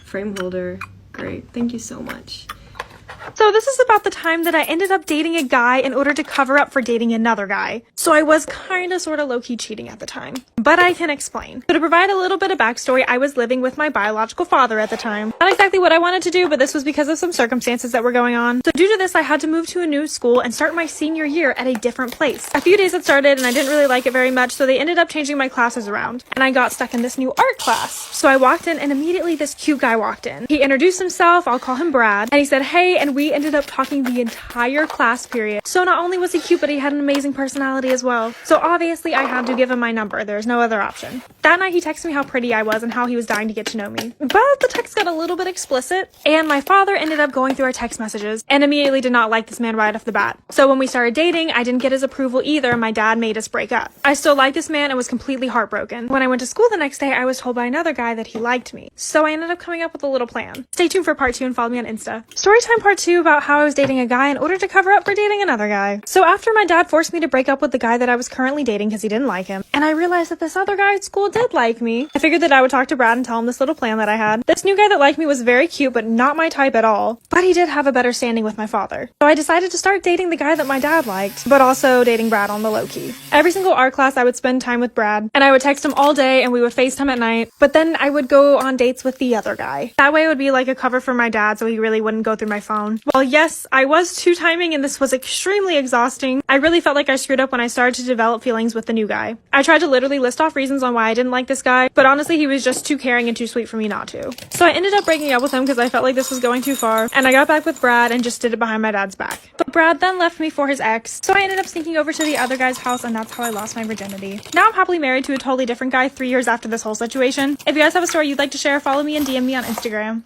frame holder. Great. Thank you so much. So this is about the time that I ended up dating a guy in order to cover up for dating another guy. So I was kinda sorta low-key cheating at the time. But I can explain. So to provide a little bit of backstory, I was living with my biological father at the time. Not exactly what I wanted to do, but this was because of some circumstances that were going on. So due to this, I had to move to a new school and start my senior year at a different place. A few days had started and I didn't really like it very much, so they ended up changing my classes around. And I got stuck in this new art class. So I walked in and immediately this cute guy walked in. He introduced himself, I'll call him Brad, and he said, hey, and we ended up talking the entire class period. So not only was he cute, but he had an amazing personality as well. So obviously I had to give him my number. There's no other option. That night he texted me how pretty I was and how he was dying to get to know me. But the text got a little bit explicit, and my father ended up going through our text messages and immediately did not like this man right off the bat. So when we started dating, I didn't get his approval either, and my dad made us break up. I still liked this man and was completely heartbroken. When I went to school the next day, I was told by another guy that he liked me. So I ended up coming up with a little plan. Stay tuned for part 2 and follow me on Insta. Storytime part 2 about how I was dating a guy in order to cover up for dating another guy. So after my dad forced me to break up with the guy that I was currently dating because he didn't like him, and I realized that this other guy at school did like me, I figured that I would talk to Brad and tell him this little plan that I had. This new guy that liked me was very cute, but not my type at all. But he did have a better standing with my father. So I decided to start dating the guy that my dad liked, but also dating Brad on the low-key. Every single art class, I would spend time with Brad, and I would text him all day, and we would FaceTime at night, but then I would go on dates with the other guy. That way it would be like a cover for my dad, so he really wouldn't go through my phone. Well, yes, I was two-timing, and this was extremely exhausting. I really felt like I screwed up when I started to develop feelings with the new guy. I tried to literally list off reasons on why I didn't like this guy, but honestly, he was just too caring and too sweet for me not to. So I ended up breaking up with him because I felt like this was going too far, and I got back with Brad and just did it behind my dad's back. But Brad then left me for his ex, so I ended up sneaking over to the other guy's house, and that's how I lost my virginity. Now I'm happily married to a totally different guy 3 years after this whole situation. If you guys have a story you'd like to share, follow me and DM me on Instagram.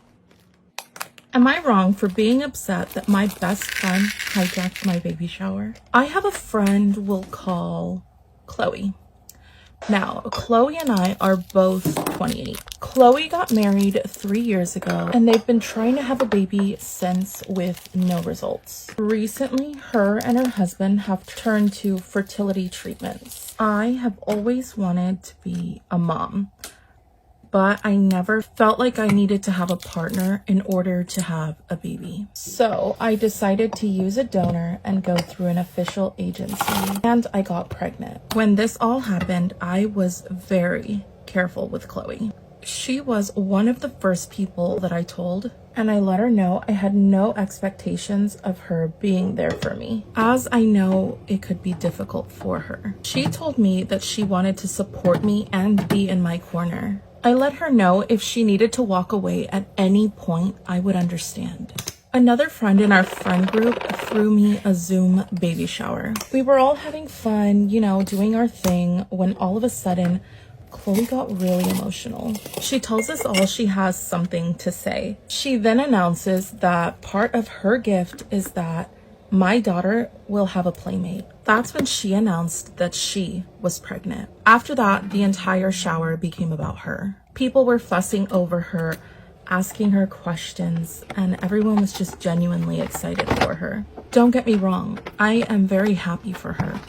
Am I wrong for being upset that my best friend hijacked my baby shower? I have a friend we'll call Chloe. Now, Chloe and I are both 28. Chloe got married 3 years ago, and they've been trying to have a baby since with no results. Recently, her and her husband have turned to fertility treatments. I have always wanted to be a mom, but I never felt like I needed to have a partner in order to have a baby. So I decided to use a donor and go through an official agency, and I got pregnant. When this all happened, I was very careful with Chloe. She was one of the first people that I told, and I let her know I had no expectations of her being there for me, as I know it could be difficult for her. She told me that she wanted to support me and be in my corner. I let her know if she needed to walk away at any point, I would understand. Another friend in our friend group threw me a Zoom baby shower. We were all having fun, you know, doing our thing, when all of a sudden, Chloe got really emotional. She tells us all she has something to say. She then announces that part of her gift is that my daughter will have a playmate. That's when she announced that she was pregnant. After that, the entire shower became about her. People were fussing over her, asking her questions, and everyone was just genuinely excited for her. Don't get me wrong, I am very happy for her.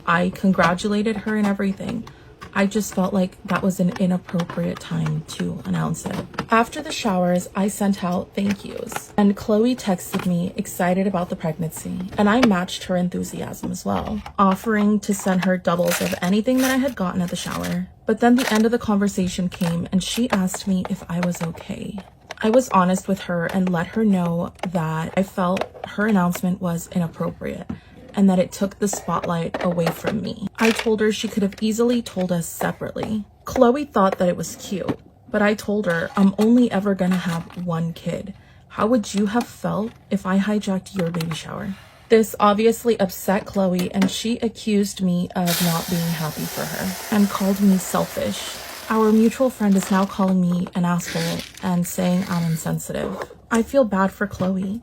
I congratulated her and everything. I just felt like that was an inappropriate time to announce it. After the showers, I sent out thank yous, and Chloe texted me excited about the pregnancy, and I matched her enthusiasm as well, offering to send her doubles of anything that I had gotten at the shower. But then the end of the conversation came, and she asked me if I was okay. I was honest with her and let her know that I felt her announcement was inappropriate, and that it took the spotlight away from me. I told her she could have easily told us separately. Chloe thought that it was cute, but I told her I'm only ever gonna have one kid. How would you have felt if I hijacked your baby shower? This obviously upset Chloe, and she accused me of not being happy for her and called me selfish. Our mutual friend is now calling me an asshole and saying I'm insensitive. I feel bad for Chloe,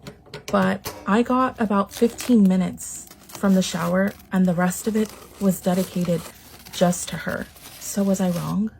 but I got about 15 minutes from the shower, and the rest of it was dedicated just to her. So was I wrong?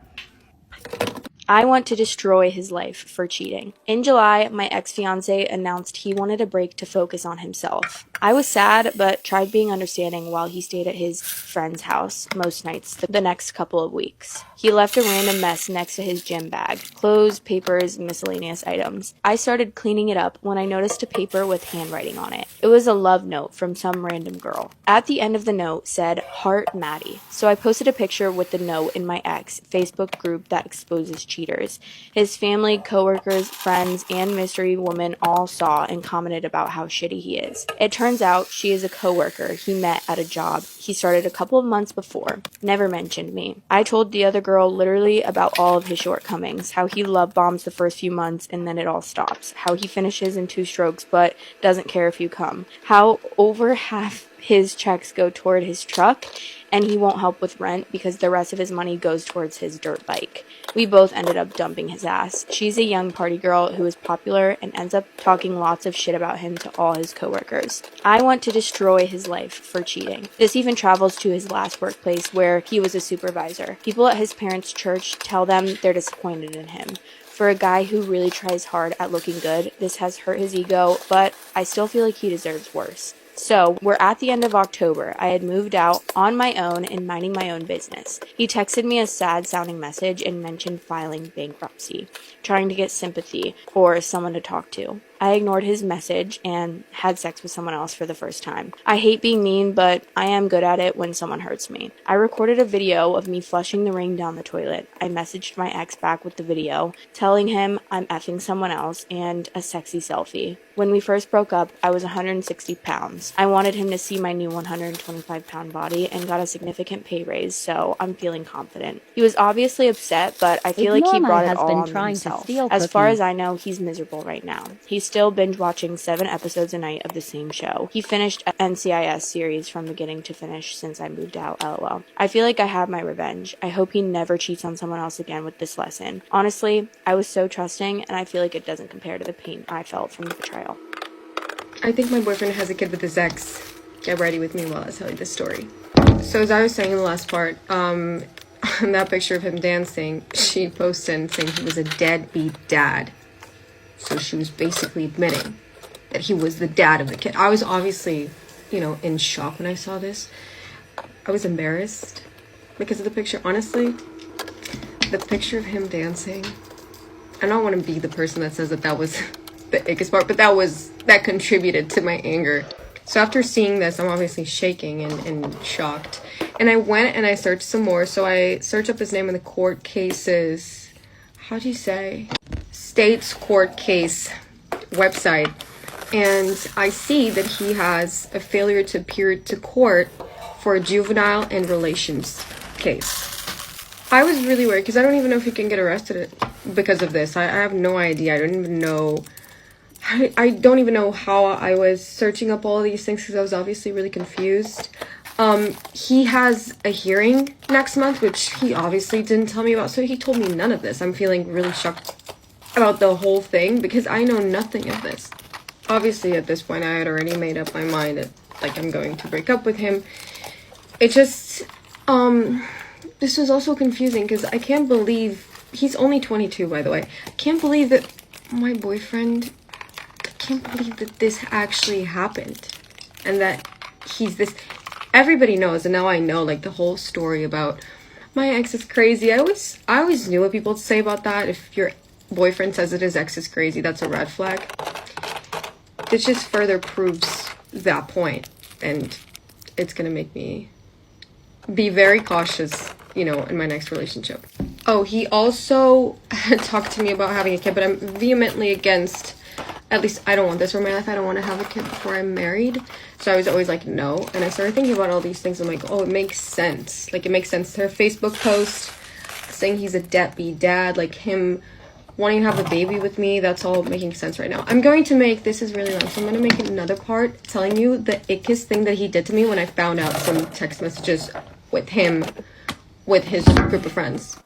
I want to destroy his life for cheating. In July, my ex-fiance announced he wanted a break to focus on himself. I was sad, but tried being understanding while he stayed at his friend's house most nights the next couple of weeks. He left a random mess next to his gym bag: clothes, papers, miscellaneous items. I started cleaning it up when I noticed a paper with handwriting on it. It was a love note from some random girl. At the end of the note said, "Heart Maddie." So I posted a picture with the note in my ex Facebook group that exposes cheaters. His family, coworkers, friends, and mystery woman all saw and commented about how shitty he is. It turns out she is a coworker he met at a job he started a couple of months before. Never mentioned me. I told the other girl literally about all of his shortcomings, how he love bombs the first few months and then it all stops, how he finishes in 2 strokes but doesn't care if you come, how over half his checks go toward his truck, and he won't help with rent because the rest of his money goes towards his dirt bike. We both ended up dumping his ass. She's a young party girl who is popular and ends up talking lots of shit about him to all his coworkers. I want to destroy his life for cheating. This even travels to his last workplace where he was a supervisor. People at his parents' church tell them they're disappointed in him. For a guy who really tries hard at looking good, this has hurt his ego, but I still feel like he deserves worse. So, we're at the end of October. I had moved out on my own and minding my own business. He texted me a sad-sounding message and mentioned filing bankruptcy, trying to get sympathy or someone to talk to. I ignored his message and had sex with someone else for the first time. I hate being mean, but I am good at it when someone hurts me. I recorded a video of me flushing the ring down the toilet. I messaged my ex back with the video, telling him I'm effing someone else and a sexy selfie. When we first broke up, I was 160 pounds. I wanted him to see my new 125-pound body and got a significant pay raise, so I'm feeling confident. He was obviously upset, but I feel like he brought it all on himself. As far as I know, he's miserable right now. He's still binge watching 7 episodes a night of the same show. He finished NCIS series from beginning to finish since I moved out, lol. I feel like I have my revenge. I hope he never cheats on someone else again with this lesson. Honestly, I was so trusting, and I feel like it doesn't compare to the pain I felt from the betrayal. I think my boyfriend has a kid with his ex. Get ready with me while I tell you this story. So as I was saying in the last part, in that picture of him dancing, she posted saying he was a deadbeat dad. So she was basically admitting that he was the dad of the kid. I was obviously, in shock when I saw this. I was embarrassed because of the picture. Honestly, the picture of him dancing, I don't want to be the person that says that was the ickest part, but that contributed to my anger. So after seeing this, I'm obviously shaking and shocked. And I went and I searched some more. So I searched up his name in the court cases. How do you say? State's court case website. And I see that he has a failure to appear to court for a juvenile and relations case. I was really worried because I don't even know if he can get arrested because of this. I have no idea. I don't even know. I don't even know how I was searching up all of these things because I was obviously really confused. He has a hearing next month, which he obviously didn't tell me about. So he told me none of this. I'm feeling really shocked about the whole thing because I know nothing of this. Obviously, at this point, I had already made up my mind that, like, I'm going to break up with him. It just, this was also confusing because I can't believe, he's only 22, by the way. I can't believe that my boyfriend, I can't believe that this actually happened. And that he's this, everybody knows, and now I know, like, the whole story about my ex is crazy. I always knew what people would say about that. If your boyfriend says that his ex is crazy, that's a red flag. This just further proves that point, and it's gonna make me be very cautious, you know, in my next relationship. Oh, he also talked to me about having a kid, but I'm vehemently against, at least I don't want this for my life. I don't want to have a kid before I'm married. So I was always like, no. And I started thinking about all these things. I'm like, oh, it makes sense. Like, it makes sense. Her Facebook post saying he's a deadbeat dad, like him wanting to have a baby with me, that's all making sense right now. I'm going to make, this is really long, so I'm going to make another part telling you the ickiest thing that he did to me when I found out some text messages with him, with his group of friends.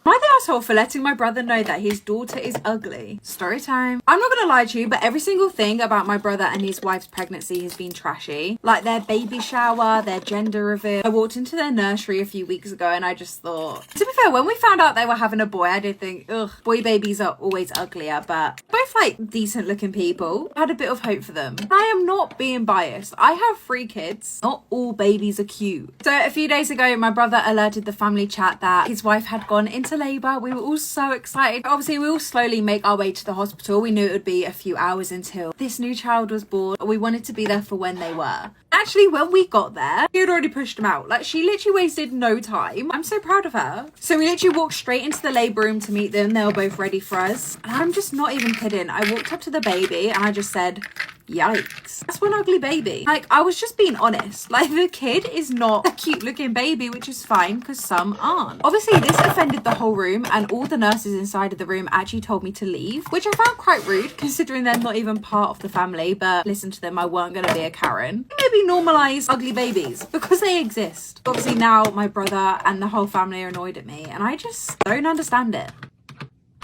Am I the asshole for letting my brother know that his daughter is ugly? Story time. I'm not gonna lie to you, but every single thing about my brother and his wife's pregnancy has been trashy. Like their baby shower, their gender reveal. I walked into their nursery a few weeks ago and I just thought, to be fair, when we found out they were having a boy, I did think, ugh, boy babies are always uglier, but both like decent looking people. I had a bit of hope for them. I am not being biased. I have 3 kids. Not all babies are cute. So a few days ago, my brother alerted the family chat that his wife had gone into labour. We were all so excited. Obviously, we all slowly make our way to the hospital. We knew it would be a few hours until this new child was born. We wanted to be there for when they were. Actually, when we got there, he had already pushed them out. Like, she literally wasted no time. I'm so proud of her. So we literally walked straight into the labour room to meet them. They were both ready for us. And I'm just not even kidding. I walked up to the baby and I just said, yikes. That's one ugly baby. Like, I was just being honest. Like, the kid is not a cute looking baby, which is fine because some aren't. Obviously, this offended the whole room and all the nurses inside of the room actually told me to leave, which I found quite rude considering they're not even part of the family. But listen to them, I weren't going to be a Karen. Maybe normalize ugly babies because they exist. Obviously, now my brother and the whole family are annoyed at me and I just don't understand it.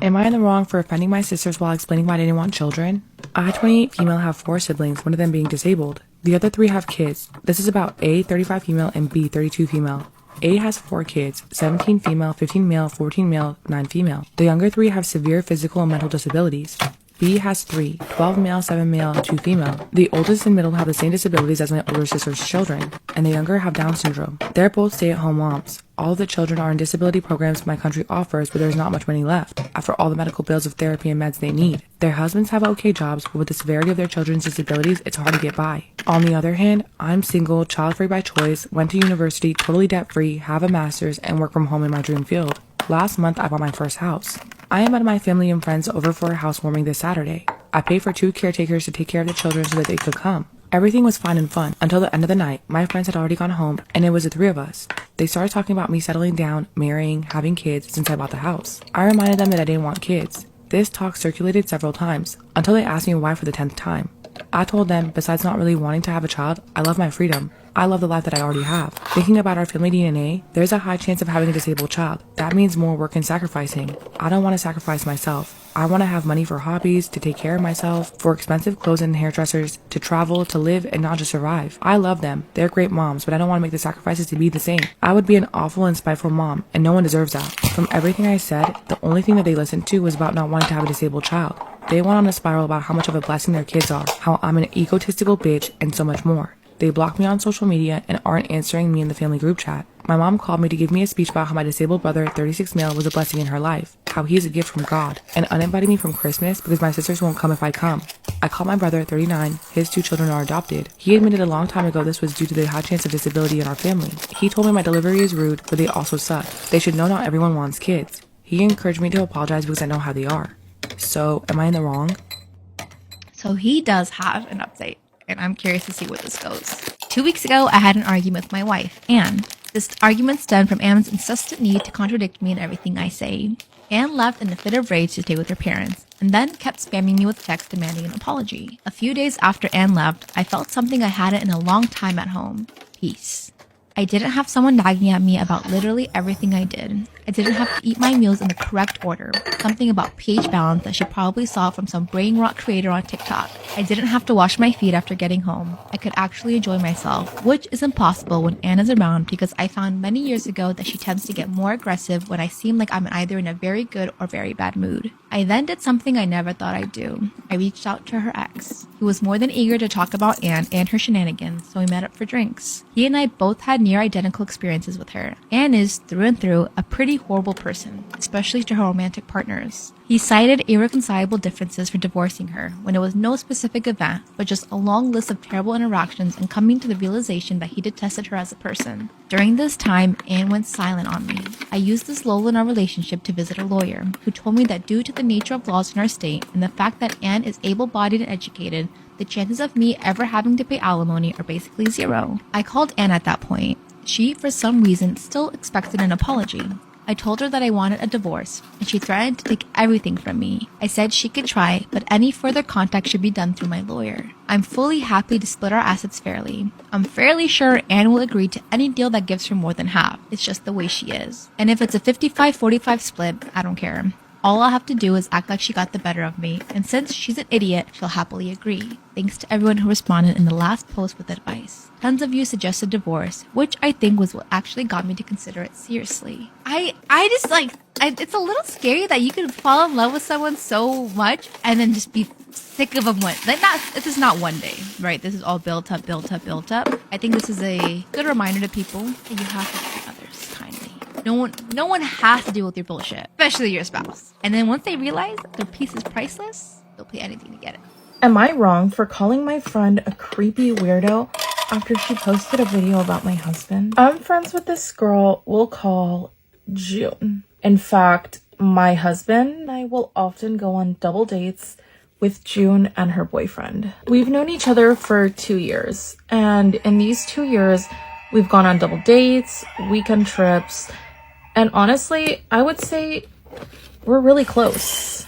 Am I in the wrong for offending my sisters while explaining why I didn't want children? I, 28 female, have 4 siblings, one of them being disabled. The other 3 have kids. This is about A, 35 female, and B, 32 female. A has 4 kids, 17 female, 15 male, 14 male, 9 female. The younger 3 have severe physical and mental disabilities. B has 3, 12 male, 7 male, 2 female. The oldest and middle have the same disabilities as my older sister's children, and the younger have Down syndrome. They're both stay-at-home moms. All of the children are in disability programs my country offers, but there's not much money left after all the medical bills of therapy and meds they need. Their husbands have okay jobs, but with the severity of their children's disabilities, it's hard to get by. On the other hand, I'm single, child-free by choice, went to university, totally debt-free, have a master's, and work from home in my dream field. Last month, I bought my first house. I invited my family and friends over for a housewarming this Saturday. I paid for 2 caretakers to take care of the children so that they could come. Everything was fine and fun until the end of the night. My friends had already gone home, and it was the 3 of us. They started talking about me settling down, marrying, having kids since I bought the house. I reminded them that I didn't want kids. This talk circulated several times until they asked me why for the 10th time. I told them, besides not really wanting to have a child, I love my freedom. I love the life that I already have. Thinking about our family DNA, there's a high chance of having a disabled child. That means more work and sacrificing. I don't want to sacrifice myself. I want to have money for hobbies, to take care of myself, for expensive clothes and hairdressers, to travel, to live, and not just survive. I love them. They're great moms, but I don't want to make the sacrifices to be the same. I would be an awful and spiteful mom, and no one deserves that. From everything I said, the only thing that they listened to was about not wanting to have a disabled child. They went on a spiral about how much of a blessing their kids are, how I'm an egotistical bitch, and so much more. They blocked me on social media and aren't answering me in the family group chat. My mom called me to give me a speech about how my disabled brother, 36 male, was a blessing in her life, how he is a gift from God, and uninvited me from Christmas because my sisters won't come if I come. I called my brother, 39, his 2 children are adopted. He admitted a long time ago this was due to the high chance of disability in our family. He told me my delivery is rude, but they also suck. They should know not everyone wants kids. He encouraged me to apologize because I know how they are. So, am I in the wrong? So he does have an update, and I'm curious to see where this goes. 2 weeks ago, I had an argument with my wife, Anne. This argument stemmed from Anne's insistent need to contradict me in everything I say. Anne left in a fit of rage to stay with her parents, and then kept spamming me with texts demanding an apology. A few days after Anne left, I felt something I hadn't in a long time at home. Peace. I didn't have someone nagging at me about literally everything I did. I didn't have to eat my meals in the correct order, something about pH balance that she probably saw from some brain rot creator on TikTok. I didn't have to wash my feet after getting home. I could actually enjoy myself, which is impossible when Anne is around because I found many years ago that she tends to get more aggressive when I seem like I'm either in a very good or very bad mood. I then did something I never thought I'd do. I reached out to her ex. He was more than eager to talk about Anne and her shenanigans, so we met up for drinks. He and I both had near identical experiences with her. Anne is, through and through, a pretty horrible person, especially to her romantic partners. He cited irreconcilable differences for divorcing her when it was no specific event, but just a long list of terrible interactions and coming to the realization that he detested her as a person. During this time, Anne went silent on me. I used this lull in our relationship to visit a lawyer, who told me that due to the nature of laws in our state and the fact that Anne is able-bodied and educated, the chances of me ever having to pay alimony are basically zero. I called Anne at that point. She, for some reason, still expected an apology. I told her that I wanted a divorce, and she threatened to take everything from me. I said she could try, but any further contact should be done through my lawyer. I'm fully happy to split our assets fairly. I'm fairly sure Anne will agree to any deal that gives her more than half. It's just the way she is. And if it's a 55-45 split, I don't care. All I'll have to do is act like she got the better of me, and since she's an idiot, she'll happily agree. Thanks to everyone who responded in the last post with advice. Tons of you suggested divorce, which I think was what actually got me to consider it seriously. It's a little scary that you could fall in love with someone so much and then just be sick of them this is not one day, right? This is all built up. I think this is a good reminder to people that you have to treat others kindly. No one has to deal with your bullshit, especially your spouse. And then once they realize their piece is priceless, they'll pay anything to get it. Am I wrong for calling my friend a creepy weirdo after she posted a video about my husband? I'm friends with this girl we'll call June. In fact, my husband and I will often go on double dates with June and her boyfriend. We've known each other for 2 years, and in these 2 years, we've gone on double dates, weekend trips, and honestly, I would say we're really close.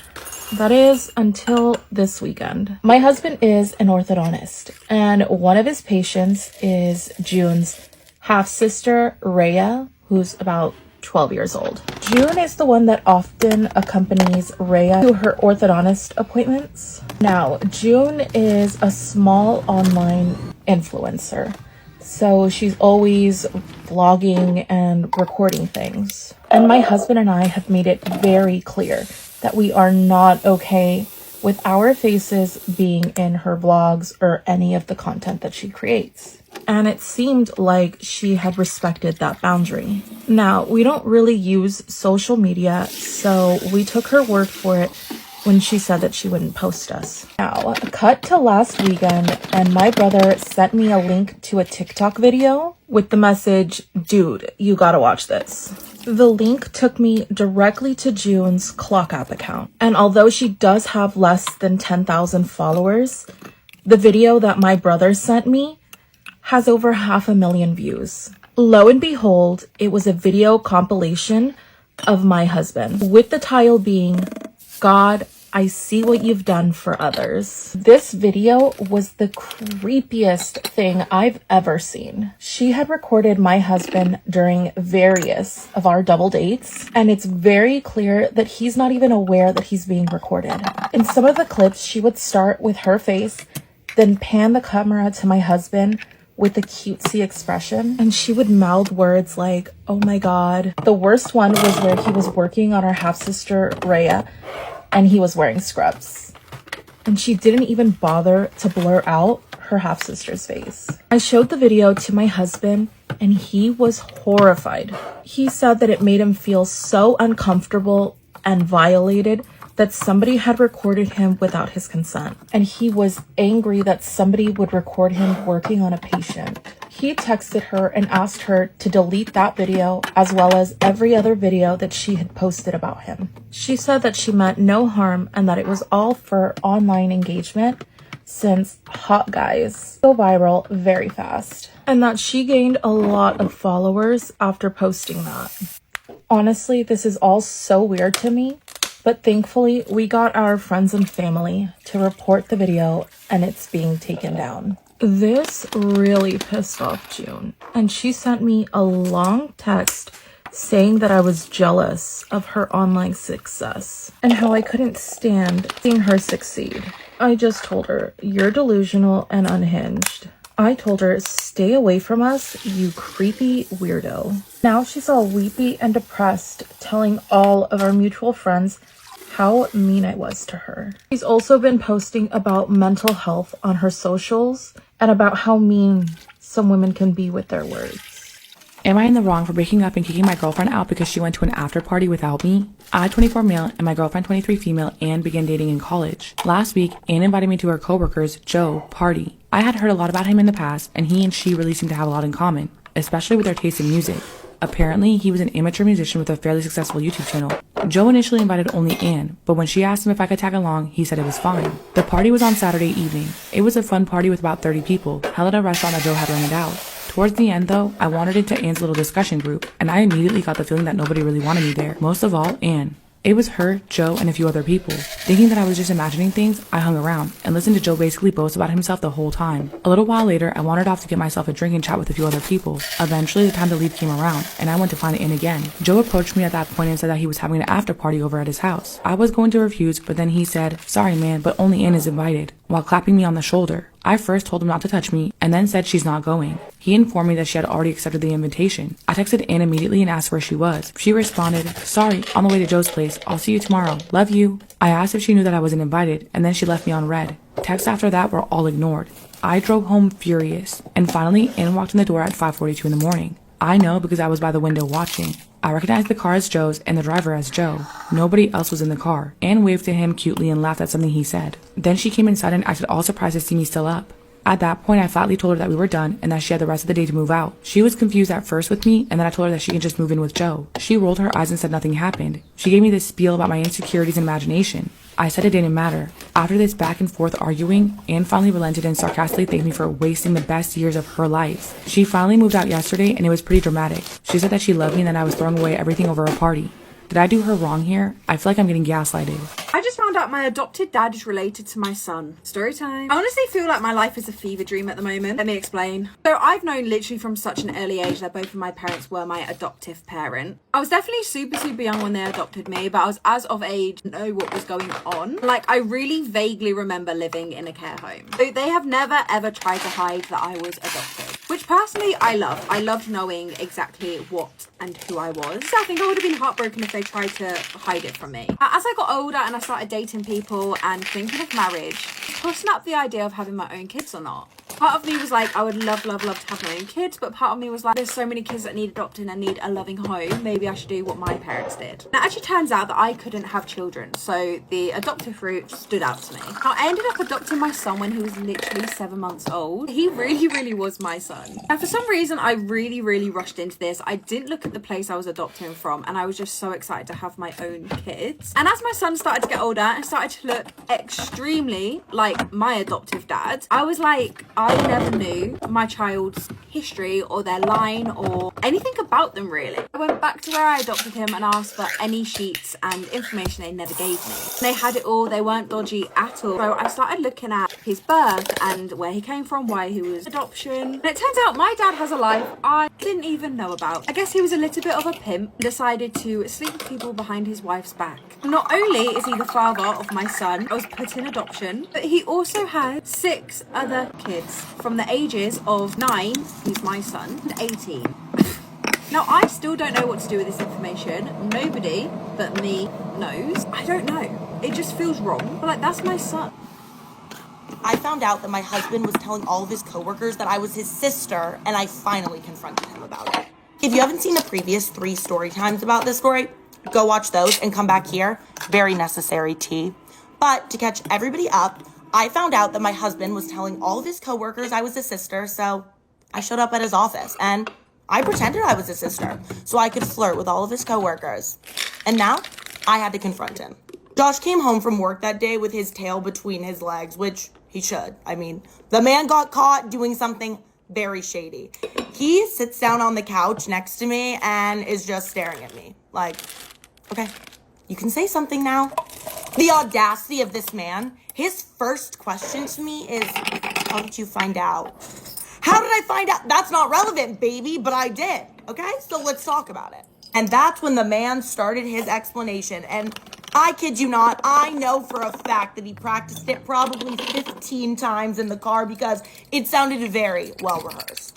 That is until this weekend. My husband is an orthodontist, and one of his patients is June's half-sister, Rhea, who's about 12 years old. June is the one that often accompanies Rhea to her orthodontist appointments. Now, June is a small online influencer, so she's always vlogging and recording things. And my husband and I have made it very clear that we are not okay with our faces being in her vlogs or any of the content that she creates. And it seemed like she had respected that boundary. Now, we don't really use social media, so we took her word for it when she said that she wouldn't post us. Now, cut to last weekend, and my brother sent me a link to a TikTok video with the message, "Dude, you gotta watch this." The link took me directly to June's Clock App account. And although she does have less than 10,000 followers, the video that my brother sent me has over 500,000 views. Lo and behold, it was a video compilation of my husband, with the title being, "God, I see what you've done for others." This video was the creepiest thing I've ever seen. She had recorded my husband during various of our double dates, and it's very clear that he's not even aware that he's being recorded. In some of the clips, she would start with her face, then pan the camera to my husband with a cutesy expression, and she would mouth words like, "Oh my God." The worst one was where he was working on our half-sister, Rhea, and he was wearing scrubs. And she didn't even bother to blur out her half-sister's face. I showed the video to my husband, and he was horrified. He said that it made him feel so uncomfortable and violated that somebody had recorded him without his consent. And he was angry that somebody would record him working on a patient. He texted her and asked her to delete that video as well as every other video that she had posted about him. She said that she meant no harm and that it was all for online engagement since hot guys go viral very fast, and that she gained a lot of followers after posting that. Honestly, this is all so weird to me, but thankfully we got our friends and family to report the video and it's being taken down. This really pissed off June, and she sent me a long text saying that I was jealous of her online success and how I couldn't stand seeing her succeed. I just told her, "You're delusional and unhinged." I told her, "Stay away from us, you creepy weirdo." Now she's all weepy and depressed, telling all of our mutual friends how mean I was to her. She's also been posting about mental health on her socials and about how mean some women can be with their words. Am I in the wrong for breaking up and kicking my girlfriend out because she went to an after party without me? I, 24 male, and my girlfriend, 23 female, Anne, began dating in college. Last week, Anne invited me to her coworker's, Joe, party. I had heard a lot about him in the past, and he and she really seemed to have a lot in common, especially with their taste in music. Apparently, he was an amateur musician with a fairly successful YouTube channel. Joe initially invited only Anne, but when she asked him if I could tag along, he said it was fine. The party was on Saturday evening. It was a fun party with about 30 people, held at a restaurant that Joe had rented out. Towards the end, though, I wandered into Anne's little discussion group, and I immediately got the feeling that nobody really wanted me there. Most of all, Anne. It was her, Joe, and a few other people. Thinking that I was just imagining things, I hung around and listened to Joe basically boast about himself the whole time. A little while later, I wandered off to get myself a drink and chat with a few other people. Eventually, the time to leave came around, and I went to find Anne again. Joe approached me at that point and said that he was having an after party over at his house. I was going to refuse, but then he said, "Sorry, man, but only Anne is invited," while clapping me on the shoulder. I first told him not to touch me, and then said she's not going. He informed me that she had already accepted the invitation. I texted Anne immediately and asked where she was. She responded, "Sorry, on the way to Joe's place. I'll see you tomorrow. Love you." I asked if she knew that I wasn't invited, and then she left me on red. Texts after that were all ignored. I drove home furious, and finally Anne walked in the door at 5:42 in the morning. I know because I was by the window watching. I recognized the car as Joe's and the driver as Joe. Nobody else was in the car. Anne waved to him cutely and laughed at something he said. Then she came inside and acted all surprised to see me still up. At that point, I flatly told her that we were done and that she had the rest of the day to move out. She was confused at first with me, and then I told her that she can just move in with Joe. She rolled her eyes and said nothing happened. She gave me this spiel about my insecurities and imagination. I said it didn't matter. After this back and forth arguing, Anne finally relented and sarcastically thanked me for wasting the best years of her life. She finally moved out yesterday, and it was pretty dramatic. She said that she loved me and that I was throwing away everything over a party. Did I do her wrong here? I feel like I'm getting gaslighted. I just found out my adopted dad is related to my son. Story time. I honestly feel like my life is a fever dream at the moment. Let me explain. So I've known literally from such an early age that both of my parents were my adoptive parent. I was definitely super young when they adopted me, but I was as of age to know what was going on. Like, I really vaguely remember living in a care home. So they have never ever tried to hide that I was adopted, which personally I loved. I loved knowing exactly what and who I was. So I think I would have been heartbroken if they tried to hide it from me. As I got older and I started dating people and thinking of marriage, tossing up the idea of having my own kids or not. Part of me was like, I would love to have my own kids, but part of me was like, there's so many kids that need adopting and need a loving home. Maybe I should do what my parents did. Now, it actually turns out that I couldn't have children, so the adoptive route stood out to me. Now, I ended up adopting my son when he was literally 7 months old. He really was my son. Now, for some reason, I really rushed into this. I didn't look at the place I was adopting from, and I was just so excited to have my own kids. And as my son started to get older and started to look extremely like my adoptive dad, I was like, I never knew my child's history or their line or anything about them really. I went back to where I adopted him and asked for any sheets and information they never gave me. They had it all, they weren't dodgy at all. So I started looking at his birth and where he came from, why he was adoption. And it turns out my dad has a life I didn't even know about. I guess he was a little bit of a pimp and decided to sleep with people behind his wife's back. Not only is he the father of my son, I was put in adoption, but he also had 6 other kids from the ages of 9, who's my son, and 18. Now, I still don't know what to do with this information. Nobody but me knows. I don't know. It just feels wrong. But like, that's my son. I found out that my husband was telling all of his coworkers that I was his sister, and I finally confronted him about it. If you haven't seen the previous 3 story times about this story, go watch those and come back here. Very necessary tea. But to catch everybody up, I found out that my husband was telling all of his coworkers I was his sister, so I showed up at his office and I pretended I was his sister so I could flirt with all of his coworkers. And now I had to confront him. Josh came home from work that day with his tail between his legs, which he should. I mean, the man got caught doing something very shady. He sits down on the couch next to me and is just staring at me like, okay, you can say something now. The audacity of this man. His first question to me is, how did you find out? How did I find out? That's not relevant, baby, but I did. Okay, so let's talk about it. And that's when the man started his explanation. And I kid you not, I know for a fact that he practiced it probably 15 times in the car because it sounded very well rehearsed.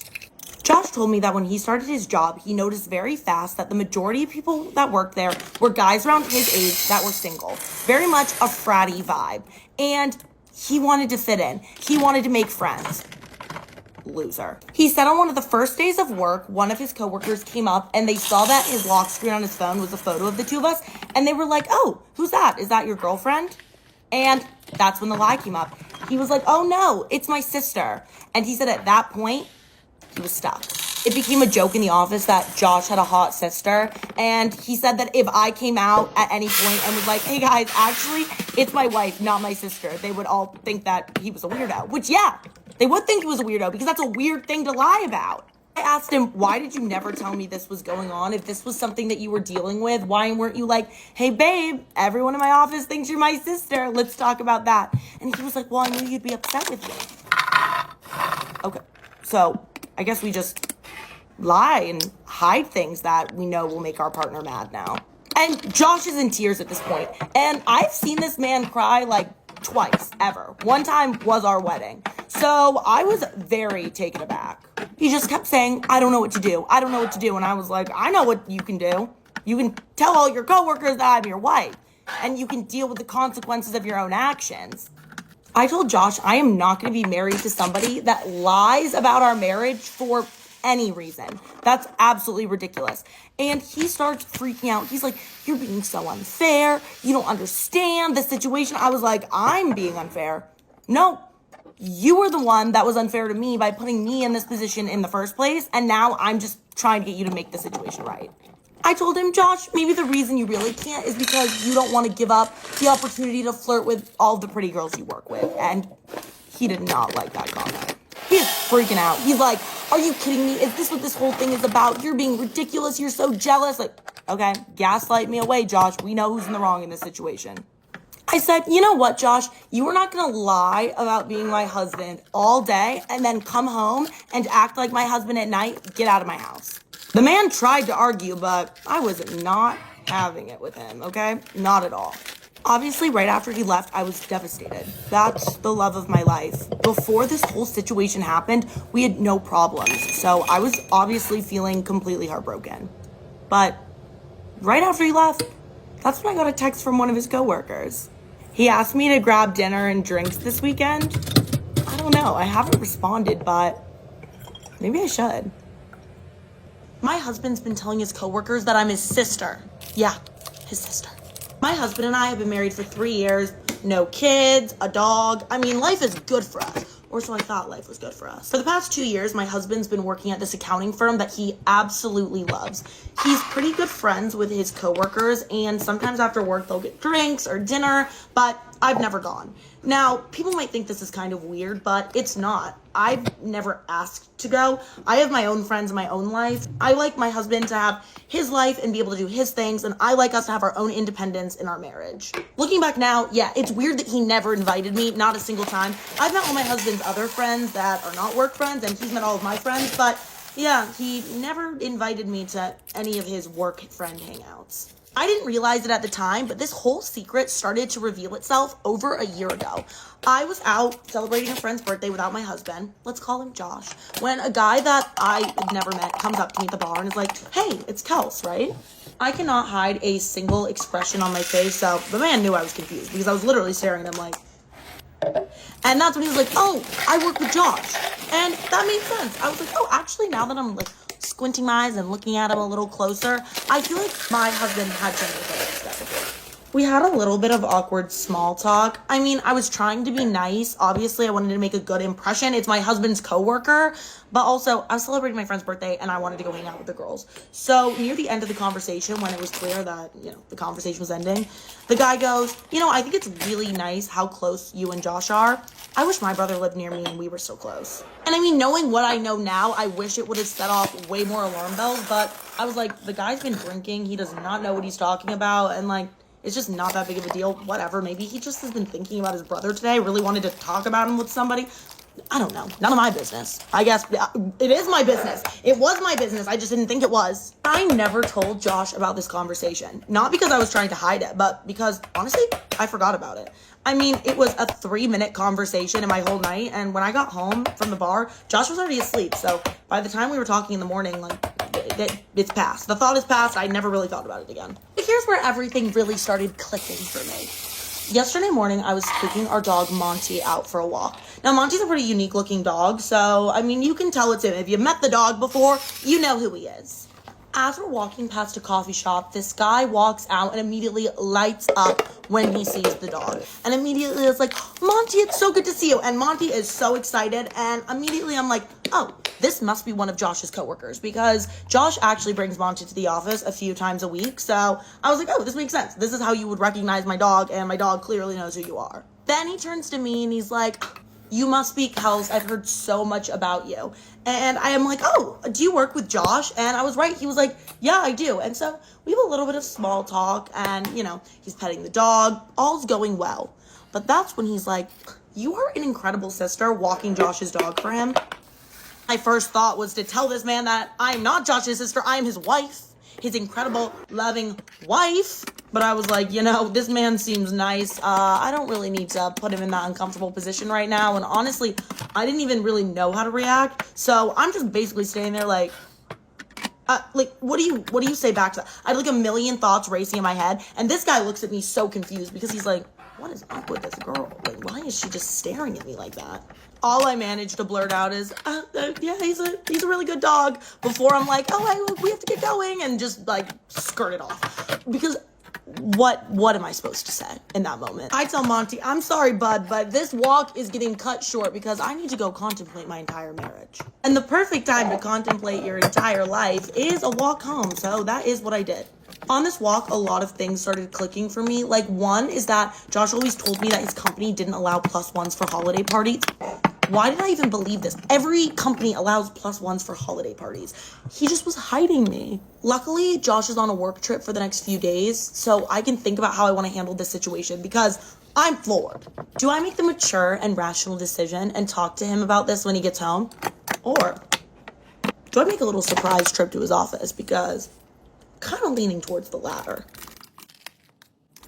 Josh told me that when he started his job, he noticed very fast that the majority of people that worked there were guys around his age that were single. Very much a fratty vibe. And he wanted to fit in. He wanted to make friends. Loser. He said on one of the first days of work, one of his coworkers came up and they saw that his lock screen on his phone was a photo of the two of us. And they were like, "Oh, who's that? Is that your girlfriend?" And that's when the lie came up. He was like, "Oh no, it's my sister." And he said at that point, he was stuck. It became a joke in the office that Josh had a hot sister, and he said that if I came out at any point and was like, "Hey guys, actually, it's my wife, not my sister," they would all think that he was a weirdo. Which, yeah, they would think he was a weirdo because that's a weird thing to lie about. I asked him, "Why did you never tell me this was going on? If this was something that you were dealing with, why weren't you like, 'Hey babe, everyone in my office thinks you're my sister. Let's talk about that.'" And he was like, "Well, I knew you'd be upset with me." Okay, so I guess we just lie and hide things that we know will make our partner mad now. And Josh is in tears at this point. And I've seen this man cry like twice, ever. One time was our wedding. So I was very taken aback. He just kept saying, "I don't know what to do. I don't know what to do." And I was like, "I know what you can do. You can tell all your coworkers that I'm your wife. And you can deal with the consequences of your own actions." I told Josh I am not going to be married to somebody that lies about our marriage for any reason. That's absolutely ridiculous. And he starts freaking out. He's like, "You're being so unfair. You don't understand the situation." I was like, "I'm being unfair? No, you were the one that was unfair to me by putting me in this position in the first place. And now I'm just trying to get you to make the situation right." I told him, "Josh, maybe the reason you really can't is because you don't want to give up the opportunity to flirt with all the pretty girls you work with." And he did not like that comment. He's freaking out. He's like, "Are you kidding me? Is this what this whole thing is about? You're being ridiculous. You're so jealous." Like, okay, gaslight me away, Josh. We know who's in the wrong in this situation. I said, "You know what, Josh? You are not going to lie about being my husband all day and then come home and act like my husband at night. Get out of my house." The man tried to argue, but I was not having it with him, okay? Not at all. Obviously, right after he left, I was devastated. That's the love of my life. Before this whole situation happened, we had no problems. So I was obviously feeling completely heartbroken. But right after he left, that's when I got a text from one of his coworkers. He asked me to grab dinner and drinks this weekend. I don't know. I haven't responded, but maybe I should. My husband's been telling his coworkers that I'm his sister. Yeah, his sister. My husband and I have been married for 3 years. No kids, a dog. I mean, life is good for us. Or so I thought life was good for us. For the past 2 years, my husband's been working at this accounting firm that he absolutely loves. He's pretty good friends with his coworkers, and sometimes after work they'll get drinks or dinner, but I've never gone. Now, people might think this is kind of weird, but it's not. I've never asked to go. I have my own friends, my own life. I like my husband to have his life and be able to do his things, and I like us to have our own independence in our marriage. Looking back now, yeah, it's weird that he never invited me, not a single time. I've met all my husband's other friends that are not work friends, and he's met all of my friends, but yeah, he never invited me to any of his work friend hangouts. I didn't realize it at the time, but this whole secret started to reveal itself over a year ago. I was out celebrating a friend's birthday without my husband, let's call him Josh, when a guy that I had never met comes up to me at the bar and is like, "Hey, it's Kels, right?" I cannot hide a single expression on my face, so the man knew I was confused because I was literally staring at him like... And that's when he was like, "Oh, I work with Josh." And that made sense. I was like, oh, actually, now that I'm like squinting my eyes and looking at him a little closer, I feel like my husband had gender stuff before. We had a little bit of awkward small talk. I mean, I was trying to be nice. Obviously, I wanted to make a good impression. It's my husband's coworker, but also I was celebrating my friend's birthday and I wanted to go hang out with the girls. So near the end of the conversation, when it was clear that, the conversation was ending, the guy goes, "I think it's really nice how close you and Josh are. I wish my brother lived near me and we were so close." And I mean, knowing what I know now, I wish it would have set off way more alarm bells, but I was like, the guy's been drinking. He does not know what he's talking about. And it's just not that big of a deal. Whatever. Maybe he just has been thinking about his brother today. Really wanted to talk about him with somebody. I don't know. None of my business. I guess it is my business. It was my business. I just didn't think it was. I never told Josh about this conversation. Not because I was trying to hide it, but because, honestly, I forgot about it. I mean, it was a 3-minute conversation in my whole night, and when I got home from the bar, Josh was already asleep. So by the time we were talking in the morning, like, it's past. The thought is past. I never really thought about it again. But here's where everything really started clicking for me. Yesterday morning, I was taking our dog Monty out for a walk. Now, Monty's a pretty unique looking dog, so, I mean, you can tell it's him. If you met the dog before, you know who he is. As we're walking past a coffee shop, this guy walks out and immediately lights up when he sees the dog. And immediately is like, Monty, it's so good to see you. And Monty is so excited. And immediately I'm like, oh, this must be one of Josh's coworkers, because Josh actually brings Monty to the office a few times a week. So I was like, oh, this makes sense. This is how you would recognize my dog, and my dog clearly knows who you are. Then he turns to me and he's like, you must be Kels. I've heard so much about you. And I am like, oh, do you work with Josh? And I was right. He was like, yeah, I do. And so we have a little bit of small talk, and, you know, he's petting the dog. All's going well. But that's when he's like, you are an incredible sister, walking Josh's dog for him. My first thought was to tell this man that I'm not Josh's sister. I am his wife, his incredible, loving wife. But I was like, you know, this man seems nice. I don't really need to put him in that uncomfortable position right now. And honestly, I didn't even really know how to react. So I'm just basically standing there like, what do you say back to that? I had like a million thoughts racing in my head. And this guy looks at me so confused because he's like, what is up with this girl? Like, why is she just staring at me like that? All I managed to blurt out is, yeah, he's a really good dog. Before I'm like, oh, we have to get going, and just like skirt it off. Because what am I supposed to say in that moment? I tell Monty, I'm sorry, bud, but this walk is getting cut short because I need to go contemplate my entire marriage. And the perfect time to contemplate your entire life is a walk home. So that is what I did. On this walk, a lot of things started clicking for me. Like, one is that Josh always told me that his company didn't allow +1s for holiday parties. Why did I even believe this? Every company allows +1s for holiday parties. He just was hiding me. Luckily, Josh is on a work trip for the next few days, so I can think about how I want to handle this situation, because I'm floored. Do I make the mature and rational decision and talk to him about this when he gets home? Or do I make a little surprise trip to his office? Because I'm kind of leaning towards the latter.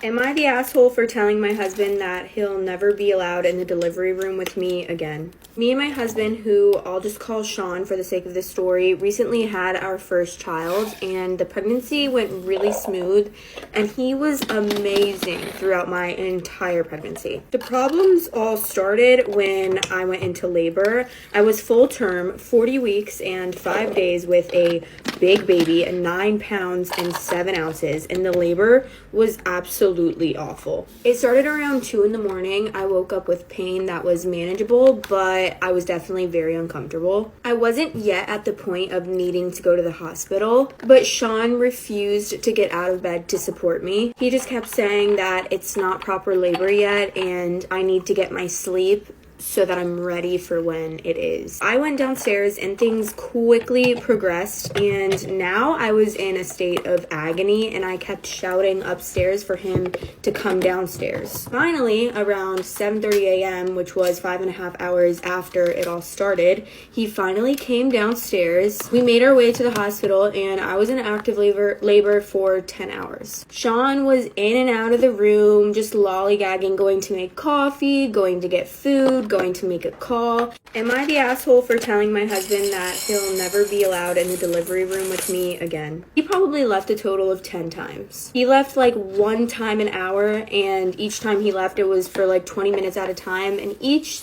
Am I the asshole for telling my husband that he'll never be allowed in the delivery room with me again? Me and my husband, who I'll just call Sean for the sake of this story, recently had our first child, and the pregnancy went really smooth, and he was amazing throughout my entire pregnancy. The problems all started when I went into labor. I was full term, 40 weeks and 5 days with a big baby, 9 pounds and 7 ounces, and the labor was absolutely awful. It started around 2 in the morning. I woke up with pain that was manageable, but I was definitely very uncomfortable. I wasn't yet at the point of needing to go to the hospital, but Sean refused to get out of bed to support me. He just kept saying that it's not proper labor yet and I need to get my sleep so that I'm ready for when it is. I went downstairs and things quickly progressed, and now I was in a state of agony and I kept shouting upstairs for him to come downstairs. Finally, around 7:30 a.m., which was 5.5 hours after it all started, he finally came downstairs. We made our way to the hospital and I was in active labor for 10 hours. Sean was in and out of the room, just lollygagging, going to make coffee, going to get food, going to make a call. Am I the asshole for telling my husband that he'll never be allowed in the delivery room with me again? He probably left a total of 10 times. He left like 1 time an hour, and each time he left it was for like 20 minutes at a time, and each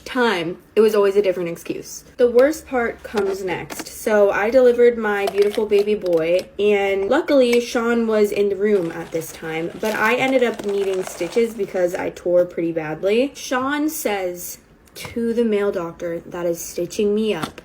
time it was always a different excuse. The worst part comes next. So I delivered my beautiful baby boy, and luckily Sean was in the room at this time, but I ended up needing stitches because I tore pretty badly. Sean says to the male doctor that is stitching me up,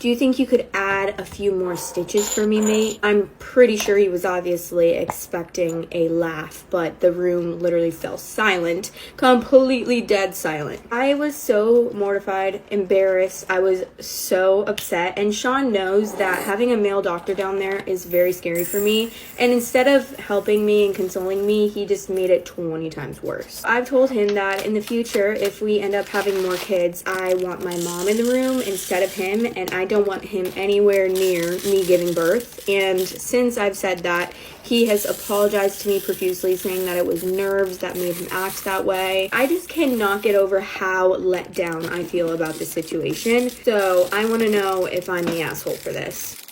Do you think you could add a few more stitches for me, mate? I'm pretty sure he was obviously expecting a laugh, but the room literally fell silent, completely dead silent. I was so mortified, embarrassed. I was so upset, and Sean knows that having a male doctor down there is very scary for me, and instead of helping me and consoling me, he just made it 20 times worse. I've told him that in the future, if we end up having more kids, I want my mom in the room instead of him, and I don't want him anywhere near me giving birth. And since I've said that, he has apologized to me profusely, saying that it was nerves that made him act that way. I just cannot get over how let down I feel about this situation, so I want to know if I'm the asshole for this.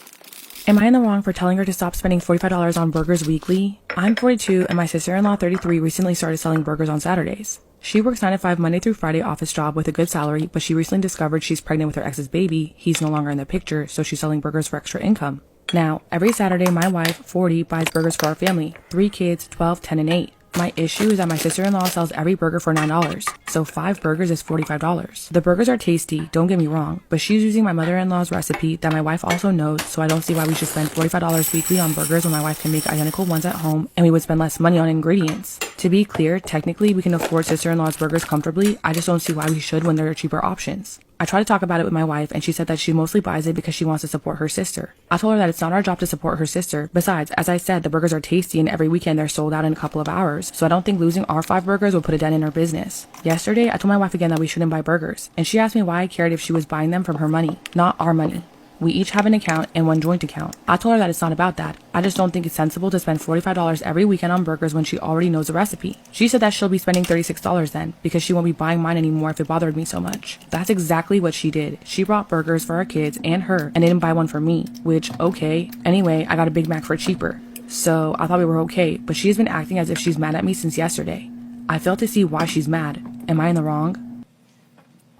Am I in the wrong for telling her to stop spending $45 on burgers weekly? I'm 42 and my sister-in-law, 33, recently started selling burgers on Saturdays. She works 9 to 5 Monday through Friday office job with a good salary, but she recently discovered she's pregnant with her ex's baby. He's no longer in the picture, so she's selling burgers for extra income. Now, every Saturday, my wife, 40, buys burgers for our family. 3 kids, 12, 10, and 8. My issue is that my sister-in-law sells every burger for $9, so 5 burgers is $45. The burgers are tasty, don't get me wrong, but she's using my mother-in-law's recipe that my wife also knows, so I don't see why we should spend $45 weekly on burgers when my wife can make identical ones at home and we would spend less money on ingredients. To be clear, technically we can afford sister-in-law's burgers comfortably, I just don't see why we should when there are cheaper options. I tried to talk about it with my wife, and she said that she mostly buys it because she wants to support her sister. I told her that it's not our job to support her sister. Besides, as I said, the burgers are tasty and every weekend they're sold out in a couple of hours, so I don't think losing our 5 burgers would put a dent in her business. Yesterday, I told my wife again that we shouldn't buy burgers, and she asked me why I cared if she was buying them from her money, not our money. We each have an account and one joint account. I told her that it's not about that. I just don't think it's sensible to spend $45 every weekend on burgers when she already knows the recipe. She said that she'll be spending $36 then, because she won't be buying mine anymore if it bothered me so much. That's exactly what she did. She brought burgers for our kids and her, and didn't buy one for me, which, okay. Anyway, I got a Big Mac for cheaper. So I thought we were okay, but she's been acting as if she's mad at me since yesterday. I failed to see why she's mad. Am I in the wrong?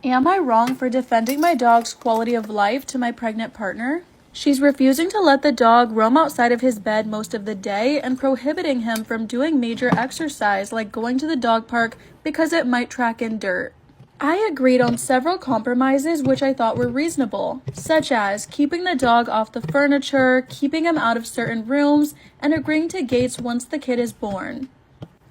Am I wrong for defending my dog's quality of life to my pregnant partner? She's refusing to let the dog roam outside of his bed most of the day and prohibiting him from doing major exercise like going to the dog park because it might track in dirt. I agreed on several compromises which I thought were reasonable, such as keeping the dog off the furniture, keeping him out of certain rooms, and agreeing to gates once the kid is born.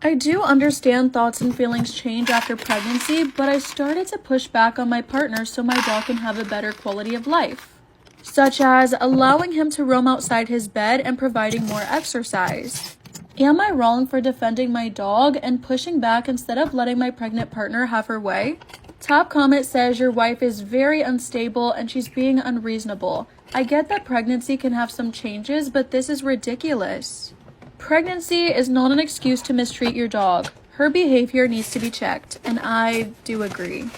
I do understand thoughts and feelings change after pregnancy, but I started to push back on my partner so my dog can have a better quality of life, such as allowing him to roam outside his bed and providing more exercise. Am I wrong for defending my dog and pushing back instead of letting my pregnant partner have her way? Top comment says your wife is very unstable and she's being unreasonable. I get that pregnancy can have some changes, but this is ridiculous. Pregnancy is not an excuse to mistreat your dog. Her behavior needs to be checked, and I do agree.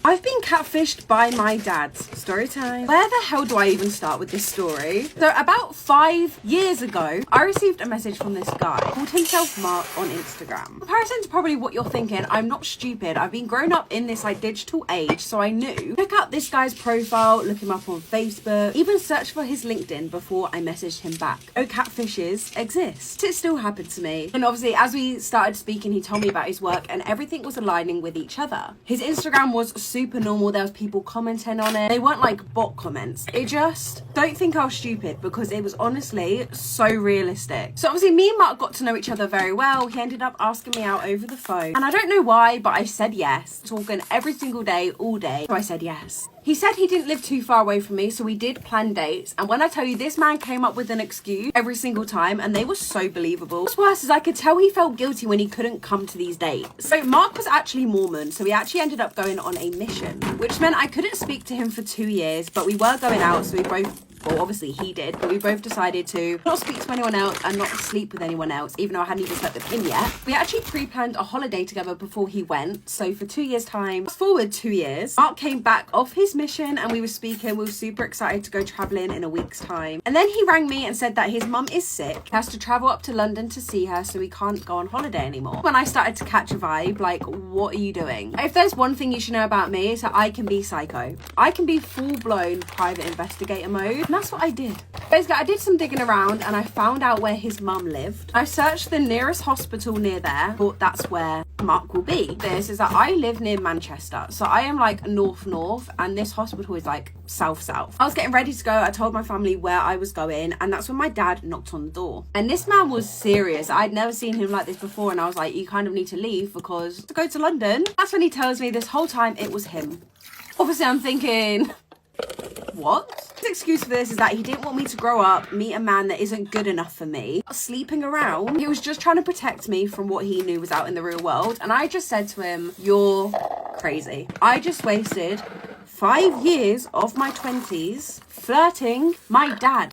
I've been catfished by my dad. Story time. Where the hell do I even start with this story? So about 5 years ago, I received a message from this guy called himself Mark on Instagram. In comparison to probably what you're thinking, I'm not stupid. I've been grown up in this digital age, so I knew. Look up this guy's profile, look him up on Facebook, even search for his LinkedIn before I messaged him back. Oh, catfishes exist. It still happened to me. And obviously, as we started speaking, he told me about his work and everything was aligning with each other. His Instagram was super normal. There was people commenting on it. They weren't like bot comments. It just, don't think I was stupid because it was honestly so realistic. So obviously me and Mark got to know each other very well. He ended up asking me out over the phone and I don't know why, but I said yes. Talking every single day, all day. So I said yes. He said he didn't live too far away from me, so we did plan dates. And when I tell you, this man came up with an excuse every single time, and they were so believable. What's worse is I could tell he felt guilty when he couldn't come to these dates. So Mark was actually Mormon, so we actually ended up going on a mission, which meant I couldn't speak to him for 2 years, but we were going out, so we both, well, obviously he did, but we both decided to not speak to anyone else and not sleep with anyone else, even though I hadn't even slept with him yet. We actually pre-planned a holiday together before he went, so for 2 years' time, fast forward 2 years, Mark came back off his mission and we were speaking. We were super excited to go traveling in a week's time. And then he rang me and said that his mum is sick, he has to travel up to London to see her, so he can't go on holiday anymore. When I started to catch a vibe, like, what are you doing? If there's one thing you should know about me, is that I can be psycho. I can be full-blown private investigator mode, and that's what I did. Basically, I did some digging around and I found out where his mum lived. I searched the nearest hospital near there, thought that's where Mark will be. This is that I live near Manchester, so I am like north, and this hospital is like south. I was getting ready to go. I told my family where I was going, and that's when my dad knocked on the door. And this man was serious. I'd never seen him like this before, and I was like, you kind of need to leave because to go to London. That's when he tells me this whole time it was him. Obviously, I'm thinking, what? His excuse for this is that he didn't want me to grow up, meet a man that isn't good enough for me, sleeping around. He was just trying to protect me from what he knew was out in the real world. And I just said to him, you're crazy. I just wasted 5 years of my 20s flirting my dad.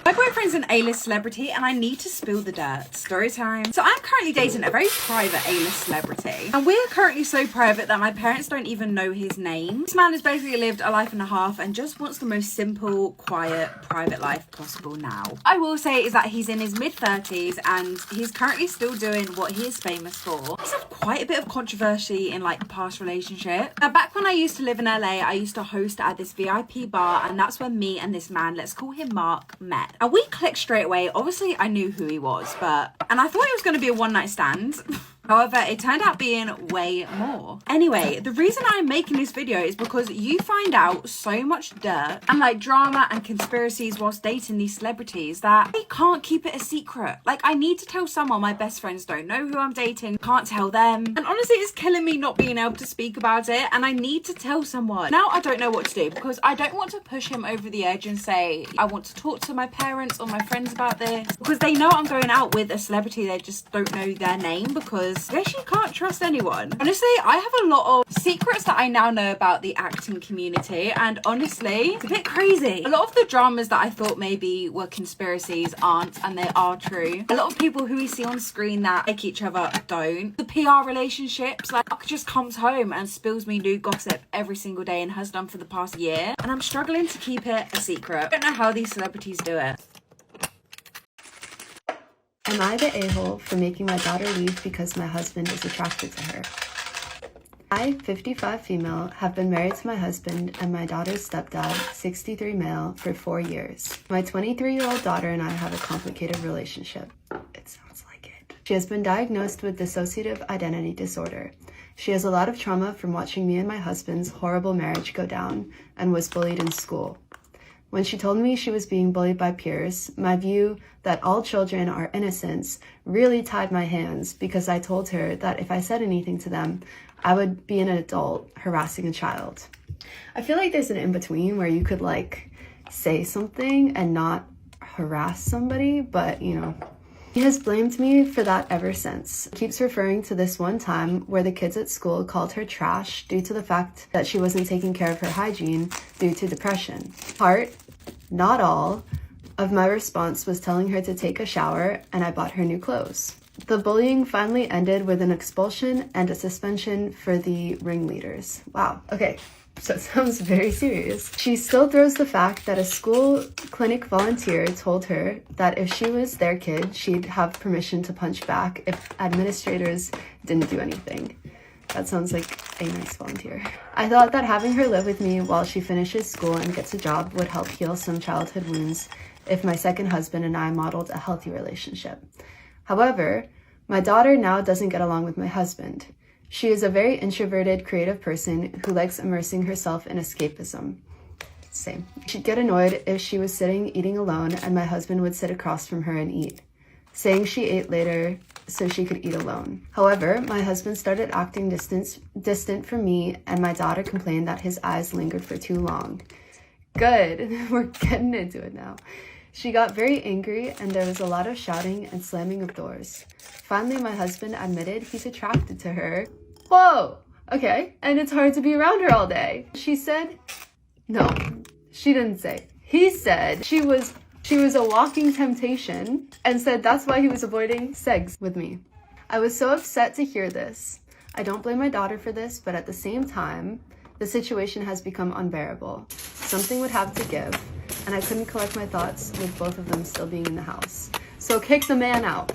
My boyfriend's an A-list celebrity and I need to spill the dirt. Story time. So I'm currently dating a very private A-list celebrity, and we're currently so private that my parents don't even know his name. This man has basically lived a life and a half and just wants the most simple, quiet, private life possible now. I will say is that he's in his mid-30s and he's currently still doing what he is famous for. He's had quite a bit of controversy in like past relationships. Now back when I used to live in LA, I used to host at this VIP bar, and that's when me and this man, let's call him Mark, met. And we clicked straight away. Obviously, I knew who he was, and I thought it was going to be a one-night stand. However, it turned out being way more. Anyway, the reason I'm making this video is because you find out so much dirt and like drama and conspiracies whilst dating these celebrities that I can't keep it a secret. Like, I need to tell someone. My best friends don't know who I'm dating, can't tell them. And honestly, it's killing me not being able to speak about it, and I need to tell someone. Now I don't know what to do because I don't want to push him over the edge and say, I want to talk to my parents or my friends about this, because they know I'm going out with a celebrity, they just don't know their name, because I guess you can't trust anyone. Honestly, I have a lot of secrets that I now know about the acting community, and honestly, it's a bit crazy. A lot of the dramas that I thought maybe were conspiracies aren't, and they are true. A lot of people who we see on screen that like each other don't. The PR relationships, like Mark just comes home and spills me new gossip every single day and has done for the past year, and I'm struggling to keep it a secret. I don't know how these celebrities do it. Am I the a-hole for making my daughter leave because my husband is attracted to her? I, 55 female, have been married to my husband and my daughter's stepdad, 63 male, for 4 years. My 23-year-old daughter and I have a complicated relationship. It sounds like it. She has been diagnosed with dissociative identity disorder. She has a lot of trauma from watching me and my husband's horrible marriage go down and was bullied in school. When she told me she was being bullied by peers, my view that all children are innocents really tied my hands, because I told her that if I said anything to them, I would be an adult harassing a child. I feel like there's an in-between where you could like say something and not harass somebody, but you know. He has blamed me for that ever since. Keeps referring to this one time where the kids at school called her trash due to the fact that she wasn't taking care of her hygiene due to depression. Part, not all, of my response was telling her to take a shower, and I bought her new clothes. The bullying finally ended with an expulsion and a suspension for the ringleaders. Wow, okay. So it sounds very serious. She still throws the fact that a school clinic volunteer told her that if she was their kid, she'd have permission to punch back if administrators didn't do anything. That sounds like a nice volunteer. I thought that having her live with me while she finishes school and gets a job would help heal some childhood wounds if my second husband and I modeled a healthy relationship. However, my daughter now doesn't get along with my husband. She is a very introverted, creative person who likes immersing herself in escapism. Same. She'd get annoyed if she was sitting eating alone and my husband would sit across from her and eat, saying she ate later so she could eat alone. However, my husband started acting distant from me, and my daughter complained that his eyes lingered for too long. Good, we're getting into it now. She got very angry and there was a lot of shouting and slamming of doors. Finally, my husband admitted he's attracted to her. Whoa, okay, and it's hard to be around her all day. She said, no, she didn't say. He said she was a walking temptation and said that's why he was avoiding sex with me. I was so upset to hear this. I don't blame my daughter for this, but at the same time, the situation has become unbearable. Something would have to give, and I couldn't collect my thoughts with both of them still being in the house. So kick the man out.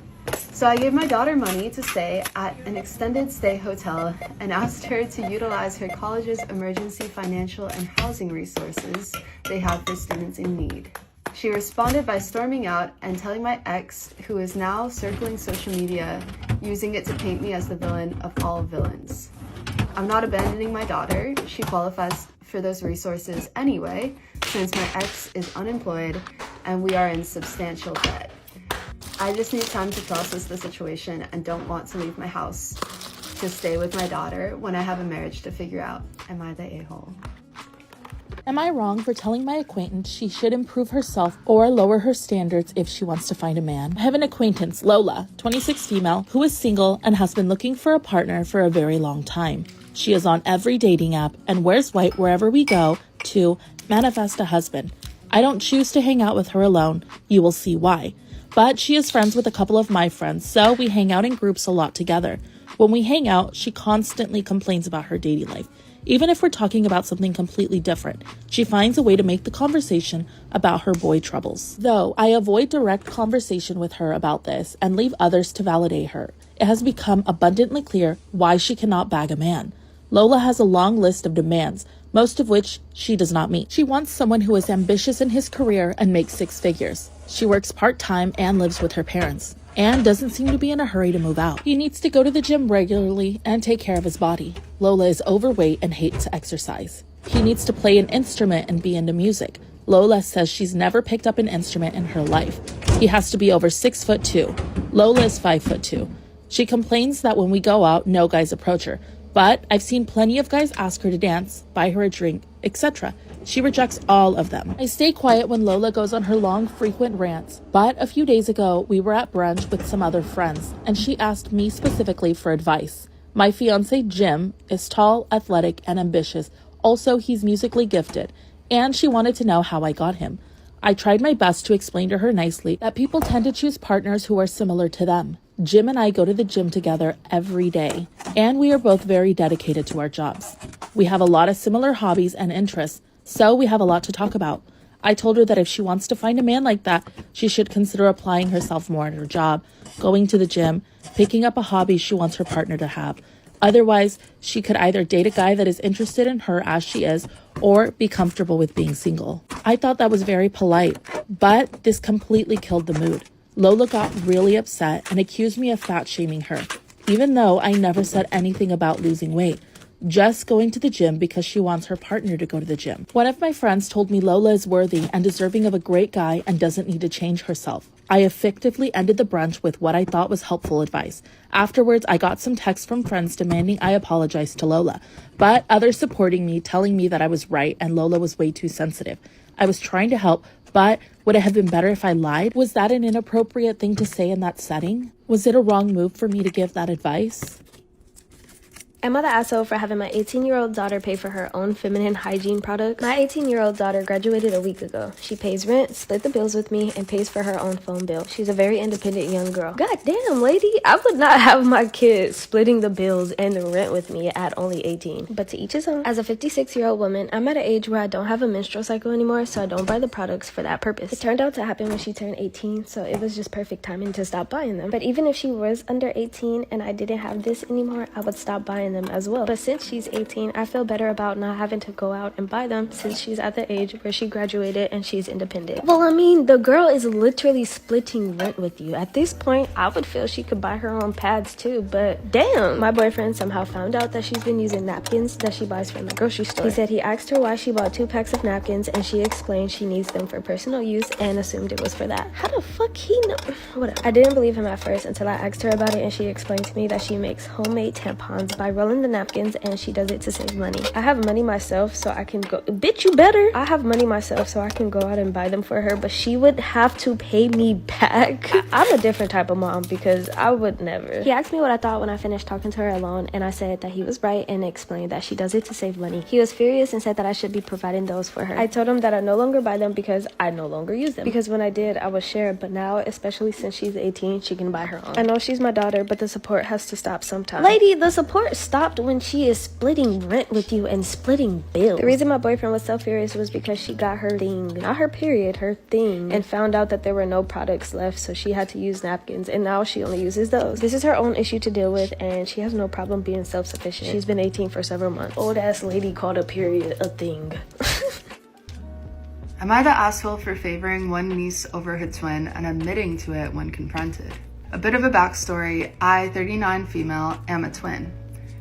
So I gave my daughter money to stay at an extended stay hotel and asked her to utilize her college's emergency financial and housing resources they have for students in need. She responded by storming out and telling my ex, who is now circling social media, using it to paint me as the villain of all villains. I'm not abandoning my daughter. She qualifies for those resources anyway, since my ex is unemployed and we are in substantial debt. I just need time to process the situation and don't want to leave my house to stay with my daughter when I have a marriage to figure out. Am I the a-hole? Am I wrong for telling my acquaintance she should improve herself or lower her standards if she wants to find a man? I have an acquaintance, Lola, 26 female, who is single and has been looking for a partner for a very long time. She is on every dating app and wears white wherever we go to manifest a husband. I don't choose to hang out with her alone. You will see why. But she is friends with a couple of my friends, so we hang out in groups a lot together. When we hang out, she constantly complains about her dating life. Even if we're talking about something completely different, she finds a way to make the conversation about her boy troubles. Though I avoid direct conversation with her about this and leave others to validate her, it has become abundantly clear why she cannot bag a man. Lola has a long list of demands, most of which she does not meet. She wants someone who is ambitious in his career and makes 6 figures. She works part-time and lives with her parents, and doesn't seem to be in a hurry to move out. He needs to go to the gym regularly and take care of his body. Lola is overweight and hates to exercise. He needs to play an instrument and be into music. Lola says she's never picked up an instrument in her life. He has to be over 6'2". Lola is 5'2". She complains that when we go out, no guys approach her. But I've seen plenty of guys ask her to dance, buy her a drink, etc. She rejects all of them. I stay quiet when Lola goes on her long, frequent rants, but a few days ago, we were at brunch with some other friends, and she asked me specifically for advice. My fiancé, Jim, is tall, athletic, and ambitious. Also, he's musically gifted, and she wanted to know how I got him. I tried my best to explain to her nicely that people tend to choose partners who are similar to them. Jim and I go to the gym together every day, and we are both very dedicated to our jobs. We have a lot of similar hobbies and interests, so we have a lot to talk about. I told her that if she wants to find a man like that, she should consider applying herself more at her job, going to the gym, picking up a hobby she wants her partner to have. Otherwise, she could either date a guy that is interested in her as she is, or be comfortable with being single. I thought that was very polite, but this completely killed the mood. Lola got really upset and accused me of fat shaming her, even though I never said anything about losing weight, just going to the gym because she wants her partner to go to the gym. One of my friends told me Lola is worthy and deserving of a great guy and doesn't need to change herself. I effectively ended the brunch with what I thought was helpful advice. Afterwards, I got some texts from friends demanding I apologize to Lola, but others supporting me, telling me that I was right and Lola was way too sensitive. I was trying to help, but would it have been better if I lied? Was that an inappropriate thing to say in that setting? Was it a wrong move for me to give that advice? Am I the asshole for having my 18-year-old daughter pay for her own feminine hygiene products? My 18-year-old daughter graduated a week ago. She pays rent, split the bills with me, and pays for her own phone bill. She's a very independent young girl. God damn, lady, I would not have my kids splitting the bills and the rent with me at only 18. But to each his own. As a 56-year-old woman, I'm at an age where I don't have a menstrual cycle anymore, so I don't buy the products for that purpose. It turned out to happen when she turned 18, so it was just perfect timing to stop buying them. But even if she was under 18 and I didn't have this anymore, I would stop buying them as well. But since she's 18, I feel better about not having to go out and buy them since she's at the age where she graduated and she's independent. Well, I mean, the girl is literally splitting rent with you. At this point, I would feel she could buy her own pads too, but damn. My boyfriend somehow found out that she's been using napkins that she buys from the grocery store. He said he asked her why she bought 2 packs of napkins and she explained she needs them for personal use and assumed it was for that. How the fuck he know? Whatever. I didn't believe him at first until I asked her about it and she explained to me that she makes homemade tampons by rolling the napkins and she does it to save money. I have money myself so I can go, bitch, you better. I have money myself so I can go out and buy them for her, but she would have to pay me back. I'm a different type of mom because I would never. He asked me what I thought when I finished talking to her alone and I said that he was right and explained that she does it to save money. He was furious and said that I should be providing those for her. I told him that I no longer buy them because I no longer use them. Because when I did, I was shared, but now, especially since she's 18, she can buy her own. I know she's my daughter, but the support has to stop sometime. Lady, the support stopped when she is splitting rent with you and splitting bills. The reason my boyfriend was so furious was because she got her thing, not her period, her thing, and found out that there were no products left, so she had to use napkins, and now she only uses those. This is her own issue to deal with, and she has no problem being self-sufficient. She's been 18 for several months. Old ass lady called a period a thing. Am I the asshole for favoring one niece over her twin and admitting to it when confronted? A bit of a backstory, I, 39 female, am a twin.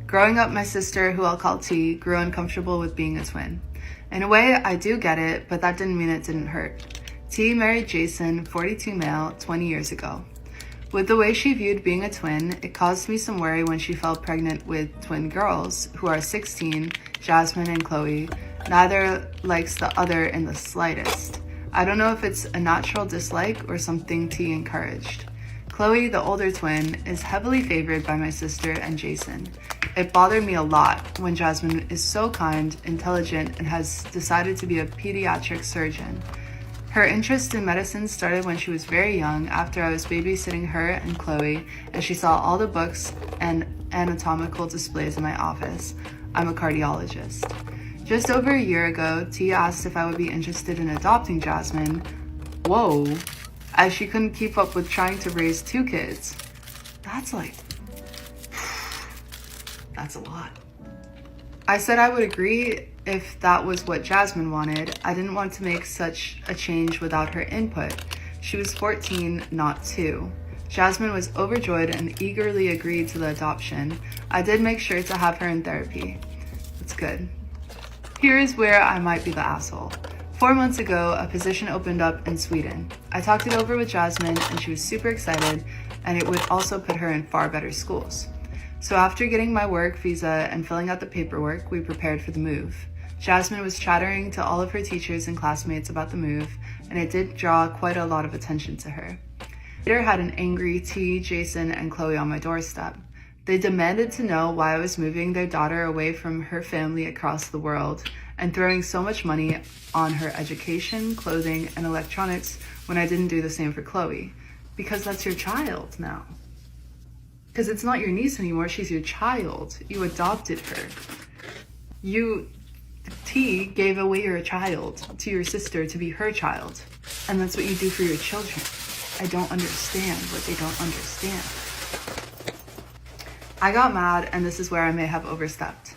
Growing up, my sister, who I'll call T, grew uncomfortable with being a twin. In a way, I do get it, but that didn't mean it didn't hurt. T married Jason, 42 male, 20 years ago. With the way she viewed being a twin, it caused me some worry when she fell pregnant with twin girls, who are 16, Jasmine and Chloe. Neither likes the other in the slightest. I don't know if it's a natural dislike or something T encouraged. Chloe, the older twin, is heavily favored by my sister and Jason. It bothered me a lot when Jasmine is so kind, intelligent, and has decided to be a pediatric surgeon. Her interest in medicine started when she was very young, after I was babysitting her and Chloe, and she saw all the books and anatomical displays in my office. I'm a cardiologist. Just over a year ago, T asked if I would be interested in adopting Jasmine. Whoa, as she couldn't keep up with trying to raise 2 kids. That's a lot. I said I would agree if that was what Jasmine wanted. I didn't want to make such a change without her input. She was 14, not 2. Jasmine was overjoyed and eagerly agreed to the adoption. I did make sure to have her in therapy. That's good. Here is where I might be the asshole. 4 months ago, a position opened up in Sweden. I talked it over with Jasmine and she was super excited, and it would also put her in far better schools. So after getting my work visa and filling out the paperwork, we prepared for the move. Jasmine was chattering to all of her teachers and classmates about the move, and it did draw quite a lot of attention to her. Later had an angry T, Jason, and Chloe on my doorstep. They demanded to know why I was moving their daughter away from her family across the world and throwing so much money on her education, clothing, and electronics when I didn't do the same for Chloe. Because that's your child now. Because it's not your niece anymore, she's your child. You adopted her. You, T, gave away your child to your sister to be her child. And that's what you do for your children. I don't understand what they don't understand. I got mad, and this is where I may have overstepped.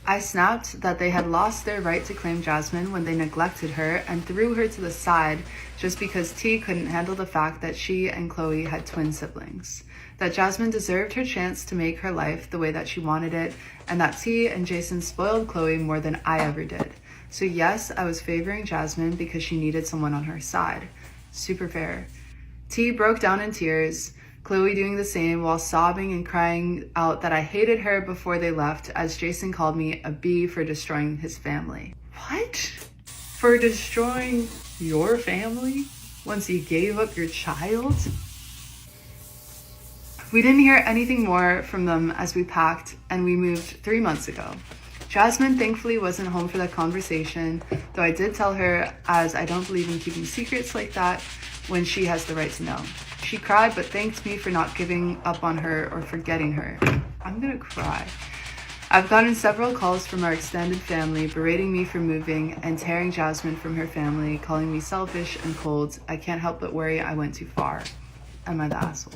I snapped that they had lost their right to claim Jasmine when they neglected her and threw her to the side just because T couldn't handle the fact that she and Chloe had twin siblings. That Jasmine deserved her chance to make her life the way that she wanted it, and that T and Jason spoiled Chloe more than I ever did. So yes, I was favoring Jasmine because she needed someone on her side. Super fair. T broke down in tears, Chloe doing the same while sobbing and crying out that I hated her before they left, as Jason called me a bee for destroying his family. What? For destroying your family once you gave up your child? We didn't hear anything more from them as we packed, and we moved 3 months ago. Jasmine thankfully wasn't home for that conversation, though I did tell her, as I don't believe in keeping secrets like that when she has the right to know. She cried but thanked me for not giving up on her or forgetting her. I'm gonna cry. I've gotten several calls from our extended family berating me for moving and tearing Jasmine from her family, calling me selfish and cold. I can't help but worry I went too far. Am I the asshole?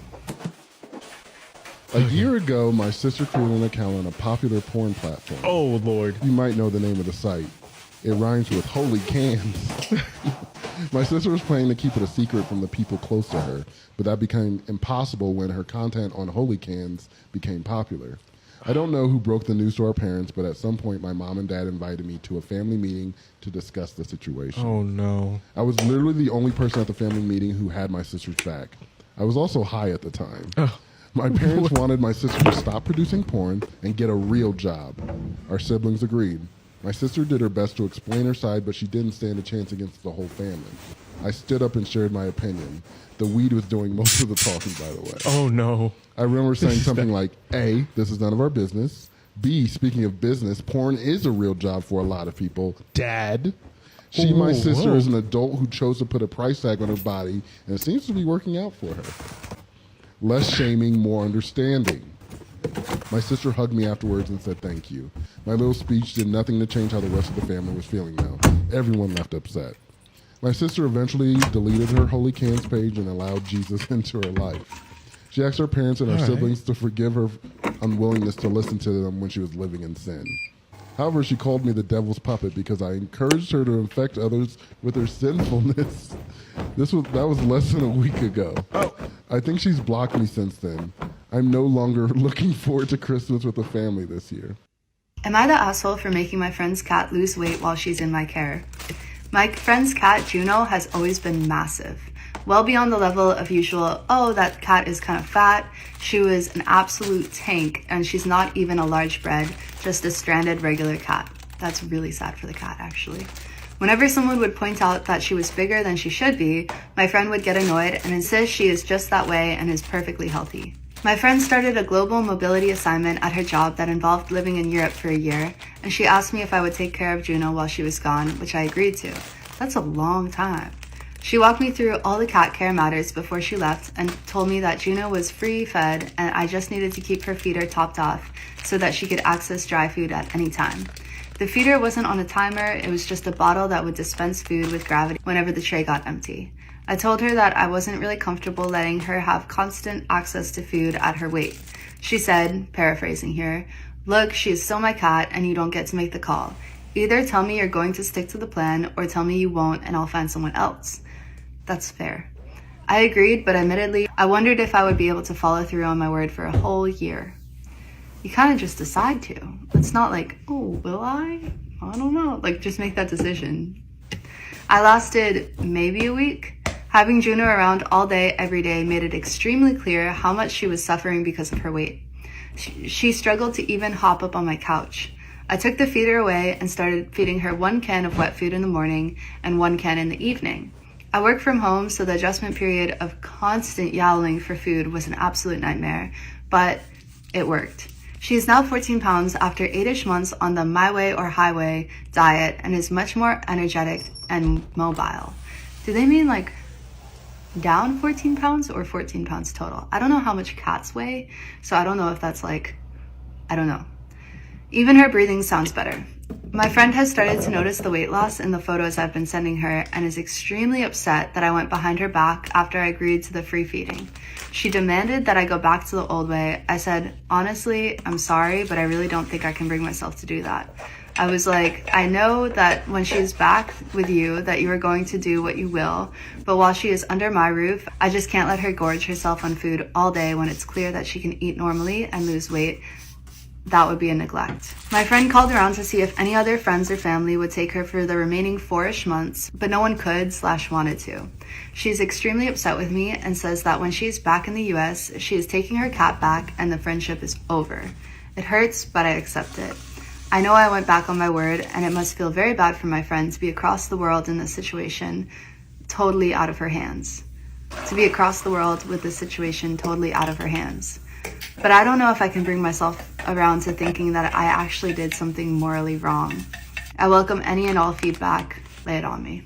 A year ago, my sister created an account on a popular porn platform. Oh, Lord. You might know the name of the site. It rhymes with holy cans. My sister was planning to keep it a secret from the people close to her, but that became impossible when her content on holy cans became popular. I don't know who broke the news to our parents, but at some point my mom and dad invited me to a family meeting to discuss the situation. Oh, no. I was literally the only person at the family meeting who had my sister's back. I was also high at the time. My parents wanted my sister to stop producing porn and get a real job. Our siblings agreed. My sister did her best to explain her side, but she didn't stand a chance against the whole family. I stood up and shared my opinion. The weed was doing most of the talking, by the way. Oh, no. I remember saying something like, A, this is none of our business. B, speaking of business, porn is a real job for a lot of people. Dad. She, my sister, is an adult who chose to put a price tag on her body, and it seems to be working out for her. Less shaming, more understanding. My sister hugged me afterwards and said thank you. My little speech did nothing to change how the rest of the family was feeling now. Everyone left upset. My sister eventually deleted her Holy Cans page and allowed Jesus into her life. She asked her parents and her siblings to forgive her unwillingness to listen to them when she was living in sin. However, she called me the devil's puppet because I encouraged her to infect others with her sinfulness. That was less than a week ago. I think she's blocked me since then. I'm no longer looking forward to Christmas with the family this year. Am I the asshole for making my friend's cat lose weight while she's in my care? My friend's cat, Juno, has always been massive. Well beyond the level of usual, oh, that cat is kind of fat. She was an absolute tank, and she's not even a large bred, just a stranded regular cat. That's really sad for the cat, actually. Whenever someone would point out that she was bigger than she should be, my friend would get annoyed and insist she is just that way and is perfectly healthy. My friend started a global mobility assignment at her job that involved living in Europe for a year, and she asked me if I would take care of Juno while she was gone, which I agreed to. That's a long time. She walked me through all the cat care matters before she left and told me that Juno was free fed and I just needed to keep her feeder topped off so that she could access dry food at any time. The feeder wasn't on a timer, it was just a bottle that would dispense food with gravity whenever the tray got empty. I told her that I wasn't really comfortable letting her have constant access to food at her weight. She said, paraphrasing here, "Look, she is still my cat and you don't get to make the call. Either tell me you're going to stick to the plan or tell me you won't and I'll find someone else." That's fair. I agreed, but admittedly, I wondered if I would be able to follow through on my word for a whole year. You kind of just decide to. It's not like, oh, will I? I don't know. Like, just make that decision. I lasted maybe a week. Having Juno around all day, every day, made it extremely clear how much she was suffering because of her weight. She struggled to even hop up on my couch. I took the feeder away and started feeding her 1 can of wet food in the morning and 1 can in the evening. I work from home, so the adjustment period of constant yowling for food was an absolute nightmare, but it worked. She is now 14 pounds after 8-ish months on the my way or highway diet and is much more energetic and mobile. Do they mean like down 14 pounds or 14 pounds total? I don't know how much cats weigh, so I don't know if that's like, I don't know. Even her breathing sounds better. My friend has started to notice the weight loss in the photos I've been sending her and is extremely upset that I went behind her back after I agreed to the free feeding. She demanded that I go back to the old way. I said, honestly, I'm sorry, but I really don't think I can bring myself to do that. I was like, I know that when she's back with you that you are going to do what you will, but while she is under my roof, I just can't let her gorge herself on food all day when it's clear that she can eat normally and lose weight. That would be a neglect. My friend called around to see if any other friends or family would take her for the remaining 4-ish months, but no one could/wanted to. She's extremely upset with me and says that when she's back in the US, she is taking her cat back and the friendship is over. It hurts, but I accept it. I know I went back on my word, and it must feel very bad for my friend to be across the world in this situation totally out of her hands. To be across the world with this situation totally out of her hands. But I don't know if I can bring myself around to thinking that I actually did something morally wrong. I welcome any and all feedback. Lay it on me.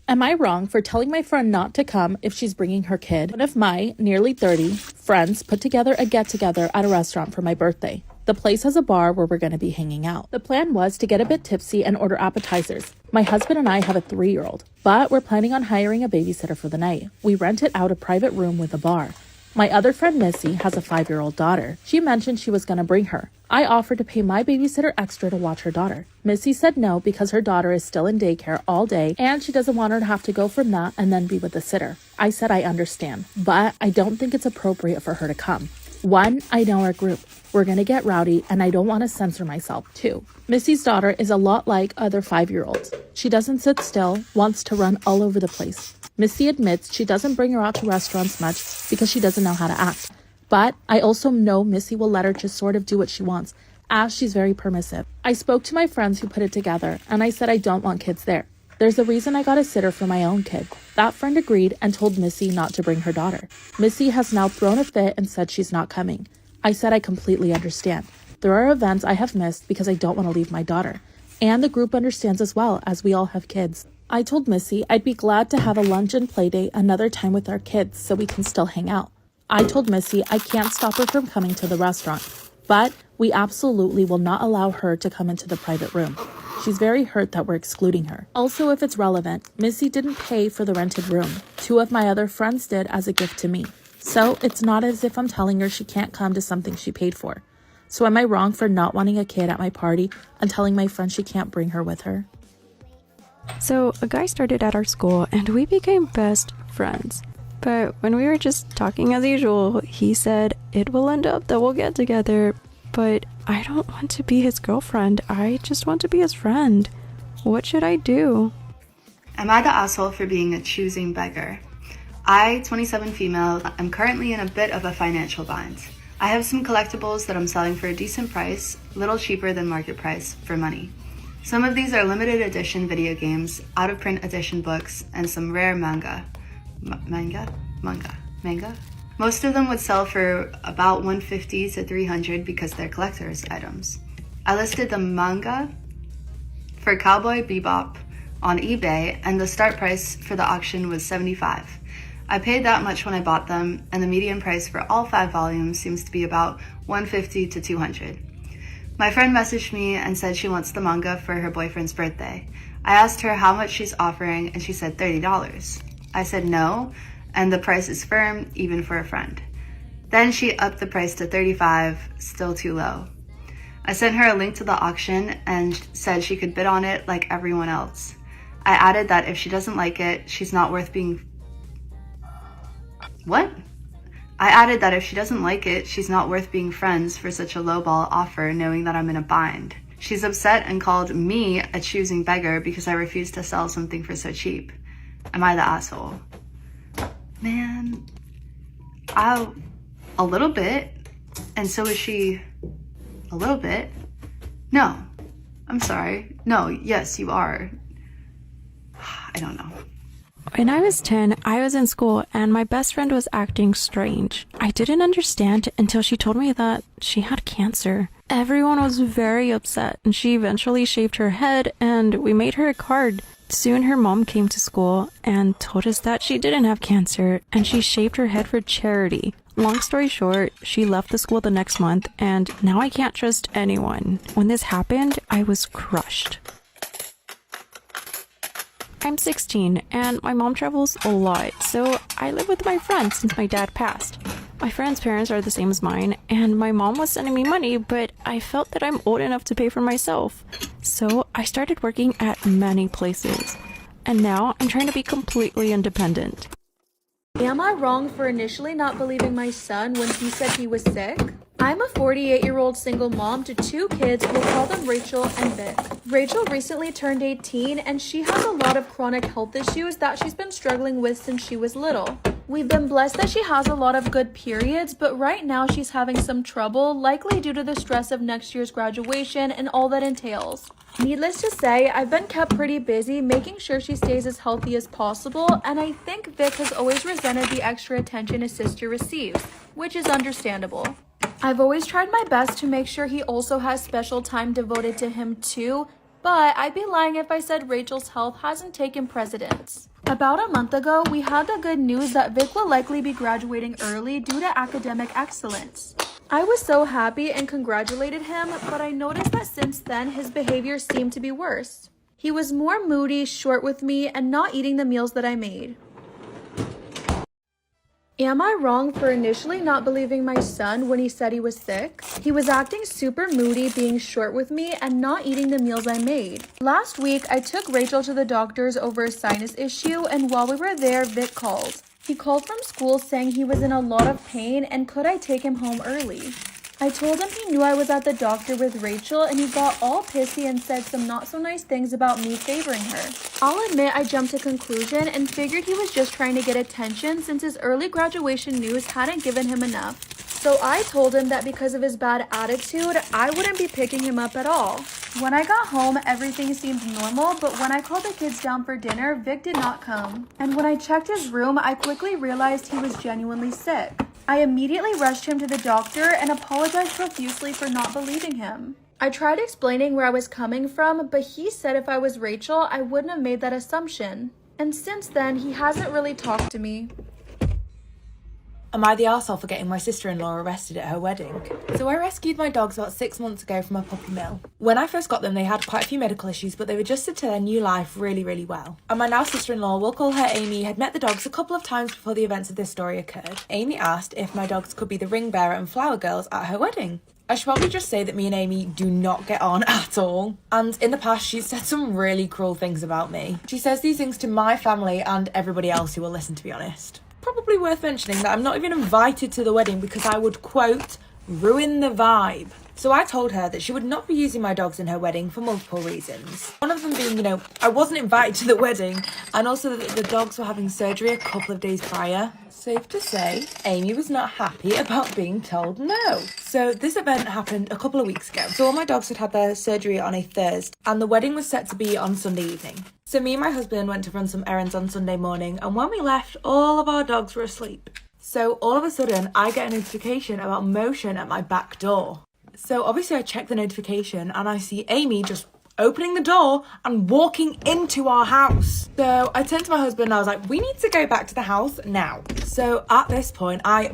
Am I wrong for telling my friend not to come if she's bringing her kid? One of my nearly 30 friends put together a get-together at a restaurant for my birthday. The place has a bar where we're going to be hanging out. The plan was to get a bit tipsy and order appetizers. My husband and I have a 3-year-old, but we're planning on hiring a babysitter for the night. We rented out a private room with a bar. My other friend Missy has a 5-year-old daughter. She mentioned she was going to bring her. I offered to pay my babysitter extra to watch her daughter. Missy said no because her daughter is still in daycare all day and she doesn't want her to have to go from that and then be with the sitter. I said I understand, but I don't think it's appropriate for her to come. 1, I know our group. We're going to get rowdy and I don't want to censor myself. 2, Missy's daughter is a lot like other 5-year-olds. She doesn't sit still, wants to run all over the place. Missy admits she doesn't bring her out to restaurants much because she doesn't know how to act. But I also know Missy will let her just sort of do what she wants, as she's very permissive. I spoke to my friends who put it together, and I said I don't want kids there. There's a reason I got a sitter for my own kid. That friend agreed and told Missy not to bring her daughter. Missy has now thrown a fit and said she's not coming. I said I completely understand. There are events I have missed because I don't want to leave my daughter. And the group understands as well, as we all have kids. I told Missy I'd be glad to have a lunch and play date another time with our kids so we can still hang out. I told Missy I can't stop her from coming to the restaurant, but we absolutely will not allow her to come into the private room. She's very hurt that we're excluding her. Also, if it's relevant, Missy didn't pay for the rented room. 2 of my other friends did as a gift to me. So it's not as if I'm telling her she can't come to something she paid for. So am I wrong for not wanting a kid at my party and telling my friend she can't bring her with her? So a guy started at our school and we became best friends. But when we were just talking as usual, he said it will end up that we'll get together, but I don't want to be his girlfriend. I just want to be his friend. What should I do? Am I the asshole for being a choosing beggar? I, 27 female, am currently in a bit of a financial bind. I have some collectibles that I'm selling for a decent price, little cheaper than market price, for money. Some of these are limited edition video games, out-of-print edition books, and some rare manga. Manga? Most of them would sell for about $150 to $300 because they're collector's items. I listed the manga for Cowboy Bebop on eBay, and the start price for the auction was $75. I paid that much when I bought them, and the median price for all 5 volumes seems to be about $150 to $200. My friend messaged me and said she wants the manga for her boyfriend's birthday. I asked her how much she's offering, and she said $30. I said no, and the price is firm, even for a friend. Then she upped the price to $35, still too low. I sent her a link to the auction and said she could bid on it like everyone else. I added that if she doesn't like it, she's not worth being... What? I added that if she doesn't like it, she's not worth being friends for such a lowball offer, knowing that I'm in a bind. She's upset and called me a choosing beggar because I refused to sell something for so cheap. Am I the asshole? Man, a little bit. And so is she a little bit. No, I'm sorry. No, yes, you are. I don't know. When I was 10, I was in school and my best friend was acting strange. I didn't understand until she told me that she had cancer. Everyone was very upset and she eventually shaved her head and we made her a card. Soon her mom came to school and told us that she didn't have cancer and she shaved her head for charity. Long story short, she left the school the next month and now I can't trust anyone. When this happened, I was crushed. I'm 16 and my mom travels a lot, so I live with my friend since my dad passed. My friend's parents are the same as mine, and my mom was sending me money, but I felt that I'm old enough to pay for myself. So I started working at many places, and now I'm trying to be completely independent. Am I wrong for initially not believing my son when he said he was sick? I'm a 48-year-old single mom to 2 kids. We'll call them Rachel and Vic. Rachel recently turned 18 and she has a lot of chronic health issues that she's been struggling with since she was little. We've been blessed that she has a lot of good periods, but right now she's having some trouble, likely due to the stress of next year's graduation and all that entails. Needless to say, I've been kept pretty busy making sure she stays as healthy as possible, and I think Vic has always resented the extra attention his sister receives, which is understandable. I've always tried my best to make sure he also has special time devoted to him too, but I'd be lying if I said Rachel's health hasn't taken precedence. About a month ago, we had the good news that Vic will likely be graduating early due to academic excellence. I was so happy and congratulated him, but I noticed that since then his behavior seemed to be worse. He was more moody, short with me, and not eating the meals that I made. Am I wrong for initially not believing my son when he said he was sick? He was acting super moody, being short with me, and not eating the meals I made. Last week, I took Rachel to the doctors over a sinus issue, and while we were there, Vic called. He called from school saying he was in a lot of pain and could I take him home early. I told him he knew I was at the doctor with Rachel and he got all pissy and said some not so nice things about me favoring her. I'll admit I jumped to conclusion and figured he was just trying to get attention since his early graduation news hadn't given him enough. So I told him that because of his bad attitude, I wouldn't be picking him up at all. When I got home, everything seemed normal, but when I called the kids down for dinner, Vic did not come. And when I checked his room, I quickly realized he was genuinely sick. I immediately rushed him to the doctor and apologized profusely for not believing him. I tried explaining where I was coming from, but he said if I was Rachel, I wouldn't have made that assumption. And since then, he hasn't really talked to me. Am I the arsehole for getting my sister-in-law arrested at her wedding? So I rescued my dogs about 6 months ago from a puppy mill. When I first got them, they had quite a few medical issues, but they adjusted to their new life really, really well. And my now sister-in-law, we'll call her Amy, had met the dogs a couple of times before the events of this story occurred. Amy asked if my dogs could be the ring bearer and flower girls at her wedding. I should probably just say that me and Amy do not get on at all. And in the past, she's said some really cruel things about me. She says these things to my family and everybody else who will listen, to be honest. probably worth mentioning that I'm not even invited to the wedding because I would, quote, ruin the vibe. So I told her that she would not be using my dogs in her wedding for multiple reasons. One of them being, I wasn't invited to the wedding, and also that the dogs were having surgery a couple of days prior. Safe to say, Amy was not happy about being told no. So this event happened a couple of weeks ago. So all my dogs had their surgery on a Thursday, and the wedding was set to be on Sunday evening. So me and my husband went to run some errands on Sunday morning, and when we left, all of our dogs were asleep. So all of a sudden, I get a notification about motion at my back door. So obviously I check the notification and I see Amy just opening the door and walking into our house. So I turned to my husband and I was like, we need to go back to the house now. So at this point, I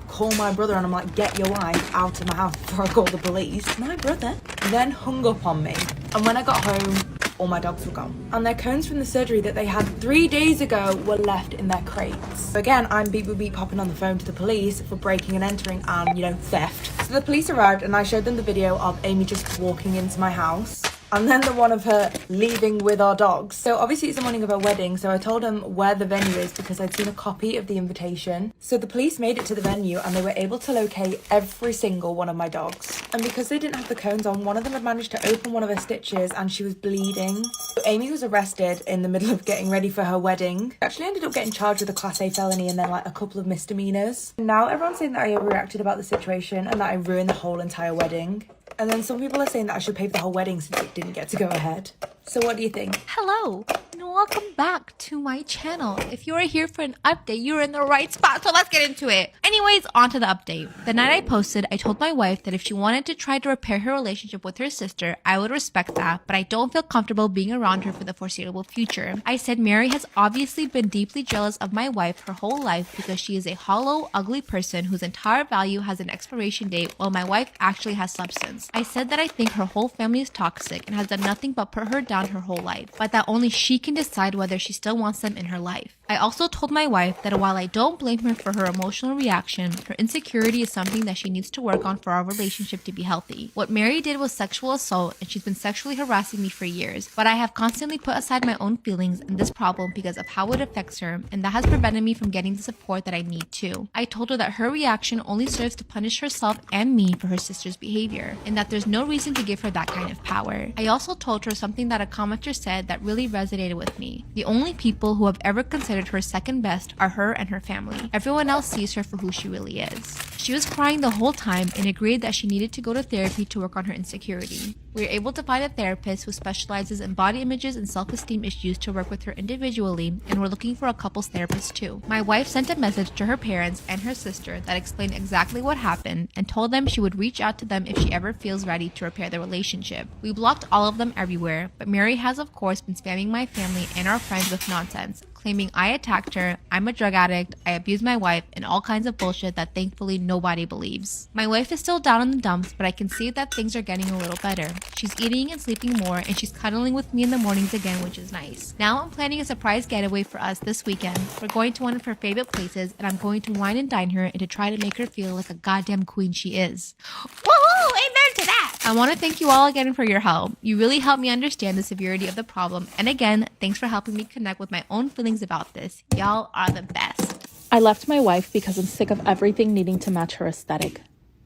call my brother and I'm like, get your wife out of my house before I call the police. My brother then hung up on me. And when I got home, all my dogs were gone. And their cones from the surgery that they had 3 days ago were left in their crates. So again, I'm popping on the phone to the police for breaking and entering and, theft. So the police arrived and I showed them the video of Amy just walking into my house. And then the one of her leaving with our dogs. So obviously it's the morning of our wedding, so I told them where the venue is because I'd seen a copy of the invitation. So the police made it to the venue and they were able to locate every single one of my dogs. And because they didn't have the cones on, one of them had managed to open one of her stitches and she was bleeding. So Amy was arrested in the middle of getting ready for her wedding. Actually ended up getting charged with a Class A felony and then a couple of misdemeanors. Now everyone's saying that I overreacted about the situation and that I ruined the whole entire wedding. And then some people are saying that I should pay for the whole wedding since it didn't get to go ahead. So what do you think? Hello, and welcome back to my channel. If you are here for an update, you're in the right spot, so let's get into it. Anyways, on to the update. The night I posted, I told my wife that if she wanted to try to repair her relationship with her sister, I would respect that, but I don't feel comfortable being around her for the foreseeable future. I said Mary has obviously been deeply jealous of my wife her whole life because she is a hollow, ugly person whose entire value has an expiration date while my wife actually has substance. I said that I think her whole family is toxic and has done nothing but put her down her whole life, but that only she can decide whether she still wants them in her life. I also told my wife that while I don't blame her for her emotional reaction, her insecurity is something that she needs to work on for our relationship to be healthy. What Mary did was sexual assault and she's been sexually harassing me for years, but I have constantly put aside my own feelings and this problem because of how it affects her, and that has prevented me from getting the support that I need too. I told her that her reaction only serves to punish herself and me for her sister's behavior, and that there's no reason to give her that kind of power. I also told her something that a commenter said that really resonated with me. The only people who have ever considered her second best are her and her family. Everyone else sees her for who she really is. She was crying the whole time and agreed that she needed to go to therapy to work on her insecurity. We were able to find a therapist who specializes in body images and self-esteem issues to work with her individually, and we're looking for a couples therapist too. My wife sent a message to her parents and her sister that explained exactly what happened and told them she would reach out to them if she ever feels ready to repair the relationship. We blocked all of them everywhere, but Mary has of course been spamming my family and our friends with nonsense, claiming I attacked her, I'm a drug addict, I abused my wife, and all kinds of bullshit that thankfully nobody believes. My wife is still down in the dumps, but I can see that things are getting a little better. She's eating and sleeping more, and she's cuddling with me in the mornings again, which is nice. Now I'm planning a surprise getaway for us this weekend. We're going to one of her favorite places, and I'm going to wine and dine her and to try to make her feel like a goddamn queen she is. Woohoo! Amen to that! I want to thank you all again for your help. You really helped me understand the severity of the problem, and again, thanks for helping me connect with my own feelings about this. Y'all are the best. I left my wife because I'm sick of everything needing to match her aesthetic.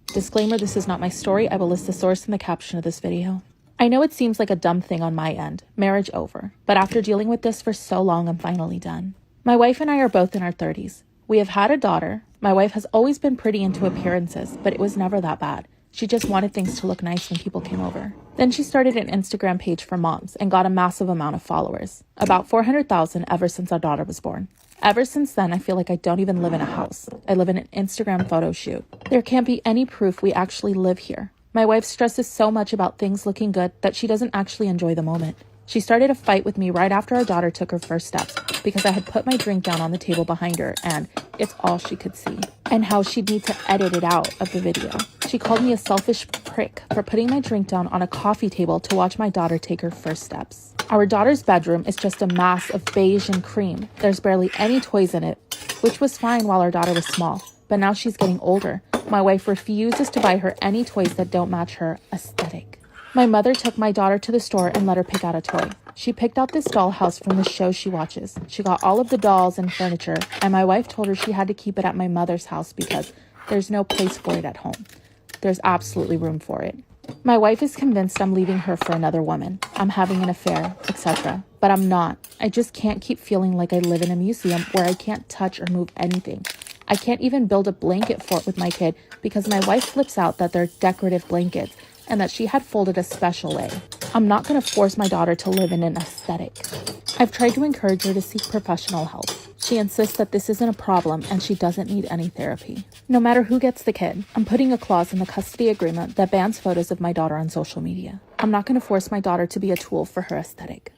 Disclaimer, this is not my story. I will list the source in the caption of this video. I know it seems like a dumb thing on my end, marriage over, but after dealing with this for so long, I'm finally done. My wife and I are both in our 30s. We have had a daughter. My wife has always been pretty into appearances, but it was never that bad. She just wanted things to look nice when people came over. Then she started an Instagram page for moms and got a massive amount of followers, about 400,000 ever since our daughter was born. Ever since then, I feel like I don't even live in a house. I live in an Instagram photo shoot. There can't be any proof we actually live here. My wife stresses so much about things looking good that she doesn't actually enjoy the moment. She started a fight with me right after our daughter took her first steps because I had put my drink down on the table behind her and it's all she could see, and how she'd need to edit it out of the video. She called me a selfish prick for putting my drink down on a coffee table to watch my daughter take her first steps. Our daughter's bedroom is just a mass of beige and cream. There's barely any toys in it, which was fine while our daughter was small, but now she's getting older. My wife refuses to buy her any toys that don't match her aesthetic. My mother took my daughter to the store and let her pick out a toy. She picked out this dollhouse from the show she watches. She got all of the dolls and furniture, and my wife told her she had to keep it at my mother's house because there's no place for it at home. There's absolutely room for it. My wife is convinced I'm leaving her for another woman. I'm having an affair, etc. But I'm not. I just can't keep feeling like I live in a museum where I can't touch or move anything. I can't even build a blanket fort with my kid because my wife flips out that they're decorative blankets and that she had folded a special way. I'm not going to force my daughter to live in an aesthetic. I've tried to encourage her to seek professional help. She insists that this isn't a problem and she doesn't need any therapy. No matter who gets the kid, I'm putting a clause in the custody agreement that bans photos of my daughter on social media. I'm not going to force my daughter to be a tool for her aesthetic.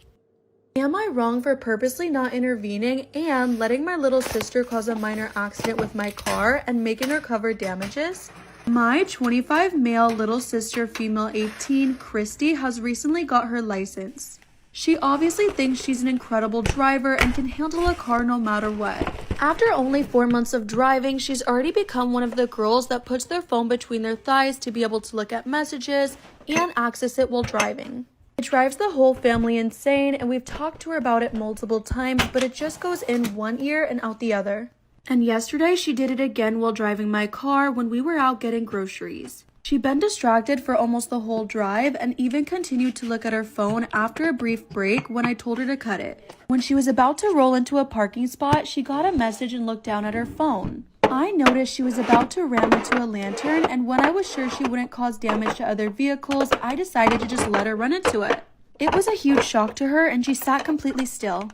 Am I wrong for purposely not intervening and letting my little sister cause a minor accident with my car and making her cover damages? My 25 male little sister, female 18, Christy, has recently got her license. She obviously thinks she's an incredible driver and can handle a car no matter what. After only 4 months of driving, she's already become one of the girls that puts their phone between their thighs to be able to look at messages and access it while driving. It drives the whole family insane, and we've talked to her about it multiple times, but it just goes in one ear and out the other. And yesterday she did it again while driving my car when we were out getting groceries. She'd been distracted for almost the whole drive and even continued to look at her phone after a brief break when I told her to cut it. When she was about to roll into a parking spot, she got a message and looked down at her phone. I noticed she was about to ram into a lantern, and when I was sure she wouldn't cause damage to other vehicles, I decided to just let her run into it. It was a huge shock to her, and she sat completely still.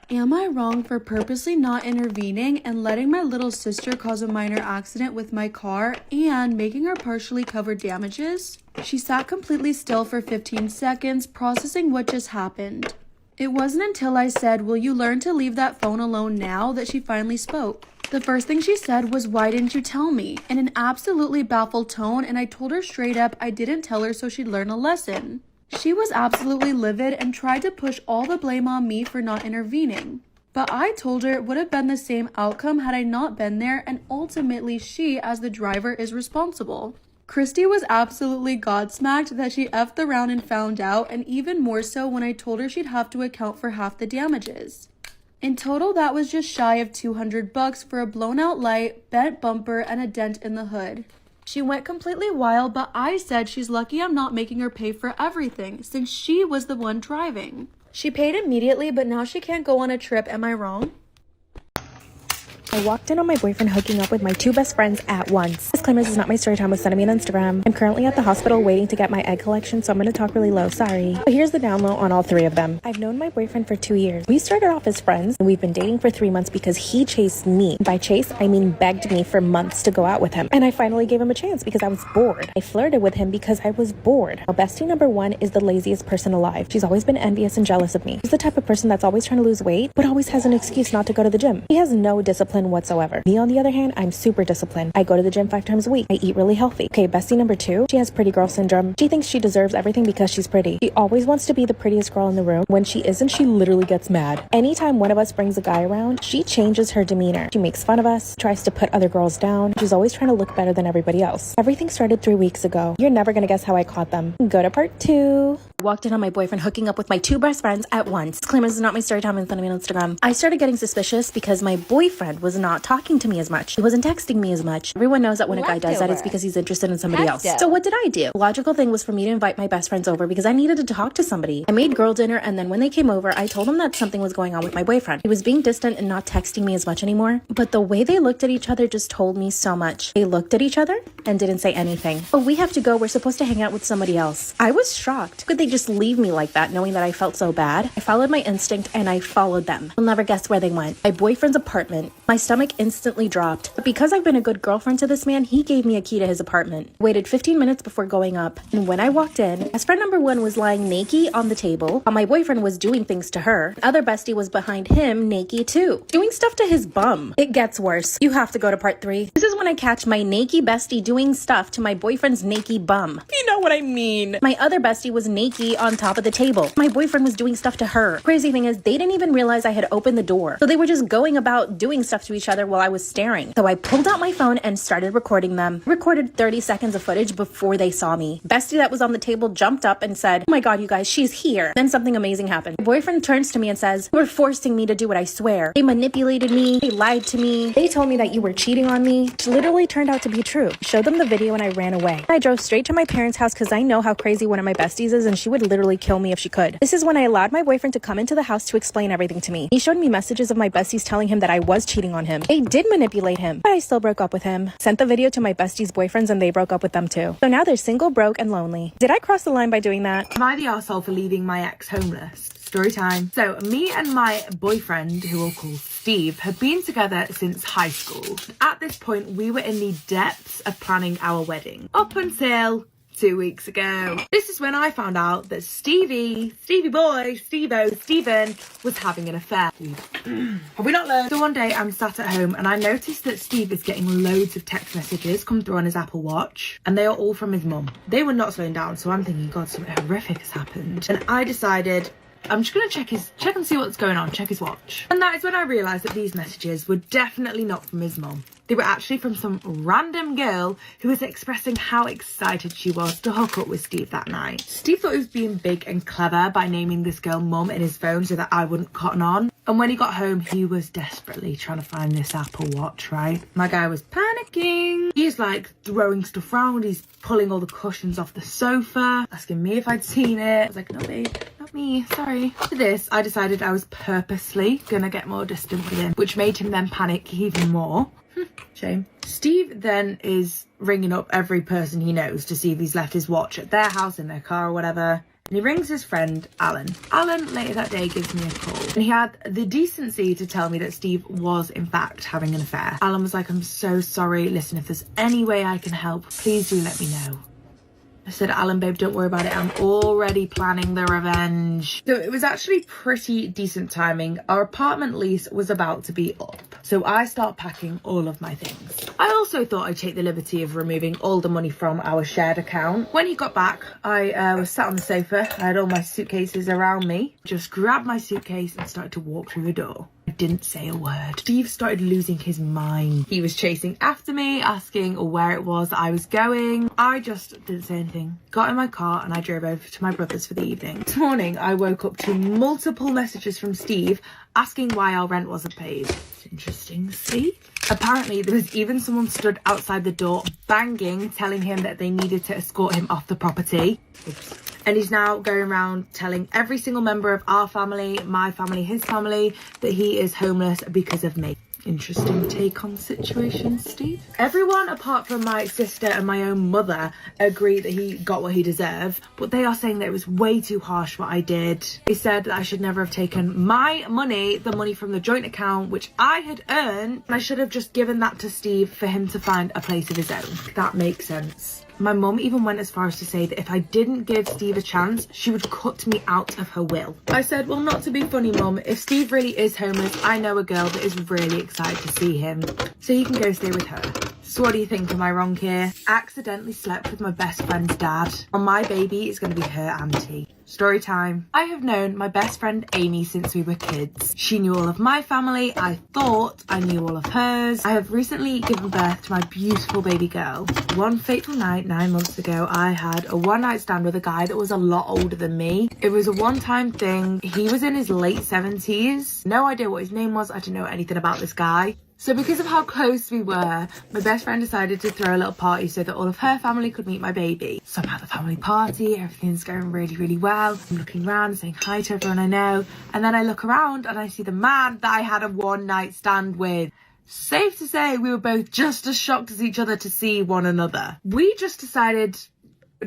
Am I wrong for purposely not intervening and letting my little sister cause a minor accident with my car and making her partially cover damages? She sat completely still for 15 seconds, processing what just happened. It wasn't until I said, "Will you learn to leave that phone alone now?" that she finally spoke. The first thing she said was, "Why didn't you tell me?" in an absolutely baffled tone, and I told her straight up I didn't tell her so she'd learn a lesson. She was absolutely livid and tried to push all the blame on me for not intervening. But I told her it would have been the same outcome had I not been there, and ultimately she, as the driver, is responsible. Christy was absolutely godsmacked that she effed around and found out, and even more so when I told her she'd have to account for half the damages. In total, that was just shy of $200 for a blown out light, bent bumper, and a dent in the hood. She went completely wild, but I said she's lucky I'm not making her pay for everything, since she was the one driving. She paid immediately, but now she can't go on a trip. Am I wrong? I walked in on my boyfriend hooking up with my two best friends at once. Disclaimer, this is not my story time with sending me on Instagram. I'm currently at the hospital waiting to get my egg collection, so I'm going to talk really low, sorry. But here's the down low on all three of them. I've known my boyfriend for 2 years. We started off as friends, and we've been dating for 3 months because he chased me. By chase, I mean begged me for months to go out with him. And I finally gave him a chance because I was bored. I flirted with him because I was bored. Now, bestie number one is the laziest person alive. She's always been envious and jealous of me. She's the type of person that's always trying to lose weight, but always has an excuse not to go to the gym. He has no discipline whatsoever. Me, on the other hand, I'm super disciplined. I go to the gym 5 times a week. I eat really healthy. Okay, bestie number two, she has pretty girl syndrome. She thinks she deserves everything because she's pretty. She always wants to be the prettiest girl in the room. When she isn't, she literally gets mad. Anytime one of us brings a guy around, she changes her demeanor. She makes fun of us, tries to put other girls down. She's always trying to look better than everybody else. Everything started 3 weeks ago. You're never gonna guess how I caught them. Go to part 2. Walked in on my boyfriend hooking up with my two best friends at once. Disclaimer, this is not my story time and sending me on Instagram. I started getting suspicious because my boyfriend was not talking to me as much. He wasn't texting me as much. Everyone knows that when a guy does that, it's because he's interested in somebody else. So what did I do? The logical thing was for me to invite my best friends over because I needed to talk to somebody. I made girl dinner, and then when they came over, I told them that something was going on with my boyfriend. He was being distant and not texting me as much anymore. But the way they looked at each other just told me so much. They looked at each other and didn't say anything. Oh, we have to go. We're supposed to hang out with somebody else. I was shocked. Could they just leave me like that, knowing that I felt so bad? I followed my instinct and I followed them. You'll never guess where they went. My boyfriend's apartment. My stomach instantly dropped. But because I've been a good girlfriend to this man, he gave me a key to his apartment. Waited 15 minutes before going up, and when I walked in, best friend number one was lying naked on the table while my boyfriend was doing things to her. Other bestie was behind him naked too, doing stuff to his bum. It gets worse. You have to go to part 3. This is when I catch my naked bestie doing stuff to my boyfriend's naked bum. You know what I mean. My other bestie was naked Mikey on top of the table. My boyfriend was doing stuff to her. Crazy thing is, they didn't even realize I had opened the door. So they were just going about doing stuff to each other while I was staring. So I pulled out my phone and started recording them. Recorded 30 seconds of footage before they saw me. Bestie that was on the table jumped up and said, "Oh my god, you guys, she's here." Then something amazing happened. My boyfriend turns to me and says, "You were forcing me to do what I swear. They manipulated me. They lied to me. They told me that you were cheating on me," which literally turned out to be true. Showed them the video and I ran away. I drove straight to my parents' house because I know how crazy one of my besties is and she would literally kill me if she could. This is when I allowed my boyfriend to come into the house to explain everything to me. He showed me messages of my besties telling him that I was cheating on him. They did manipulate him, but I still broke up with him. Sent the video to my besties' boyfriends and they broke up with them too. So now they're single, broke, and lonely. Did I cross the line by doing that? Am I the arsehole for leaving my ex homeless? Story time. So me and my boyfriend, who we'll call Steve, have been together since high school. At this point, we were in the depths of planning our wedding. Up until 2 weeks ago. This is when I found out that Stevie boy, Steven was having an affair. Have we not learned? So one day I'm sat at home and I noticed that Steve is getting loads of text messages come through on his Apple Watch and they are all from his mum. They were not slowing down, so I'm thinking, God, something horrific has happened. And I decided I'm just going to check and see what's going on, check his watch. And that is when I realised that these messages were definitely not from his mum. They were actually from some random girl who was expressing how excited she was to hook up with Steve that night. Steve thought he was being big and clever by naming this girl Mum in his phone so that I wouldn't cotton on. And when he got home, he was desperately trying to find this Apple Watch, right? My guy was panicking. He's like throwing stuff around. He's pulling all the cushions off the sofa, asking me if I'd seen it. I was like, no, babe. Not me, sorry. For this, I decided I was purposely gonna get more distant with him, which made him then panic even more. Shame. Steve then is ringing up every person he knows to see if he's left his watch at their house, in their car or whatever. And he rings his friend, Alan. Alan, later that day, gives me a call. And he had the decency to tell me that Steve was, in fact, having an affair. Alan was like, "I'm so sorry. Listen, if there's any way I can help, please do let me know." I said, "Alan, babe, don't worry about it. I'm already planning the revenge." So it was actually pretty decent timing. Our apartment lease was about to be up. So I start packing all of my things. I also thought I'd take the liberty of removing all the money from our shared account. When he got back, I was sat on the sofa. I had all my suitcases around me. Just grabbed my suitcase and started to walk through the door. I didn't say a word. Steve started losing his mind. He was chasing after me, asking where it was that I was going. I just didn't say anything. Got in my car and I drove over to my brother's for the evening. This morning, I woke up to multiple messages from Steve asking why our rent wasn't paid. It's interesting, see? Apparently, there was even someone stood outside the door banging, telling him that they needed to escort him off the property. Oops. And he's now going around telling every single member of our family, my family, his family, that he is homeless because of me. Interesting take on the situation, Steve. Everyone apart from my sister and my own mother agree that he got what he deserved, but they are saying that it was way too harsh what I did. They said that I should never have taken my money, the money from the joint account, which I had earned, and I should have just given that to Steve for him to find a place of his own. That makes sense. My mum even went as far as to say that if I didn't give Steve a chance, she would cut me out of her will. I said, well, not to be funny, Mum. If Steve really is homeless, I know a girl that is really excited to see him, so he can go stay with her. So what do you think? Am I wrong here? Accidentally slept with my best friend's dad. And my baby is going to be her auntie. Story time. I have known my best friend Amy since we were kids. She knew all of my family. I thought I knew all of hers. I have recently given birth to my beautiful baby girl. One fateful night 9 months ago, I had a one-night stand with a guy that was a lot older than me. It was a one-time thing. He was in his late 70s. No idea what his name was. I didn't know anything about this guy. So because of how close we were, my best friend decided to throw a little party so that all of her family could meet my baby. So I'm at the family party, everything's going really, really well. I'm looking around, saying hi to everyone I know. And then I look around and I see the man that I had a one-night stand with. Safe to say, we were both just as shocked as each other to see one another. We just decided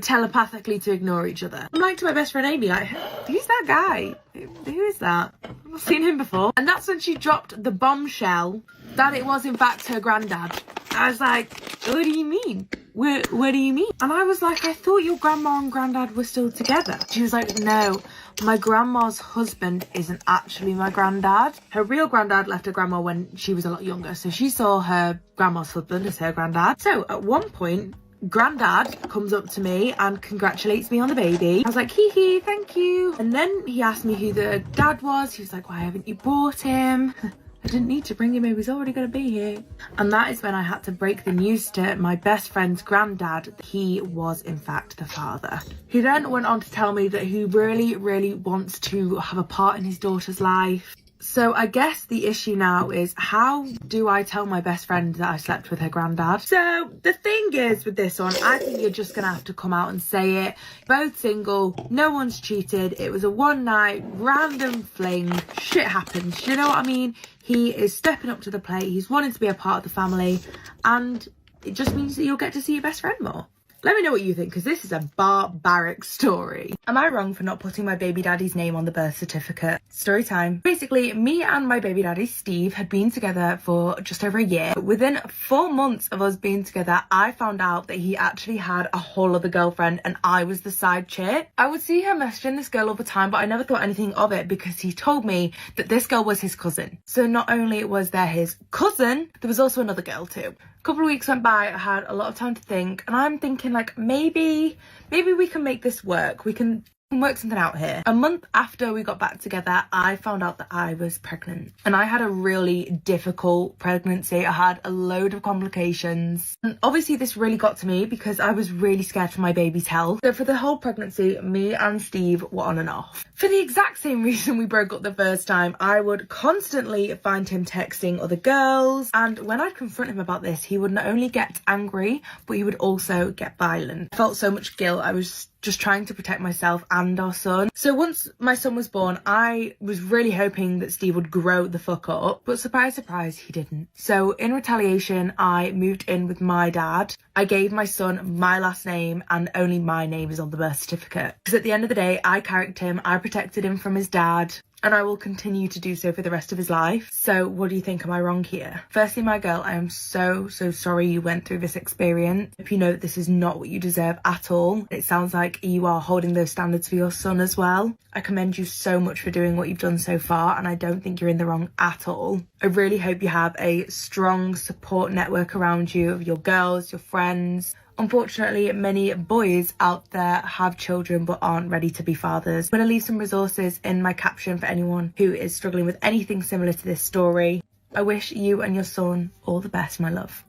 telepathically to ignore each other. I'm like to my best friend Amy, like, who's that guy? Who is that? I've not seen him before. And that's when she dropped the bombshell that it was in fact her granddad. I was like, what do you mean? What do you mean? And I was like, I thought your grandma and granddad were still together. She was like, no, my grandma's husband isn't actually my granddad. Her real granddad left her grandma when she was a lot younger, so she saw her grandma's husband as her granddad. So at one point, Granddad comes up to me and congratulates me on the baby. I was like, hee hee, thank you. And then he asked me who the dad was. He was like, why haven't you brought him? I didn't need to bring him, he was already going to be here. And that is when I had to break the news to my best friend's granddad. He was in fact the father. He then went on to tell me that he really, really wants to have a part in his daughter's life. So I guess the issue now is, how do I tell my best friend that I slept with her granddad? So the thing is with this one, I think you're just going to have to come out and say it. Both single, no one's cheated. It was a one night random fling. Shit happens. You know what I mean? He is stepping up to the plate. He's wanting to be a part of the family. And it just means that you'll get to see your best friend more. Let me know what you think, because this is a barbaric story. Am I wrong for not putting my baby daddy's name on the birth certificate? Story time. Basically, me and my baby daddy, Steve, had been together for just over a year. Within 4 months of us being together, I found out that he actually had a whole other girlfriend and I was the side chick. I would see her messaging this girl all the time, but I never thought anything of it because he told me that this girl was his cousin. So not only was there his cousin, there was also another girl too. A couple of weeks went by, I had a lot of time to think, and I'm thinking like, maybe we can make this work. We can work something out here. A month after we got back together, I found out that I was pregnant, and I had a really difficult pregnancy. I had a load of complications, and obviously this really got to me because I was really scared for my baby's health. So for the whole pregnancy, me and Steve were on and off. For the exact same reason we broke up the first time, I would constantly find him texting other girls, and when I'd confront him about this, he would not only get angry, but he would also get violent. I felt so much guilt. I was just trying to protect myself and our son. So once my son was born, I was really hoping that Steve would grow the fuck up, but surprise, surprise, he didn't. So in retaliation, I moved in with my dad. I gave my son my last name, and only my name is on the birth certificate. Because at the end of the day, I carried him, I protected him from his dad, and I will continue to do so for the rest of his life. So what do you think? Am I wrong here? Firstly, my girl, I am so sorry you went through this experience. If you know that this is not what you deserve at all, it sounds like you are holding those standards for your son as well. I commend you so much for doing what you've done so far, and I don't think you're in the wrong at all. I really hope you have a strong support network around you of your girls, your friends. Unfortunately, many boys out there have children but aren't ready to be fathers. I'm going to leave some resources in my caption for anyone who is struggling with anything similar to this story. I wish you and your son all the best, my love.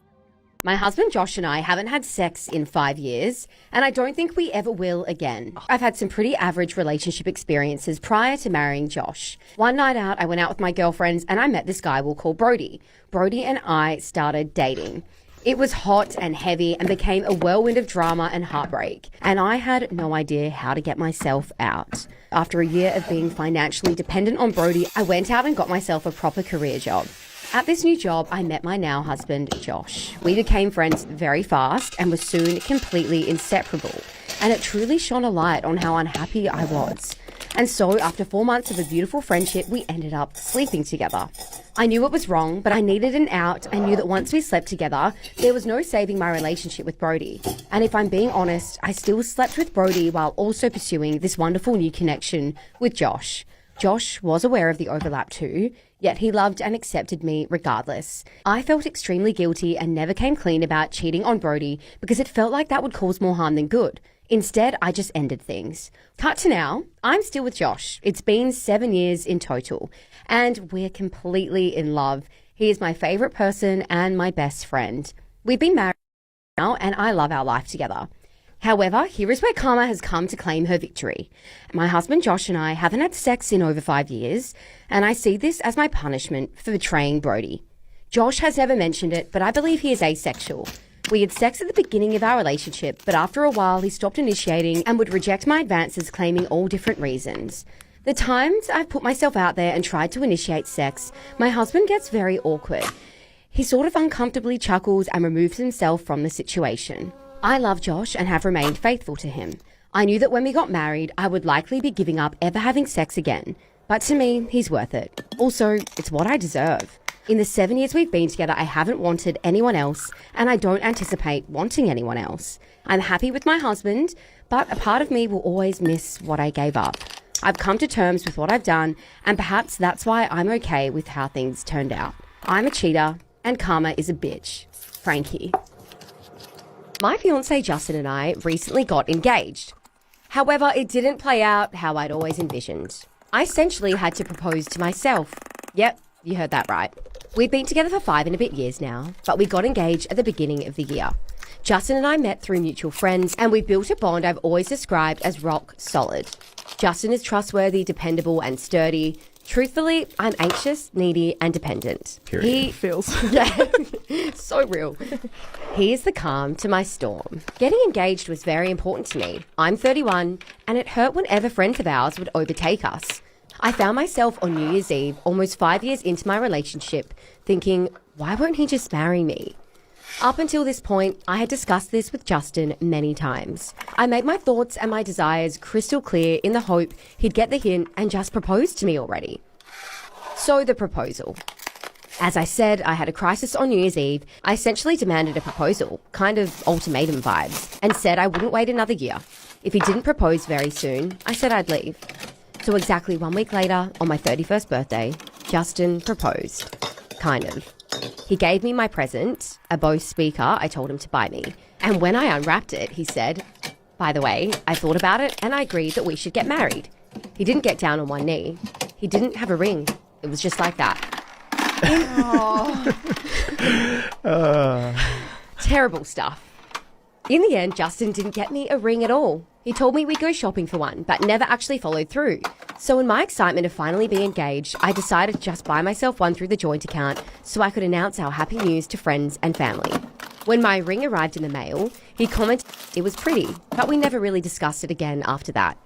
My husband Josh and I haven't had sex in 5 years, and I don't think we ever will again. I've had some pretty average relationship experiences prior to marrying Josh. One night out, I went out with my girlfriends and I met this guy we'll call Brody. Brody and I started dating. It was hot and heavy and became a whirlwind of drama and heartbreak, and I had no idea how to get myself out. After a year of being financially dependent on Brody, I went out and got myself a proper career job. At this new job, I met my now husband, Josh. We became friends very fast and were soon completely inseparable, and it truly shone a light on how unhappy I was. And so, after 4 months of a beautiful friendship, we ended up sleeping together. I knew it was wrong, but I needed an out and knew that once we slept together, there was no saving my relationship with Brody. And if I'm being honest, I still slept with Brody while also pursuing this wonderful new connection with Josh. Josh was aware of the overlap too, yet he loved and accepted me regardless. I felt extremely guilty and never came clean about cheating on Brody because it felt like that would cause more harm than good. Instead, I just ended things. Cut to now, I'm still with Josh. It's been 7 years in total, and we're completely in love. He is my favourite person and my best friend. We've been married now, and I love our life together. However, here is where karma has come to claim her victory. My husband Josh and I haven't had sex in over 5 years, and I see this as my punishment for betraying Brody. Josh has never mentioned it, but I believe he is asexual. We had sex at the beginning of our relationship, but after a while he stopped initiating and would reject my advances, claiming all different reasons. The times I've put myself out there and tried to initiate sex, my husband gets very awkward. He sort of uncomfortably chuckles and removes himself from the situation. I love Josh and have remained faithful to him. I knew that when we got married, I would likely be giving up ever having sex again. But to me, he's worth it. Also, it's what I deserve. In the 7 years we've been together, I haven't wanted anyone else, and I don't anticipate wanting anyone else. I'm happy with my husband, but a part of me will always miss what I gave up. I've come to terms with what I've done, and perhaps that's why I'm okay with how things turned out. I'm a cheater, and karma is a bitch. Frankie. My fiance Justin and I recently got engaged. However, it didn't play out how I'd always envisioned. I essentially had to propose to myself. Yep, you heard that right. We've been together for 5 and a bit years now, but we got engaged at the beginning of the year. Justin and I met through mutual friends, and we built a bond I've always described as rock solid. Justin is trustworthy, dependable, and sturdy. Truthfully, I'm anxious, needy, and dependent. Period. He feels yeah, so real. He is the calm to my storm. Getting engaged was very important to me. I'm 31, and it hurt whenever friends of ours would overtake us. I found myself on New Year's Eve, almost 5 years into my relationship, thinking, why won't he just marry me? Up until this point, I had discussed this with Justin many times. I made my thoughts and my desires crystal clear in the hope he'd get the hint and just propose to me already. So the proposal. As I said, I had a crisis on New Year's Eve. I essentially demanded a proposal, kind of ultimatum vibes, and said I wouldn't wait another year. If he didn't propose very soon, I said I'd leave. So exactly 1 week later, on my 31st birthday, Justin proposed. Kind of. He gave me my present, a Bose speaker I told him to buy me. And when I unwrapped it, he said, by the way, I thought about it and I agreed that we should get married. He didn't get down on one knee. He didn't have a ring. It was just like that. Terrible stuff. In the end, Justin didn't get me a ring at all. He told me we'd go shopping for one, but never actually followed through. So in my excitement of finally being engaged, I decided to just buy myself one through the joint account so I could announce our happy news to friends and family. When my ring arrived in the mail, he commented it was pretty, but we never really discussed it again after that.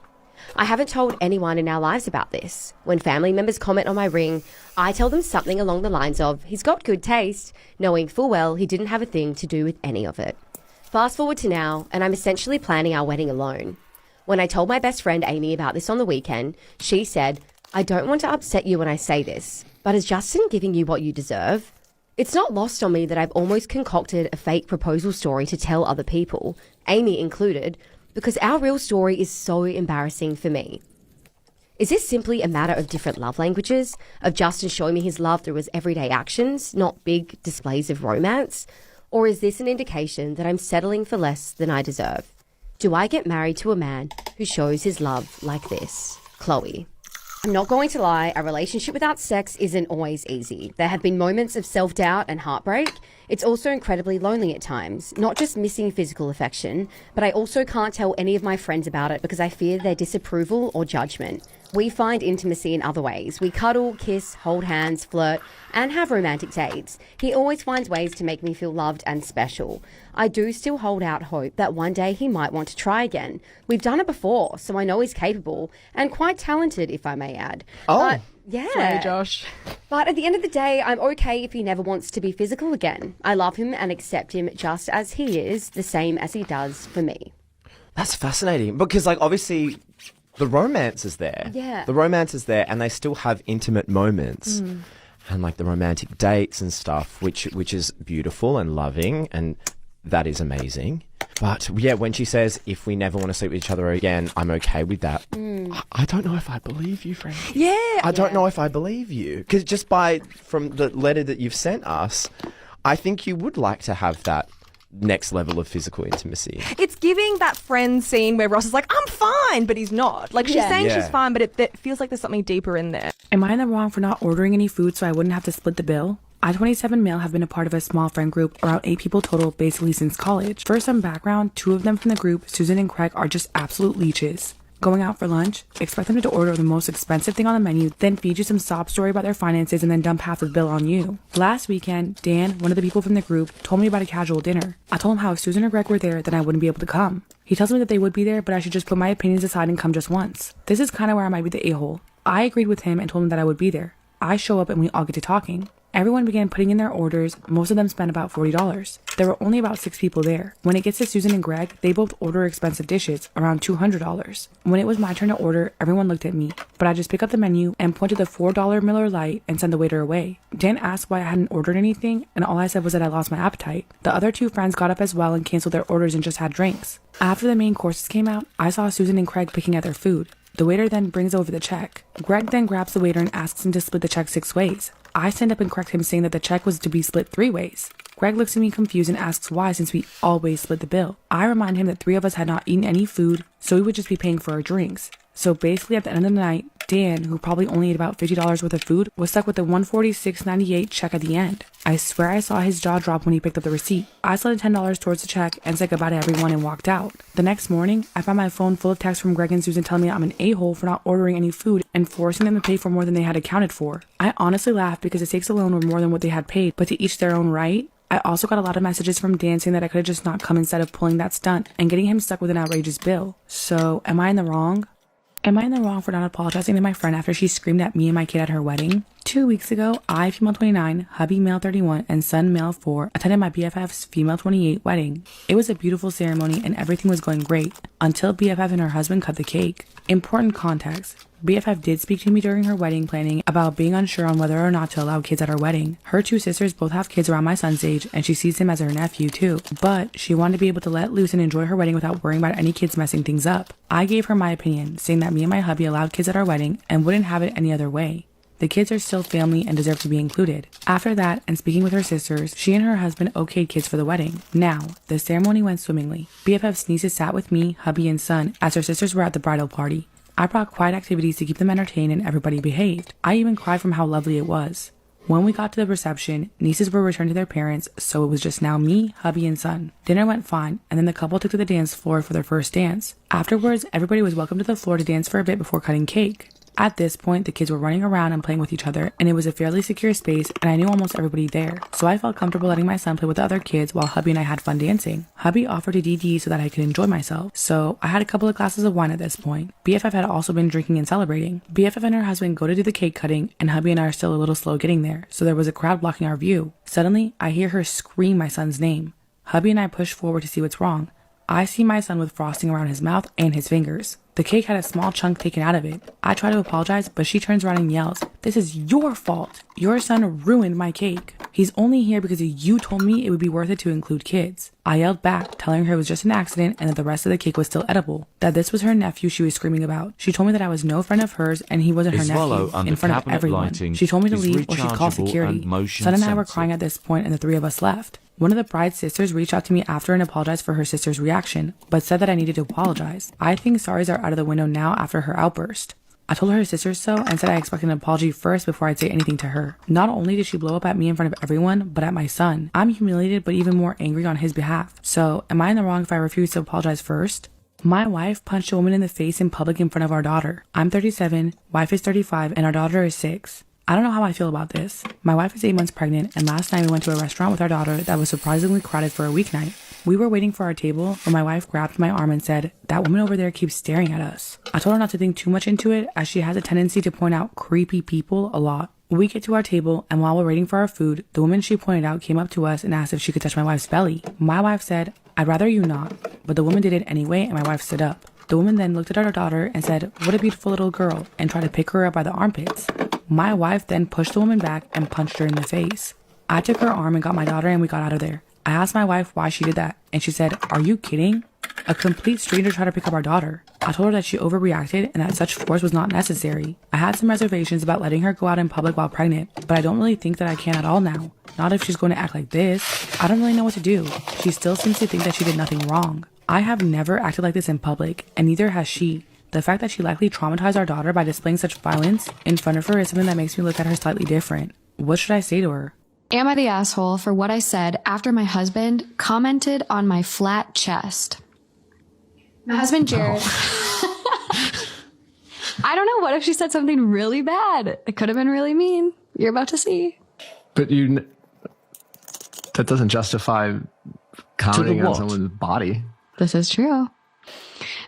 I haven't told anyone in our lives about this. When family members comment on my ring, I tell them something along the lines of, he's got good taste, knowing full well he didn't have a thing to do with any of it. Fast forward to now, and I'm essentially planning our wedding alone. When I told my best friend Amy about this on the weekend, she said, I don't want to upset you when I say this, but is Justin giving you what you deserve? It's not lost on me that I've almost concocted a fake proposal story to tell other people, Amy included, because our real story is so embarrassing for me. Is this simply a matter of different love languages, of Justin showing me his love through his everyday actions, not big displays of romance? Or is this an indication that I'm settling for less than I deserve? Do I get married to a man who shows his love like this? Chloe. I'm not going to lie, a relationship without sex isn't always easy. There have been moments of self-doubt and heartbreak. It's also incredibly lonely at times, not just missing physical affection, but I also can't tell any of my friends about it because I fear their disapproval or judgment. We find intimacy in other ways. We cuddle, kiss, hold hands, flirt, and have romantic dates. He always finds ways to make me feel loved and special. I do still hold out hope that one day he might want to try again. We've done it before, so I know he's capable and quite talented, if I may add. Oh, but, yeah. Sorry, Josh. But at the end of the day, I'm okay if he never wants to be physical again. I love him and accept him just as he is, the same as he does for me. That's fascinating because, like, obviously the romance is there. Yeah. The romance is there and they still have intimate moments. And like the romantic dates and stuff, which is beautiful and loving, and that is amazing. But yeah, when she says, if we never want to sleep with each other again, I'm okay with that. I don't know if I believe you, friend. Yeah. I don't know if I believe you. Because just from the letter that you've sent us, I think you would like to have that next level of physical intimacy. It's giving that friend scene where Ross is like, I'm fine, but he's not. Like, she's saying she's fine, but it feels like there's something deeper in there. Am I in the wrong for not ordering any food so I wouldn't have to split the bill? I, 27 male, have been a part of a small friend group, around 8 people total, basically since college. For some background, 2 of them from the group, Susan and Craig, are just absolute leeches. Going out for lunch, expect them to order the most expensive thing on the menu, then feed you some sob story about their finances and then dump half the bill on you. Last weekend, Dan, one of the people from the group, told me about a casual dinner. I told him how if Susan or Greg were there, then I wouldn't be able to come. He tells me that they would be there, but I should just put my opinions aside and come just once. This is kind of where I might be the a-hole. I agreed with him and told him that I would be there. I show up and we all get to talking. Everyone began putting in their orders. Most of them spent about $40. There were only about 6 people there. When it gets to Susan and Greg, they both order expensive dishes, around $200. When it was my turn to order, everyone looked at me, but I just pick up the menu and point to the $4 Miller Lite and send the waiter away. Dan asked why I hadn't ordered anything, and all I said was that I lost my appetite. The other 2 friends got up as well and canceled their orders and just had drinks. After the main courses came out, I saw Susan and Craig picking at their food. The waiter then brings over the check. Greg then grabs the waiter and asks him to split the check 6 ways. I stand up and correct him, saying that the check was to be split 3 ways. Greg Greg looks at me confused and asks why, since we always split the bill. I remind him that 3 of us had not eaten any food, so we would just be paying for our drinks. So basically at the end of the night, Dan, who probably only ate about $50 worth of food, was stuck with a $146.98 check at the end. I swear I saw his jaw drop when he picked up the receipt. I slid $10 towards the check and said goodbye to everyone and walked out. The next morning, I found my phone full of texts from Greg and Susan telling me I'm an a-hole for not ordering any food and forcing them to pay for more than they had accounted for. I honestly laughed because the steaks alone were more than what they had paid, but to each their own, right? I also got a lot of messages from Dan saying that I could have just not come instead of pulling that stunt and getting him stuck with an outrageous bill. So, am I in the wrong? Am I in the wrong for not apologizing to my friend after she screamed at me and my kid at her wedding? 2 weeks ago, I, female 29, hubby male 31, and son male 4, attended my BFF's female 28 wedding. It was a beautiful ceremony and everything was going great, until BFF and her husband cut the cake. Important context. BFF did speak to me during her wedding planning about being unsure on whether or not to allow kids at her wedding. Her 2 sisters both have kids around my son's age, and she sees him as her nephew too. But she wanted to be able to let loose and enjoy her wedding without worrying about any kids messing things up. I gave her my opinion, saying that me and my hubby allowed kids at our wedding and wouldn't have it any other way. The kids are still family and deserve to be included. After that, and speaking with her sisters, she and her husband okayed kids for the wedding. Now, the ceremony went swimmingly. BFF's nieces sat with me, hubby, and son as her sisters were at the bridal party. I brought quiet activities to keep them entertained and everybody behaved. I even cried from how lovely it was. When we got to the reception, nieces were returned to their parents, so it was just now me, hubby, and son. Dinner went fine, and then the couple took to the dance floor for their first dance. Afterwards, everybody was welcomed to the floor to dance for a bit before cutting cake. At this point, the kids were running around and playing with each other, and it was a fairly secure space, and I knew almost everybody there, so I felt comfortable letting my son play with the other kids while hubby and I had fun dancing. Hubby offered to DD so that I could enjoy myself, so I had a couple of glasses of wine at this point. BFF had also been drinking and celebrating. BFF and her husband go to do the cake cutting, and hubby and I are still a little slow getting there, so there was a crowd blocking our view. Suddenly, I hear her scream my son's name. Hubby and I push forward to see what's wrong. I see my son with frosting around his mouth and his fingers. The cake had a small chunk taken out of it. I try to apologize, but she turns around and yells, "This is your fault. Your son ruined my cake. He's only here because you told me it would be worth it to include kids." I yelled back, telling her it was just an accident and that the rest of the cake was still edible. That this was her nephew she was screaming about. She told me that I was no friend of hers and he wasn't her nephew in front of everyone. She told me to leave or she'd call security. Son and I were crying at this point and the 3 of us left. One of the bride's sisters reached out to me after and apologized for her sister's reaction, but said that I needed to apologize. I think sorries are out of the window now after her outburst. I told her sisters so and said I expected an apology first before I'd say anything to her. Not only did she blow up at me in front of everyone, but at my son. I'm humiliated but even more angry on his behalf. So, am I in the wrong if I refuse to apologize first? My wife punched a woman in the face in public in front of our daughter. I'm 37, wife is 35, and our daughter is 6. I don't know how I feel about this. My wife is 8 months pregnant, and last night we went to a restaurant with our daughter that was surprisingly crowded for a weeknight. We were waiting for our table when my wife grabbed my arm and said, "That woman over there keeps staring at us." I told her not to think too much into it, as she has a tendency to point out creepy people a lot. We get to our table, and while we're waiting for our food, the woman she pointed out came up to us and asked if she could touch my wife's belly. My wife said, "I'd rather you not," but the woman did it anyway, and my wife stood up. The woman then looked at our daughter and said, "What a beautiful little girl," and tried to pick her up by the armpits. My wife then pushed the woman back and punched her in the face. I took her arm and got my daughter and we got out of there. I asked my wife why she did that, and she said, "Are you kidding? A complete stranger tried to pick up our daughter." I told her that she overreacted and that such force was not necessary. I had some reservations about letting her go out in public while pregnant, but I don't really think that I can at all now. Not if she's going to act like this. I don't really know what to do. She still seems to think that she did nothing wrong. I have never acted like this in public, and neither has she. The fact that she likely traumatized our daughter by displaying such violence in front of her is something that makes me look at her slightly different. What should I say to her? Am I the asshole for what I said after my husband commented on my flat chest? My husband, Jared. I don't know. What if she said something really bad? It could have been really mean. You're about to see. But that doesn't justify commenting on someone's body. This is true.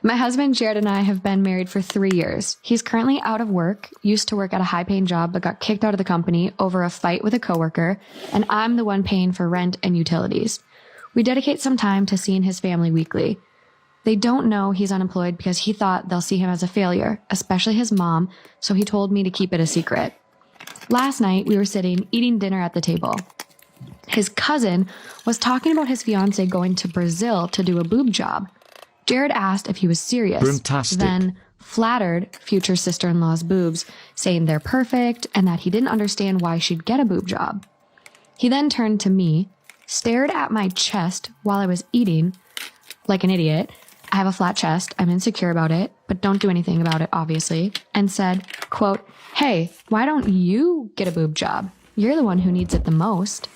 My husband, Jared, and I have been married for 3 years. He's currently out of work, used to work at a high-paying job, but got kicked out of the company over a fight with a coworker, and I'm the one paying for rent and utilities. We dedicate some time to seeing his family weekly. They don't know he's unemployed because he thought they'll see him as a failure, especially his mom, so he told me to keep it a secret. Last night, we were sitting, eating dinner at the table. His cousin was talking about his fiancée going to Brazil to do a boob job. Jared asked if he was serious, Broomtastic. then flattered future sister-in-law's boobs, saying they're perfect and that he didn't understand why she'd get a boob job. He then turned to me, stared at my chest while I was eating like an idiot. I have a flat chest. I'm insecure about it, but don't do anything about it, obviously. And said, quote, "Hey, why don't you get a boob job? You're the one who needs it the most."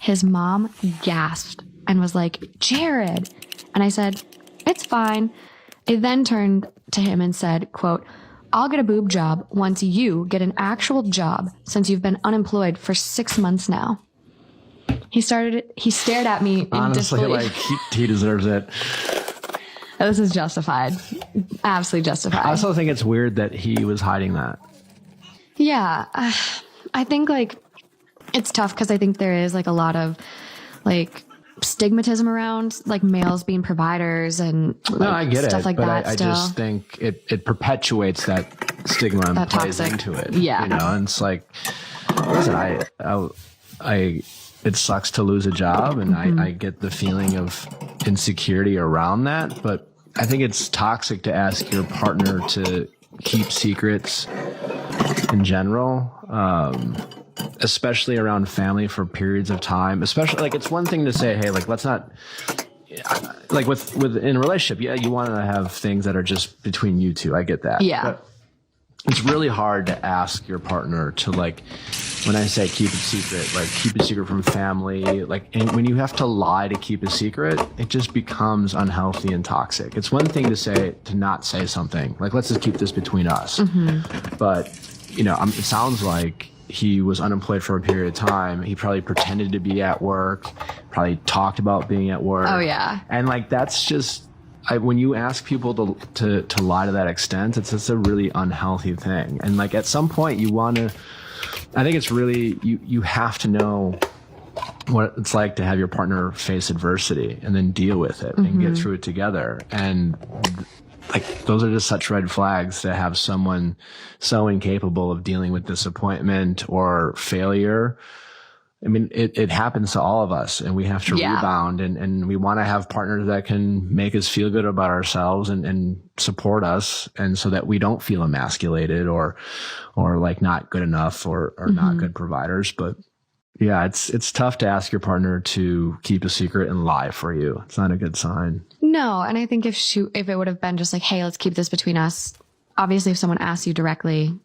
His mom gasped and was like, "Jared." And I said, "It's fine." I then turned to him and said, quote, "I'll get a boob job once you get an actual job, since you've been unemployed for 6 months now." He stared at me in Honestly, disbelief. like he deserves it. This is justified. Absolutely justified. I also think it's weird that he was hiding that. Yeah. I think like it's tough because I think there is like a lot of like stigmatism around like males being providers and like, No, I get stuff it, like but that. I just think it perpetuates that stigma and That plays toxic. into it. Yeah. You know, and it's like, listen, I it sucks to lose a job, and I get the feeling of insecurity around that, but I think it's toxic to ask your partner to keep secrets in general, especially around family for periods of time. Especially like it's one thing to say, hey, like let's not like with in a relationship, yeah, you want to have things that are just between you two. I get that. Yeah. But it's really hard to ask your partner to like, when I say keep it secret, like keep it secret from family, like, and when you have to lie to keep a secret, it just becomes unhealthy and toxic. It's one thing to not say something like, let's just keep this between us. But, you know, it sounds like he was unemployed for a period of time. He probably pretended to be at work, probably talked about being at work. Oh, yeah. And like, that's just, when you ask people to lie to that extent, it's just a really unhealthy thing. And like at some point you want to, I think it's really, you have to know what it's like to have your partner face adversity and then deal with it and get through it together. And like, those are just such red flags to have someone so incapable of dealing with disappointment or failure. I mean, it happens to all of us, and we have to rebound, and we want to have partners that can make us feel good about ourselves and support us, and so that we don't feel emasculated or like not good enough or not good providers. But yeah, it's tough to ask your partner to keep a secret and lie for you. It's not a good sign. No, and I think if it would have been just like, hey, let's keep this between us. Obviously, if someone asks you directly,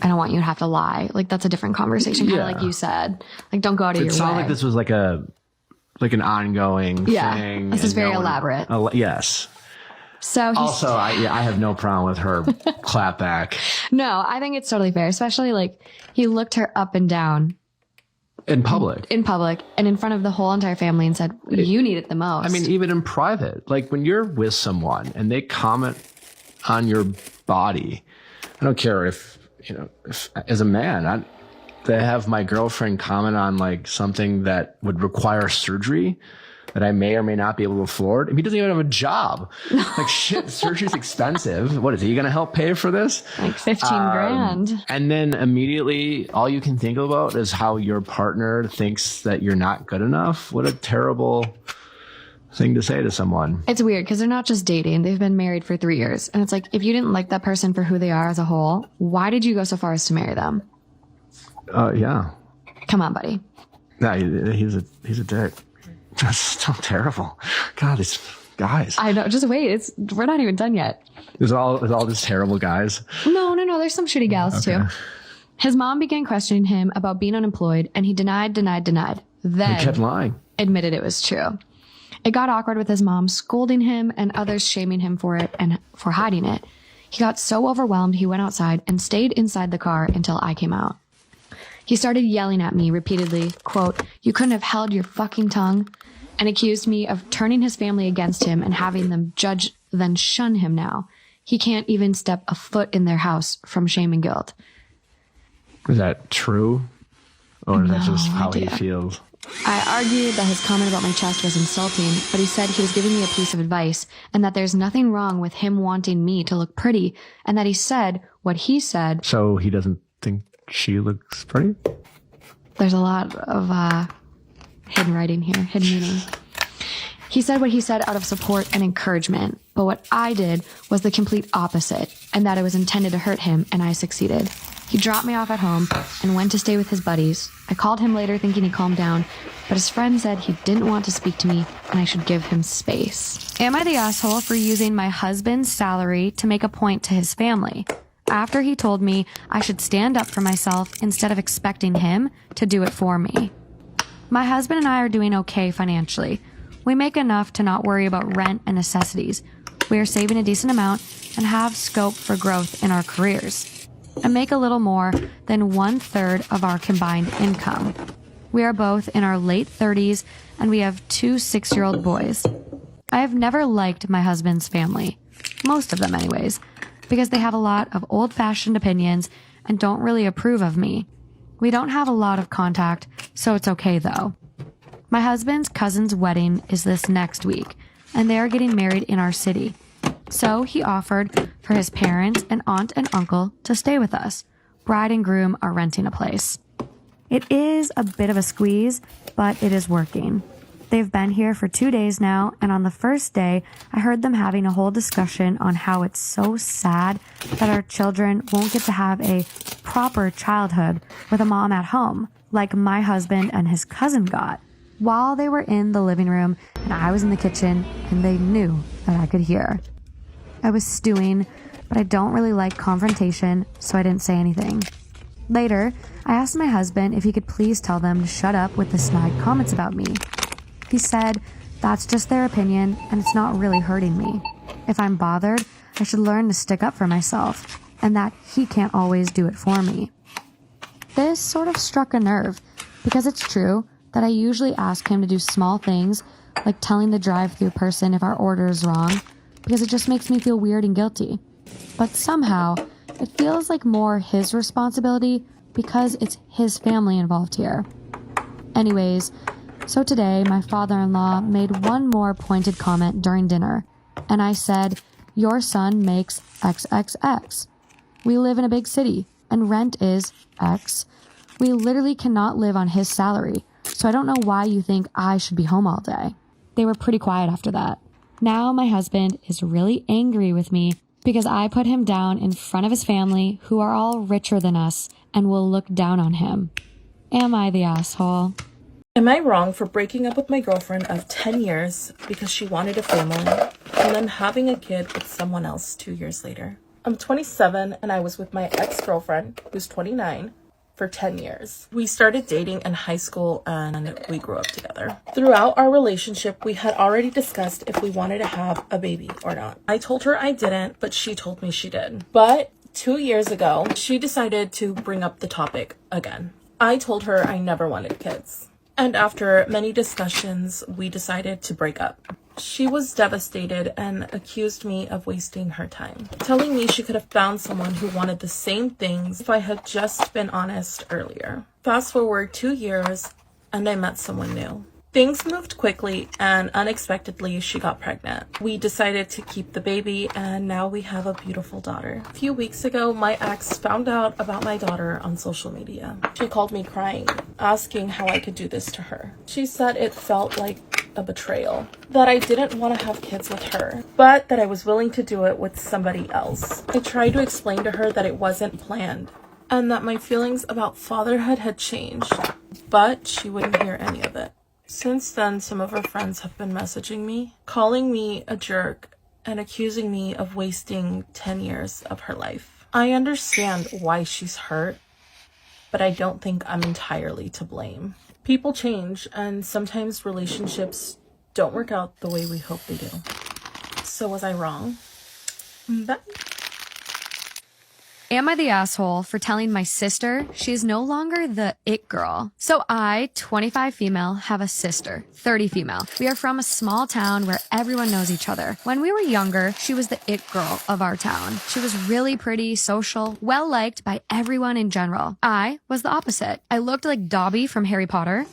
I don't want you to have to lie. Like, that's a different conversation, kind of like you said. Like, don't go out of your way. It sounded like this was like an ongoing thing. This is very elaborate. Yes. So also, I have no problem with her clap back. No, I think it's totally fair, especially like he looked her up and down. In public. And in front of the whole entire family and said, you need it the most. I mean, even in private, like when you're with someone and they comment on your body, I don't care if as a man, to have my girlfriend comment on like something that would require surgery that I may or may not be able to afford. He doesn't even have a job. Like shit, surgery's expensive. What is he going to help pay for this? Like 15 grand. And then immediately all you can think about is how your partner thinks that you're not good enough. What a terrible thing to say to someone. It's weird because they're not just dating. They've been married for 3 years. And it's like, if you didn't like that person for who they are as a whole, why did you go so far as to marry them? Yeah. Come on, buddy. No, he's a dick. That's so terrible. God, these guys. I know. Just wait. We're not even done yet. It's all just terrible guys. No. There's some shitty gals too. His mom began questioning him about being unemployed, and he denied. Then he kept lying. Admitted it was true. It got awkward with his mom scolding him and others shaming him for it and for hiding it. He got so overwhelmed he went outside and stayed inside the car until I came out. He started yelling at me repeatedly, quote, "You couldn't have held your fucking tongue," and accused me of turning his family against him and having them judge then shun him now. He can't even step a foot in their house from shame and guilt. Is that true? Or is that just how idea. he feels? I argued that his comment about my chest was insulting, but he said he was giving me a piece of advice and that there's nothing wrong with him wanting me to look pretty and that he said what he said. So he doesn't think she looks pretty? There's a lot of hidden writing here, hidden meaning. He said what he said out of support and encouragement, but what I did was the complete opposite, and that it was intended to hurt him, and I succeeded. He dropped me off at home and went to stay with his buddies. I called him later thinking he calmed down, but his friend said he didn't want to speak to me and I should give him space. Am I the asshole for using my husband's salary to make a point to his family? After he told me I should stand up for myself instead of expecting him to do it for me. My husband and I are doing okay financially. We make enough to not worry about rent and necessities. We are saving a decent amount and have scope for growth in our careers. I make a little more than 1/3 of our combined income. We are both in our late 30s and we have 2 6-year-old boys. I have never liked my husband's family, most of them anyways, because they have a lot of old-fashioned opinions and don't really approve of me. We don't have a lot of contact, so it's okay though. My husband's cousin's wedding is this next week, and they are getting married in our city. So he offered for his parents and aunt and uncle to stay with us. Bride and groom are renting a place. It is a bit of a squeeze, but it is working. They've been here for 2 days now, and on the first day, I heard them having a whole discussion on how it's so sad that our children won't get to have a proper childhood with a mom at home, like my husband and his cousin got. While they were in the living room and I was in the kitchen, and they knew that I could hear. I was stewing, but I don't really like confrontation, so I didn't say anything. Later, I asked my husband if he could please tell them to shut up with the snide comments about me. He said, that's just their opinion and it's not really hurting me. If I'm bothered, I should learn to stick up for myself, and that he can't always do it for me. This sort of struck a nerve, because it's true that I usually ask him to do small things, like telling the drive-thru person if our order is wrong, because it just makes me feel weird and guilty. But somehow, it feels like more his responsibility because it's his family involved here. Anyways, so today my father-in-law made one more pointed comment during dinner, and I said, your son makes XXX. We live in a big city, and rent is X. We literally cannot live on his salary, so I don't know why you think I should be home all day. They were pretty quiet after that. Now my husband is really angry with me because I put him down in front of his family, who are all richer than us and will look down on him. Am I the asshole? Am I wrong for breaking up with my girlfriend of 10 years because she wanted a family and then having a kid with someone else 2 years later? I'm 27 and I was with my ex-girlfriend, who's 29, for 10 years. We started dating in high school and we grew up together. Throughout our relationship, we had already discussed if we wanted to have a baby or not. I told her I didn't, but she told me she did. But 2 years ago, she decided to bring up the topic again. I told her I never wanted kids. And after many discussions, we decided to break up. She was devastated and accused me of wasting her time, telling me she could have found someone who wanted the same things if I had just been honest earlier. Fast forward 2 years, and I met someone new. Things moved quickly, and unexpectedly, she got pregnant. We decided to keep the baby, and now we have a beautiful daughter. A few weeks ago, my ex found out about my daughter on social media. She called me crying, asking how I could do this to her. She said it felt like a betrayal, that I didn't want to have kids with her, but that I was willing to do it with somebody else. I tried to explain to her that it wasn't planned, and that my feelings about fatherhood had changed, but she wouldn't hear any of it. Since then, some of her friends have been messaging me, calling me a jerk, and accusing me of wasting 10 years of her life. I understand why she's hurt, but I don't think I'm entirely to blame. People change, and sometimes relationships don't work out the way we hope they do. So was I wrong? Bye. Am I the asshole for telling my sister she's no longer the it girl? So I, 25 female, have a sister, 30 female. We are from a small town where everyone knows each other. When we were younger, she was the it girl of our town. She was really pretty, social, well-liked by everyone in general. I was the opposite. I looked like Dobby from Harry Potter.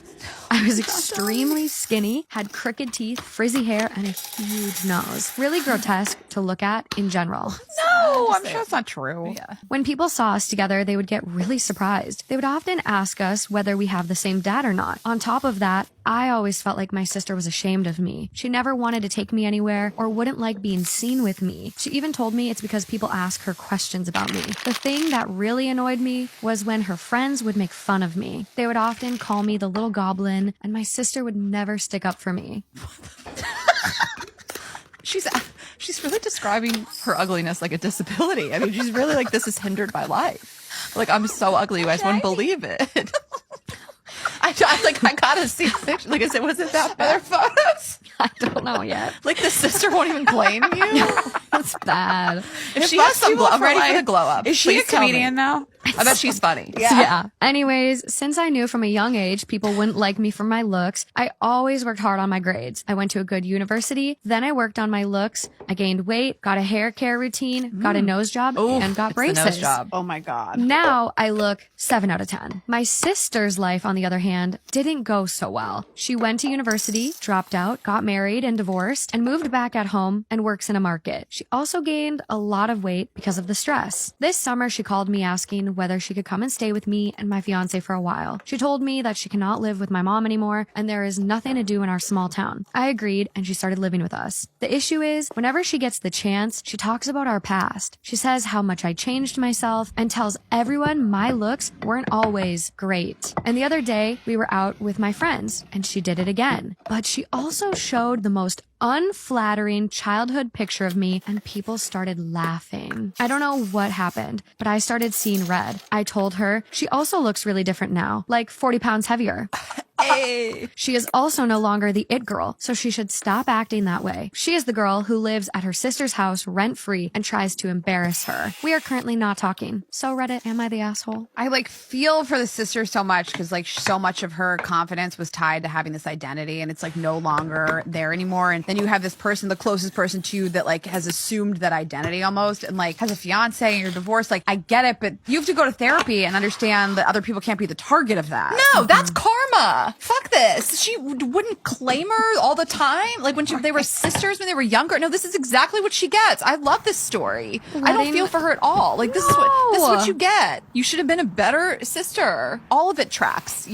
I was extremely skinny, had crooked teeth, frizzy hair, and a huge nose. Really grotesque to look at in general. No, I'm sure it's not true. Yeah. When people saw us together, they would get really surprised. They would often ask us whether we have the same dad or not. On top of that, I always felt like my sister was ashamed of me. She never wanted to take me anywhere or wouldn't like being seen with me. She even told me it's because people ask her questions about me. The thing that really annoyed me was when her friends would make fun of me. They would often call me the little goblin, and my sister would never stick up for me. She's really describing her ugliness like a disability. I mean, she's really like, this is hindered by life. Like, I'm so ugly, you guys wouldn't believe it. I gotta see the picture. Like I said, was it that bad? Other photos? I don't know yet. Like the sister won't even claim you? That's bad. If she has some glow, I'm ready for the glow up. Is she a Please tell me. comedian now? I bet she's funny. Yeah. Anyways, since I knew from a young age people wouldn't like me for my looks, I always worked hard on my grades. I went to a good university, then I worked on my looks. I gained weight, got a hair care routine, got a nose job, and got braces. The nose job. Oh my God. Now I look 7 out of 10. My sister's life, on the other hand, didn't go so well. She went to university, dropped out, got married and divorced, and moved back at home and works in a market. She also gained a lot of weight because of the stress. This summer, she called me asking whether she could come and stay with me and my fiance for a while. She told me that she cannot live with my mom anymore and there is nothing to do in our small town. I agreed and she started living with us. The issue is, whenever she gets the chance, she talks about our past. She says how much I changed myself and tells everyone my looks weren't always great. And the other day, we were out with my friends and she did it again. But she also showed the most unflattering childhood picture of me and people started laughing. I don't know what happened, but I started seeing red. I told her she also looks really different now, like 40 pounds heavier. She is also no longer the it girl, so she should stop acting that way. She is the girl who lives at her sister's house rent-free and tries to embarrass her. We are currently not talking. So Reddit, am I the asshole? I feel for the sister so much because so much of her confidence was tied to having this identity and it's no longer there anymore. And then you have this person, the closest person to you that has assumed that identity almost and has a fiance and you're divorced. I get it, but you have to go to therapy and understand that other people can't be the target of that. No, that's karma. Fuck this. She wouldn't claim her all the time. When they were sisters when they were younger. No, this is exactly what she gets. I love this story. I don't feel for her at all. This is what you get. You should have been a better sister. All of it tracks.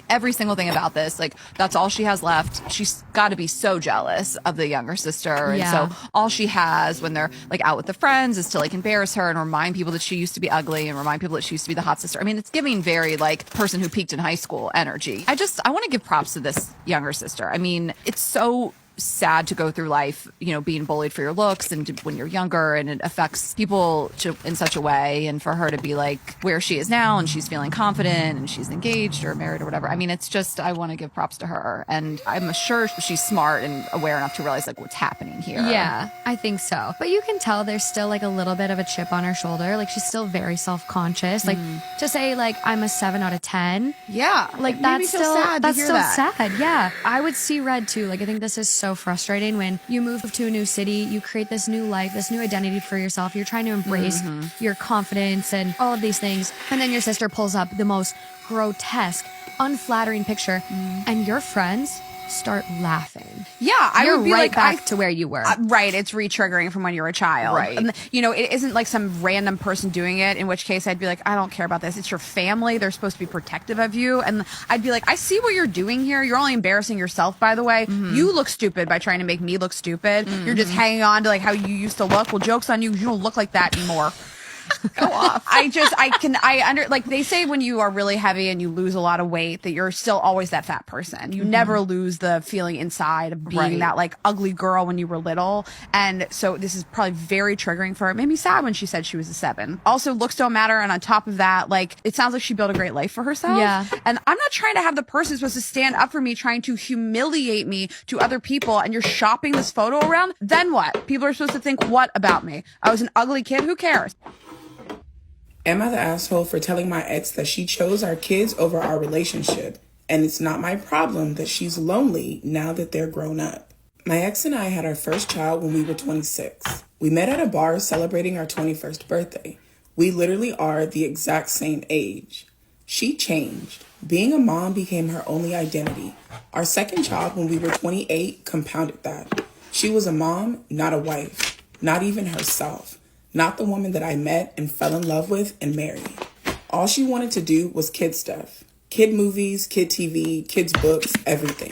Every single thing about this. That's all she has left. She's got to be so jealous of the younger sister. And so all she has when they're out with the friends is to embarrass her and remind people that she used to be ugly and remind people that she used to be the hot sister. I mean, it's giving very person who peaked in high school energy. I want to give props to this younger sister. I mean, it's so sad to go through life, being bullied for your looks and when you're younger and it affects people in such a way. And for her to be where she is now and she's feeling confident and she's engaged or married or whatever. I mean, it's just, I want to give props to her. And I'm sure she's smart and aware enough to realize what's happening here. Yeah, I think so. But you can tell there's still a little bit of a chip on her shoulder. She's still very self-conscious. To say I'm a 7 out of 10. Yeah. That's still sad. That's still sad. Yeah. I would see red too. I think this is so frustrating when you move to a new city, you create this new life, this new identity for yourself. You're trying to embrace your confidence and all of these things. And then your sister pulls up the most grotesque, unflattering picture and your friends start laughing. Yeah, I You're would be right back to where you were. Right, it's re-triggering from when you were a child. Right. And, it isn't some random person doing it, in which case I'd be I don't care about this. It's your family. They're supposed to be protective of you. And I'd be I see what you're doing here. You're only embarrassing yourself, by the way. You look stupid by trying to make me look stupid. You're just hanging on to how you used to look. Well, joke's on you. You don't look like that anymore. Go off. They say when you are really heavy and you lose a lot of weight that you're still always that fat person. You never lose the feeling inside of being that ugly girl when you were little. And so this is probably very triggering for her. It made me sad when she said she was a 7. Also, looks don't matter. And on top of that, it sounds like she built a great life for herself. Yeah. And I'm not trying to have the person supposed to stand up for me, trying to humiliate me to other people. And you're shopping this photo around. Then what? People are supposed to think what about me? I was an ugly kid. Who cares? Am I the asshole for telling my ex that she chose our kids over our relationship, and it's not my problem that she's lonely now that they're grown up? My ex and I had our first child when we were 26. We met at a bar celebrating our 21st birthday. We literally are the exact same age. She changed. Being a mom became her only identity. Our second child when we were 28 compounded that. She was a mom, not a wife, not even herself. not the woman that I met and fell in love with and married. All she wanted to do was kid stuff. Kid movies, kid TV, kids books, everything.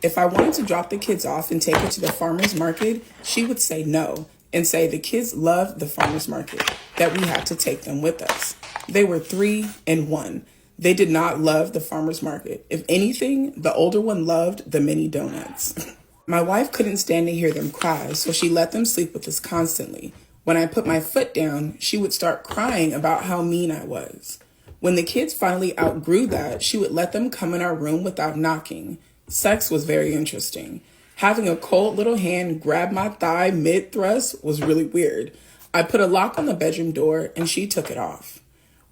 If I wanted to drop the kids off and take her to the farmer's market, she would say no and say the kids loved the farmer's market, that we had to take them with us. They were 3 and 1. They did not love the farmer's market. If anything, the older one loved the mini donuts. My wife couldn't stand to hear them cry, so she let them sleep with us constantly. When I put my foot down, she would start crying about how mean I was. When the kids finally outgrew that, she would let them come in our room without knocking. Sex was very interesting. Having a cold little hand grab my thigh mid-thrust was really weird. I put a lock on the bedroom door and she took it off.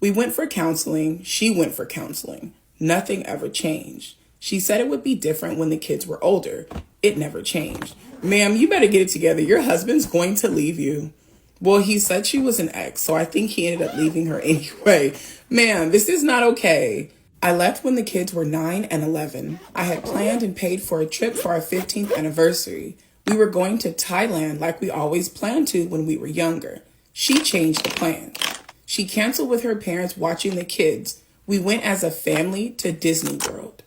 We went for counseling. She went for counseling. Nothing ever changed. She said it would be different when the kids were older. It never changed. Ma'am, you better get it together. Your husband's going to leave you. Well, he said she was an ex, so I think he ended up leaving her anyway. Ma'am, this is not okay. I left when the kids were 9 and 11. I had planned and paid for a trip for our 15th anniversary. We were going to Thailand like we always planned to when we were younger. She changed the plan. She canceled with her parents watching the kids. We went as a family to Disney World.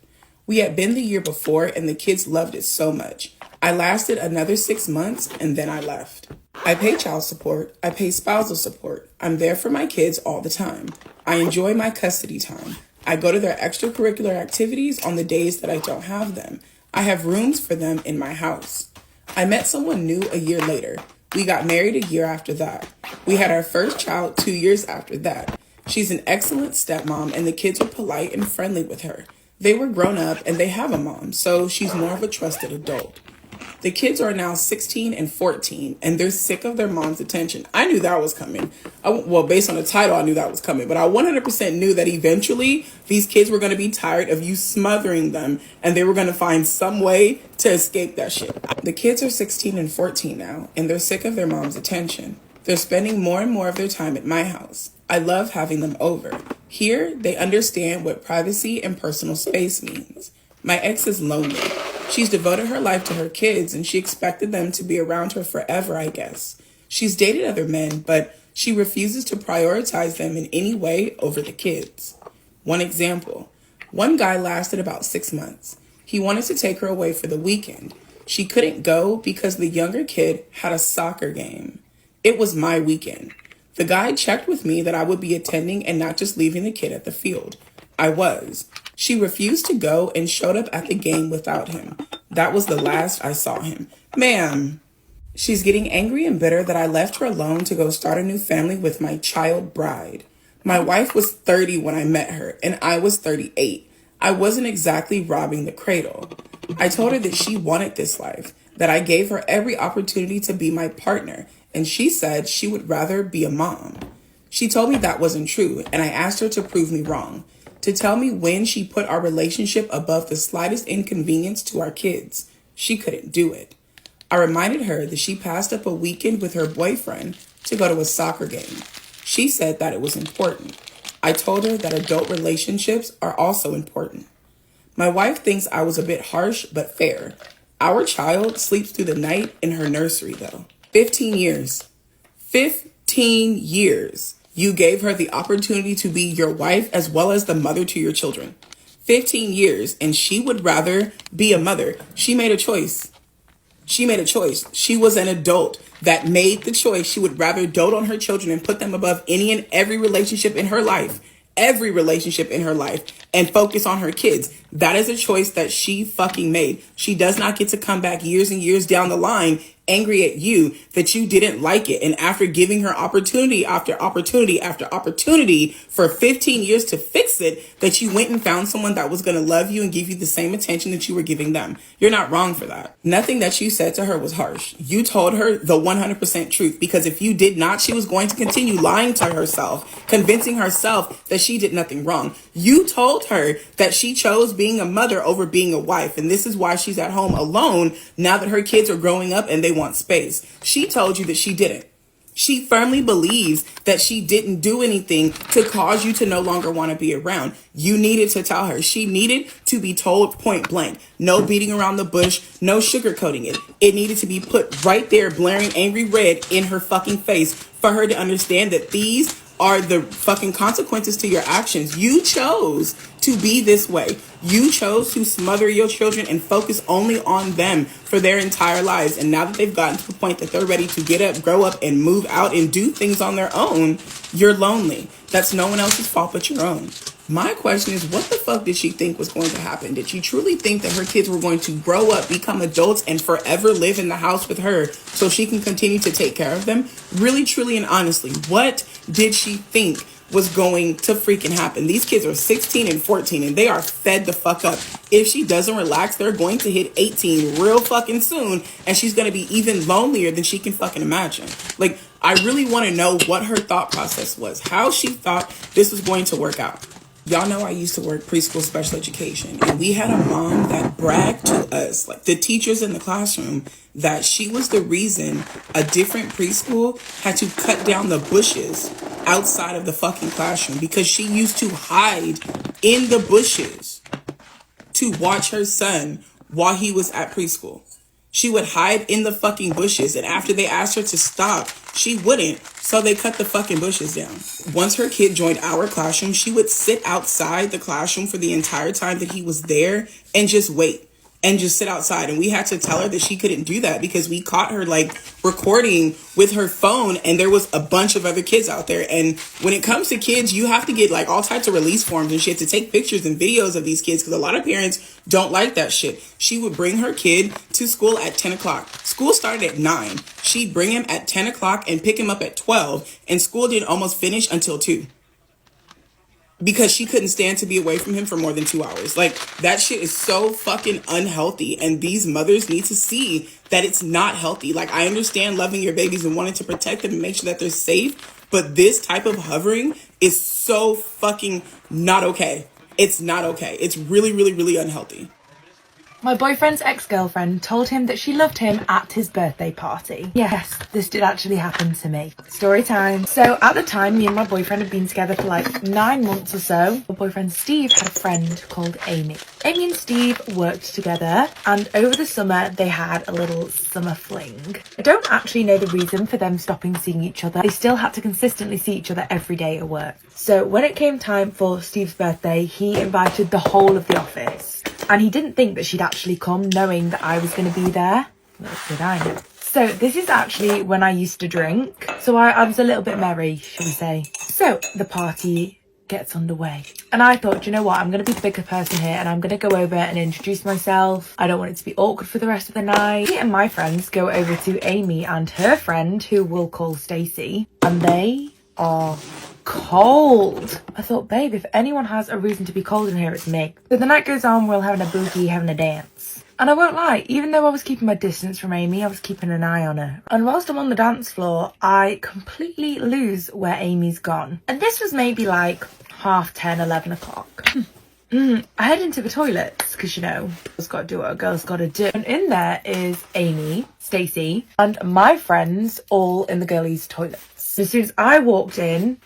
We had been the year before and the kids loved it so much. I lasted another 6 months and then I left. I pay child support. I pay spousal support. I'm there for my kids all the time. I enjoy my custody time. I go to their extracurricular activities on the days that I don't have them. I have rooms for them in my house. I met someone new a year later. We got married a year after that. We had our first child 2 years after that. She's an excellent stepmom and the kids are polite and friendly with her. They were grown up and they have a mom, so she's more of a trusted adult. The kids are now 16 and 14, and they're sick of their mom's attention. I knew that was coming. Well, based on the title, I knew that was coming. But I 100% knew that eventually these kids were going to be tired of you smothering them, and they were going to find some way to escape that shit. The kids are 16 and 14 now, and they're sick of their mom's attention. They're spending more and more of their time at my house. I love having them over. Here, they understand what privacy and personal space means. My ex is lonely. She's devoted her life to her kids and she expected them to be around her forever, I guess. She's dated other men, but she refuses to prioritize them in any way over the kids. One example, one guy lasted about 6 months. He wanted to take her away for the weekend. She couldn't go because the younger kid had a soccer game. It was my weekend. The guy checked with me that I would be attending and not just leaving the kid at the field. I was. She refused to go and showed up at the game without him. That was the last I saw him. Ma'am. She's getting angry and bitter that I left her alone to go start a new family with my child bride. My wife was 30 when I met her, and I was 38. I wasn't exactly robbing the cradle. I told her that she wanted this life, that I gave her every opportunity to be my partner, and she said she would rather be a mom. She told me that wasn't true, and I asked her to prove me wrong, to tell me when she put our relationship above the slightest inconvenience to our kids. She couldn't do it. I reminded her that she passed up a weekend with her boyfriend to go to a soccer game. She said that it was important. I told her that adult relationships are also important. My wife thinks I was a bit harsh but fair. Our child sleeps through the night in her nursery, though. 15 years. 15 years. You gave her the opportunity to be your wife as well as the mother to your children. 15 years, and she would rather be a mother. She made a choice. She made a choice. She was an adult that made the choice. She would rather dote on her children and put them above any and every relationship in her life. Every relationship in her life, and focus on her kids. That is a choice that she fucking made. She does not get to come back years and years down the line angry at you that you didn't like it. And after giving her opportunity after opportunity after opportunity for 15 years to fix it, that you went and found someone that was going to love you and give you the same attention that you were giving them. You're not wrong for that. Nothing that you said to her was harsh. You told her the 100% truth, because if you did not, she was going to continue lying to herself, convincing herself that she did nothing wrong. You told her that she chose being a mother over being a wife, and this is why she's at home alone now that her kids are growing up and they want space. She told you that she didn't. She firmly believes that she didn't do anything to cause you to no longer want to be around. You needed to tell her. She needed to be told point blank. No beating around the bush, no sugarcoating it. It needed to be put right there, blaring angry red in her fucking face for her to understand that these are the fucking consequences to your actions. You chose to be this way. You chose to smother your children and focus only on them for their entire lives. And now that they've gotten to the point that they're ready to get up, grow up, and move out and do things on their own, you're lonely. That's no one else's fault but your own. My question is, what the fuck did she think was going to happen? Did she truly think that her kids were going to grow up, become adults, and forever live in the house with her so she can continue to take care of them? Really, truly, and honestly, what did she think was going to freaking happen? These kids are 16 and 14 and they are fed the fuck up. If she doesn't relax, they're going to hit 18 real fucking soon, and she's going to be even lonelier than she can fucking imagine. Like, I really want to know what her thought process was, how she thought this was going to work out. Y'all know I used to work preschool special education, and we had a mom that bragged to us, like the teachers in the classroom, that she was the reason a different preschool had to cut down the bushes outside of the fucking classroom because she used to hide in the bushes to watch her son while he was at preschool. She would hide in the fucking bushes, and after they asked her to stop, she wouldn't, so they cut the fucking bushes down. Once her kid joined our classroom, she would sit outside the classroom for the entire time that he was there and just wait and just sit outside. And we had to tell her that she couldn't do that because we caught her like recording with her phone, and there was a bunch of other kids out there. And when it comes to kids, you have to get like all types of release forms and shit to take pictures and videos of these kids because a lot of parents don't like that shit. She would bring her kid to school at 10 o'clock. School started at 9. She'd bring him at 10 o'clock and pick him up at 12, and school didn't almost finish until 2. Because she couldn't stand to be away from him for more than 2 hours. Like, that shit is so fucking unhealthy. And these mothers need to see that it's not healthy. Like, I understand loving your babies and wanting to protect them and make sure that they're safe. But this type of hovering is so fucking not okay. It's not okay. It's really, really, really unhealthy. My boyfriend's ex-girlfriend told him that she loved him at his birthday party. Yes, this did actually happen to me. Story time. So at the time, me and my boyfriend had been together for like 9 months or so. My boyfriend Steve had a friend called Amy. Amy and Steve worked together, and over the summer they had a little summer fling. I don't actually know the reason for them stopping seeing each other. They still had to consistently see each other every day at work. So when it came time for Steve's birthday, he invited the whole of the office. And he didn't think that she'd actually come, knowing that I was going to be there. Little did I know. So this is actually when I used to drink. So I was a little bit merry, shall we say. So the party gets underway. And I thought, you know what, I'm going to be the bigger person here, and I'm going to go over and introduce myself. I don't want it to be awkward for the rest of the night. Me and my friends go over to Amy and her friend, who we'll call Stacey, and they are cold. I thought, babe, if anyone has a reason to be cold in here, it's me. So the night goes on, we're all having a boogie, having a dance. And I won't lie, even though I was keeping my distance from Amy, I was keeping an eye on her. And whilst I'm on the dance floor, I completely lose where Amy's gone. And this was maybe like 10:30, 11 o'clock. I head into the toilets, because, you know, girls got to do what a girl's got to do. And in there is Amy, Stacey, and my friends all in the girlies' toilets. As soon as I walked in,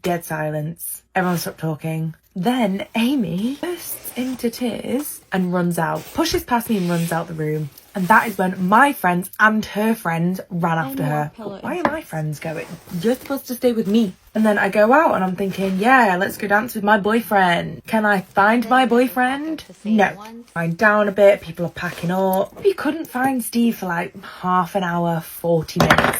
dead silence. Everyone stopped talking. Then Amy bursts into tears and runs out, pushes past me and runs out the room. And that is when my friends and her friend ran after her. But why are my friends going? You're supposed to stay with me. And then I go out and I'm thinking, yeah, let's go dance with my boyfriend. Can I find my boyfriend? No. I'm down a bit. People are packing up. We couldn't find Steve for like half an hour, 40 minutes.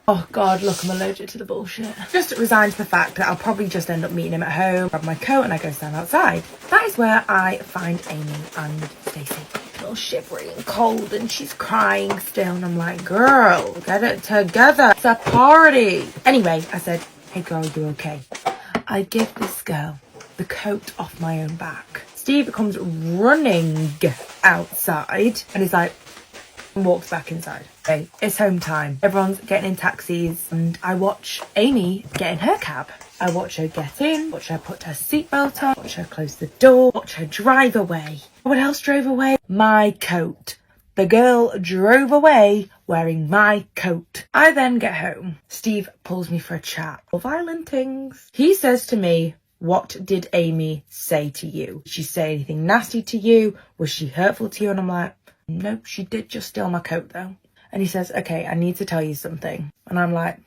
Oh God, look, I'm allergic to the bullshit. Just resigned to the fact that I'll probably just end up meeting him at home, grab my coat and I go stand outside. That is where I find Amy and Stacey. All shivery and cold, and she's crying still, and I'm like, girl, get it together, it's a party. Anyway, I said, hey girl, you okay? I give this girl the coat off my own back. Steve comes running outside and he's like, and walks back inside. Okay, it's home time. Everyone's getting in taxis, and I watch Amy get in her cab. I watch her get in, watch her put her seatbelt on, watch her close the door, watch her drive away. What else drove away? My coat. The girl drove away wearing my coat. I then get home. Steve pulls me for a chat. Violent things. He says to me, "What did Amy say to you? Did she say anything nasty to you? Was she hurtful to you?" And I'm like, "Nope, she did just steal my coat though." And he says, "Okay, I need to tell you something." And I'm like,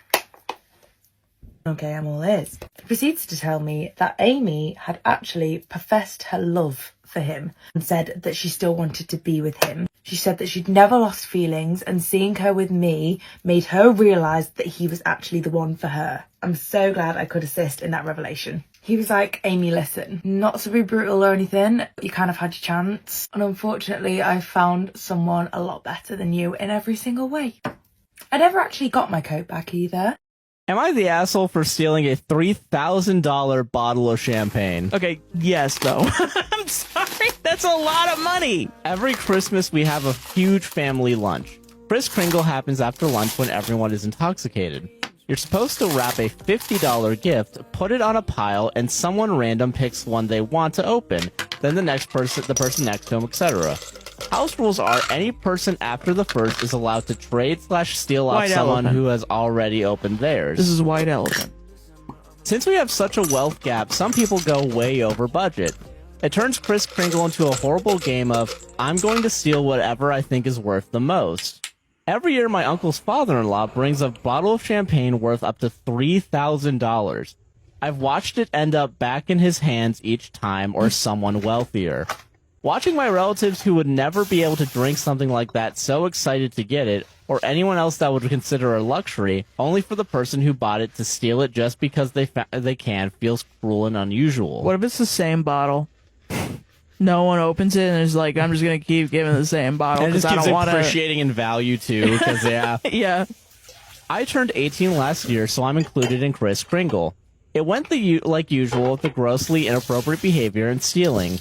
"Okay, I'm all ears." He proceeds to tell me that Amy had actually professed her love for him and said that she still wanted to be with him. She said that she'd never lost feelings, and seeing her with me made her realise that he was actually the one for her. I'm so glad I could assist in that revelation. He was like, "Amy, listen, not to be brutal or anything, but you kind of had your chance. And unfortunately, I found someone a lot better than you in every single way." I never actually got my coat back either. Am I the asshole for stealing a $3,000 bottle of champagne? Okay, yes, though. I'm sorry, that's a lot of money. Every Christmas, we have a huge family lunch. Kris Kringle happens after lunch when everyone is intoxicated. You're supposed to wrap a $50 gift, put it on a pile, and someone random picks one they want to open. Then the person next to them, etc. House rules are any person after the first is allowed to trade/steal off someone who has already opened theirs. This is White Elephant. Since we have such a wealth gap, some people go way over budget. It turns Kris Kringle into a horrible game of, I'm going to steal whatever I think is worth the most. Every year, my uncle's father-in-law brings a bottle of champagne worth up to $3,000. I've watched it end up back in his hands each time, or someone wealthier. Watching my relatives who would never be able to drink something like that so excited to get it, or anyone else that would consider a luxury, only for the person who bought it to steal it just because they can, feels cruel and unusual. What if it's the same bottle? No one opens it and is like, I'm just going to keep giving the same bottle because I don't want to... appreciating in value too, because yeah. Yeah. I turned 18 last year, so I'm included in Kris Kringle. It went like usual with the grossly inappropriate behavior and stealing.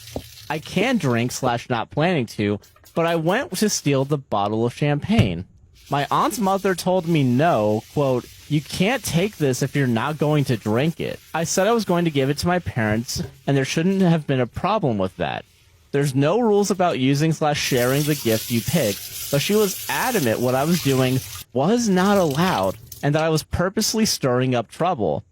I can drink / not planning to, but I went to steal the bottle of champagne. My aunt's mother told me no, quote, "You can't take this if you're not going to drink it." I said I was going to give it to my parents, and there shouldn't have been a problem with that. There's no rules about using / sharing the gift you picked, but she was adamant what I was doing was not allowed, and that I was purposely stirring up trouble.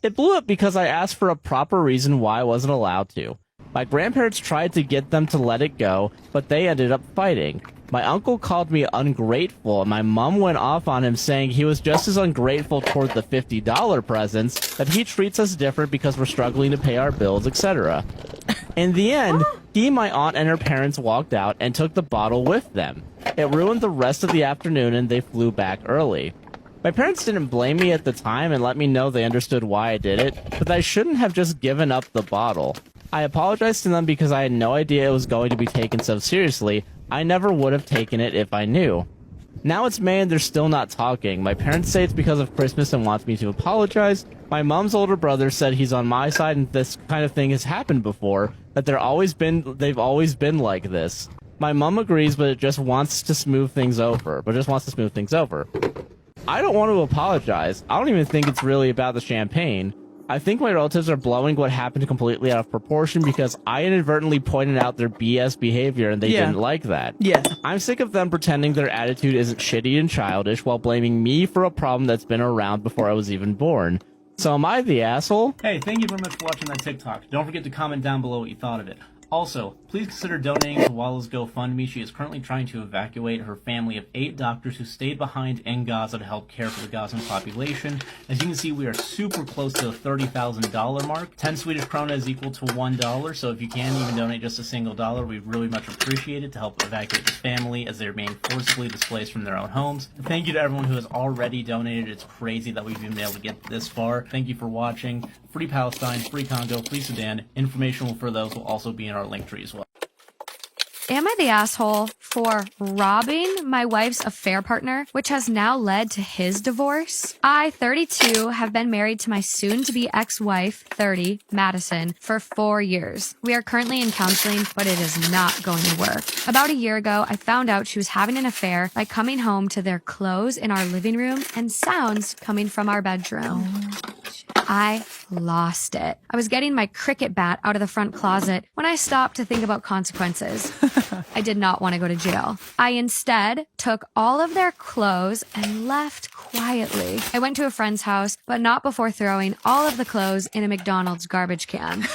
It blew up because I asked for a proper reason why I wasn't allowed to. My grandparents tried to get them to let it go, but they ended up fighting. My uncle called me ungrateful, and my mom went off on him saying he was just as ungrateful toward the $50 presents, that he treats us different because we're struggling to pay our bills, etc. In the end, my aunt, and her parents walked out and took the bottle with them. It ruined the rest of the afternoon, and they flew back early. My parents didn't blame me at the time and let me know they understood why I did it, but I shouldn't have just given up the bottle. I apologized to them because I had no idea it was going to be taken so seriously. I never would have taken it if I knew. Now it's May and they're still not talking. My parents say it's because of Christmas and wants me to apologize. My mom's older brother said he's on my side and this kind of thing has happened before, that they've always been like this. My mom agrees, but just wants to smooth things over. I don't want to apologize. I don't even think it's really about the champagne. I think my relatives are blowing what happened completely out of proportion because I inadvertently pointed out their BS behavior and they didn't like that. Yeah. I'm sick of them pretending their attitude isn't shitty and childish while blaming me for a problem that's been around before I was even born. So am I the asshole? Hey, thank you very much for watching that TikTok. Don't forget to comment down below what you thought of it. Also, please consider donating to Walla's GoFundMe. She is currently trying to evacuate her family of 8 doctors who stayed behind in Gaza to help care for the Gazan population. As you can see, we are super close to the $30,000 mark. 10 Swedish krona is equal to $1, so if you can even donate just a single dollar, we'd really much appreciate it to help evacuate this family as they're being forcibly displaced from their own homes. And thank you to everyone who has already donated. It's crazy that we've even been able to get this far. Thank you for watching. Free Palestine, free Congo, free Sudan. Information for those will also be in our link tree as well. Am I the asshole for robbing my wife's affair partner, which has now led to his divorce? I, 32, have been married to my soon-to-be ex-wife, 30, Madison, for 4 years. We are currently in counseling, but it is not going to work. About a year ago, I found out she was having an affair by coming home to their clothes in our living room and sounds coming from our bedroom. I lost it. I was getting my cricket bat out of the front closet when I stopped to think about consequences. I did not want to go to jail. I instead took all of their clothes and left quietly. I went to a friend's house, but not before throwing all of the clothes in a McDonald's garbage can.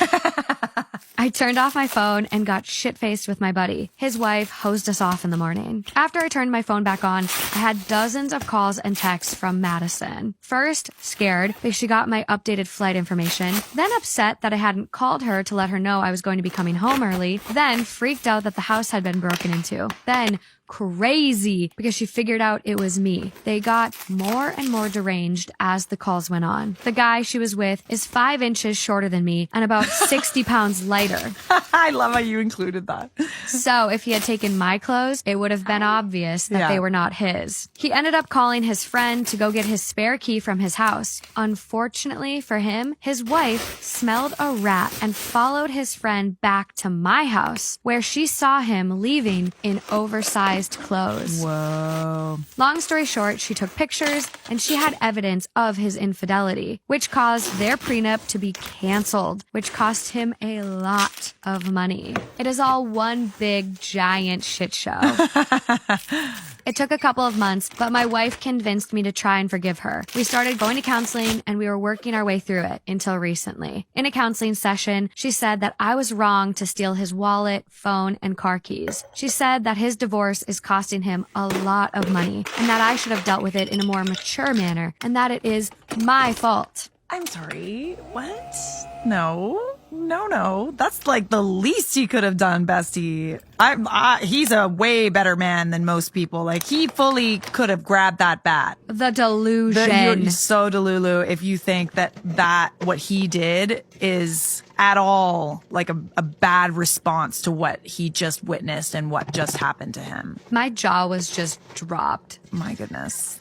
I turned off my phone and got shit-faced with my buddy. His wife hosed us off in the morning. After I turned my phone back on, I had dozens of calls and texts from Madison. First, scared because she got my updated flight information, then upset that I hadn't called her to let her know I was going to be coming home early, then freaked out that the house had been broken into, then crazy because she figured out it was me. They got more and more deranged as the calls went on. The guy she was with is 5 inches shorter than me and about 60 pounds lighter. I love how you included that. So if he had taken my clothes, it would have been obvious that they were not his. He ended up calling his friend to go get his spare key from his house. Unfortunately for him, his wife smelled a rat and followed his friend back to my house, where she saw him leaving in oversized clothes. Whoa. Long story short, she took pictures and she had evidence of his infidelity, which caused their prenup to be canceled, which cost him a lot of money. It is all one big giant shit show. It took a couple of months, but my wife convinced me to try and forgive her. We started going to counseling and we were working our way through it until recently. In a counseling session, she said that I was wrong to steal his wallet, phone, and car keys. She said that his divorce is costing him a lot of money and that I should have dealt with it in a more mature manner and that it is my fault. I'm sorry. What? No. That's like the least he could have done, bestie. He's a way better man than most people. Like, he fully could have grabbed that bat. The delusion. You're so delulu if you think that what he did is at all like a bad response to what he just witnessed and what just happened to him. My jaw was just dropped. My goodness.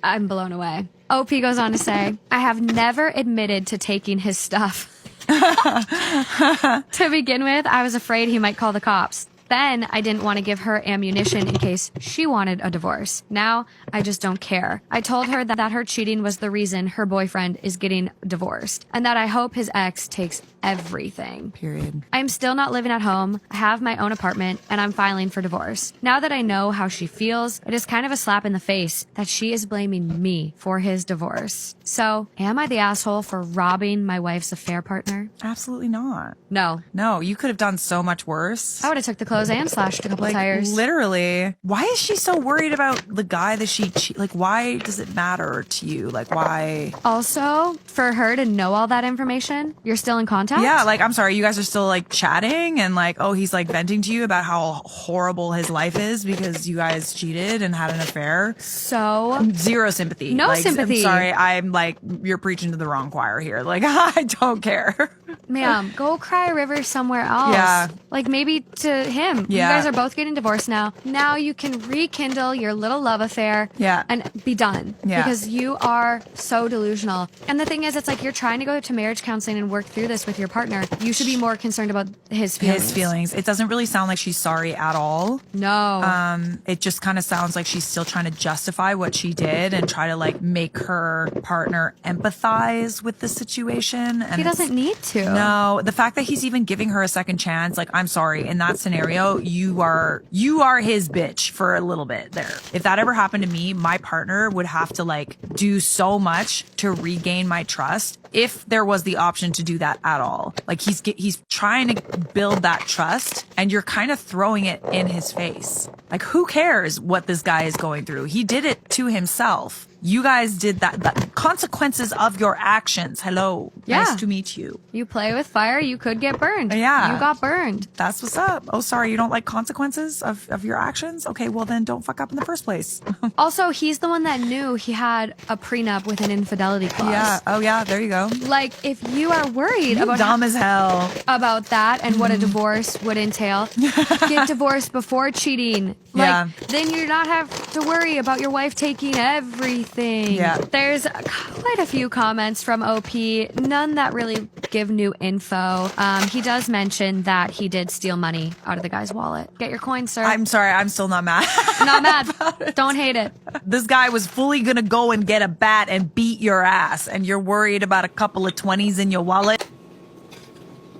I'm blown away. OP goes on to say, I have never admitted to taking his stuff. To begin with, I was afraid he might call the cops. Then I didn't want to give her ammunition in case she wanted a divorce. Now I just don't care. I told her that her cheating was the reason her boyfriend is getting divorced and that I hope his ex takes everything. Period. I'm still not living at home. I have my own apartment and I'm filing for divorce. Now that I know how she feels, it is kind of a slap in the face that she is blaming me for his divorce. So, am I the asshole for robbing my wife's affair partner? Absolutely not. No. No, you could have done so much worse. I would have took the clothes and slashed a couple tires. Literally. Why is she so worried about the guy that she why does it matter to you? Like, why? Also, for her to know all that information, you're still in contact? Yeah, like, I'm sorry, you guys are still like chatting and like, oh, he's like venting to you about how horrible his life is because you guys cheated and had an affair. So zero sympathy. No like, sympathy. I'm sorry, I'm like, you're preaching to the wrong choir here. Like, I don't care. Ma'am, go cry a river somewhere else. Yeah. Like maybe to him. Yeah. You guys are both getting divorced now. Now you can rekindle your little love affair. Yeah. And be done. Yeah. Because you are so delusional. And the thing is, it's like you're trying to go to marriage counseling and work through this with your partner. You should be more concerned about his feelings. It doesn't really sound like she's sorry at all. No. It just kind of sounds like she's still trying to justify what she did and try to like make her partner empathize with the situation. And He doesn't need to. No, the fact that he's even giving her a second chance, like, I'm sorry, in that scenario, you are his bitch for a little bit there. If that ever happened to me, my partner would have to like do so much to regain my trust if there was the option to do that at all. Like, he's trying to build that trust and you're kind of throwing it in his face. Like, who cares what this guy is going through? He did it to himself. You guys did that. The consequences of your actions. Hello. Yeah. Nice to meet you. You play with fire, you could get burned. Yeah. You got burned. That's what's up. Oh, sorry, you don't like consequences of your actions? Okay, well then don't fuck up in the first place. Also, he's the one that knew he had a prenup with an infidelity clause. Yeah. Oh, yeah. There you go. Like, if you are worried about dumb as hell about that and what a divorce would entail, get divorced before cheating. Then you not have to worry about your wife taking everything. Yeah. There's quite a few comments from OP, none that really give new info. He does mention that he did steal money out of the guy's wallet. Get your coins, sir. I'm sorry, I'm still not mad. Not mad. Don't hate it. This guy was fully gonna go and get a bat and beat your ass, and you're worried about a couple of 20s in your wallet?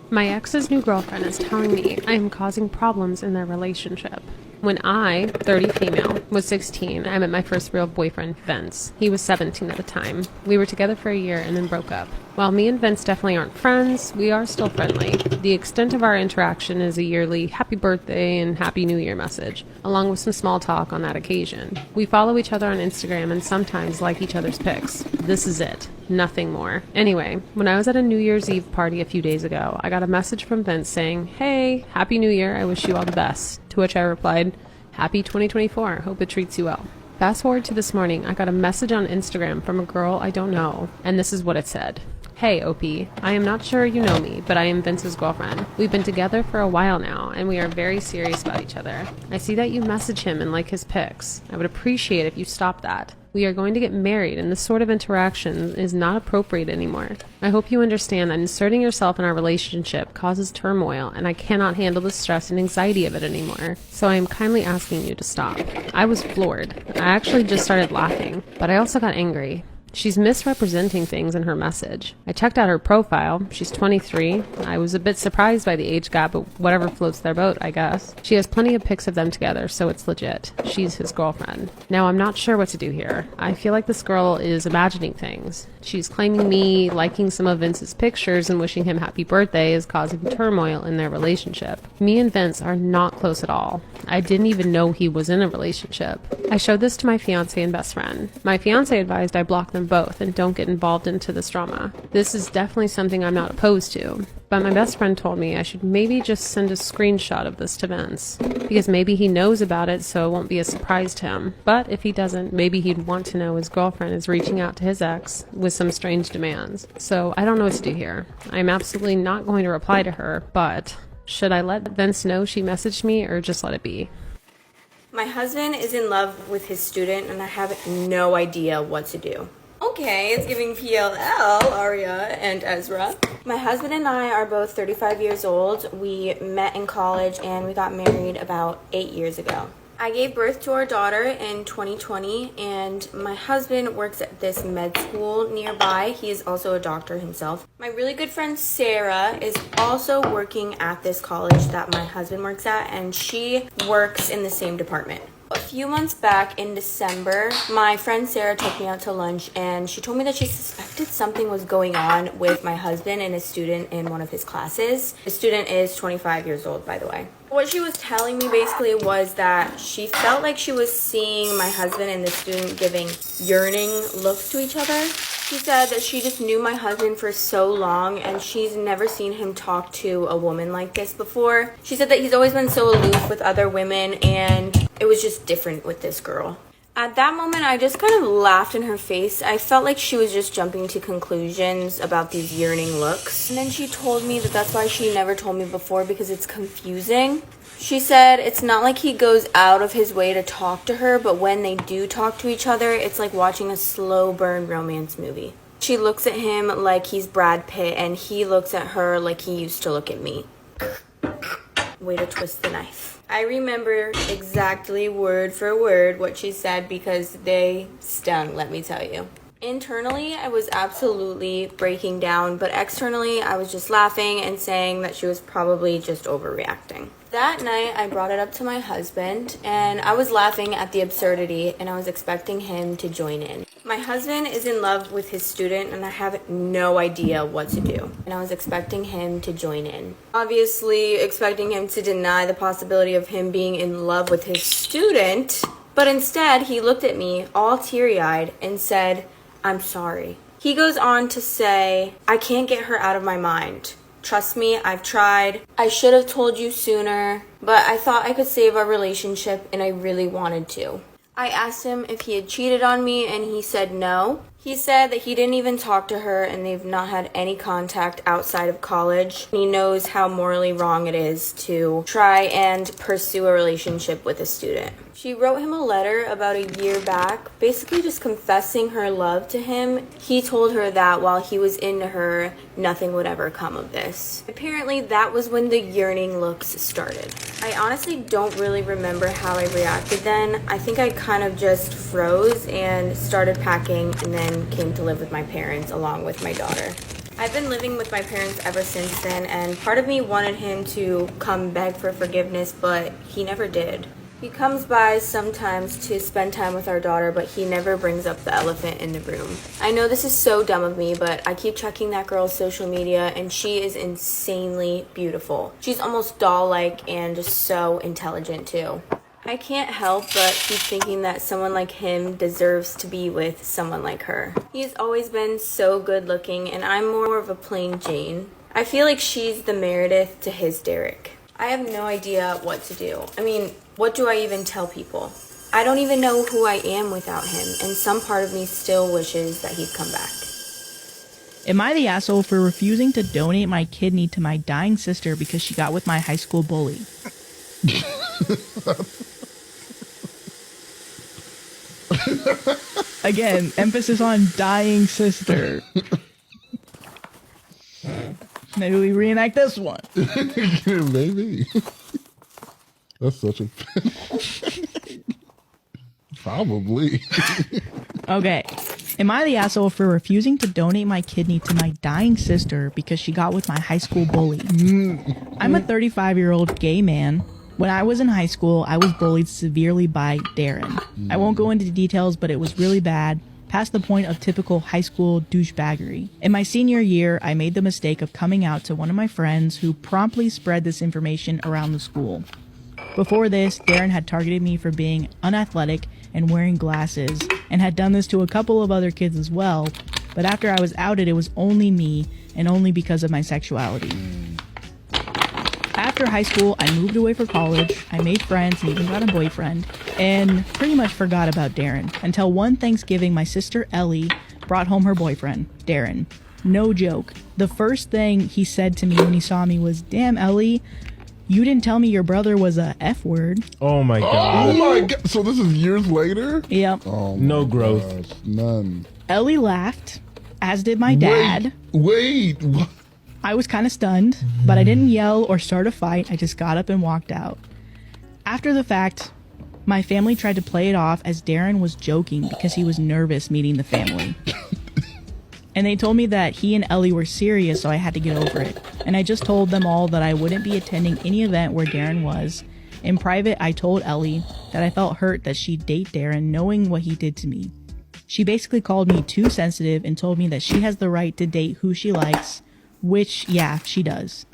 My ex's new girlfriend is telling me I am causing problems in their relationship. When I, 30 female, was 16, I met my first real boyfriend, Vince. He was 17 at the time. We were together for a year and then broke up. While me and Vince definitely aren't friends, we are still friendly. The extent of our interaction is a yearly happy birthday and happy new year message, along with some small talk on that occasion. We follow each other on Instagram and sometimes like each other's pics. This is it. Nothing more. Anyway, when I was at a New Year's Eve party a few days ago, I got a message from Vince saying, "Hey, Happy New Year, I wish you all the best." To which I replied, "Happy 2024, hope it treats you well." Fast forward to this morning, I got a message on Instagram from a girl I don't know, and this is what it said. "Hey, OP, I am not sure you know me, but I am Vince's girlfriend. We've been together for a while now, and we are very serious about each other. I see that you message him and like his pics. I would appreciate if you stop that. We are going to get married, and this sort of interaction is not appropriate anymore. I hope you understand that inserting yourself in our relationship causes turmoil, and I cannot handle the stress and anxiety of it anymore. So I am kindly asking you to stop." I was floored. I actually just started laughing, but I also got angry. She's misrepresenting things in her message. I checked out her profile. She's 23. I was a bit surprised by the age gap, but whatever floats their boat, I guess. She has plenty of pics of them together, so it's legit. She's his girlfriend. Now, I'm not sure what to do here. I feel like this girl is imagining things. She's claiming me liking some of Vince's pictures and wishing him happy birthday is causing turmoil in their relationship. Me and Vince are not close at all. I didn't even know he was in a relationship. I showed this to my fiance and best friend. My fiance advised I block them both and don't get involved into this drama. This is definitely something I'm not opposed to, but my best friend told me I should maybe just send a screenshot of this to Vince, because maybe he knows about it so it won't be a surprise to him. But if he doesn't, maybe he'd want to know his girlfriend is reaching out to his ex with some strange demands. So I don't know what to do here. I'm absolutely not going to reply to her, but should I let Vince know she messaged me or just let it be? My husband is in love with his student and I have no idea what to do. Okay, it's giving PLL, Aria and Ezra. My husband and I are both 35 years old. We met in college and we got married about 8 years ago. I gave birth to our daughter in 2020 and my husband works at this med school nearby. He is also a doctor himself. My really good friend Sarah is also working at this college that my husband works at, and she works in the same department. A few months back in December, my friend Sarah took me out to lunch and she told me that she suspected something was going on with my husband and a student in one of his classes. The student is 25 years old, by the way. What she was telling me basically was that she felt like she was seeing my husband and the student giving yearning looks to each other. She said that she just knew my husband for so long and she's never seen him talk to a woman like this before. She said that he's always been so aloof with other women and it was just different with this girl. At that moment, I just kind of laughed in her face. I felt like she was just jumping to conclusions about these yearning looks. And then she told me that that's why she never told me before, because it's confusing. She said it's not like he goes out of his way to talk to her, but when they do talk to each other, it's like watching a slow burn romance movie. She looks at him like he's Brad Pitt, and he looks at her like he used to look at me. Way to twist the knife. I remember exactly word for word what she said because they stung, let me tell you. Internally, I was absolutely breaking down, but externally, I was just laughing and saying that she was probably just overreacting. That night, I brought it up to my husband, and I was laughing at the absurdity, and I was expecting him to join in. My husband is in love with his student, and I have no idea what to do, and I was expecting him to join in. Obviously, expecting him to deny the possibility of him being in love with his student, but instead, he looked at me all teary-eyed and said, "I'm sorry." He goes on to say, "I can't get her out of my mind. Trust me, I've tried. I should have told you sooner, but I thought I could save our relationship and I really wanted to." I asked him if he had cheated on me, and he said no. He said that he didn't even talk to her and they've not had any contact outside of college. He knows how morally wrong it is to try and pursue a relationship with a student. She wrote him a letter about a year back, basically just confessing her love to him. He told her that while he was into her, nothing would ever come of this. Apparently, that was when the yearning looks started. I honestly don't really remember how I reacted then. I think I kind of just froze and started packing and then came to live with my parents along with my daughter. I've been living with my parents ever since then, and part of me wanted him to come beg for forgiveness, but he never did. He comes by sometimes to spend time with our daughter, but he never brings up the elephant in the room. I know this is so dumb of me, but I keep checking that girl's social media, and she is insanely beautiful. She's almost doll-like and just so intelligent too. I can't help but keep thinking that someone like him deserves to be with someone like her. He's always been so good looking, and I'm more of a plain Jane. I feel like she's the Meredith to his Derek. I have no idea what to do. I mean, what do I even tell people? I don't even know who I am without him, and some part of me still wishes that he'd come back. Am I the asshole for refusing to donate my kidney to my dying sister because she got with my high school bully? Again, emphasis on dying sister. Maybe we reenact this one. Maybe. That's such a... Probably. Okay. Am I the asshole for refusing to donate my kidney to my dying sister because she got with my high school bully? I'm a 35-year-old gay man. When I was in high school, I was bullied severely by Darren. I won't go into details, but it was really bad, past the point of typical high school douchebaggery. In my senior year, I made the mistake of coming out to one of my friends who promptly spread this information around the school. Before this, Darren had targeted me for being unathletic and wearing glasses, and had done this to a couple of other kids as well, but after I was outed, it was only me, and only because of my sexuality. After high school, I moved away for college, I made friends and even got a boyfriend, and pretty much forgot about Darren, until one Thanksgiving my sister Ellie brought home her boyfriend, Darren. No joke. The first thing he said to me when he saw me was, "Damn, Ellie, you didn't tell me your brother was a F word." Oh my god. Oh my god. So this is years later? Yep. Oh no growth. Gosh. None. Ellie laughed, as did my dad. Wait. What? I was kind of stunned, but I didn't yell or start a fight. I just got up and walked out. After the fact, my family tried to play it off as Darren was joking because he was nervous meeting the family. And they told me that he and Ellie were serious, so I had to get over it. And I just told them all that I wouldn't be attending any event where Darren was. In private, I told Ellie that I felt hurt that she'd date Darren knowing what he did to me. She basically called me too sensitive and told me that she has the right to date who she likes, which, yeah, she does.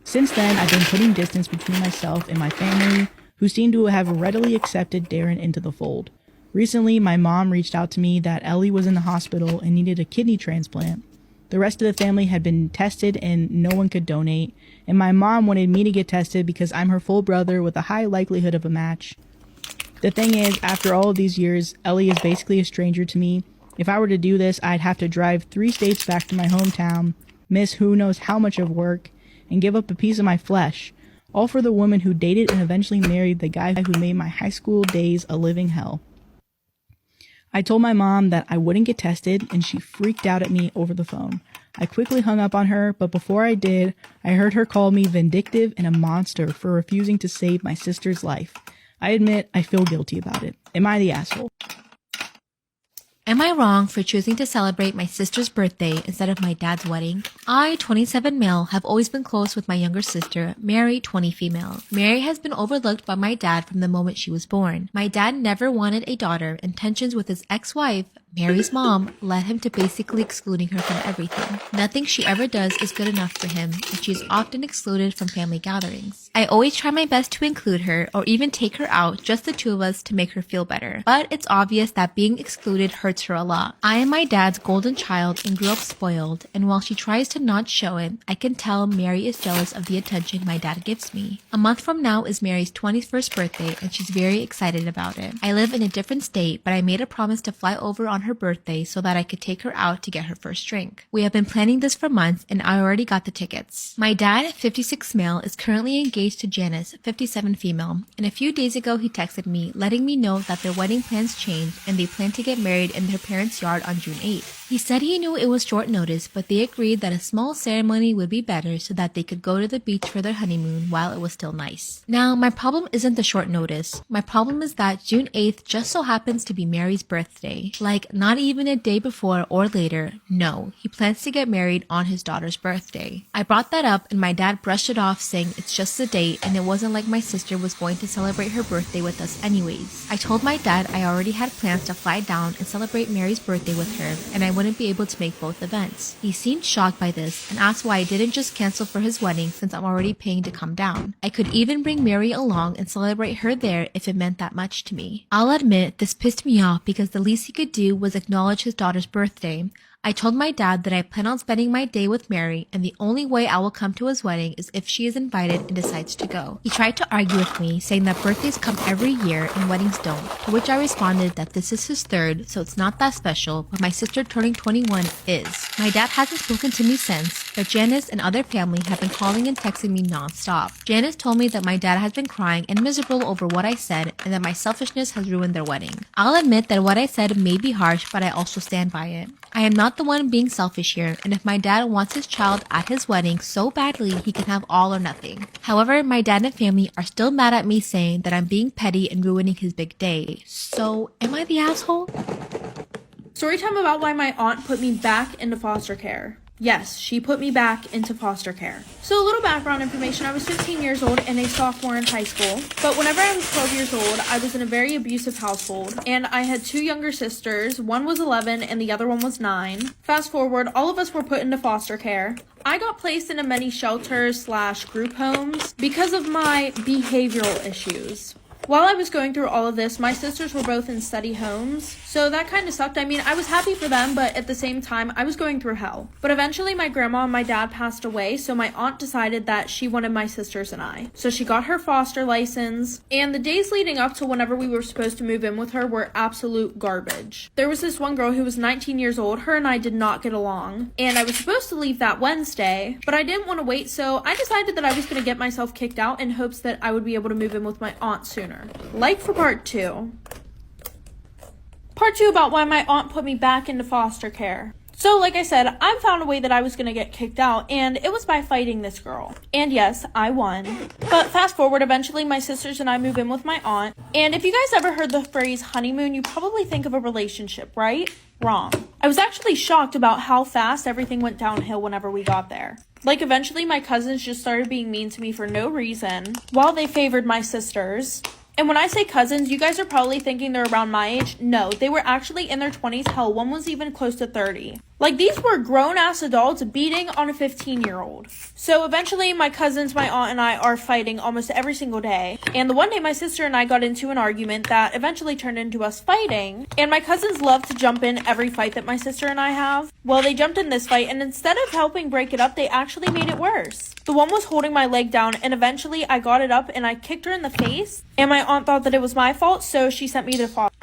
Since then, I've been putting distance between myself and my family, who seem to have readily accepted Darren into the fold. Recently, my mom reached out to me that Ellie was in the hospital and needed a kidney transplant. The rest of the family had been tested and no one could donate, and my mom wanted me to get tested because I'm her full brother with a high likelihood of a match. The thing is, after all of these years, Ellie is basically a stranger to me. If I were to do this, I'd have to drive 3 states back to my hometown, miss who knows how much of work, and give up a piece of my flesh, all for the woman who dated and eventually married the guy who made my high school days a living hell. I told my mom that I wouldn't get tested, and she freaked out at me over the phone. I quickly hung up on her, but before I did, I heard her call me vindictive and a monster for refusing to save my sister's life. I admit I feel guilty about it. Am I the asshole? Am I wrong for choosing to celebrate my sister's birthday instead of my dad's wedding? I, 27 male, have always been close with my younger sister, Mary, 20 female. Mary has been overlooked by my dad from the moment she was born. My dad never wanted a daughter, and tensions with his ex-wife, Mary's mom, led him to basically excluding her from everything. Nothing she ever does is good enough for him, and she is often excluded from family gatherings. I always try my best to include her or even take her out, just the two of us, to make her feel better. But it's obvious that being excluded hurts her a lot. I am my dad's golden child and grew up spoiled, and while she tries to not show it, I can tell Mary is jealous of the attention my dad gives me. A month from now is Mary's 21st birthday, and she's very excited about it. I live in a different state, but I made a promise to fly over on her birthday so that I could take her out to get her first drink. We have been planning this for months, and I already got the tickets. My dad, 56 male, is currently engaged to Janice, 57 female, and a few days ago he texted me letting me know that their wedding plans changed and they plan to get married in their parents' yard on June 8th. He said he knew it was short notice, but they agreed that a small ceremony would be better so that they could go to the beach for their honeymoon while it was still nice. Now, my problem isn't the short notice. My problem is that June 8th just so happens to be Mary's birthday. Like, not even a day before or later. No, he plans to get married on his daughter's birthday. I brought that up and my dad brushed it off, saying it's just a date and it wasn't like my sister was going to celebrate her birthday with us anyways. I told my dad I already had plans to fly down and celebrate Mary's birthday with her, and I wouldn't be able to make both events. He seemed shocked by this and asked why I didn't just cancel for his wedding since I'm already paying to come down. I could even bring Mary along and celebrate her there if it meant that much to me. I'll admit this pissed me off because the least he could do was acknowledge his daughter's birthday. I told my dad that I plan on spending my day with Mary, and the only way I will come to his wedding is if she is invited and decides to go. He tried to argue with me, saying that birthdays come every year and weddings don't, to which I responded that this is his third, so it's not that special, but my sister turning 21 is. My dad hasn't spoken to me since, but Janice and other family have been calling and texting me non-stop. Janice told me that my dad has been crying and miserable over what I said, and that my selfishness has ruined their wedding. I'll admit that what I said may be harsh, but I also stand by it. I am not the one being selfish here, and if my dad wants his child at his wedding so badly, he can have all or nothing. However, my dad and family are still mad at me, saying that I'm being petty and ruining his big day. So, am I the asshole? Storytime about why my aunt put me back into foster care. Yes, she put me back into foster care. So a little background information, I was 15 years old and a sophomore in high school. But whenever I was 12 years old, I was in a very abusive household. And I had two younger sisters. One was 11 and the other one was 9. Fast forward, all of us were put into foster care. I got placed into many shelters / group homes because of my behavioral issues. While I was going through all of this, my sisters were both in study homes, so that kind of sucked. I mean, I was happy for them, but at the same time, I was going through hell. But eventually, my grandma and my dad passed away, so my aunt decided that she wanted my sisters and I. So she got her foster license, and the days leading up to whenever we were supposed to move in with her were absolute garbage. There was this one girl who was 19 years old. Her and I did not get along, and I was supposed to leave that Wednesday, but I didn't want to wait, so I decided that I was going to get myself kicked out in hopes that I would be able to move in with my aunt sooner. Like for part 2. Part 2 about why my aunt put me back into foster care. So like I said, I found a way that I was going to get kicked out, and it was by fighting this girl. And yes, I won. But fast forward, eventually my sisters and I move in with my aunt. And if you guys ever heard the phrase honeymoon, you probably think of a relationship, right? Wrong. I was actually shocked about how fast everything went downhill whenever we got there. Like, eventually my cousins just started being mean to me for no reason, while they favored my sisters. And when I say cousins, you guys are probably thinking they're around my age. No, they were actually in their 20s. Hell, one was even close to 30. Like, these were grown-ass adults beating on a 15-year-old. So eventually, my cousins, my aunt, and I are fighting almost every single day. And the one day, my sister and I got into an argument that eventually turned into us fighting. And my cousins love to jump in every fight that my sister and I have. Well, they jumped in this fight, and instead of helping break it up, they actually made it worse. The one was holding my leg down, and eventually, I got it up, and I kicked her in the face. And my aunt thought that it was my fault, so she sent me to foster.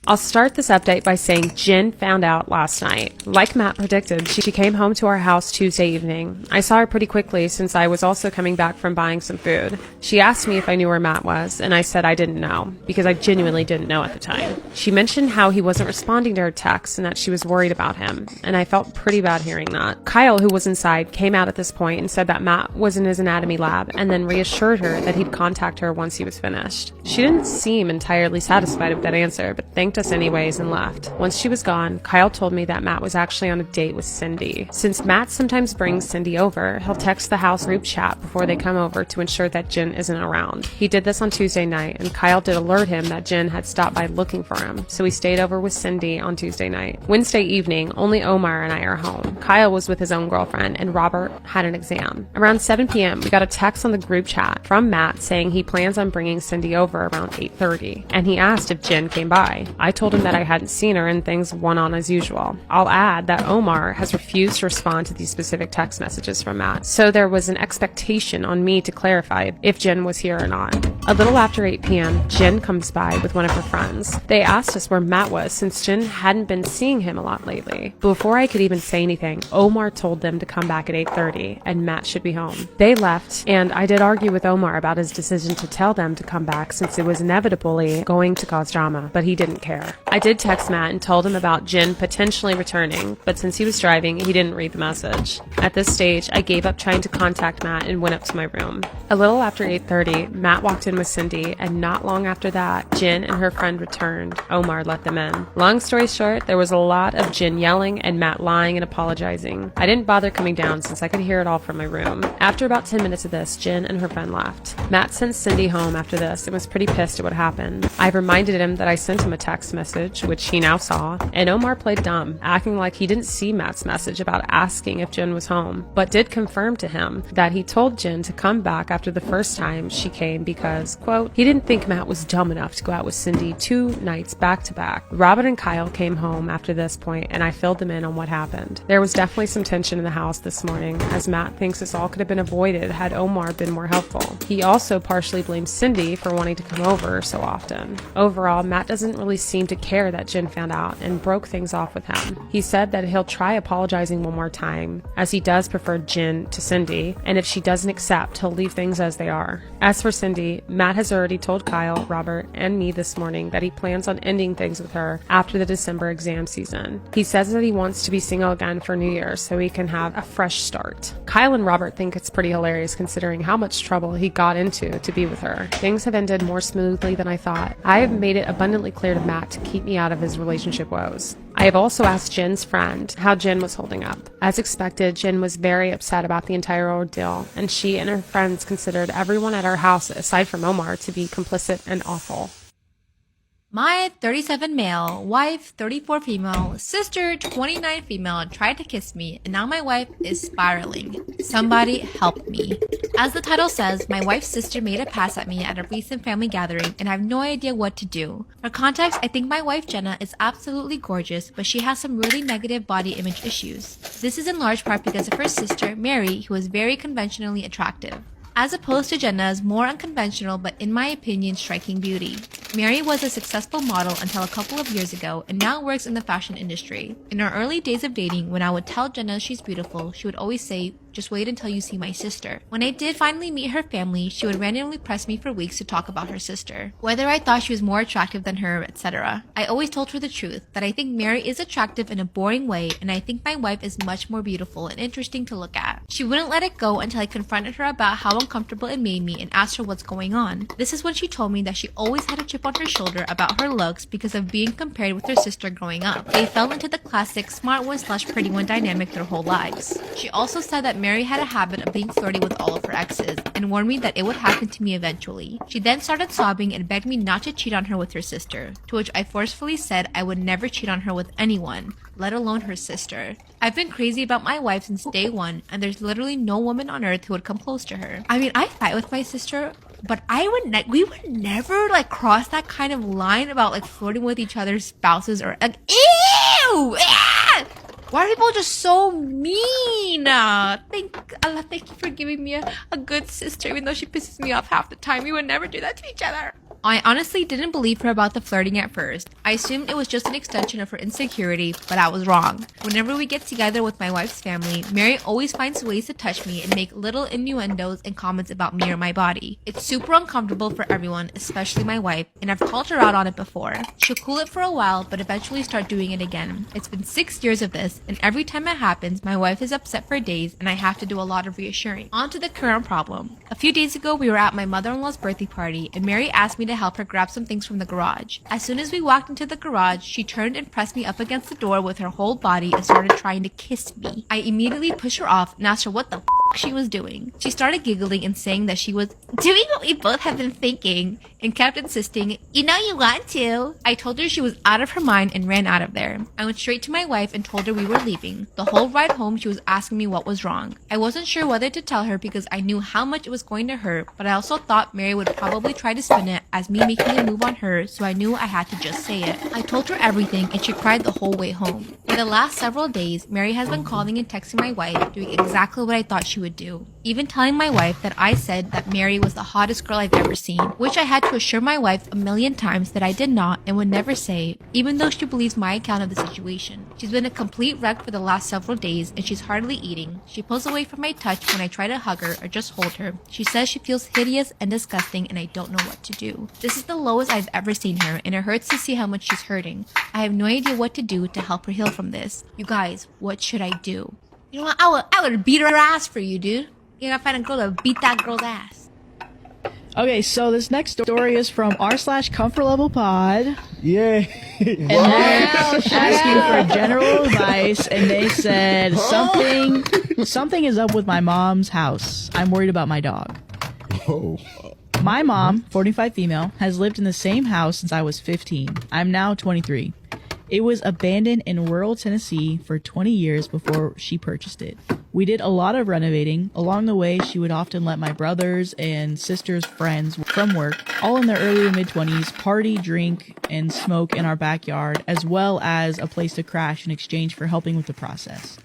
I'll start this update by saying Jen found out last night. Like Matt predicted, she came home to our house Tuesday evening. I saw her pretty quickly since I was also coming back from buying some food. She asked me if I knew where Matt was, and I said I didn't know, because I genuinely didn't know at the time. She mentioned how he wasn't responding to her texts and that she was worried about him, and I felt pretty bad hearing that. Kyle, who was inside, came out at this point and said that Matt was in his anatomy lab, and then reassured her that he'd contact her once he was finished. She didn't seem entirely satisfied with that answer, but thanked us anyways and left. Once she was gone, Kyle told me that Matt was actually on a date with Cindy. Since Matt sometimes brings Cindy over, he'll text the house group chat before they come over to ensure that Jen isn't around. He did this on Tuesday night, and Kyle did alert him that Jen had stopped by looking for him, so he stayed over with Cindy on Tuesday night. Wednesday evening, only Omar and I are home. Kyle was with his own girlfriend, and Robert had an exam. Around 7 p.m., we got a text on the group chat from Matt saying he plans on bringing Cindy over around 8:30, and he asked if Jen came by. I told him that I hadn't seen her and things went on as usual. I'll add that Omar has refused to respond to these specific text messages from Matt, so there was an expectation on me to clarify if Jen was here or not. A little after 8 p.m., Jen comes by with one of her friends. They asked us where Matt was since Jen hadn't been seeing him a lot lately. Before I could even say anything, Omar told them to come back at 8:30 and Matt should be home. They left, and I did argue with Omar about his decision to tell them to come back since it was inevitably going to cause drama, but he didn't care. I did text Matt and told him about Jen potentially returning, but since he was driving, he didn't read the message. At this stage, I gave up trying to contact Matt and went up to my room. A little after 8:30, Matt walked in with Cindy, and not long after that, Jen and her friend returned. Omar let them in. Long story short, there was a lot of Jen yelling and Matt lying and apologizing. I didn't bother coming down since I could hear it all from my room. After about 10 minutes of this, Jen and her friend left. Matt sent Cindy home after this and was pretty pissed at what happened. I reminded him that I sent him a text message, which he now saw, and Omar played dumb, acting like he didn't see Matt's message about asking if Jen was home, but did confirm to him that he told Jen to come back after the first time she came because, quote, he didn't think Matt was dumb enough to go out with Cindy 2 nights back to back. Robert and Kyle came home after this point, and I filled them in on what happened. There was definitely some tension in the house this morning, as Matt thinks this all could have been avoided had Omar been more helpful. He also partially blames Cindy for wanting to come over so often. Overall, Matt doesn't really seem to care that Jen found out and broke things off with him. He said that he'll try apologizing one more time, as he does prefer Jen to Cindy, and if she doesn't accept, he'll leave things as they are. As for Cindy, Matt has already told Kyle, Robert, and me this morning that he plans on ending things with her after the December exam season. He says that he wants to be single again for New Year so he can have a fresh start. Kyle and Robert think it's pretty hilarious considering how much trouble he got into to be with her. Things have ended more smoothly than I thought. I have made it abundantly clear to Matt to keep me out of his relationship woes. I have also asked Jen's friend how Jen was holding up. As expected, Jen was very upset about the entire ordeal, and she and her friends considered everyone at our house, aside from Omar, to be complicit and awful. My 37 male, wife 34 female, sister 29 female tried to kiss me, and now my wife is spiraling. Somebody help me. As the title says, my wife's sister made a pass at me at a recent family gathering, and I have no idea what to do. For context, I think my wife Jenna is absolutely gorgeous, but she has some really negative body image issues. This is in large part because of her sister, Mary, who is very conventionally attractive, as opposed to Jenna's more unconventional but in my opinion striking beauty. Mary was a successful model until a couple of years ago and now works in the fashion industry. In our early days of dating, when I would tell Jenna she's beautiful, she would always say, "Just wait until you see my sister." When I did finally meet her family, she would randomly press me for weeks to talk about her sister, whether I thought she was more attractive than her, etc. I always told her the truth, that I think Mary is attractive in a boring way, and I think my wife is much more beautiful and interesting to look at. She wouldn't let it go until I confronted her about how uncomfortable it made me and asked her what's going on. This is when she told me that she always had a chip on her shoulder about her looks because of being compared with her sister growing up. They fell into the classic smart one/pretty one dynamic their whole lives. She also said that Mary had a habit of being flirty with all of her exes and warned me that it would happen to me eventually. She then started sobbing and begged me not to cheat on her with her sister, to which I forcefully said I would never cheat on her with anyone, let alone her sister. I've been crazy about my wife since day one, and there's literally no woman on earth who would come close to her. I mean, I fight with my sister, but we would never cross that kind of line about flirting with each other's spouses or ew! Ah! Why are people just so mean? Thank you for giving me a good sister, even though she pisses me off half the time. We would never do that to each other. I honestly didn't believe her about the flirting at first. I assumed it was just an extension of her insecurity, but I was wrong. Whenever we get together with my wife's family, Mary always finds ways to touch me and make little innuendos and comments about me or my body. It's super uncomfortable for everyone, especially my wife, and I've called her out on it before. She'll cool it for a while, but eventually start doing it again. It's been 6 years of this, and every time it happens, my wife is upset for days, and I have to do a lot of reassuring. On to the current problem. A few days ago, we were at my mother-in-law's birthday party, and Mary asked me to to help her grab some things from the garage. As soon as we walked into the garage, she turned and pressed me up against the door with her whole body and started trying to kiss me. I immediately pushed her off and asked her what the she was doing. She started giggling and saying that she was doing what we both have been thinking and kept insisting, you know you want to. I told her she was out of her mind and ran out of there. I went straight to my wife and told her we were leaving. The whole ride home she was asking me what was wrong. I wasn't sure whether to tell her because I knew how much it was going to hurt, but I also thought Mary would probably try to spin it as me making a move on her, so I knew I had to just say it. I told her everything and she cried the whole way home. For the last several days, Mary has been calling and texting my wife, doing exactly what I thought she would do. Even telling my wife that I said that Mary was the hottest girl I've ever seen, which I had to assure my wife a million times that I did not and would never say, even though she believes my account of the situation. She's been a complete wreck for the last several days and she's hardly eating. She pulls away from my touch when I try to hug her or just hold her. She says she feels hideous and disgusting and I don't know what to do. This is the lowest I've ever seen her and it hurts to see how much she's hurting. I have no idea what to do to help her heal from this. You guys, what should I do? You know what? I would beat her ass for you, dude. You gotta find a girl to beat that girl's ass. Okay, so this next story is from r/comfort level pod. Yeah. And they're asking for general advice, and they said something is up with my mom's house. I'm worried about my dog. Oh. My mom, 45 female, has lived in the same house since I was 15. I'm now 23. It was abandoned in rural Tennessee for 20 years before she purchased it. We did a lot of renovating. Along the way, she would often let my brothers and sisters' friends from work, all in their early to mid-20s, party, drink, and smoke in our backyard, as well as a place to crash in exchange for helping with the process.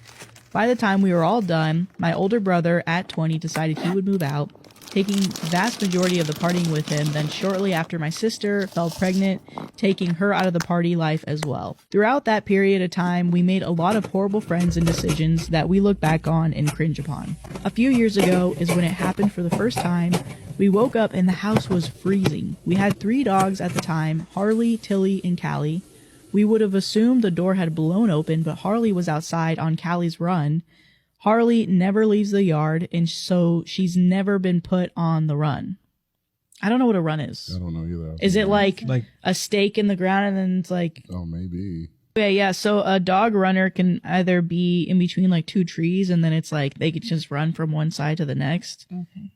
By the time we were all done, my older brother, at 20, decided he would move out, taking the vast majority of the partying with him. Then shortly after, my sister fell pregnant, taking her out of the party life as well. Throughout that period of time, we made a lot of horrible friends and decisions that we look back on and cringe upon. A few years ago is when it happened for the first time. We woke up and the house was freezing. We had 3 dogs at the time, Harley, Tilly, and Callie. We would have assumed the door had blown open, but Harley was outside on Callie's run. Harley never leaves the yard, and so she's never been put on the run. I don't know what a run is. I don't know either. Is it like a stake in the ground and then it's like... Oh, maybe. Yeah, so a dog runner can either be in between like 2 trees and then it's like they could just run from one side to the next. Okay.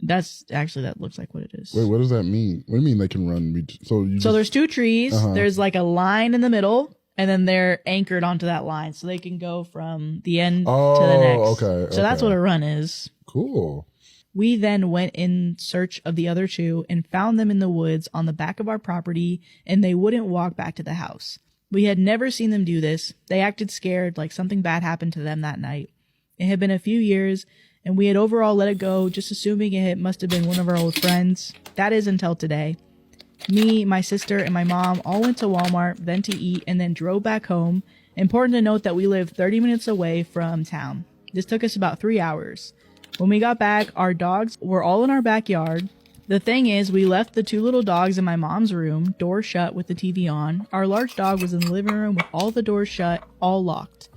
That looks like what it is. Wait, what does that mean? What do you mean they can run? So there's 2 trees. Uh-huh. There's like a line in the middle. And then they're anchored onto that line, so they can go from the end to the next. Okay. So that's what a run is. Cool. We then went in search of the other 2 and found them in the woods on the back of our property, and they wouldn't walk back to the house. We had never seen them do this. They acted scared, like something bad happened to them that night. It had been a few years, and we had overall let it go, just assuming it must have been one of our old friends. That is until today. Me, my sister, and my mom all went to Walmart, then to eat, and then drove back home. Important to note that we live 30 minutes away from town. This took us about 3 hours. When we got back, our dogs were all in our backyard. The thing is, we left the 2 little dogs in my mom's room, door shut with the TV on. Our large dog was in the living room with all the doors shut, all locked.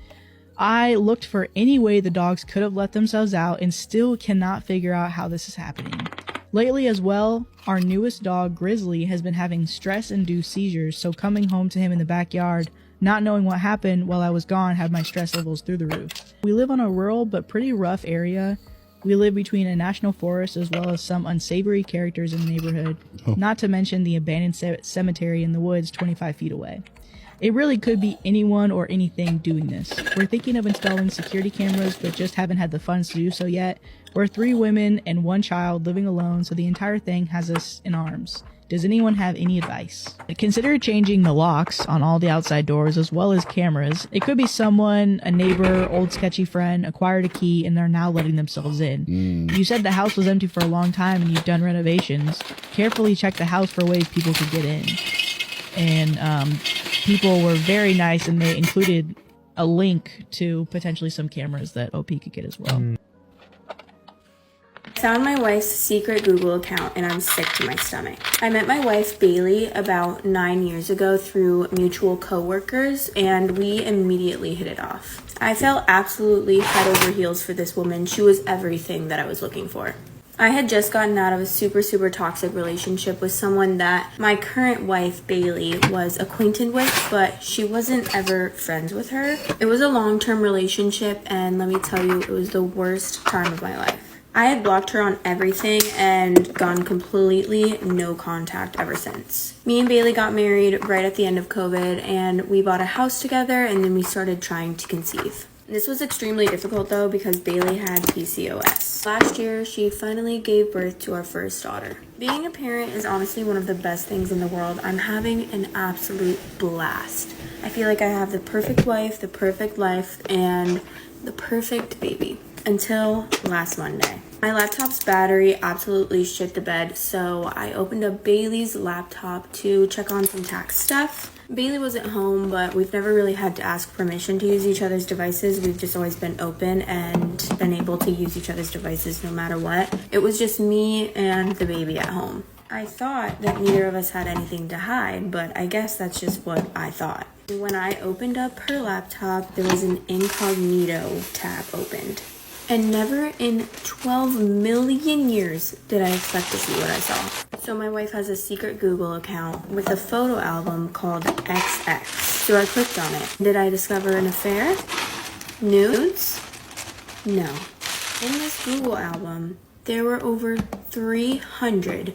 I looked for any way the dogs could have let themselves out and still cannot figure out how this is happening. Lately as well, our newest dog, Grizzly, has been having stress-induced seizures, so coming home to him in the backyard, not knowing what happened while I was gone, had my stress levels through the roof. We live on a rural but pretty rough area. We live between a national forest as well as some unsavory characters in the neighborhood, not to mention the abandoned cemetery in the woods 25 feet away. It really could be anyone or anything doing this. We're thinking of installing security cameras, but just haven't had the funds to do so yet. We're 3 women and 1 child living alone, so the entire thing has us in arms. Does anyone have any advice? Consider changing the locks on all the outside doors as well as cameras. It could be someone, a neighbor, old sketchy friend, acquired a key and they're now letting themselves in. You said the house was empty for a long time and you've done renovations. Carefully check the house for ways people could get in. And people were very nice and they included a link to potentially some cameras that OP could get as well. I found my wife's secret Google account and I'm sick to my stomach. I met my wife Bailey about 9 years ago through mutual coworkers and we immediately hit it off. I fell absolutely head over heels for this woman. She was everything that I was looking for. I had just gotten out of a super toxic relationship with someone that my current wife, Bailey, was acquainted with, but she wasn't ever friends with her. It was a long-term relationship, and let me tell you, it was the worst time of my life. I had blocked her on everything and gone completely no contact ever since. Me and Bailey got married right at the end of COVID, and we bought a house together, and then we started trying to conceive. This was extremely difficult though because Bailey had PCOS. Last year, she finally gave birth to our first daughter. Being a parent is honestly one of the best things in the world. I'm having an absolute blast. I feel like I have the perfect wife, the perfect life, and the perfect baby. Until last Monday. My laptop's battery absolutely shit the bed, so I opened up Bailey's laptop to check on some tax stuff. Bailey wasn't home, but we've never really had to ask permission to use each other's devices. We've just always been open and been able to use each other's devices no matter what. It was just me and the baby at home. I thought that neither of us had anything to hide, but I guess that's just what I thought. When I opened up her laptop, there was an incognito tab opened. And never in 12 million years did I expect to see what I saw. So my wife has a secret Google account with a photo album called XX. So I clicked on it. Did I discover an affair? Nudes? No. In this Google album, there were over 348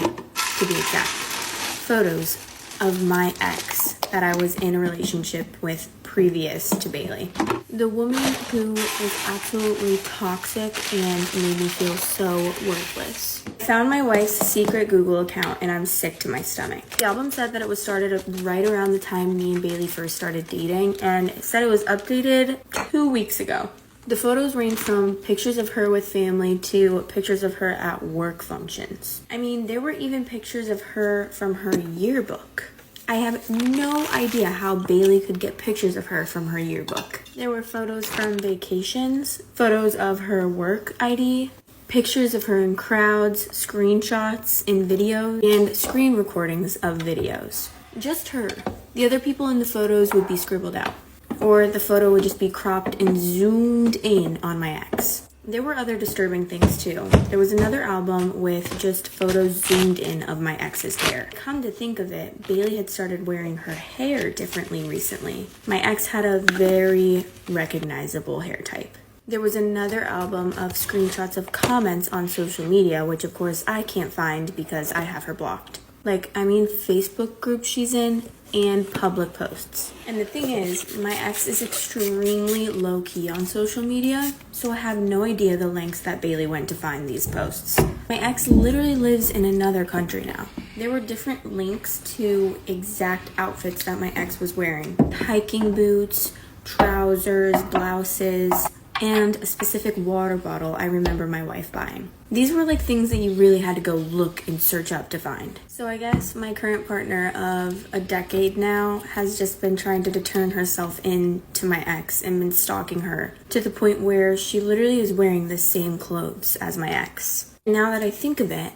to be exact, photos of my ex that I was in a relationship with previous to Bailey. The woman who was absolutely toxic and made me feel so worthless. I found my wife's secret Google account and I'm sick to my stomach. The album said that it was started right around the time me and Bailey first started dating, and it said it was updated 2 weeks ago. The photos range from pictures of her with family to pictures of her at work functions. I mean, there were even pictures of her from her yearbook. I have no idea how Bailey could get pictures of her from her yearbook. There were photos from vacations, photos of her work ID, pictures of her in crowds, screenshots in videos, and screen recordings of videos. Just her. The other people in the photos would be scribbled out, or the photo would just be cropped and zoomed in on my ex. There were other disturbing things too. There was another album with just photos zoomed in of my ex's hair. Come to think of it, Bailey had started wearing her hair differently recently. My ex had a very recognizable hair type. There was another album of screenshots of comments on social media, which of course I can't find because I have her blocked. Facebook groups she's in and public posts. And the thing is, my ex is extremely low-key on social media, so I have no idea the lengths that Bailey went to find these posts. My ex literally lives in another country now. There were different links to exact outfits that my ex was wearing. Hiking boots, trousers, blouses, and a specific water bottle I remember my wife buying. These were things that you really had to go look and search up to find. So I guess my current partner of a decade now has just been trying to turn herself into my ex and been stalking her to the point where she literally is wearing the same clothes as my ex. Now that I think of it,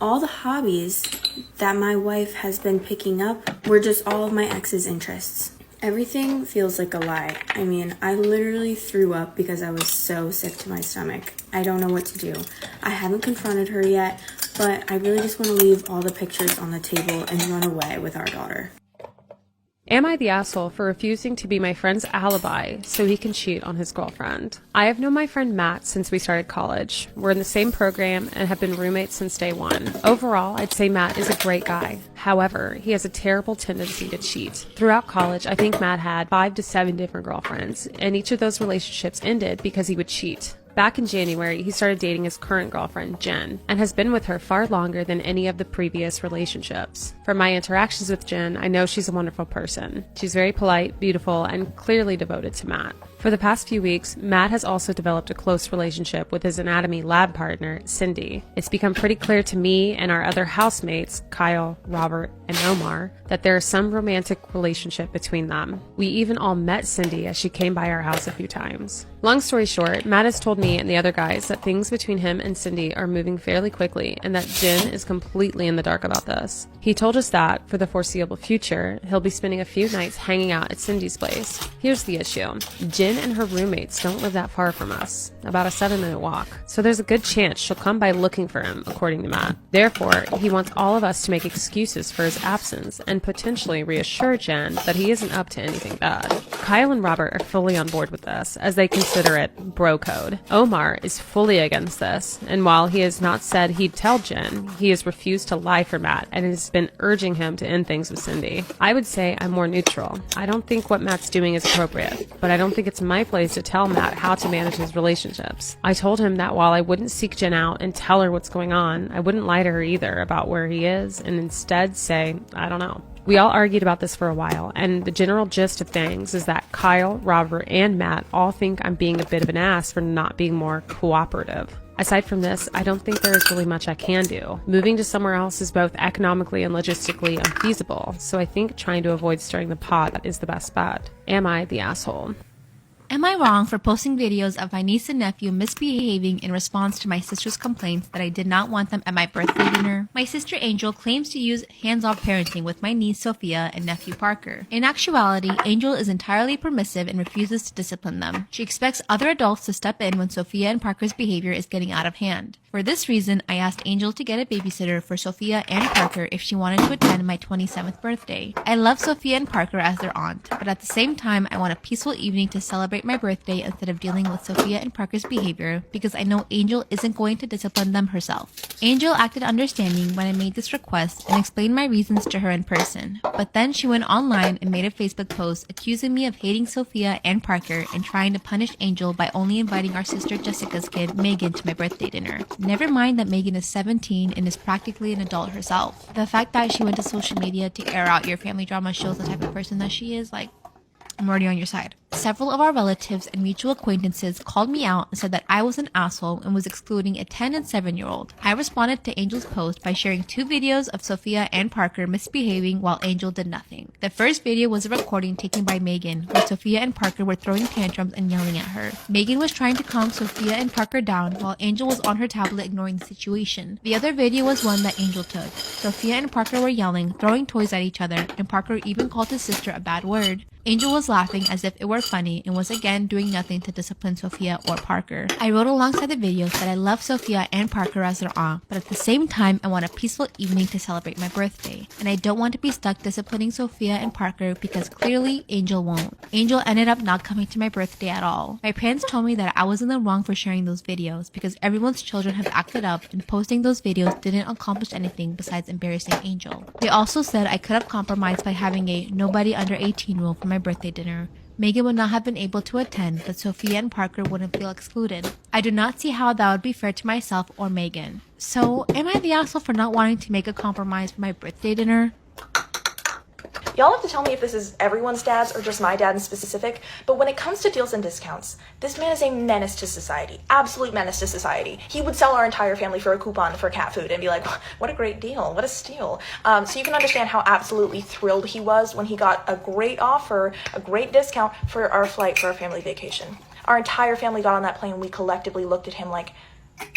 all the hobbies that my wife has been picking up were just all of my ex's interests. Everything feels like a lie. I literally threw up because I was so sick to my stomach. I don't know what to do. I haven't confronted her yet, but I really just want to leave all the pictures on the table and run away with our daughter. Am I the asshole for refusing to be my friend's alibi so he can cheat on his girlfriend? I have known my friend Matt since we started college. We're in the same program and have been roommates since day one. Overall, I'd say Matt is a great guy. However, he has a terrible tendency to cheat. Throughout college, I think Matt had 5 to 7 different girlfriends, and each of those relationships ended because he would cheat. Back in January, he started dating his current girlfriend, Jen, and has been with her far longer than any of the previous relationships. From my interactions with Jen, I know she's a wonderful person. She's very polite, beautiful, and clearly devoted to Matt. For the past few weeks, Matt has also developed a close relationship with his anatomy lab partner, Cindy. It's become pretty clear to me and our other housemates, Kyle, Robert, and Omar, that there is some romantic relationship between them. We even all met Cindy as she came by our house a few times. Long story short, Matt has told me and the other guys that things between him and Cindy are moving fairly quickly and that Jen is completely in the dark about this. He told us that, for the foreseeable future, he'll be spending a few nights hanging out at Cindy's place. Here's the issue. Jen Jen and her roommates don't live that far from us, about a 7-minute walk. So there's a good chance she'll come by looking for him, according to Matt. Therefore, he wants all of us to make excuses for his absence and potentially reassure Jen that he isn't up to anything bad. Kyle and Robert are fully on board with this, as they consider it bro code. Omar is fully against this, and while he has not said he'd tell Jen, he has refused to lie for Matt and has been urging him to end things with Cindy. I would say I'm more neutral. I don't think what Matt's doing is appropriate, but I don't think it's my place to tell Matt how to manage his relationships. I told him that while I wouldn't seek Jen out and tell her what's going on, I wouldn't lie to her either about where he is and instead say, I don't know. We all argued about this for a while, and the general gist of things is that Kyle, Robert, and Matt all think I'm being a bit of an ass for not being more cooperative. Aside from this, I don't think there is really much I can do. Moving to somewhere else is both economically and logistically unfeasible, so I think trying to avoid stirring the pot is the best bet. Am I the asshole? Am I wrong for posting videos of my niece and nephew misbehaving in response to my sister's complaints that I did not want them at my birthday dinner? My sister Angel claims to use hands-off parenting with my niece Sophia and nephew Parker. In actuality, Angel is entirely permissive and refuses to discipline them. She expects other adults to step in when Sophia and Parker's behavior is getting out of hand. For this reason, I asked Angel to get a babysitter for Sophia and Parker if she wanted to attend my 27th birthday. I love Sophia and Parker as their aunt, but at the same time, I want a peaceful evening to celebrate my birthday instead of dealing with Sophia and Parker's behavior because I know Angel isn't going to discipline them herself. Angel acted understanding when I made this request and explained my reasons to her in person, but then she went online and made a Facebook post accusing me of hating Sophia and Parker and trying to punish Angel by only inviting our sister Jessica's kid, Megan, to my birthday dinner. Never mind that Megan is 17 and is practically an adult herself. The fact that she went to social media to air out your family drama shows the type of person that she is. Like, I'm already on your side. Several of our relatives and mutual acquaintances called me out and said that I was an asshole and was excluding a 10 and 7-year-old. I responded to Angel's post by sharing 2 videos of Sophia and Parker misbehaving while Angel did nothing. The first video was a recording taken by Megan, where Sophia and Parker were throwing tantrums and yelling at her. Megan was trying to calm Sophia and Parker down while Angel was on her tablet ignoring the situation. The other video was one that Angel took. Sophia and Parker were yelling, throwing toys at each other, and Parker even called his sister a bad word. Angel was laughing as if it were funny and was again doing nothing to discipline Sophia or Parker. I wrote alongside the videos that I love Sophia and Parker as their aunt, but at the same time I want a peaceful evening to celebrate my birthday, and I don't want to be stuck disciplining Sophia and Parker because clearly Angel won't. Angel ended up not coming to my birthday at all. My parents told me that I was in the wrong for sharing those videos because everyone's children have acted up and posting those videos didn't accomplish anything besides embarrassing Angel. They also said I could have compromised by having a nobody under 18 rule for my birthday dinner. Megan would not have been able to attend, but Sophia and Parker wouldn't feel excluded. I do not see how that would be fair to myself or Megan. So, am I the asshole for not wanting to make a compromise for my birthday dinner? Y'all have to tell me if this is everyone's dads or just my dad in specific, but when it comes to deals and discounts, this man is a menace to society. Absolute menace to society. He would sell our entire family for a coupon for cat food and be like, what a great deal, what a steal. So you can understand how absolutely thrilled he was when he got a great offer, a great discount for our flight for our family vacation. Our entire family got on that plane and we collectively looked at him like,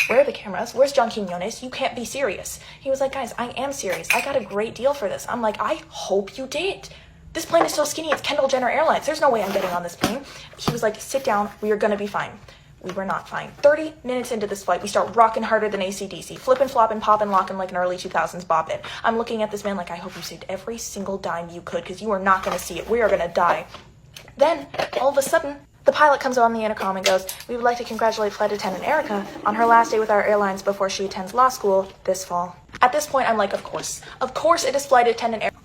where are the cameras? Where's John Quinones? You can't be serious. He was like, guys, I am serious. I got a great deal for this. I'm like, I hope you did. This plane is so skinny, it's Kendall Jenner Airlines. There's no way I'm getting on this plane. He was like, sit down, we are gonna be fine. We were not fine. 30 minutes into this flight, we start rocking harder than AC/DC, flipping, flopping, popping, locking like an early 2000s bop it. I'm looking at this man like, I hope you saved every single dime you could, because you are not gonna see it. We are gonna die. Then, all of a sudden, the pilot comes on the intercom and goes, we would like to congratulate Flight Attendant Erica on her last day with our airlines before she attends law school this fall. At this point, I'm like, of course it is Flight Attendant Erica.